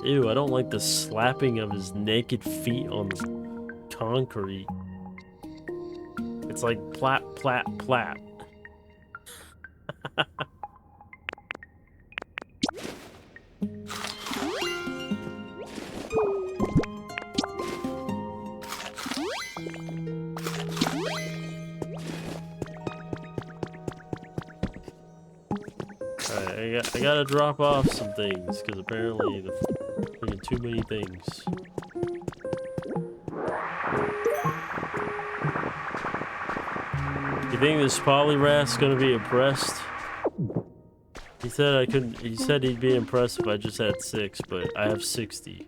Ew, I don't like the slapping of his naked feet on the concrete. It's like plap, plap, plap. Alright, I gotta drop off some things, because apparently the freaking too many things. You think this Poliwrath's gonna be impressed? He said I couldn't. He said he'd be impressed if I just had 6, but I have 60.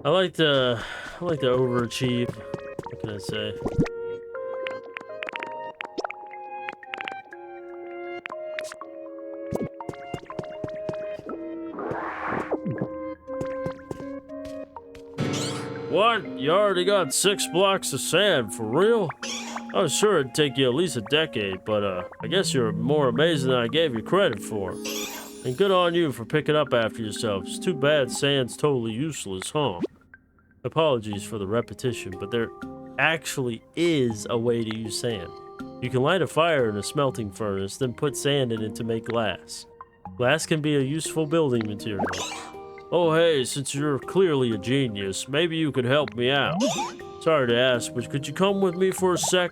I like to overachieve. What can I say? What? You already got 6 blocks of sand, for real? I was sure it'd take you at least a decade, but I guess you're more amazing than I gave you credit for. And good on you for picking up after yourself. It's too bad sand's totally useless, huh? Apologies for the repetition, but there actually is a way to use sand. You can light a fire in a smelting furnace, then put sand in it to make glass. Glass can be a useful building material. Oh hey, since you're clearly a genius, maybe you could help me out. Sorry to ask, but could you come with me for a sec?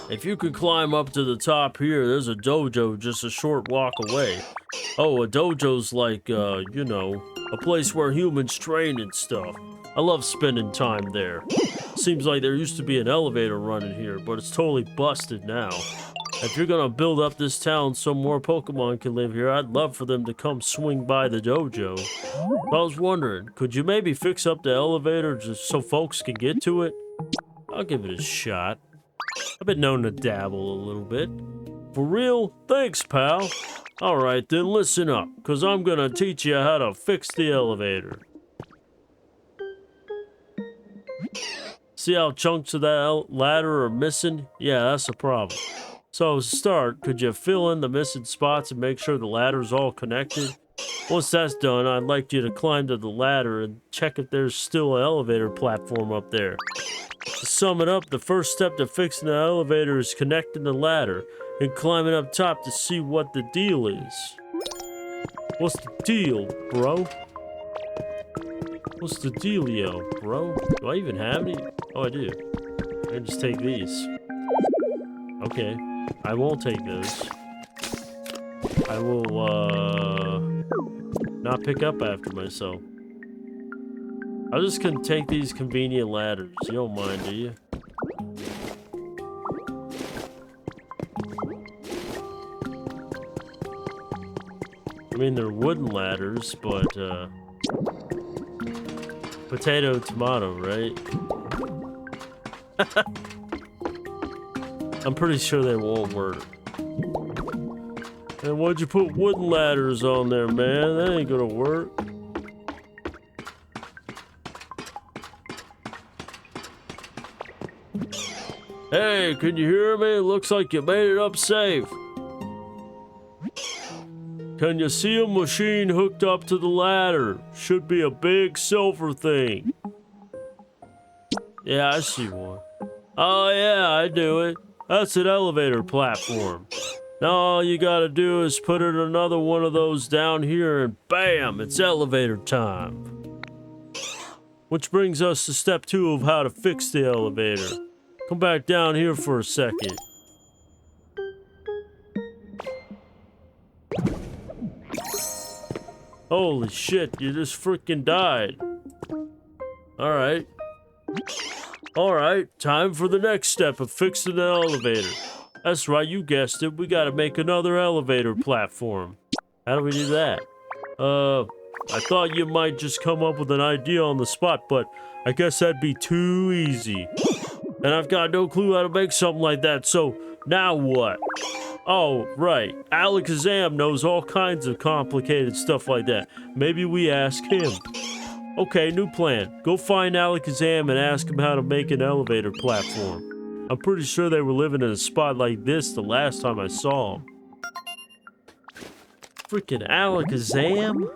If you could climb up to the top here, there's a dojo just a short walk away. Oh, a dojo's like, you know, a place where humans train and stuff. I love spending time there. Seems like there used to be an elevator running here, but it's totally busted now. If you're gonna build up this town so more Pokemon can live here, I'd love for them to come swing by the dojo. I was wondering, could you maybe fix up the elevator just so folks can get to it? I'll give it a shot. I've been known to dabble a little bit. For real? Thanks, pal. Alright then, listen up, cause I'm gonna teach you how to fix the elevator. See how chunks of that ladder are missing? Yeah, that's a problem. So to start, could you fill in the missing spots and make sure the ladder's all connected? Once that's done, I'd like you to climb to the ladder and check if there's still an elevator platform up there. To sum it up, the first step to fixing the elevator is connecting the ladder and climbing up top to see what the deal is. What's the deal, bro? What's the dealio, bro? Do I even have any? Oh, I do. I can just take these. Okay. I won't take those. I will, not pick up after myself. I'm just gonna take these convenient ladders. You don't mind, do you? I mean, they're wooden ladders, but, potato, tomato, right? I'm pretty sure they won't work. And why'd you put wooden ladders on there, man? That ain't gonna work. Hey, can you hear me? Looks like you made it up safe. Can you see a machine hooked up to the ladder? Should be a big silver thing. Yeah, I see one. Oh yeah, I do it. That's an elevator platform. Now all you gotta do is put in another one of those down here and bam, it's elevator time. Which brings us to step 2 of how to fix the elevator. Come back down here for a second. Holy shit, you just freaking died. Alright. Alright, time for the next step of fixing the elevator. That's right, you guessed it. We gotta make another elevator platform. How do we do that? I thought you might just come up with an idea on the spot, but I guess that'd be too easy. And I've got no clue how to make something like that, so now what? Oh, right. Alakazam knows all kinds of complicated stuff like that. Maybe we ask him. Okay, new plan. Go find Alakazam and ask him how to make an elevator platform. I'm pretty sure they were living in a spot like this the last time I saw them. Freaking Alakazam?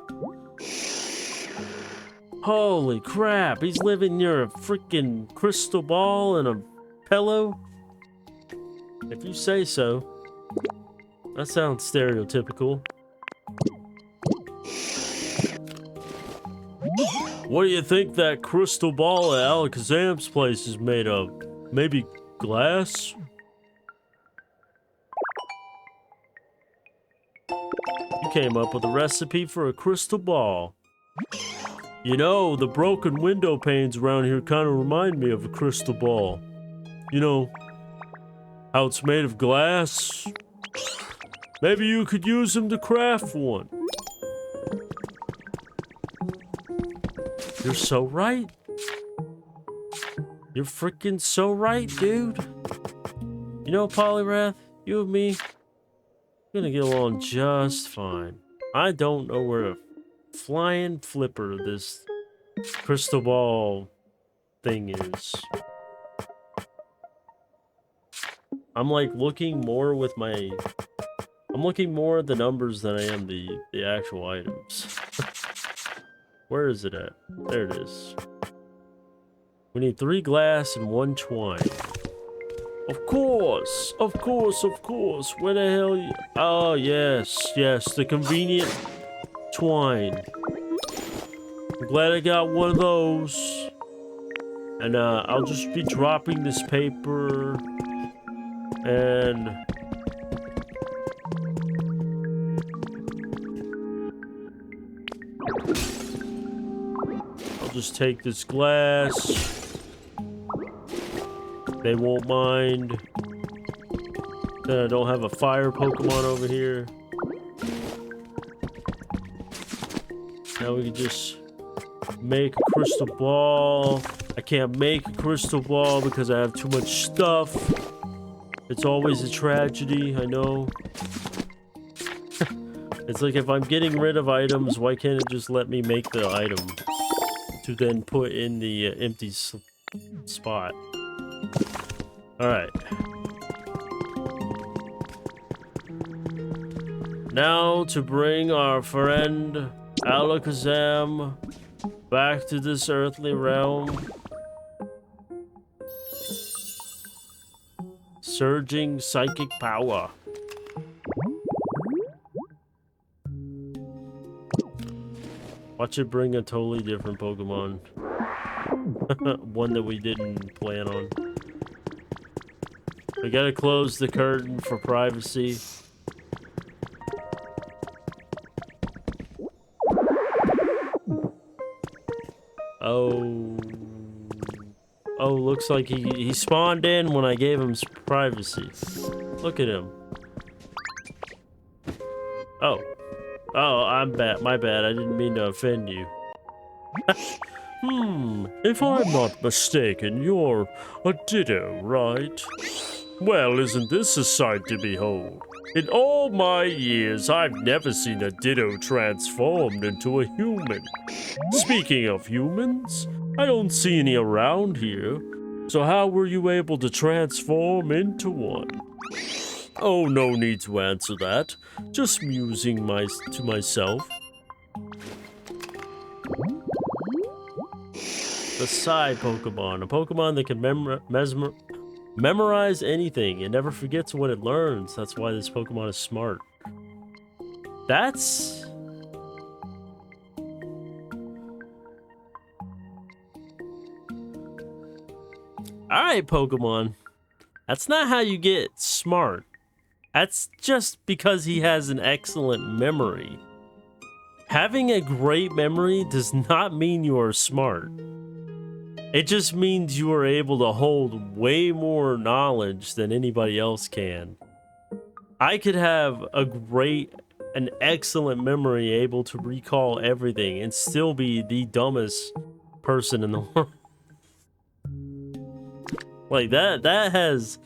Holy crap, he's living near a freaking crystal ball and a pillow? If you say so. That sounds stereotypical. What do you think that crystal ball at Alakazam's place is made of? Maybe glass? You came up with a recipe for a crystal ball. You know, the broken window panes around here kind of remind me of a crystal ball. You know, how it's made of glass. Maybe you could use them to craft one. You're so right. You're freaking so right, dude. You know, Polyrath, you and me, we're gonna get along just fine. I don't know where to flying flipper this crystal ball thing is. I'm like looking more with my... I'm looking more at the numbers than I am the actual items. Where is it at? There it is. We need 3 glass and 1 twine. Of course! Of course, of course! Where the hell you... Oh, yes, yes, the convenient twine. I'm glad I got one of those. And I'll just be dropping this paper. And... I'll just take this glass. They won't mind. Then I don't have a fire Pokemon over here. Now we can just make a crystal ball. I can't make a crystal ball because I have too much stuff. It's always a tragedy, I know. It's like if I'm getting rid of items, why can't it just let me make the item to then put in the empty spot? Alright. Now to bring our friend Alakazam back to this earthly realm. Surging psychic power. Watch it bring a totally different Pokemon. One that we didn't plan on. We gotta close the curtain for privacy. Oh. Oh, looks like he spawned in when I gave him privacy. Look at him. Oh. Oh, I'm bad. My bad. I didn't mean to offend you. If I'm not mistaken, you're a Ditto, right? Well, isn't this a sight to behold? In all my years, I've never seen a Ditto transformed into a human. Speaking of humans, I don't see any around here. So how were you able to transform into one? Oh, no need to answer that. Just musing to myself. The Psy Pokemon. A Pokemon that can memorize anything. It never forgets what it learns. That's why this Pokemon is smart. That's... Alright, Pokemon. That's not how you get smart. That's just because he has an excellent memory. Having a great memory does not mean you are smart. It just means you are able to hold way more knowledge than anybody else can. I could have an excellent memory, able to recall everything, and still be the dumbest person in the world. Like that has...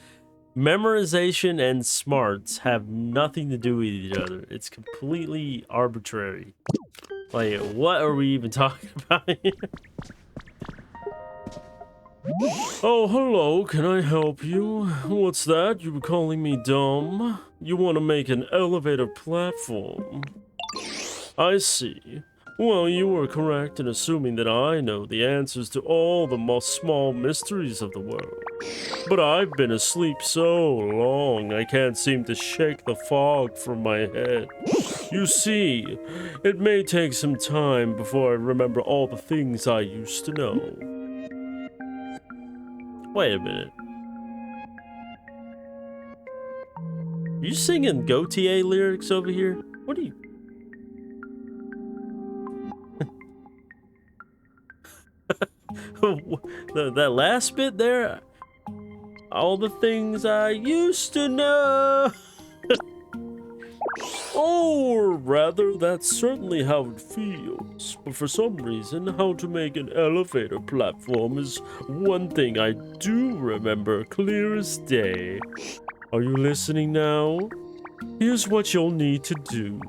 Memorization and smarts have nothing to do with each other. It's completely arbitrary. Like, what are we even talking about here? Oh, hello, can I help you? What's that? You were calling me dumb? You want to make an elevator platform? I see. Well, you were correct in assuming that I know the answers to all the most small mysteries of the world. But I've been asleep so long, I can't seem to shake the fog from my head. You see, it may take some time before I remember all the things I used to know. Wait a minute. You singing Gautier lyrics over here? What are you... that last bit there, all the things I used to know. Or rather, that's certainly how it feels. But for some reason, how to make an elevator platform is one thing I do remember clear as day. Are you listening now? Here's what you'll need to do.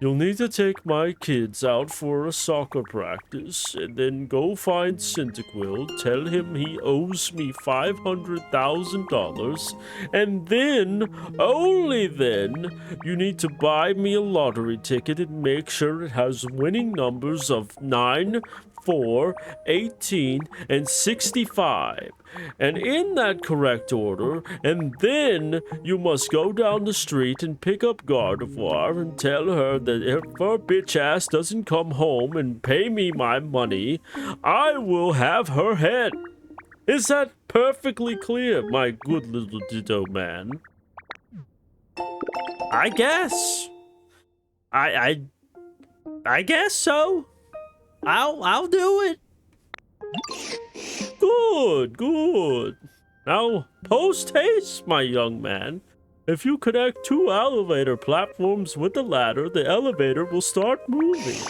You'll need to take my kids out for a soccer practice and then go find Cyndaquil, tell him he owes me $500,000, and then, only then, you need to buy me a lottery ticket and make sure it has winning numbers of 9, 4, 18, and 65. And in that correct order, and then you must go down the street and pick up Gardevoir and tell her that if her bitch ass doesn't come home and pay me my money, I will have her head. Is that perfectly clear, my good little Ditto man? I guess. I guess so. I'll do it. Good. Now, post haste, my young man. If you connect 2 elevator platforms with the ladder, the elevator will start moving.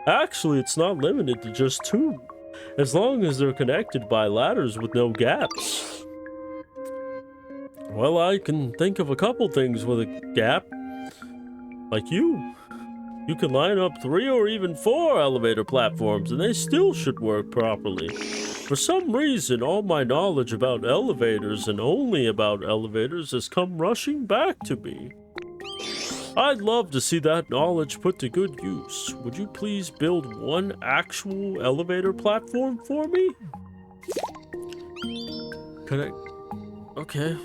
Actually, it's not limited to just 2, as long as they're connected by ladders with no gaps. Well, I can think of a couple things with a gap. Like you. You can line up 3 or even 4 elevator platforms and they still should work properly. For some reason, all my knowledge about elevators and only about elevators has come rushing back to me. I'd love to see that knowledge put to good use. Would you please build 1 actual elevator platform for me? Could I? Okay.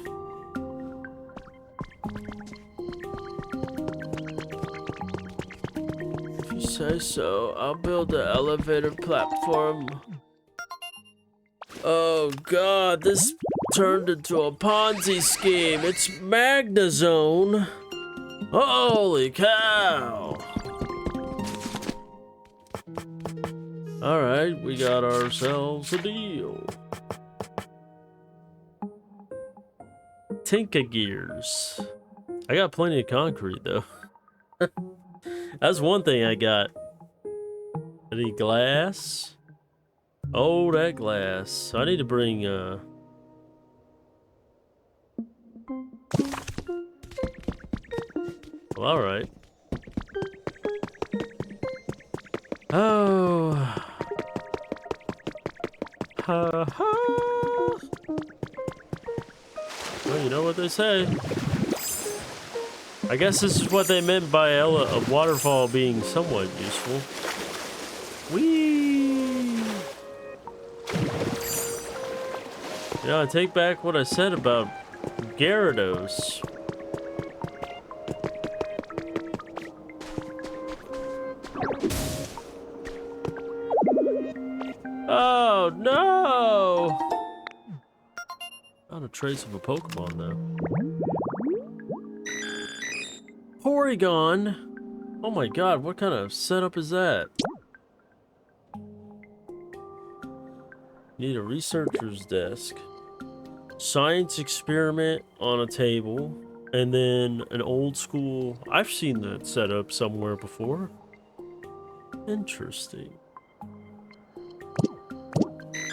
Say so. I'll build the elevator platform. Oh god, this turned into a Ponzi scheme. It's Magnazone. Holy cow. Alright, we got ourselves a deal. Tinka Gears. I got plenty of concrete though. That's one thing I got. Any glass? Oh, that glass. I need to bring, well, alright. Oh. Ha ha. Well, you know what they say. I guess this is what they meant by a waterfall being somewhat useful. Whee! You know, I take back what I said about Gyarados. Oh no! Not a trace of a Pokemon though. Porygon. Oh my god, what kind of setup is that? Need a researcher's desk. Science experiment on a table. And then an old school... I've seen that setup somewhere before. Interesting.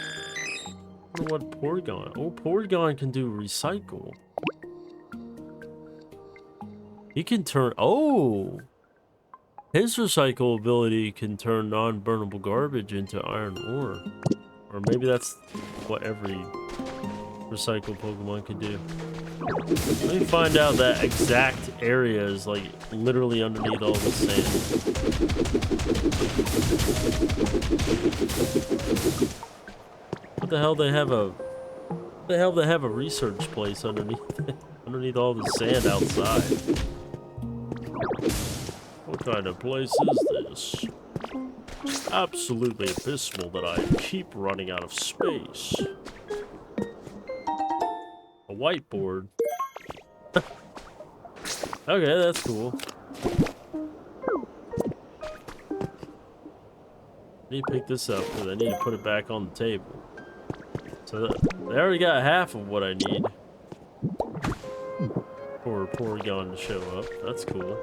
I wonder what Porygon... Oh, Porygon can do recycle. He can turn... Oh! His recycle ability can turn non-burnable garbage into iron ore. Or maybe that's what every recycled Pokemon can do. Let me find out that exact area is like literally underneath all the sand. What the hell they have a... What the hell they have a research place underneath it? Underneath all the sand outside. What kind of place is this? Absolutely abysmal that I keep running out of space. A whiteboard. Okay, that's cool. I need to pick this up because I need to put it back on the table. So they already got half of what I need for Porygon to show up. That's cool.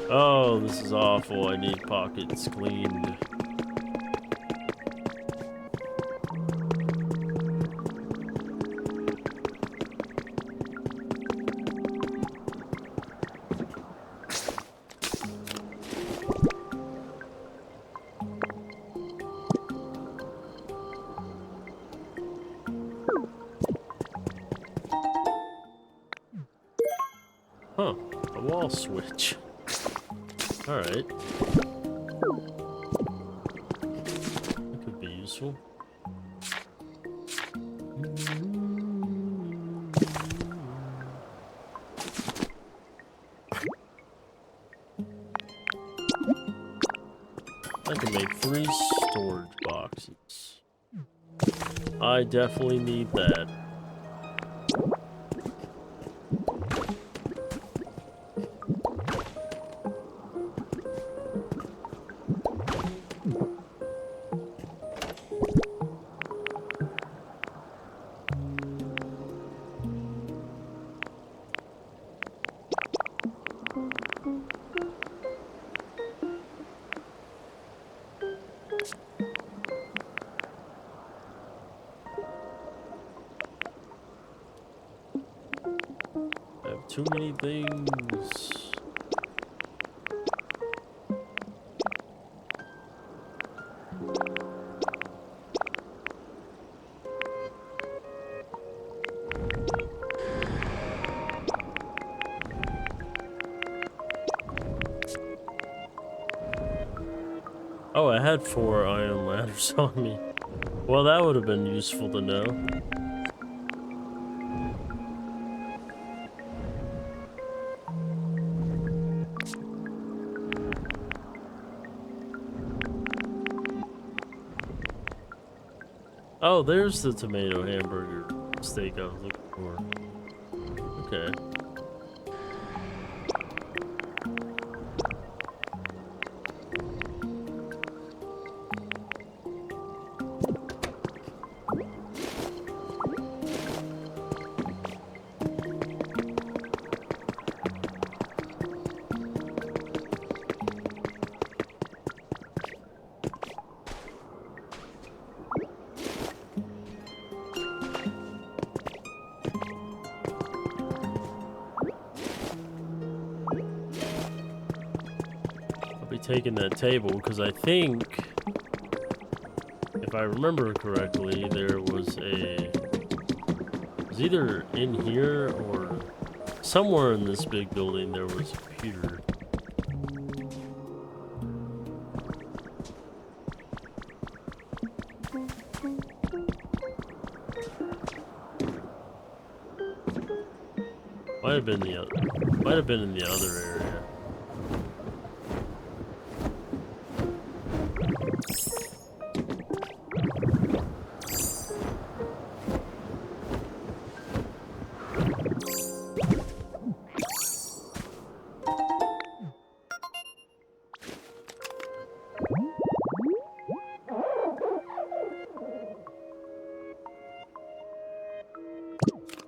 Oh, this is awful. I need pockets cleaned. Huh, a wall switch. Alright. That could be useful. I can make 3 storage boxes. I definitely need that. I have too many things. Oh, I had 4 iron ladders on me. Well, that would have been useful to know. Oh, there's the tomato hamburger steak I was looking for. Okay. Taking that table because I think, if I remember correctly, there was either in here or somewhere in this big building there was a computer. Might have been in the other area.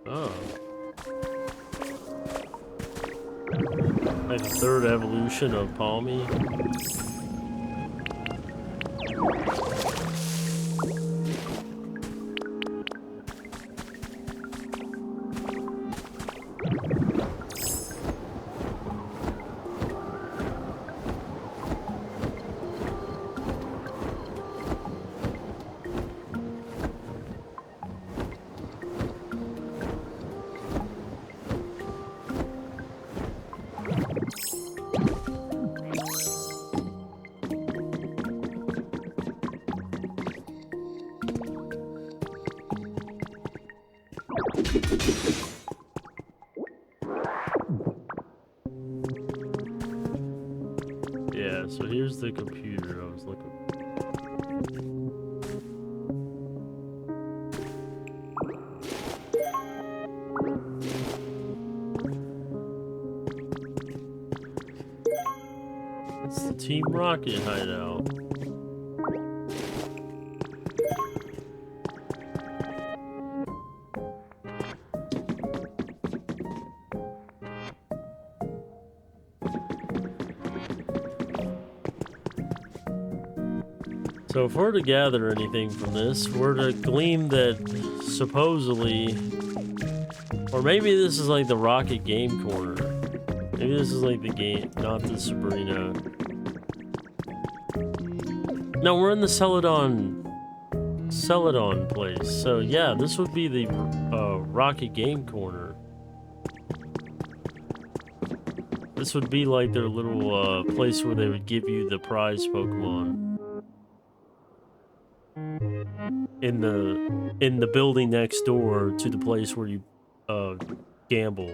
Oh. Like the 3rd evolution of Palmy. Yeah, so here's the computer I was looking for. It's the Team Rocket hideout. So if we're to gather anything from this, we're to glean that supposedly, or maybe this is like the Rocket Game Corner. Maybe this is like the game, not the Sabrina. No, we're in the Celadon place. So yeah, this would be the Rocket Game Corner. This would be like their little place where they would give you the prize Pokemon in the building next door to the place where you gamble.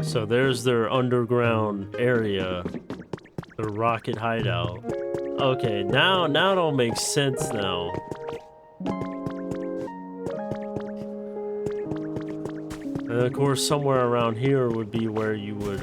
So there's their underground area, their rocket hideout. Okay, now it all makes sense now. And of course, somewhere around here would be where you would,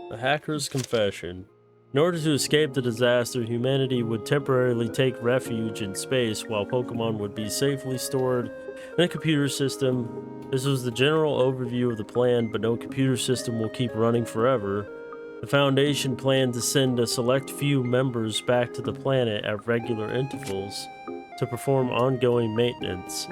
The Hacker's Confession. In order to escape the disaster, humanity would temporarily take refuge in space while Pokemon would be safely stored in a computer system. This was the general overview of the plan, but no computer system will keep running forever. The Foundation planned to send a select few members back to the planet at regular intervals to perform ongoing maintenance.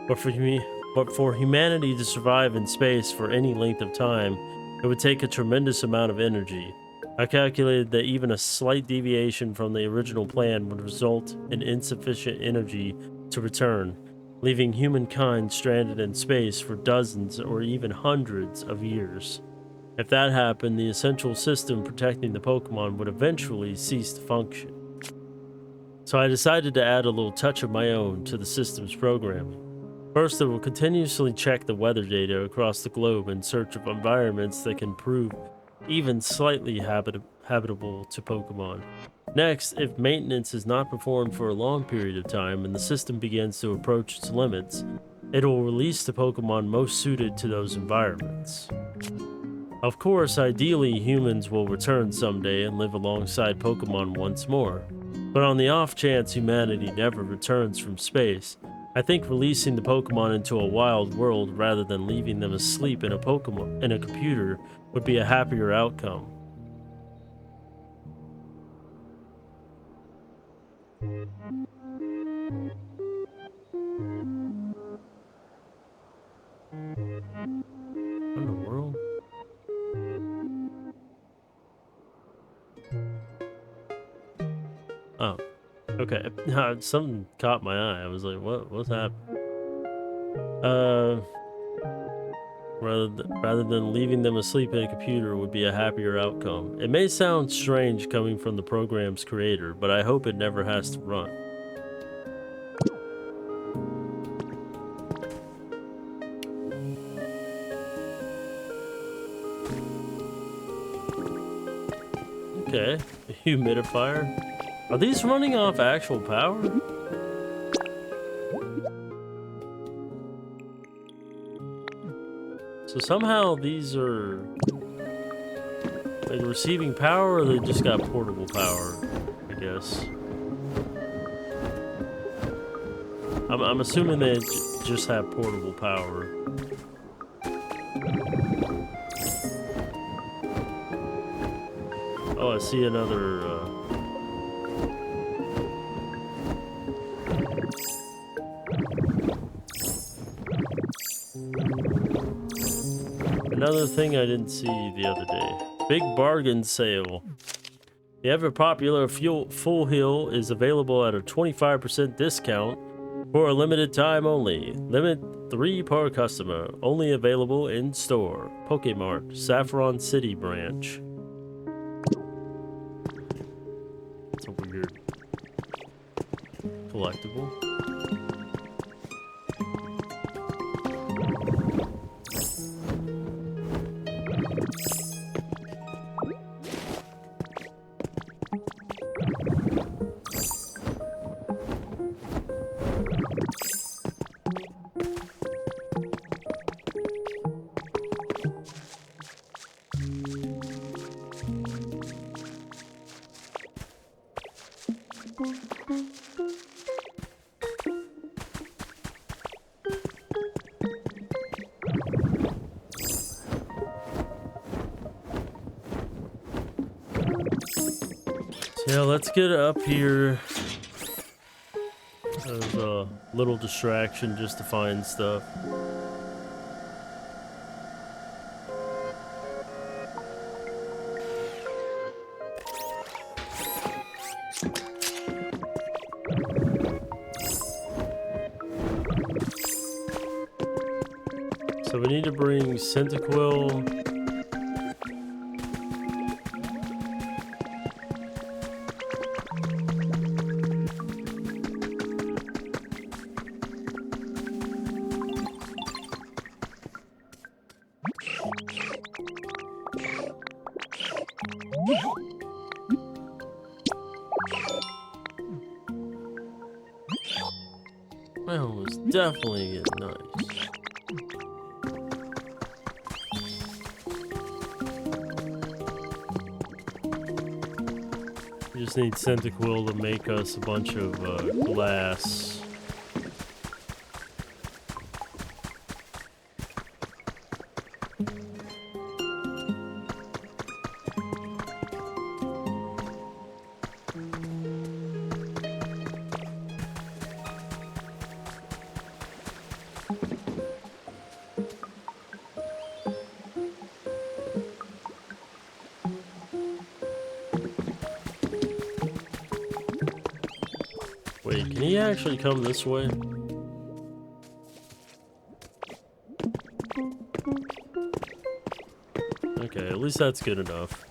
But for humanity to survive in space for any length of time, it would take a tremendous amount of energy. I calculated that even a slight deviation from the original plan would result in insufficient energy to return, leaving humankind stranded in space for dozens or even hundreds of years. If that happened, the essential system protecting the Pokemon would eventually cease to function. So I decided to add a little touch of my own to the system's programming. First, it will continuously check the weather data across the globe in search of environments that can prove even slightly habitable to Pokemon. Next, if maintenance is not performed for a long period of time and the system begins to approach its limits, it will release the Pokemon most suited to those environments. Of course, ideally, humans will return someday and live alongside Pokemon once more. But on the off chance humanity never returns from space, I think releasing the Pokemon into a wild world rather than leaving them asleep in a computer would be a happier outcome. What in the world? Oh, okay. Something caught my eye. I was like, what's happening? Rather than leaving them asleep in a computer would be a happier outcome. It may sound strange coming from the program's creator, but I hope it never has to run. Okay, a humidifier. Are these running off actual power? So somehow these are like receiving power, or they just got portable power, I guess. I'm assuming they just have portable power. Oh, I see another another thing I didn't see the other day. Big bargain sale. The ever popular Full Heal is available at a 25% discount for a limited time only. Limit 3 per customer. Only available in store. Pokemart, Saffron City branch. It's a weird collectible. Yeah, let's get up here. There's a little distraction just to find stuff. So we need to bring Centiquil. Well, it was definitely getting nice. We just need Centiquil to make us a bunch of glass. Wait, can he actually come this way? Okay, at least that's good enough.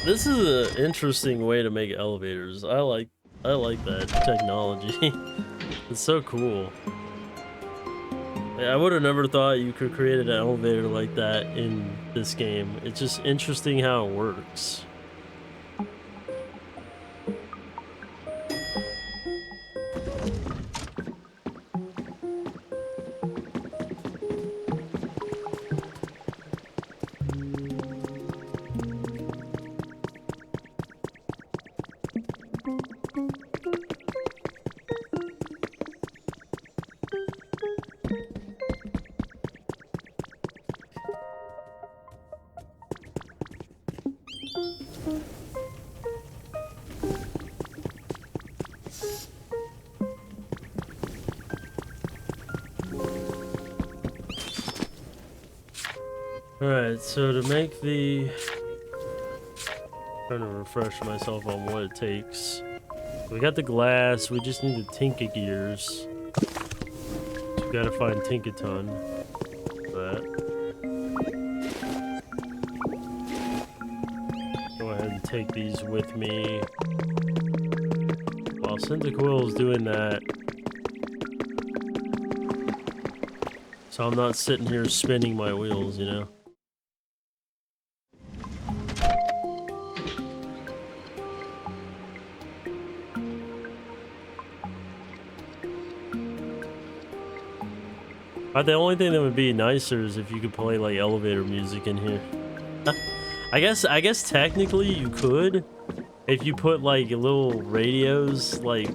This is an interesting way to make elevators. I like that technology. It's so cool. I would have never thought you could create an elevator like that in this game. It's just interesting how it works. Alright, so to make the... trying to refresh myself on what it takes. We got the glass, we just need the Tinka gears. So we gotta find Tinkaton for that. Go ahead and take these with me. While Centiquil is doing that. So I'm not sitting here spinning my wheels, you know? The only thing that would be nicer is if you could play like elevator music in here. I guess technically you could if you put like little radios like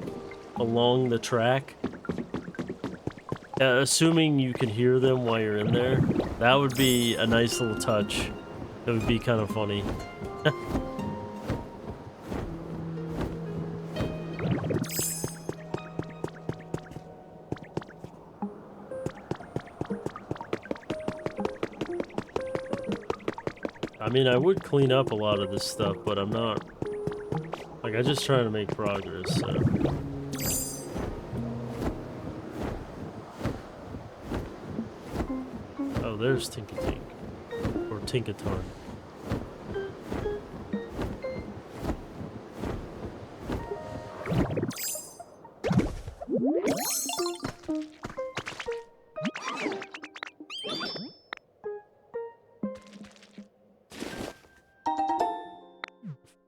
along the track. Assuming you can hear them while you're in there, that would be a nice little touch. It would be kind of funny. I mean, I would clean up a lot of this stuff, but I'm not... like, I'm just trying to make progress, so... there's Tinkatink. Or Tinkaton.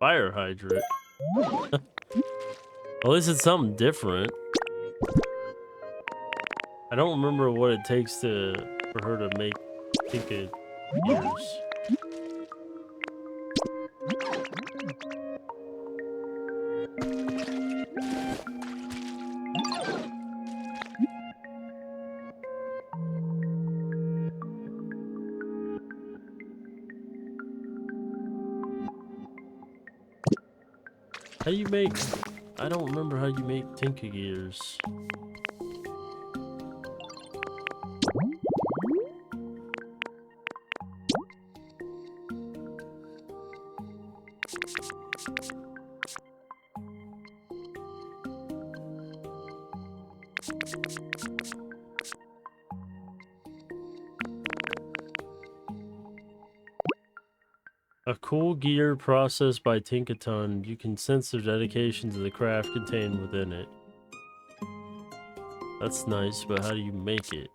Fire hydrant. At least it's something different. I don't remember what it takes for her to make Tinka ears. How do you make... I don't remember how you make Tinka ears. A cool gear processed by Tinkaton. You can sense their dedication to the craft contained within it. That's nice, but how do you make it?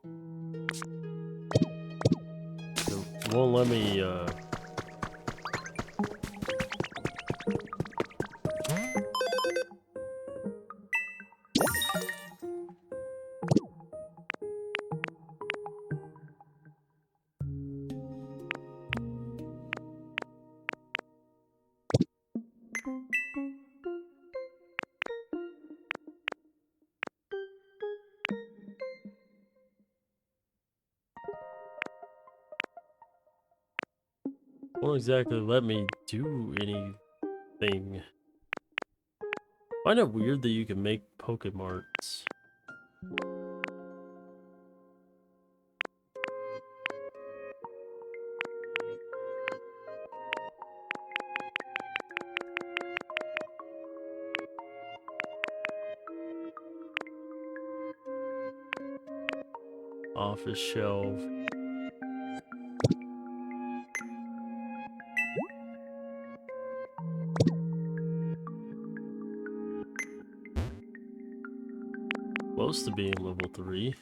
It won't let me, won't exactly let me do anything. Find it weird that you can make Pokemarts. Office shelf. Supposed to be in level 3.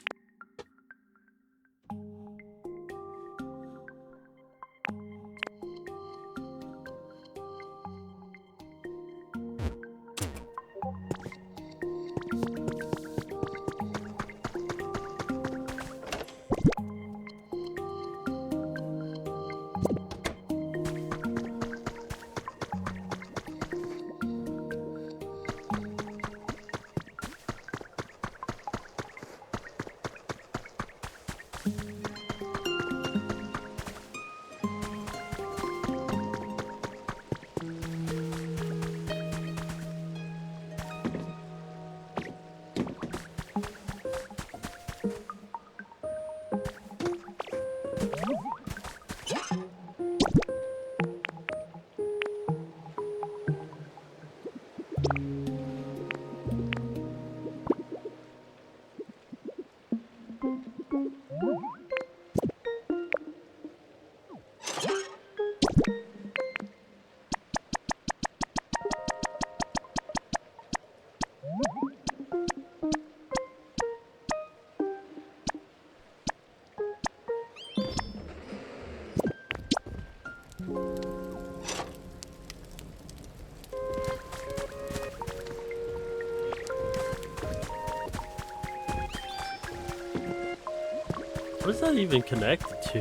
What is that even connected to?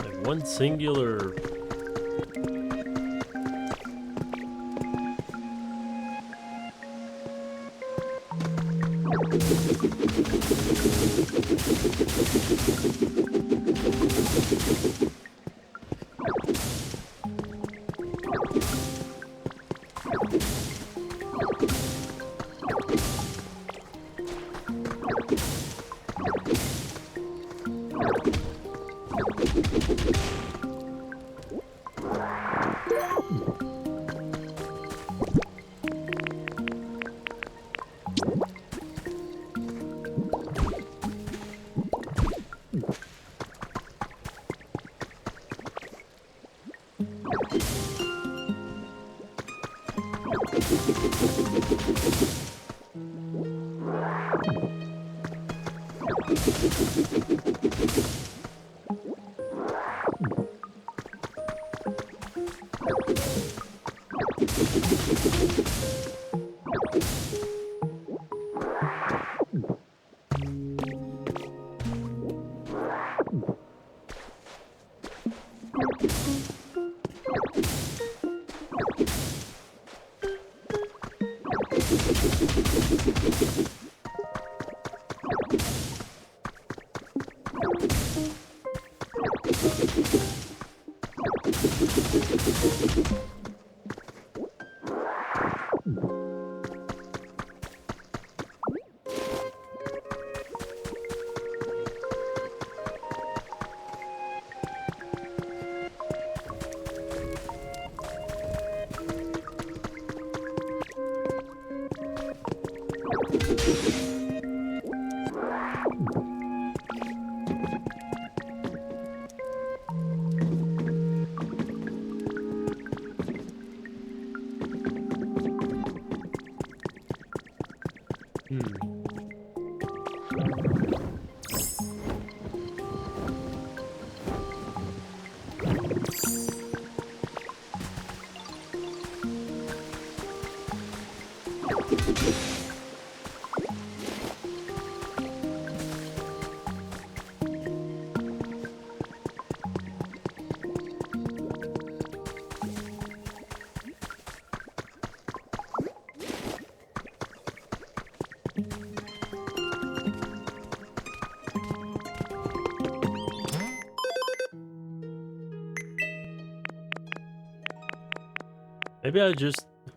Like one singular...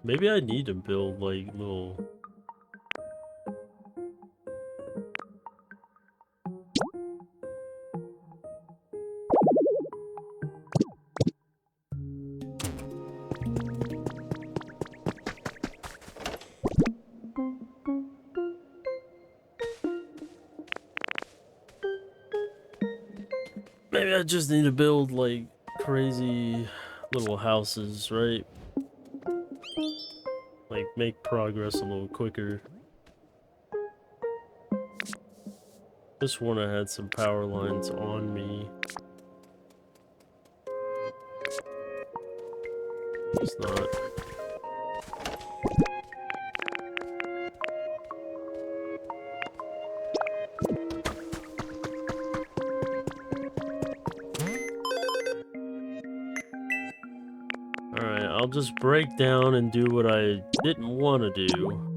Maybe I need to build like little. Maybe I just need to build like crazy little houses, right? Like make progress a little quicker. Just one I had some power lines on me. It's not. Alright, I'll just break down and do what I didn't want to do.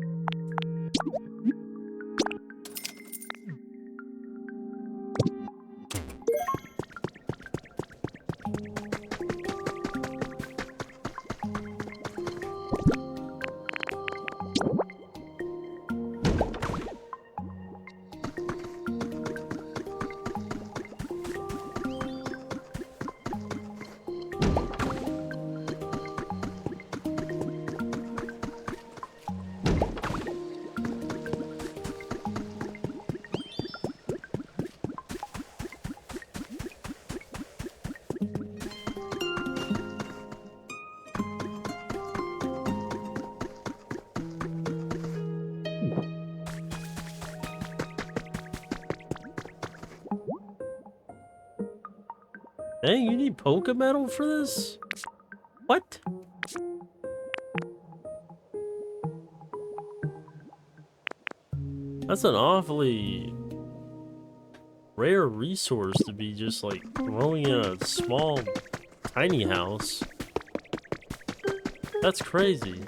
Dang, you need Poke Metal for this? What? That's an awfully rare resource to be just like throwing in a small, tiny house. That's crazy.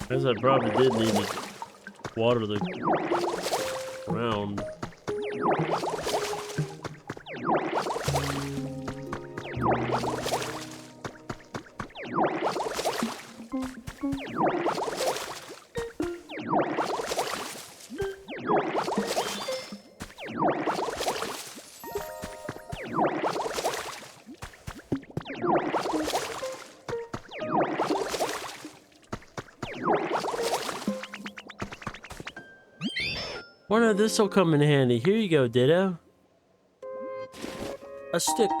I guess I probably did need to water the ground. Wonder if this'll come in handy. Here you go, Ditto. A stick.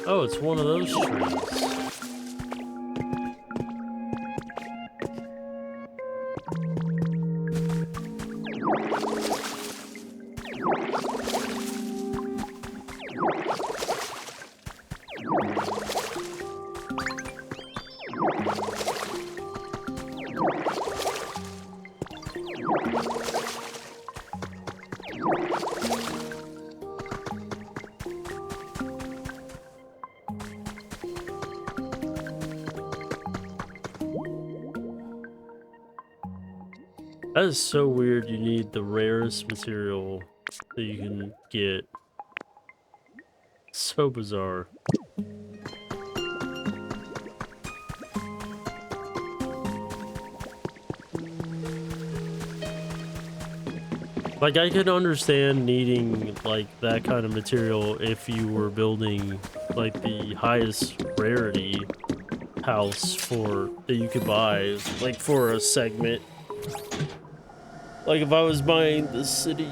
Oh, it's one of those trees. That is so weird. You need the rarest material that you can get. So bizarre. Like, I could understand needing, like, that kind of material if you were building, like, the highest rarity house that you could buy, like, for a segment. Like, if I was buying the city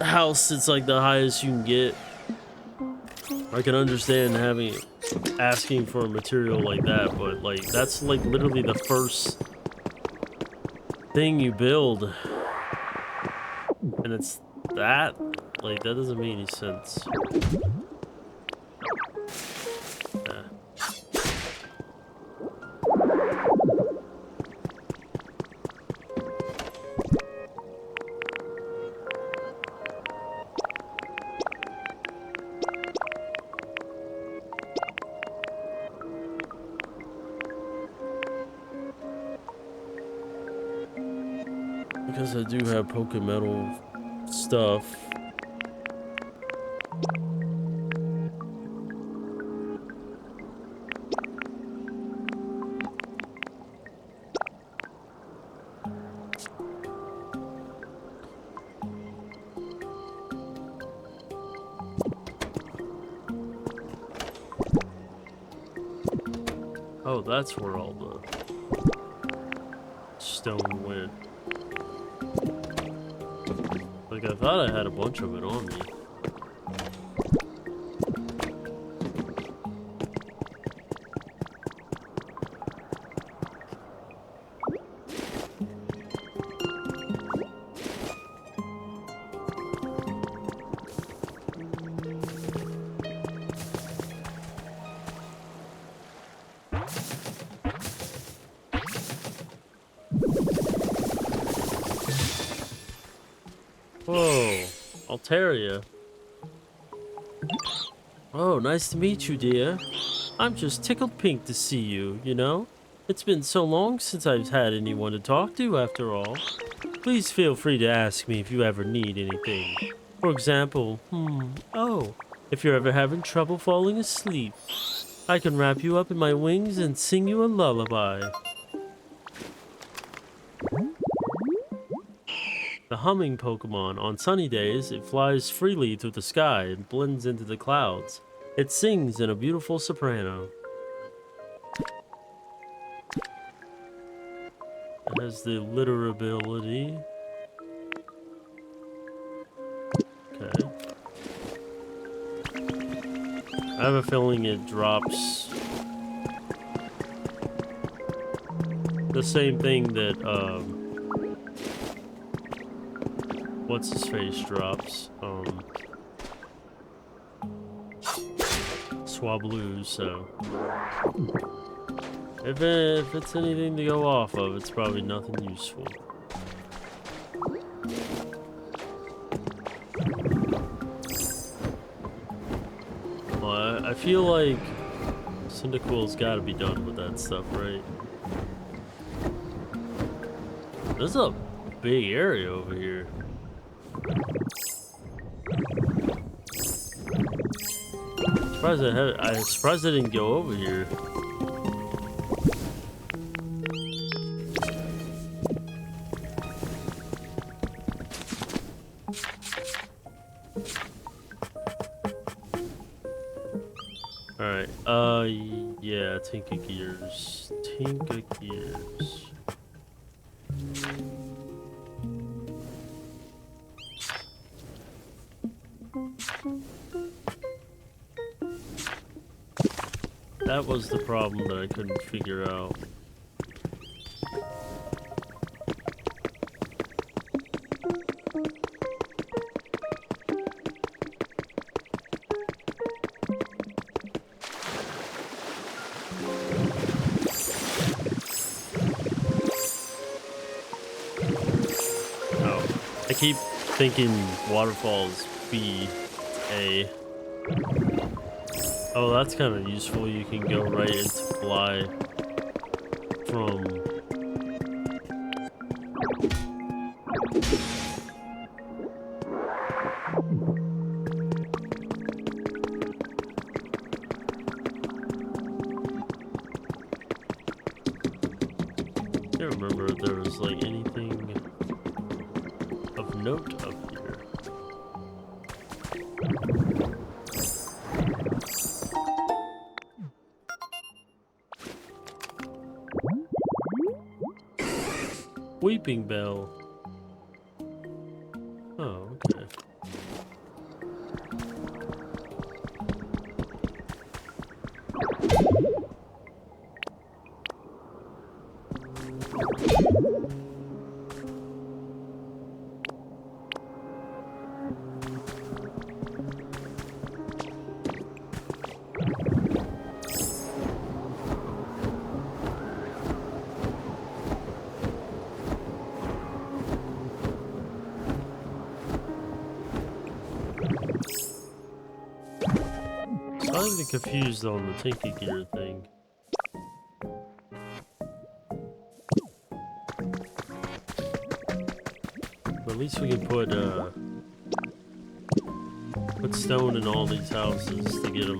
house, it's, like, the highest you can get. I can understand asking for a material like that, but, like, that's, like, literally the first thing you build. And it's that? Like, that doesn't make any sense. Yeah. Because I do have Pokemetal stuff. Oh, that's where all the stone went. Like, I thought I had a bunch of it on me. Whoa, Altaria. Oh, nice to meet you, dear. I'm just tickled pink to see you, you know? It's been so long since I've had anyone to talk to, after all. Please feel free to ask me if you ever need anything. For example, if you're ever having trouble falling asleep, I can wrap you up in my wings and sing you a lullaby. The humming Pokemon. On sunny days, it flies freely through the sky and blends into the clouds. It sings in a beautiful soprano. It has the literability. Okay. I have a feeling it drops the same thing that, what's his face drops? Swablu, so. If it's anything to go off of, it's probably nothing useful. Well, I feel like Cyndaquil's gotta be done with that stuff, right? This is a big area over here. I'm surprised I didn't go over here. Alright, yeah, Tinka Gears. Tinka Gears. That was the problem that I couldn't figure out. Oh, I keep thinking waterfalls B, A. Oh, that's kind of useful. You can go right into fly from... I can't remember if there was like anything of note up here. Weeping Bell. Oh, okay. I'm getting confused on the Tinky Gear thing. But at least we can put stone in all these houses to get them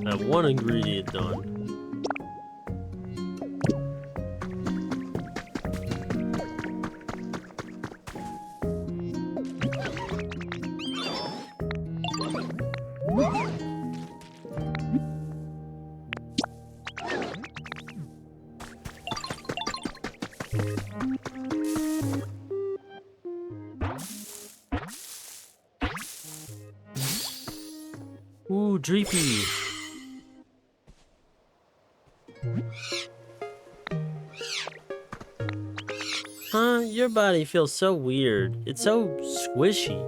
that one ingredient done. Ooh, Dreepy. Huh? Your body feels so weird. It's so squishy.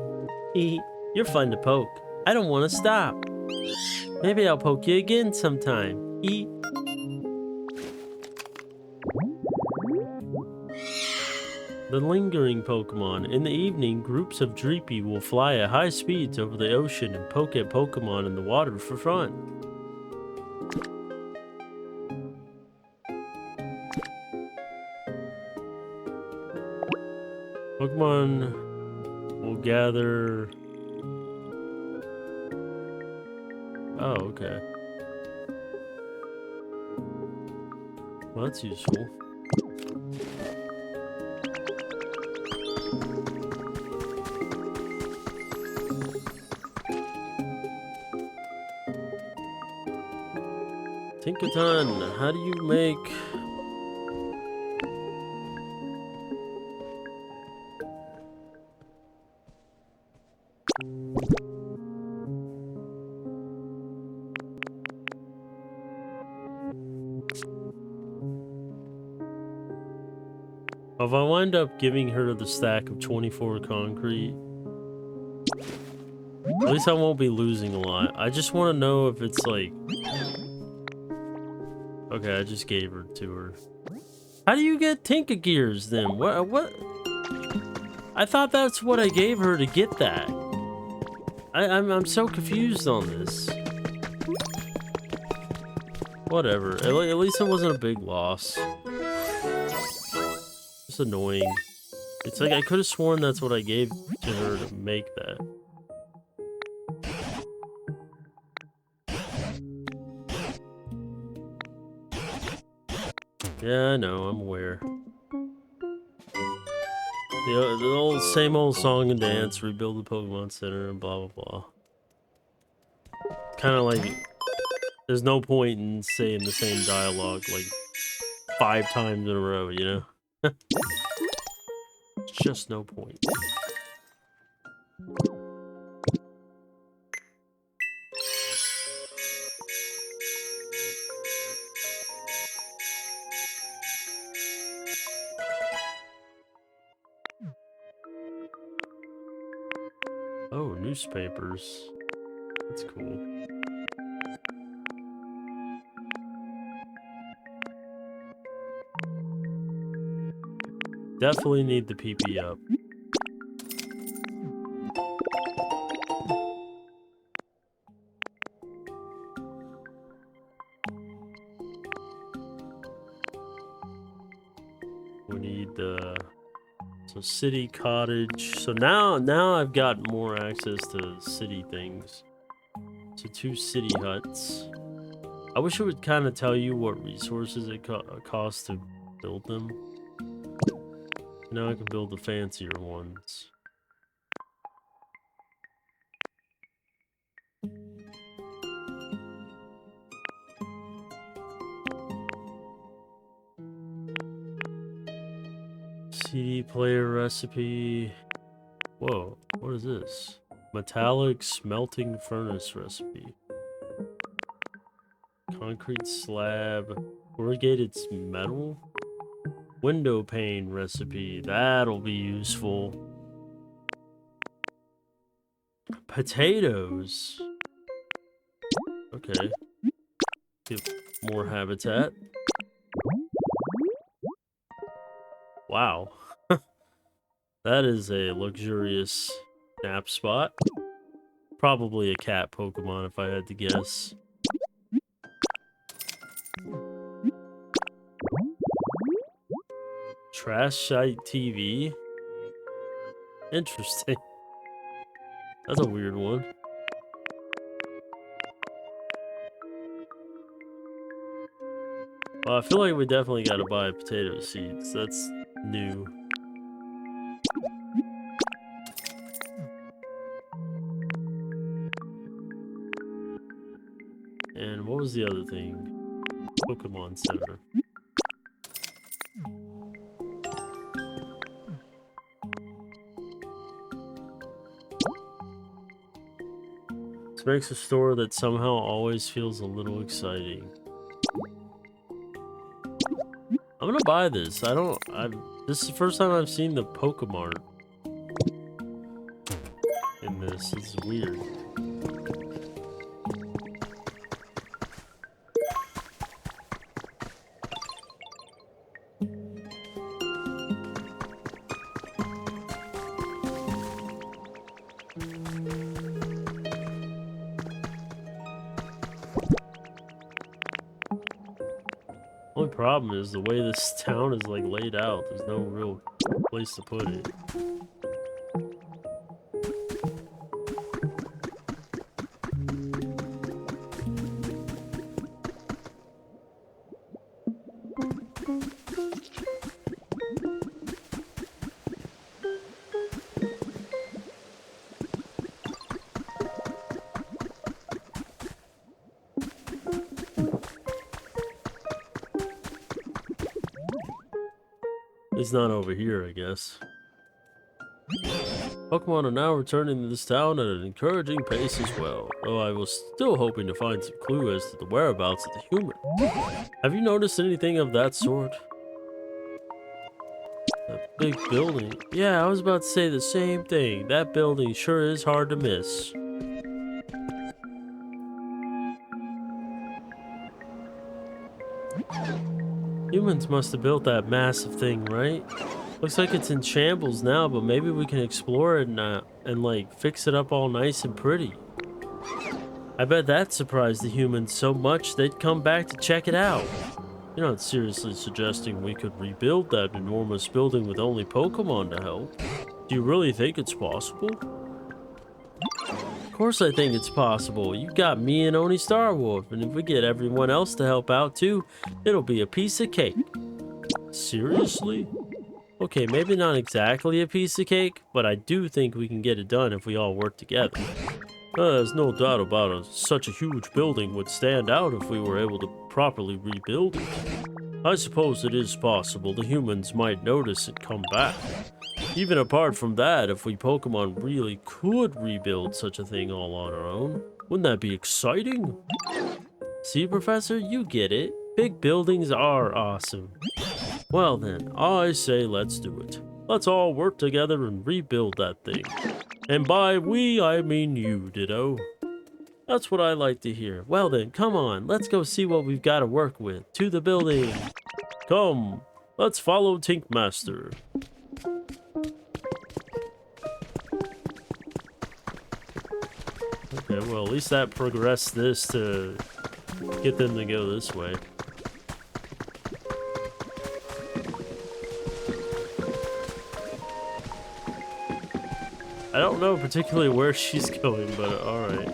You're fun to poke. I don't want to stop. Maybe I'll poke you again sometime. The lingering Pokemon. In the evening, groups of Dreepy will fly at high speeds over the ocean and poke at Pokemon in the water for fun. Pokemon will gather... Oh, okay. Well, that's useful. Tinkaton, how do you make... If I wind up giving her the stack of 24 concrete, at least I won't be losing a lot. I just want to know if it's like... Okay, I just gave her to her. How do you get Tinka Gears then? What? I thought that's what I gave her to get that. I'm so confused on this. Whatever. At least it wasn't a big loss. It's annoying. It's like I could have sworn that's what I gave to her to make that. Yeah, I know. I'm aware. The old same old song and dance, rebuild the Pokemon Center, and blah blah blah. Kind of like there's no point in saying the same dialogue like 5 times in a row, you know? Just no point. Oh, newspapers. That's cool. Definitely need the PP up. We need the so city cottage. So now I've got more access to city things. So 2 city huts. I wish it would kind of tell you what resources it costs to build them. Now I can build the fancier ones. CD player recipe. Whoa, what is this? Metallic smelting furnace recipe. Concrete slab. Corrugated metal. Window pane recipe. That'll be useful. Potatoes. Okay. Get more habitat. Wow. That is a luxurious nap spot. Probably a cat Pokemon if I had to guess. Trash site TV? Interesting. That's a weird one. Well, I feel like we definitely gotta buy potato seeds. That's new. And what was the other thing? Pokemon Center. This makes a store that somehow always feels a little exciting. I'm gonna buy this. This is the first time I've seen the Pokemon in this. It's weird. Only problem is the way this town is like laid out. There's no real place to put it. It's not over here, I guess. Pokemon are now returning to this town at an encouraging pace as well, though I was still hoping to find some clue as to the whereabouts of the human. Have you noticed anything of that sort? That big building. Yeah, I was about to say the same thing. That building sure is hard to miss. Humans must have built that massive thing, right? Looks like it's in shambles now, but maybe we can explore it and like fix it up all nice and pretty. I bet that surprised the humans so much they'd come back to check it out. You're not seriously suggesting we could rebuild that enormous building with only Pokemon to help? Do you really think it's possible? Of course I think it's possible. You got me and Oni Starwolf, and if we get everyone else to help out too, it'll be a piece of cake. Seriously? Okay, maybe not exactly a piece of cake, but I do think we can get it done if we all work together. There's no doubt about it. Such a huge building would stand out if we were able to properly rebuild it. I suppose it is possible the humans might notice and come back. Even apart from that, if we Pokemon really could rebuild such a thing all on our own, wouldn't that be exciting? See, Professor, you get it. Big buildings are awesome. Well then, I say let's do it. Let's all work together and rebuild that thing. And by we, I mean you, Ditto. That's what I like to hear. Well then, come on, let's go see what we've got to work with. To the building. Come, let's follow Tink Master. Okay, well, at least that progressed this to get them to go this way. I don't know particularly where she's going, but alright.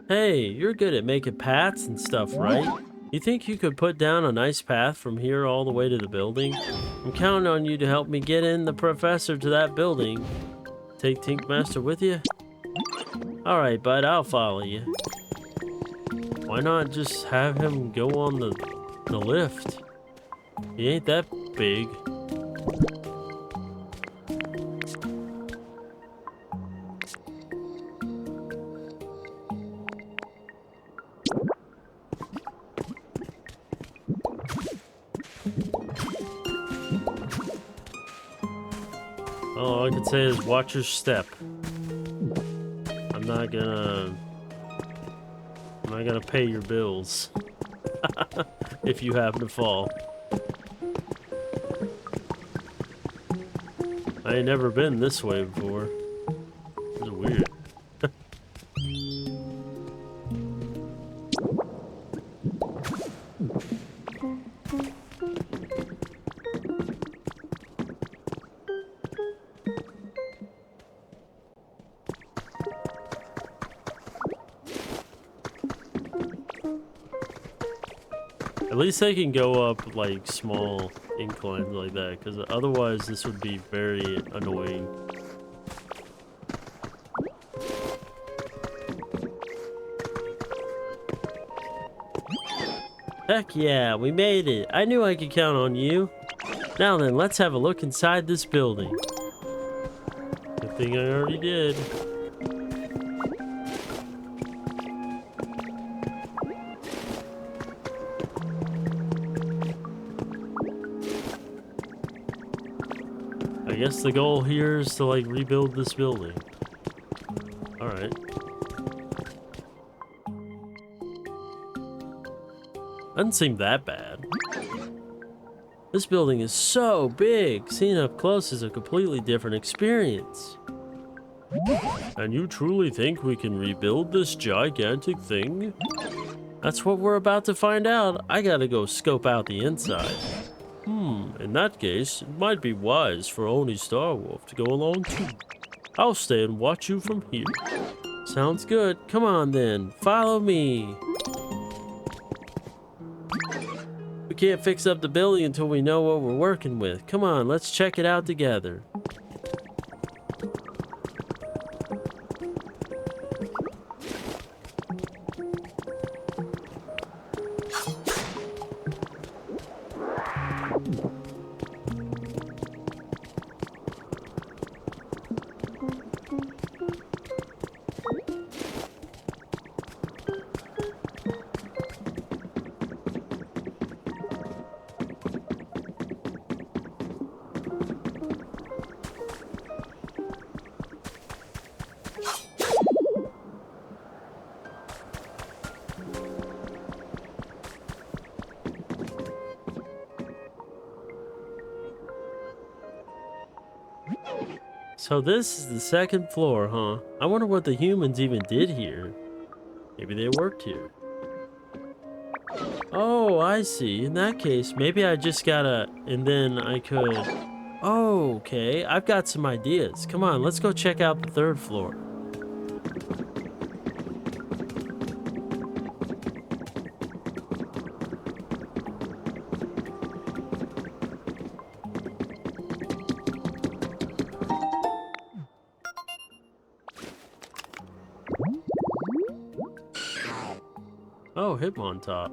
Hey, you're good at making paths and stuff, right? You think you could put down a nice path from here all the way to the building? I'm counting on you to help me get in the professor to that building. Take Tink Master with you? Alright, bud, I'll follow you. Why not just have him go on the lift? He ain't that big. All I can say is watch your step. I'm not gonna pay your bills if you happen to fall. I ain't never been this way before. This is weird. At least they can go up like small inclines like that, because otherwise this would be very annoying. Heck yeah, we made it. I knew I could count on you. Now then, let's have a look inside this building. Good thing I already did. I guess the goal here is to like rebuild this building. Alright. Doesn't seem that bad. This building is so big. Seeing up close is a completely different experience. And you truly think we can rebuild this gigantic thing? That's what we're about to find out. I gotta go scope out the inside. In that case, it might be wise for Oni Starwolf to go along too. I'll stay and watch you from here. Sounds good. Come on then, follow me. We We can't fix up the building until we know what we're working with. Come on, let's check it out together. So this is the second floor, huh? I wonder what the humans even did here. Maybe they worked here. Oh, I see. In that case, maybe I just gotta... And then I could... Oh, okay. I've got some ideas. Come on, let's go check out the third floor. Oh, Hitmontop.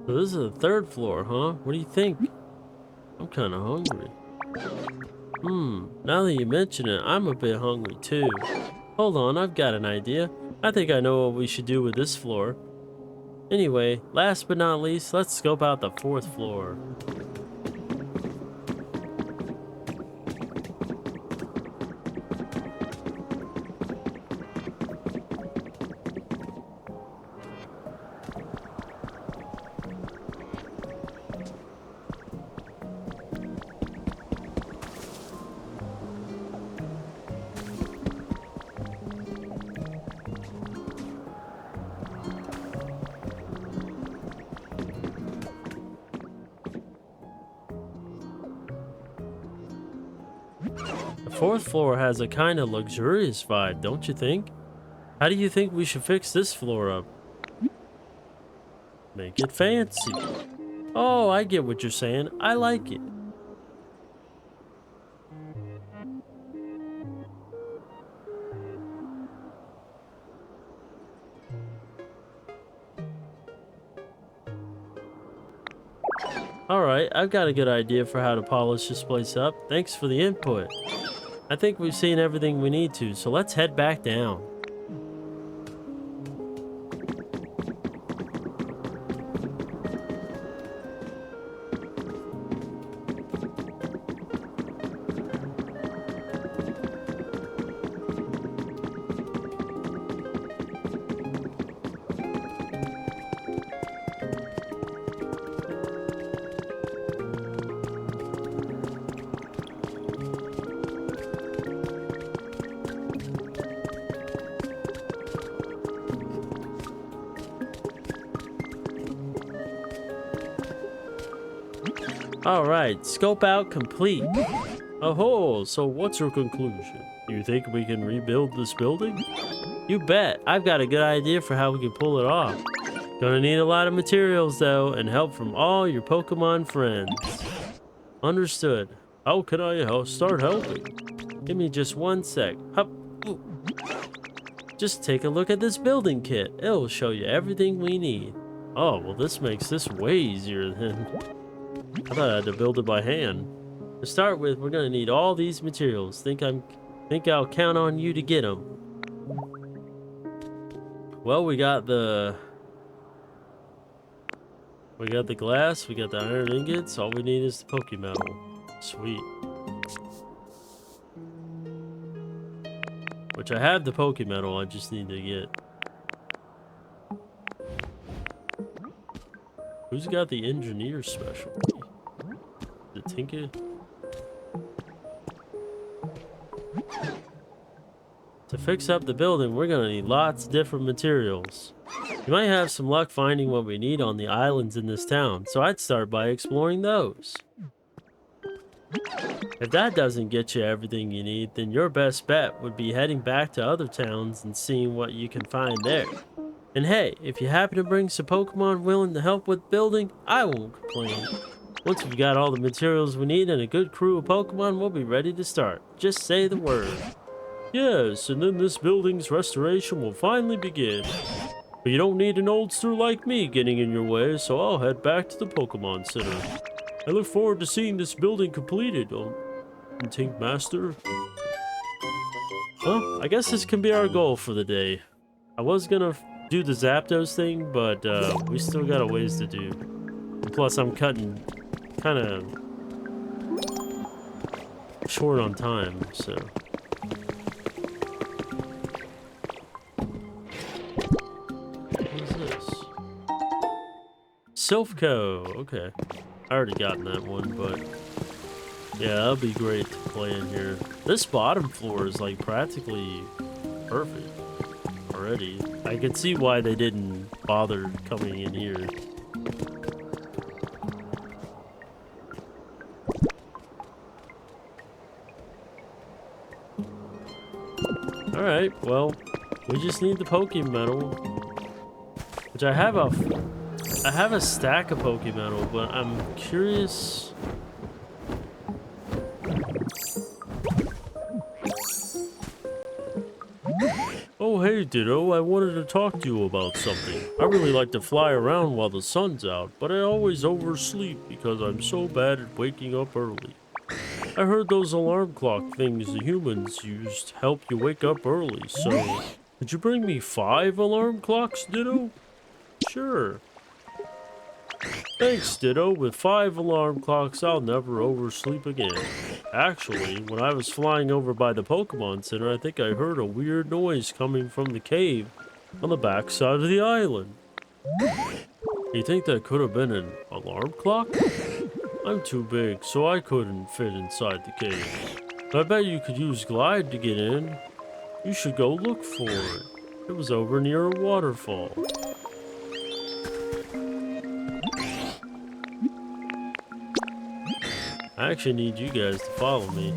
So this is the third floor, huh? What do you think? I'm kind of hungry. Now that you mention it, I'm a bit hungry too. Hold on, I've got an idea. I think I know what we should do with this floor. Anyway, last but not least, let's scope out the fourth floor. The fourth floor has a kind of luxurious vibe, don't you think? How do you think we should fix this floor up? Make it fancy. Oh, I get what you're saying. I like it. Alright, I've got a good idea for how to polish this place up. Thanks for the input. I think we've seen everything we need to, so let's head back down. Alright, scope out complete. Oh, so what's your conclusion? You think we can rebuild this building? You bet. I've got a good idea for how we can pull it off. Gonna need a lot of materials though, and help from all your Pokemon friends. Understood. How can I start helping? Give me just one sec. Hup. Ooh. Just take a look at this building kit. It'll show you everything we need. Oh, well this makes this way easier than... I thought I had to build it by hand. To start with, we're gonna need all these materials. Think I'll count on you to get them. Well, we got the glass, we got the iron ingots. All we need is the Pokemetal. Sweet. Which I have the Pokemetal. I just need to get. Who's got the engineer specialty? The Tinker? To fix up the building, we're gonna need lots of different materials. You might have some luck finding what we need on the islands in this town, so I'd start by exploring those. If that doesn't get you everything you need, then your best bet would be heading back to other towns and seeing what you can find there. And hey, if you happen to bring some Pokemon willing to help with building, I won't complain. Once we've got all the materials we need and a good crew of Pokemon, we'll be ready to start. Just say the word. Yes, and then this building's restoration will finally begin. But you don't need an oldster like me getting in your way, so I'll head back to the Pokemon Center. I look forward to seeing this building completed, Tink Master. Well, I guess this can be our goal for the day. I was gonna do the Zapdos thing, but we still got a ways to do. And plus, I'm cutting kind of short on time, so. What is this? Silphco, okay. I already gotten that one, but yeah, that'll be great to play in here. This bottom floor is like practically perfect already. I can see why they didn't bother coming in here. Alright, well, we just need the Pokemetal, which I have a stack of Pokemetal, but I'm curious. Oh, hey, Ditto, I wanted to talk to you about something. I really like to fly around while the sun's out, but I always oversleep because I'm so bad at waking up early. I heard those alarm clock things the humans used help you wake up early, so could you bring me 5 alarm clocks, Ditto? Sure. Thanks, Ditto. With 5 alarm clocks, I'll never oversleep again. Actually, when I was flying over by the Pokemon Center, I think I heard a weird noise coming from the cave on the back side of the island. You think that could have been an alarm clock? I'm too big, so I couldn't fit inside the cave. But I bet you could use Glide to get in. You should go look for it. It was over near a waterfall. I actually need you guys to follow me.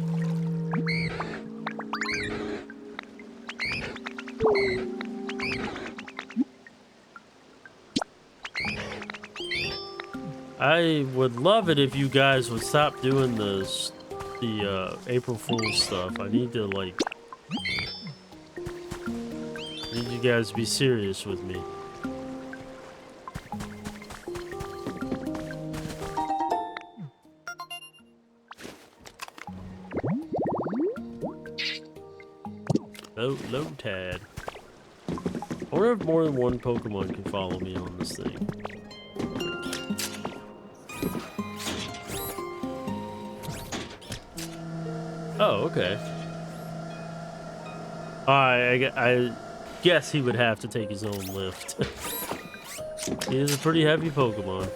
I would love it if you guys would stop doing the April Fool's stuff. I need to I need you guys to be serious with me. Low Tad. I wonder if more than one Pokemon can follow me on this thing. Oh, okay. I guess he would have to take his own lift. He is a pretty heavy Pokemon.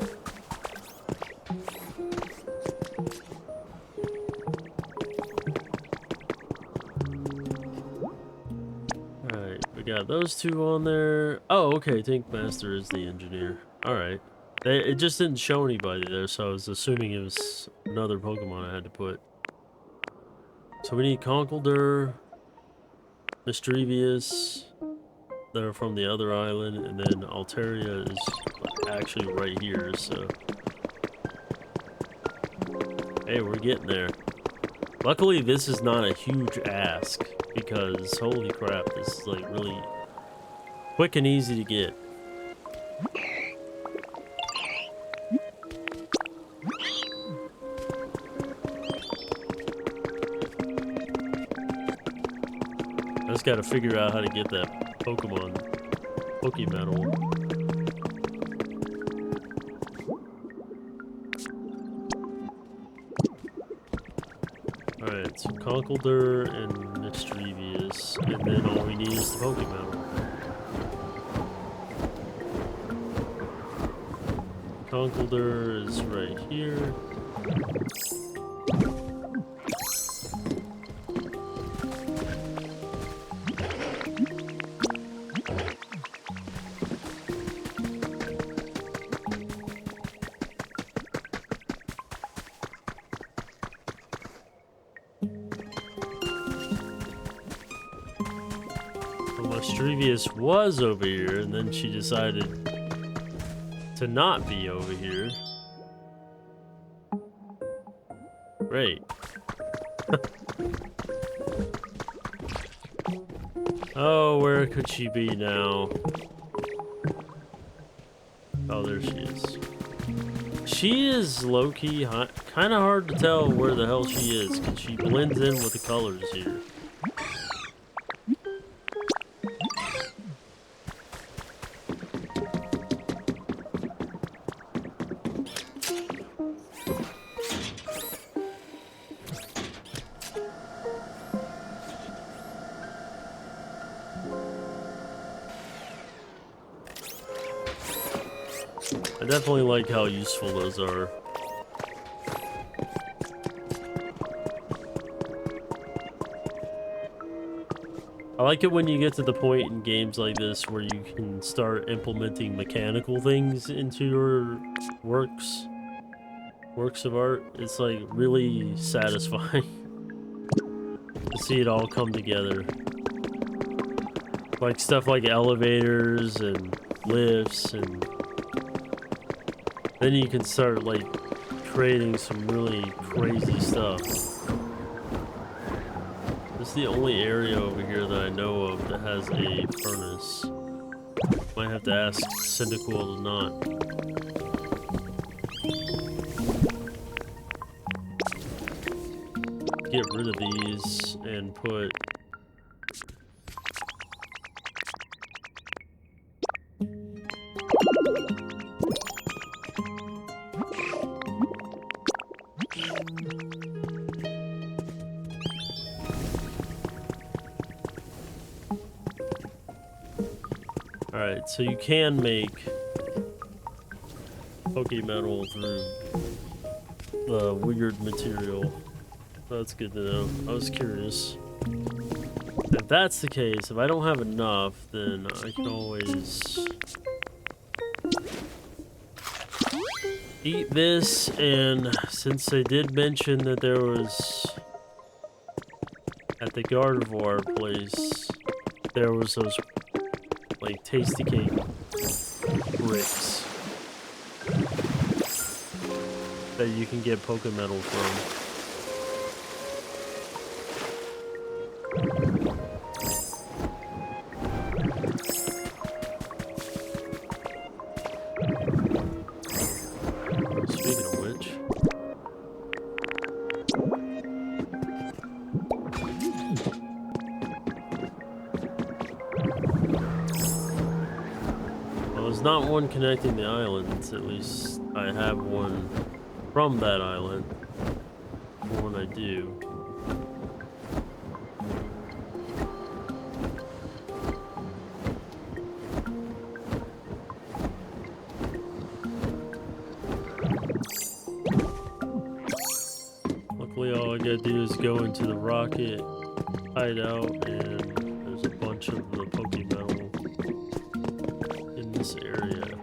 Alright, we got those 2 on there. Oh, okay, Tink Master is the engineer. Alright. It just didn't show anybody there, so I was assuming it was another Pokemon I had to put. So we need Conkeldurr, Mischievous, that are from the other island, and then Altaria is actually right here, so. Hey, we're getting there. Luckily, this is not a huge ask, because holy crap, this is like really quick and easy to get. I just gotta figure out how to get that Pokemon Pokemetal. Alright, so Conkeldurr and Mischievous, and then all we need is the Pokemetal. Conkeldurr is right here. Mischievous was over here, and then she decided to not be over here. Great. Oh, where could she be now? Oh, there she is. She is low-key kind of hard to tell where the hell she is, because she blends in with the colors here. I definitely like how useful those are. I like it when you get to the point in games like this where you can start implementing mechanical things into your works of art. It's like really satisfying to see it all come together. Like stuff like elevators and lifts, and then you can start like creating some really crazy stuff. This is the only area over here that I know of that has a furnace. Might have to ask Cyndaquil to not. Get rid of these and put Alright, so you can make Pokemetal through the weird material. That's good to know. I was curious. If that's the case, if I don't have enough, then I can always eat this, and since they did mention that there was at the Gardevoir place, there was those like tasty cake bricks that you can get Pokemetal from. Speaking of which, well, there's not one connecting the islands. At least I have one from that island. When I do. Luckily, all I gotta do is go into the rocket hideout, and there's a bunch of the Pokemetal in this area.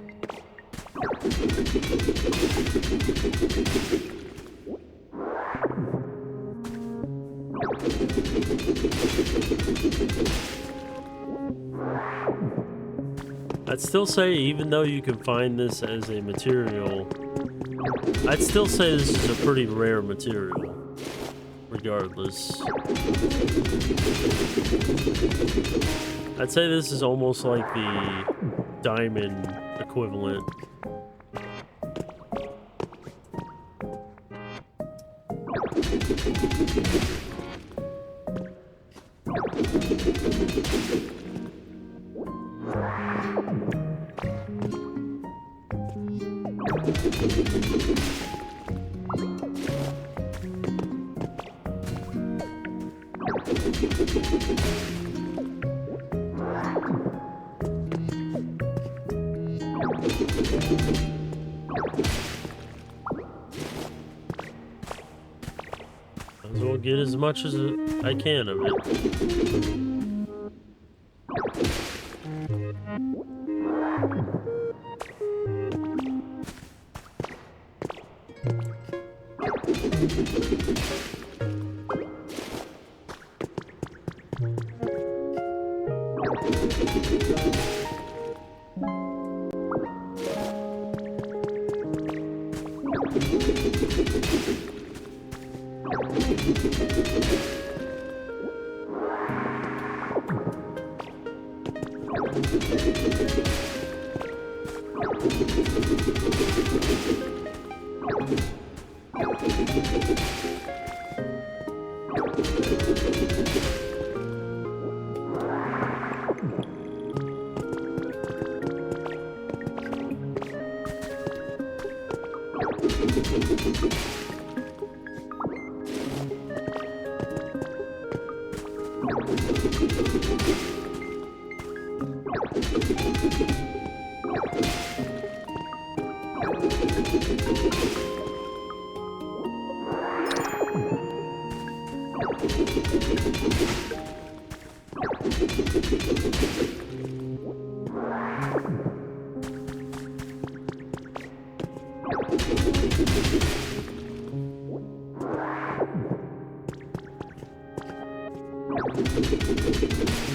I'd still say, even though you can find this as a material, I'd still say this is a pretty rare material, regardless. I'd say this is almost like the diamond equivalent. Might as well get as much as I can of it.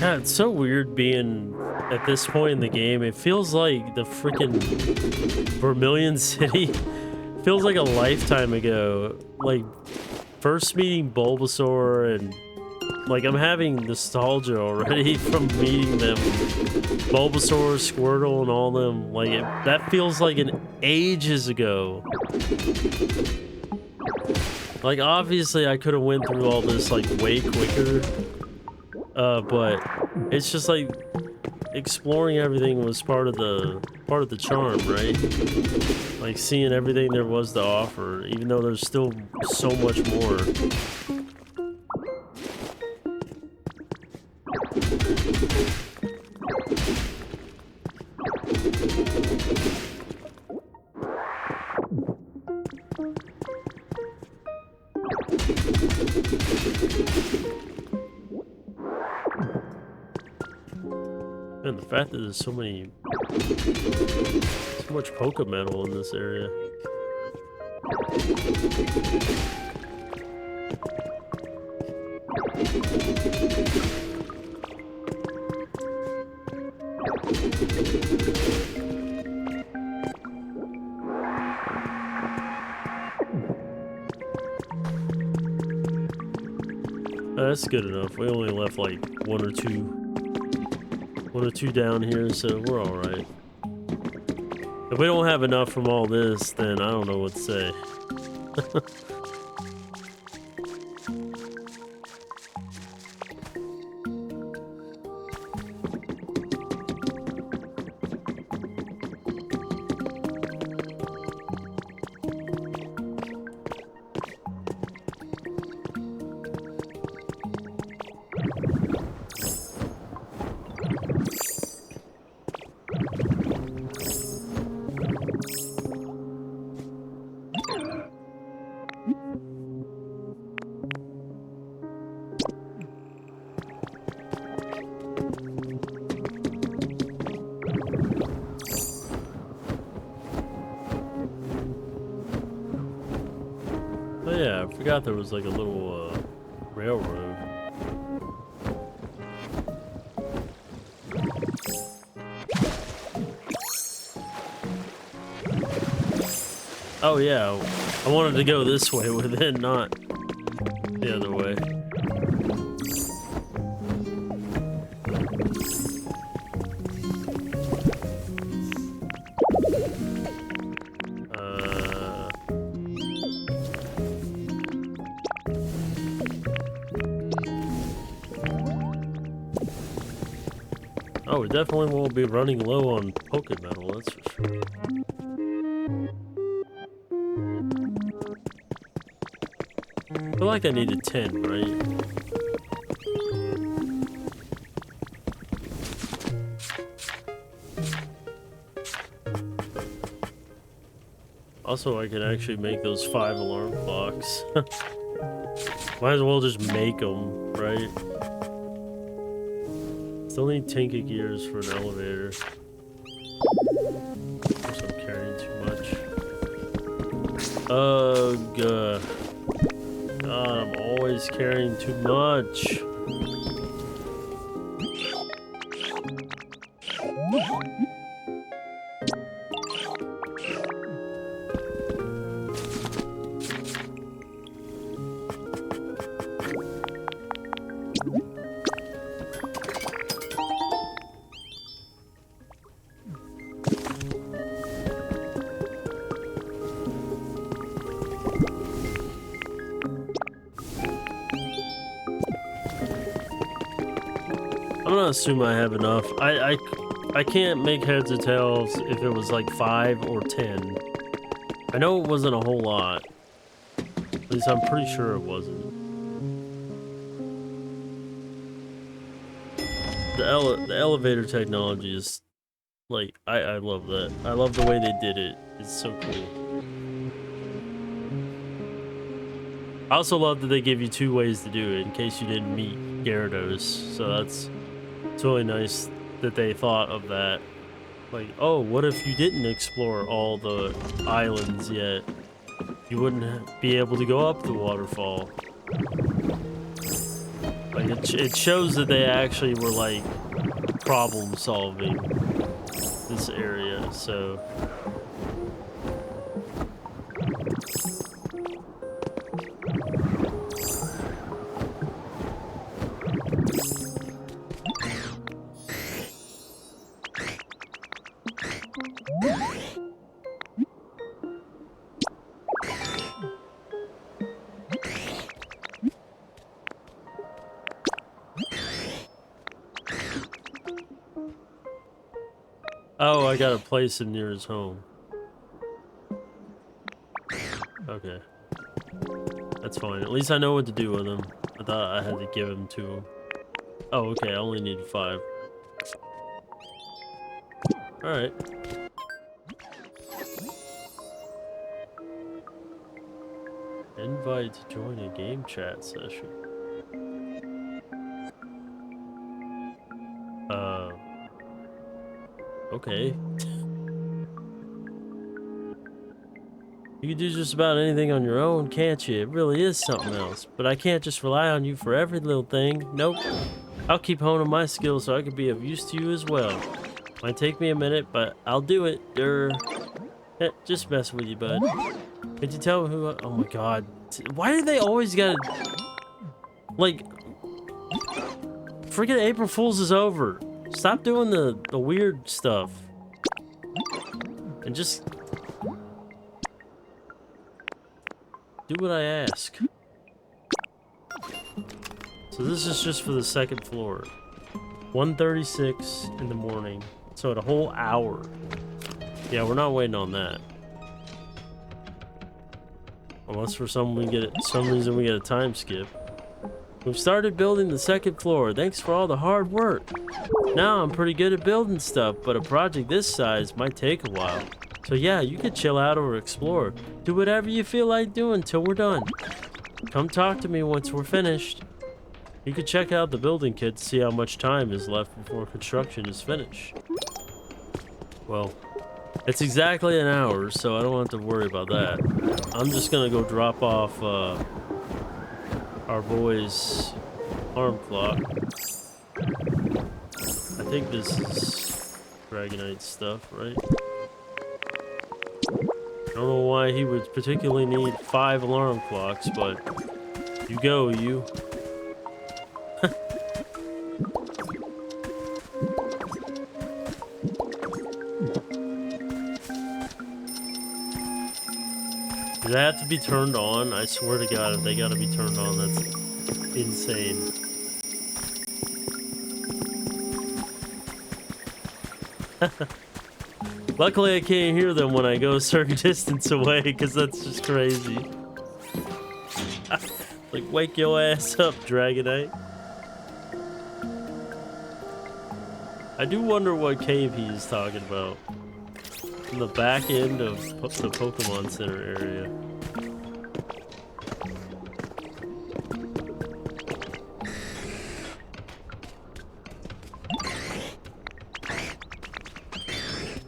God, it's so weird being at this point in the game. It feels like the freaking Vermilion City feels like a lifetime ago. Like, first meeting Bulbasaur, and like I'm having nostalgia already from meeting them. Bulbasaur, Squirtle, and all them. Like, that feels like an ages ago. Like, obviously I could have went through all this like way quicker. But it's just like exploring everything was part of the charm, right? Like seeing everything there was to offer, even though there's still so much more. And the fact that there's so much Pokemetal in this area. That's good enough. We only left like one or two down here, so we're all right. If we don't have enough from all this, then I don't know what to say. Oh yeah, I forgot there was like a little railroad. Oh yeah, I wanted to go this way with it, not the other way. Oh, we definitely won't be running low on Pokemetal, that's for sure. I feel like I needed 10, right? Also, I can actually make those 5 alarm clocks. Might as well just make them, right? Still need Tinka gears for an elevator. Guess I'm carrying too much. Ugh. God, I'm always carrying too much. gonna assume I have enough. I can't make heads or tails if it was like 5 or 10. I know it wasn't a whole lot. At least I'm pretty sure it wasn't. The elevator technology is like I love that. I love the way they did it. It's so cool. I also love that they give you 2 ways to do it in case you didn't meet Gyarados. So it's really nice that they thought of that. Like, oh, what if you didn't explore all the islands yet? You wouldn't be able to go up the waterfall. Like, it shows that they actually were, like, problem solving this area, so... Oh, I gotta place him near his home. Okay. That's fine. At least I know what to do with him. I thought I had to give him to him. Oh, okay. I only need 5. Alright. Invite to join a game chat session. Okay. You can do just about anything on your own, can't you? It really is something else. But I can't just rely on you for every little thing. Nope. I'll keep honing my skills so I can be of use to you as well. Might take me a minute, but I'll do it. Just messing with you, bud. Could you tell me who oh my god. Why do they always gotta... Like... Freaking April Fool's is over. Stop doing the weird stuff. And just... do what I ask. So this is just for the 2nd floor. 1:36 in the morning. So at a whole hour. Yeah, we're not waiting on that. Unless for some reason we get a time skip. We've started building the 2nd floor. Thanks for all the hard work. Now I'm pretty good at building stuff, but a project this size might take a while. So yeah, you could chill out or explore. Do whatever you feel like doing till we're done. Come talk to me once we're finished. You could check out the building kit to see how much time is left before construction is finished. Well, it's exactly an hour, so I don't have to worry about that. I'm just gonna go drop off our boy's alarm clock. I think this is Dragonite stuff, right? I don't know why he would particularly need 5 alarm clocks, but you go, you. Do they have to be turned on? I swear to God, if they gotta be turned on, that's insane. Luckily, I can't hear them when I go a certain distance away, because that's just crazy. Like, wake your ass up, Dragonite. I do wonder what cave he's talking about. In the back end of the Pokemon Center area.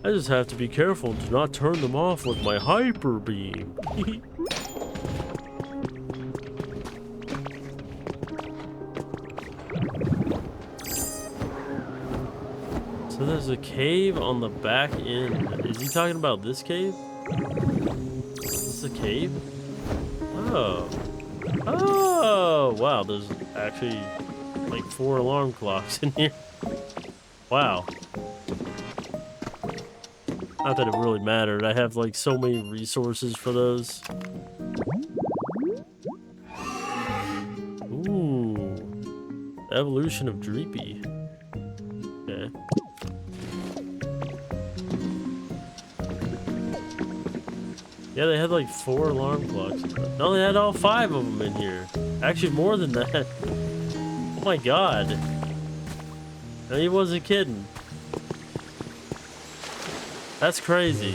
I just have to be careful to not turn them off with my Hyper Beam. So there's a cave on the back end. Is he talking about this cave? Is this a cave? Oh. Oh, wow, there's actually like 4 alarm clocks in here. Wow. Not that it really mattered. I have like so many resources for those. Ooh. Evolution of Dreepy. Yeah, they had like 4 alarm clocks. No, they had all 5 of them in here. Actually, more than that. Oh my god. And he wasn't kidding. That's crazy.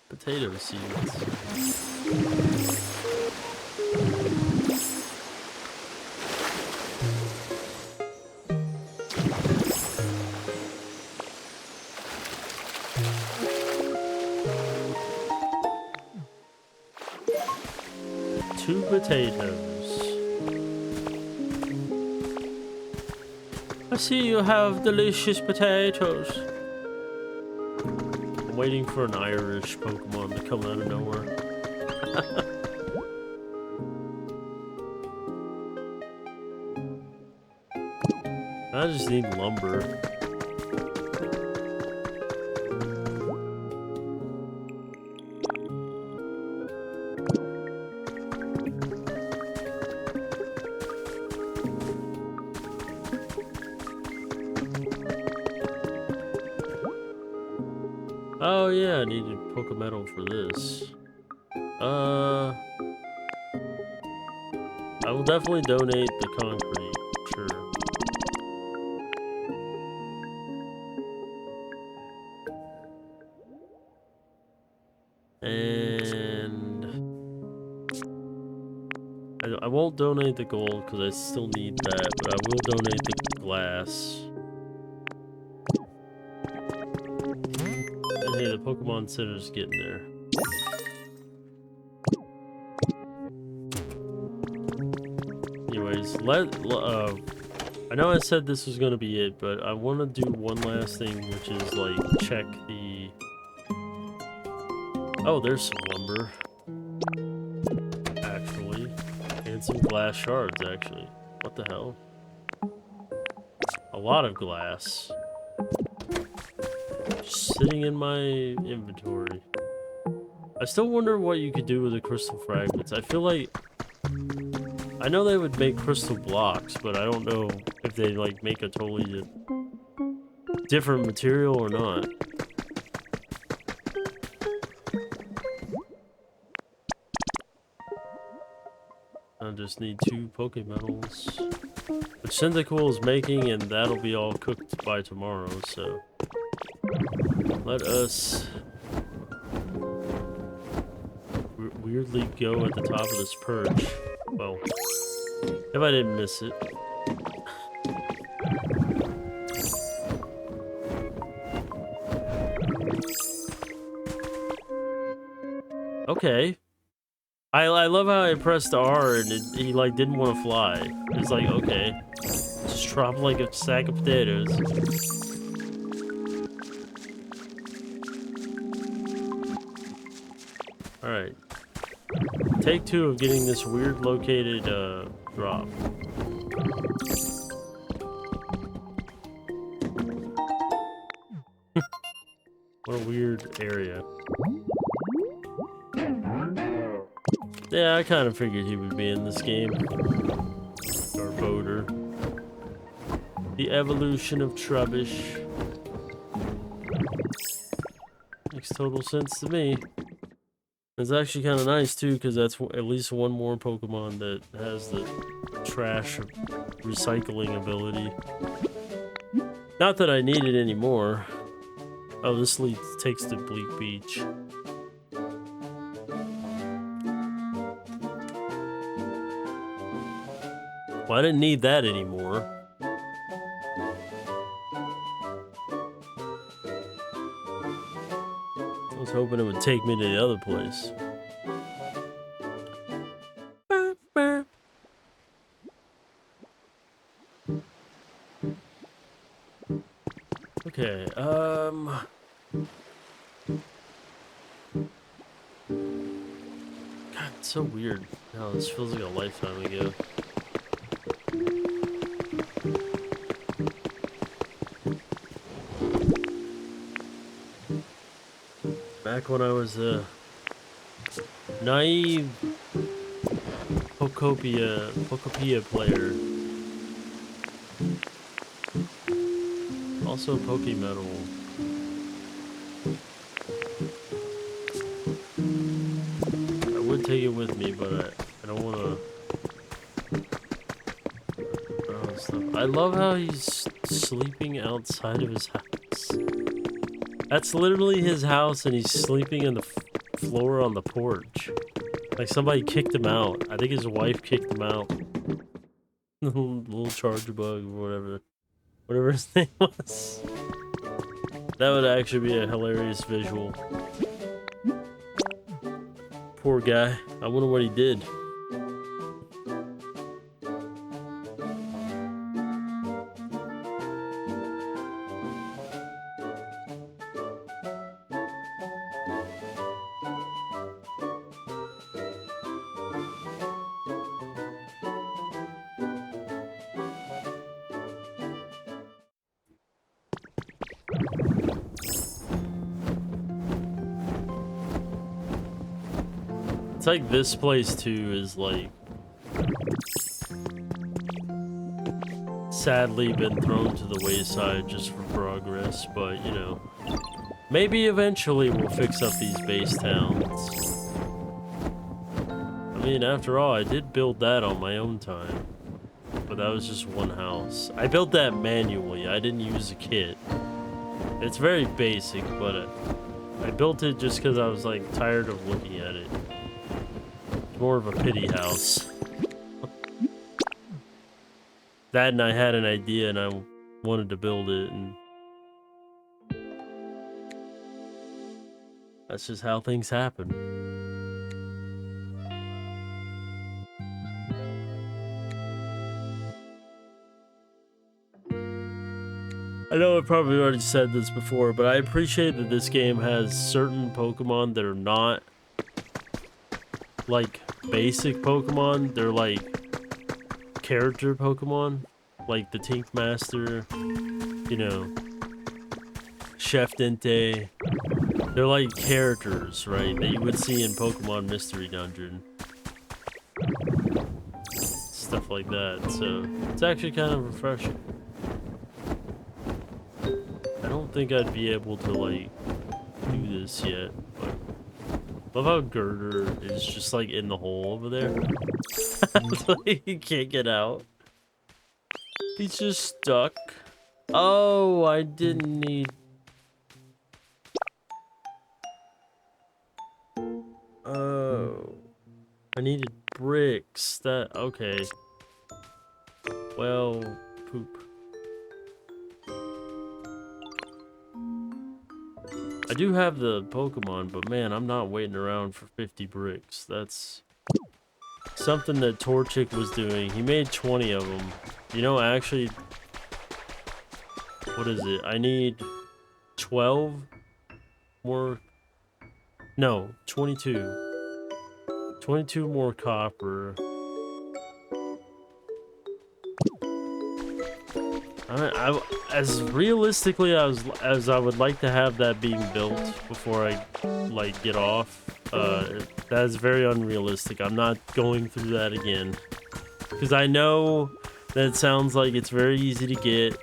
Potato seeds. 2 potatoes. I see you have delicious potatoes. I'm waiting for an Irish Pokemon to come out of nowhere. I just need lumber. Oh yeah, I needed Pokemetal for this. I will definitely donate the concrete, sure. And I won't donate the gold because I still need that, but I will donate the glass. And hey, the Pokemon Center's getting there. Anyways, I know I said this was gonna be it, but I want to do one last thing, which is like check the. Oh, there's some lumber. Actually, and some glass shards. Actually, what the hell? A lot of glass. Just sitting in my inventory. I still wonder what you could do with the crystal fragments. I feel like I know they would make crystal blocks, but I don't know if they like make a totally different material or not. I just need 2 Pokemetals, which Cyndaquil is making, and that'll be all cooked by tomorrow. So let us weirdly go at the top of this perch. Well, if I didn't miss it. Okay. I love how I pressed R and he like didn't want to fly. It's like, okay. Just drop like a sack of potatoes. Alright. Take 2 of getting this weird located drop. What a weird area. Yeah, I kind of figured he would be in this game. Garbodor. The evolution of Trubbish. Makes total sense to me. It's actually kind of nice too, because that's at least one more Pokemon that has the trash recycling ability. Not that I need it anymore. Oh, this takes to Bleak Beach. Well, I didn't need that anymore. I was hoping it would take me to the other place. Okay, God, it's so weird. No, this feels like a lifetime ago. Back when I was a naive Pokopia player. Also Pokemetal. take it with me, but I don't want to. Stuff. I love how he's sleeping outside of his house. That's literally his house, and he's sleeping on the floor on the porch. Like somebody kicked him out. I think his wife kicked him out. Little charger bug or whatever his name was. That would actually be a hilarious visual. Poor guy. I wonder what he did. It's like this place too is like sadly been thrown to the wayside just for progress, but you know, maybe eventually we'll fix up these base towns. I mean, after all, I did build that on my own time, but that was just one house. I built that manually. I didn't use a kit. It's very basic, but I built it just because I was like tired of looking at it. More of a pity house. That, and I had an idea and I wanted to build it, and that's just how things happen. I know I probably already said this before, but I appreciate that this game has certain Pokemon that are not like basic Pokemon. They're like character Pokemon, like the Tink Master, you know, Chef Dente. They're like characters, right, that you would see in Pokemon Mystery Dungeon. Stuff like that, so it's actually kind of refreshing. I don't think I'd be able to like do this yet, but love how Girder is just like in the hole over there. Like, he can't get out. He's just stuck. Oh, I didn't need... Oh. I needed bricks. That... Okay. Well, poop. I do have the Pokemon, but man, I'm not waiting around for 50 bricks. That's something that Torchic was doing. He made 20 of them. You know, actually, what is it? I need 12 more. No, 22. 22 more copper. As realistically as I would like to have that being built before I like get off, that is very unrealistic. I'm not going through that again because I know that it sounds like it's very easy to get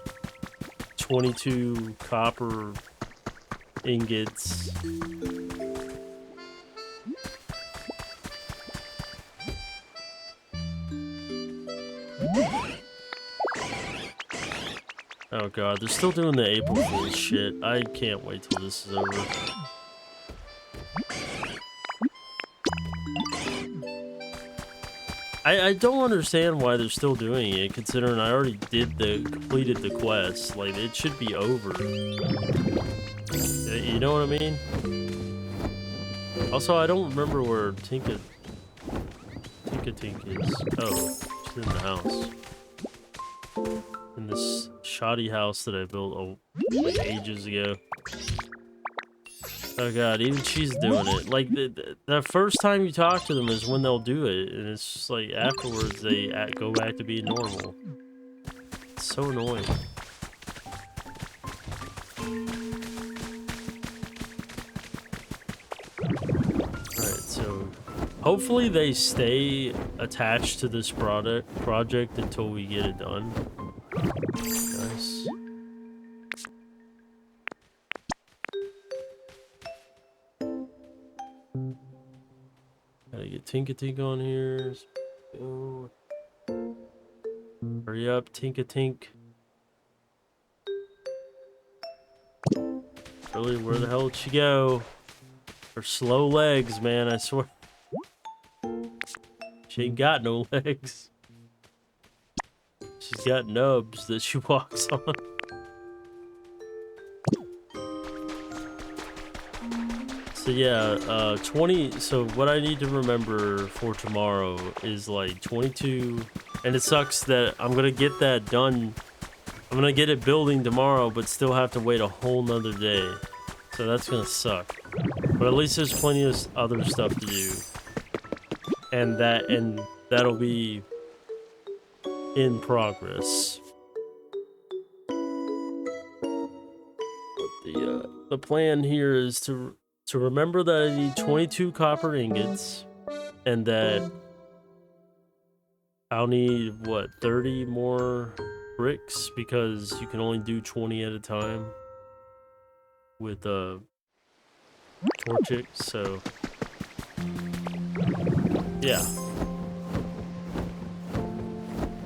22 copper ingots. Oh god, they're still doing the April Fool's shit. I can't wait till this is over. I don't understand why they're still doing it, considering I already completed the quest. Like, it should be over. You know what I mean? Also, I don't remember where Tink is. Oh, she's in the house. In this shoddy house that I built like ages ago. Oh god, even she's doing it. Like, the first time you talk to them is when they'll do it, and it's just like afterwards they go back to being normal. It's so annoying. Alright, so hopefully they stay attached to this project until we get it done. Nice. Gotta get Tink on here. Go. Hurry up, Tink. Really, where the hell did she go? Her slow legs, man, I swear. She ain't got no legs. She's got nubs that she walks on. So yeah, 20, so what I need to remember for tomorrow is like 22, and it sucks that I'm gonna get that done. I'm gonna get it building tomorrow, but still have to wait a whole nother day. So that's gonna suck. But at least there's plenty of other stuff to do. And that'll be in progress. But the plan here is to remember that I need 22 copper ingots, and that I'll need, what, 30 more bricks, because you can only do 20 at a time with torchic, so yeah.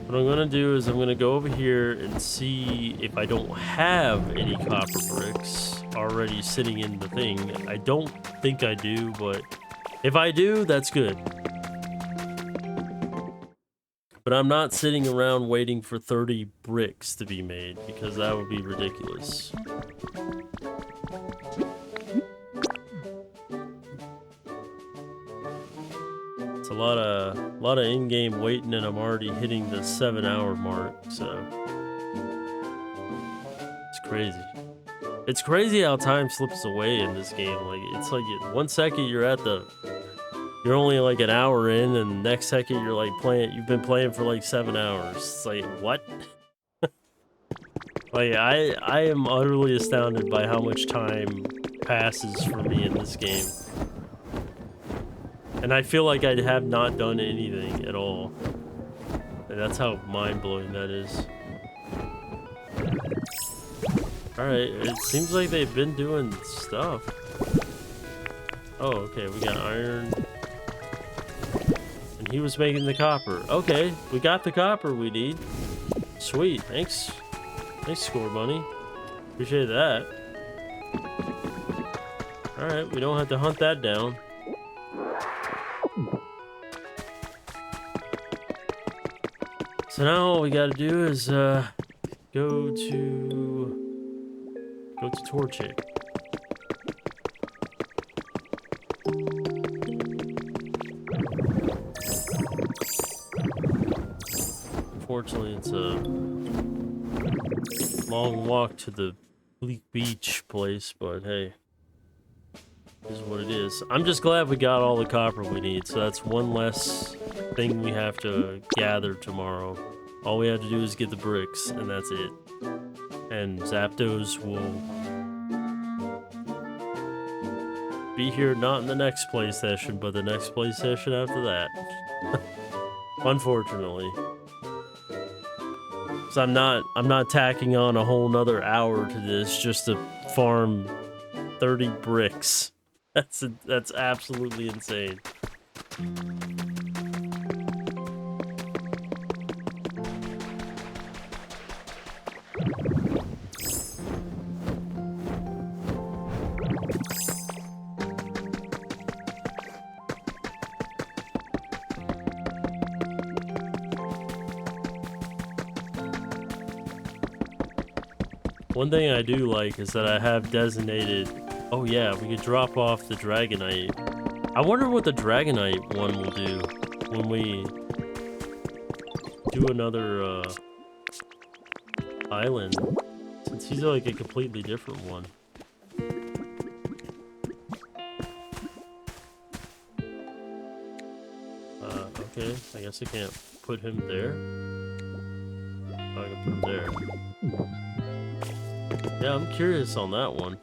What I'm gonna do is I'm gonna go over here and see if I don't have any copper bricks already sitting in the thing. I don't think I do, but if I do, that's good. But I'm not sitting around waiting for 30 bricks to be made, because that would be ridiculous. It's a lot of in-game waiting, and I'm already hitting the 7-hour mark, so it's crazy. It's crazy how time slips away in this game. Like, it's like 1 second you're only like an hour in, and next second you're like you've been playing for like 7 hours. It's like, what? Like, I am utterly astounded by how much time passes for me in this game. And I feel like I have not done anything at all. And that's how mind-blowing that is. Alright, it seems like they've been doing stuff. Oh, okay, we got iron. And he was making the copper. Okay, we got the copper we need. Sweet, thanks. Thanks, Score Bunny. Appreciate that. Alright, we don't have to hunt that down. So now all we gotta do is go to Torchic. Unfortunately, it's a long walk to the Bleak Beach place, but hey, it is what it is. I'm just glad we got all the copper we need, so that's one less thing we have to gather tomorrow. All we have to do is get the bricks, and that's it. And Zapdos will be here not in the next play session, but the next play session after that. Unfortunately. So I'm not tacking on a whole nother hour to this just to farm 30 bricks. That's absolutely insane. One thing I do like is that I have designated... Oh yeah, we could drop off the Dragonite. I wonder what the Dragonite one will do when we do another island, since he's like a completely different one. Okay, I guess I can't put him there. Oh, I can put him there. Yeah, I'm curious on that one.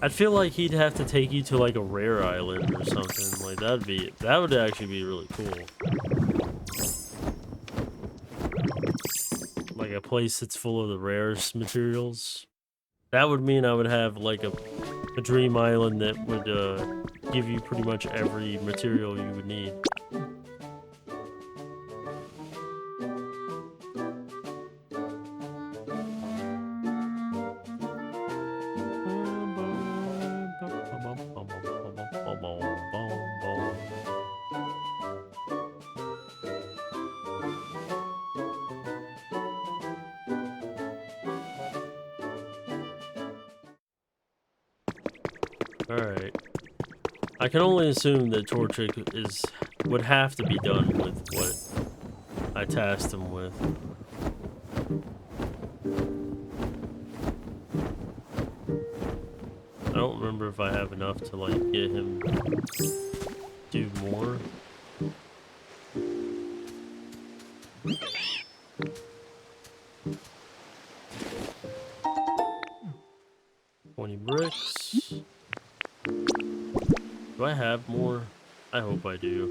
I'd feel like he'd have to take you to like a rare island or something. Like that would actually be really cool. Like like a place that's full of the rarest materials. That would mean I would have like a dream island that would give you pretty much every material you would need. Alright. I can only assume that Torchic would have to be done with what I tasked him with. I don't remember if I have enough to like get him do more. Bricks. Do I have more? I hope I do.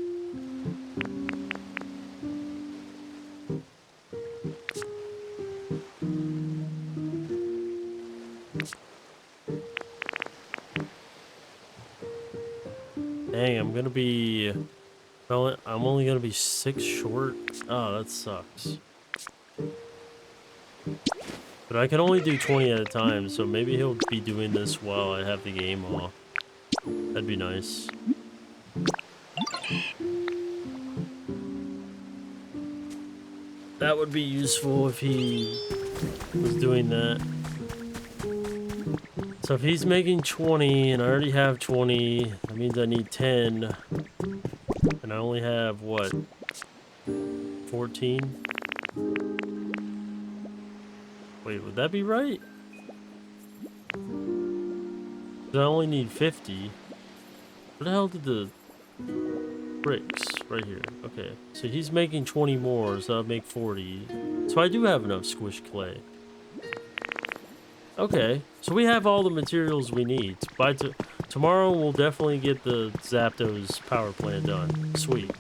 Dang, I'm gonna be... Well, I'm only gonna be 6 short. Oh, that sucks. But I can only do 20 at a time, so maybe he'll be doing this while I have the game off. That'd be nice. That would be useful if he was doing that. So if he's making 20 and I already have 20, that means I need 10. And I only have, what, 14? Wait, would that be right? I only need 50. Where the hell did the bricks? Right here. Okay, so he's making 20 more, so I'll make 40. So I do have enough squished clay. Okay, so we have all the materials we need. By tomorrow, we'll definitely get the Zapdos power plant done. Sweet.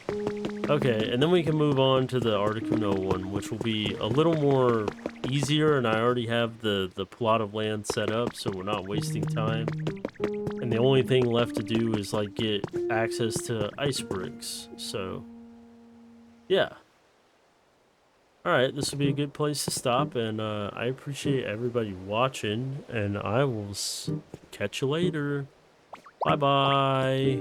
Okay, and then we can move on to the Articuno one, which will be a little more easier, and I already have the plot of land set up, so we're not wasting time. And the only thing left to do is like get access to ice bricks. So, yeah. Alright, this will be a good place to stop, and I appreciate everybody watching, and I will catch you later. Bye-bye.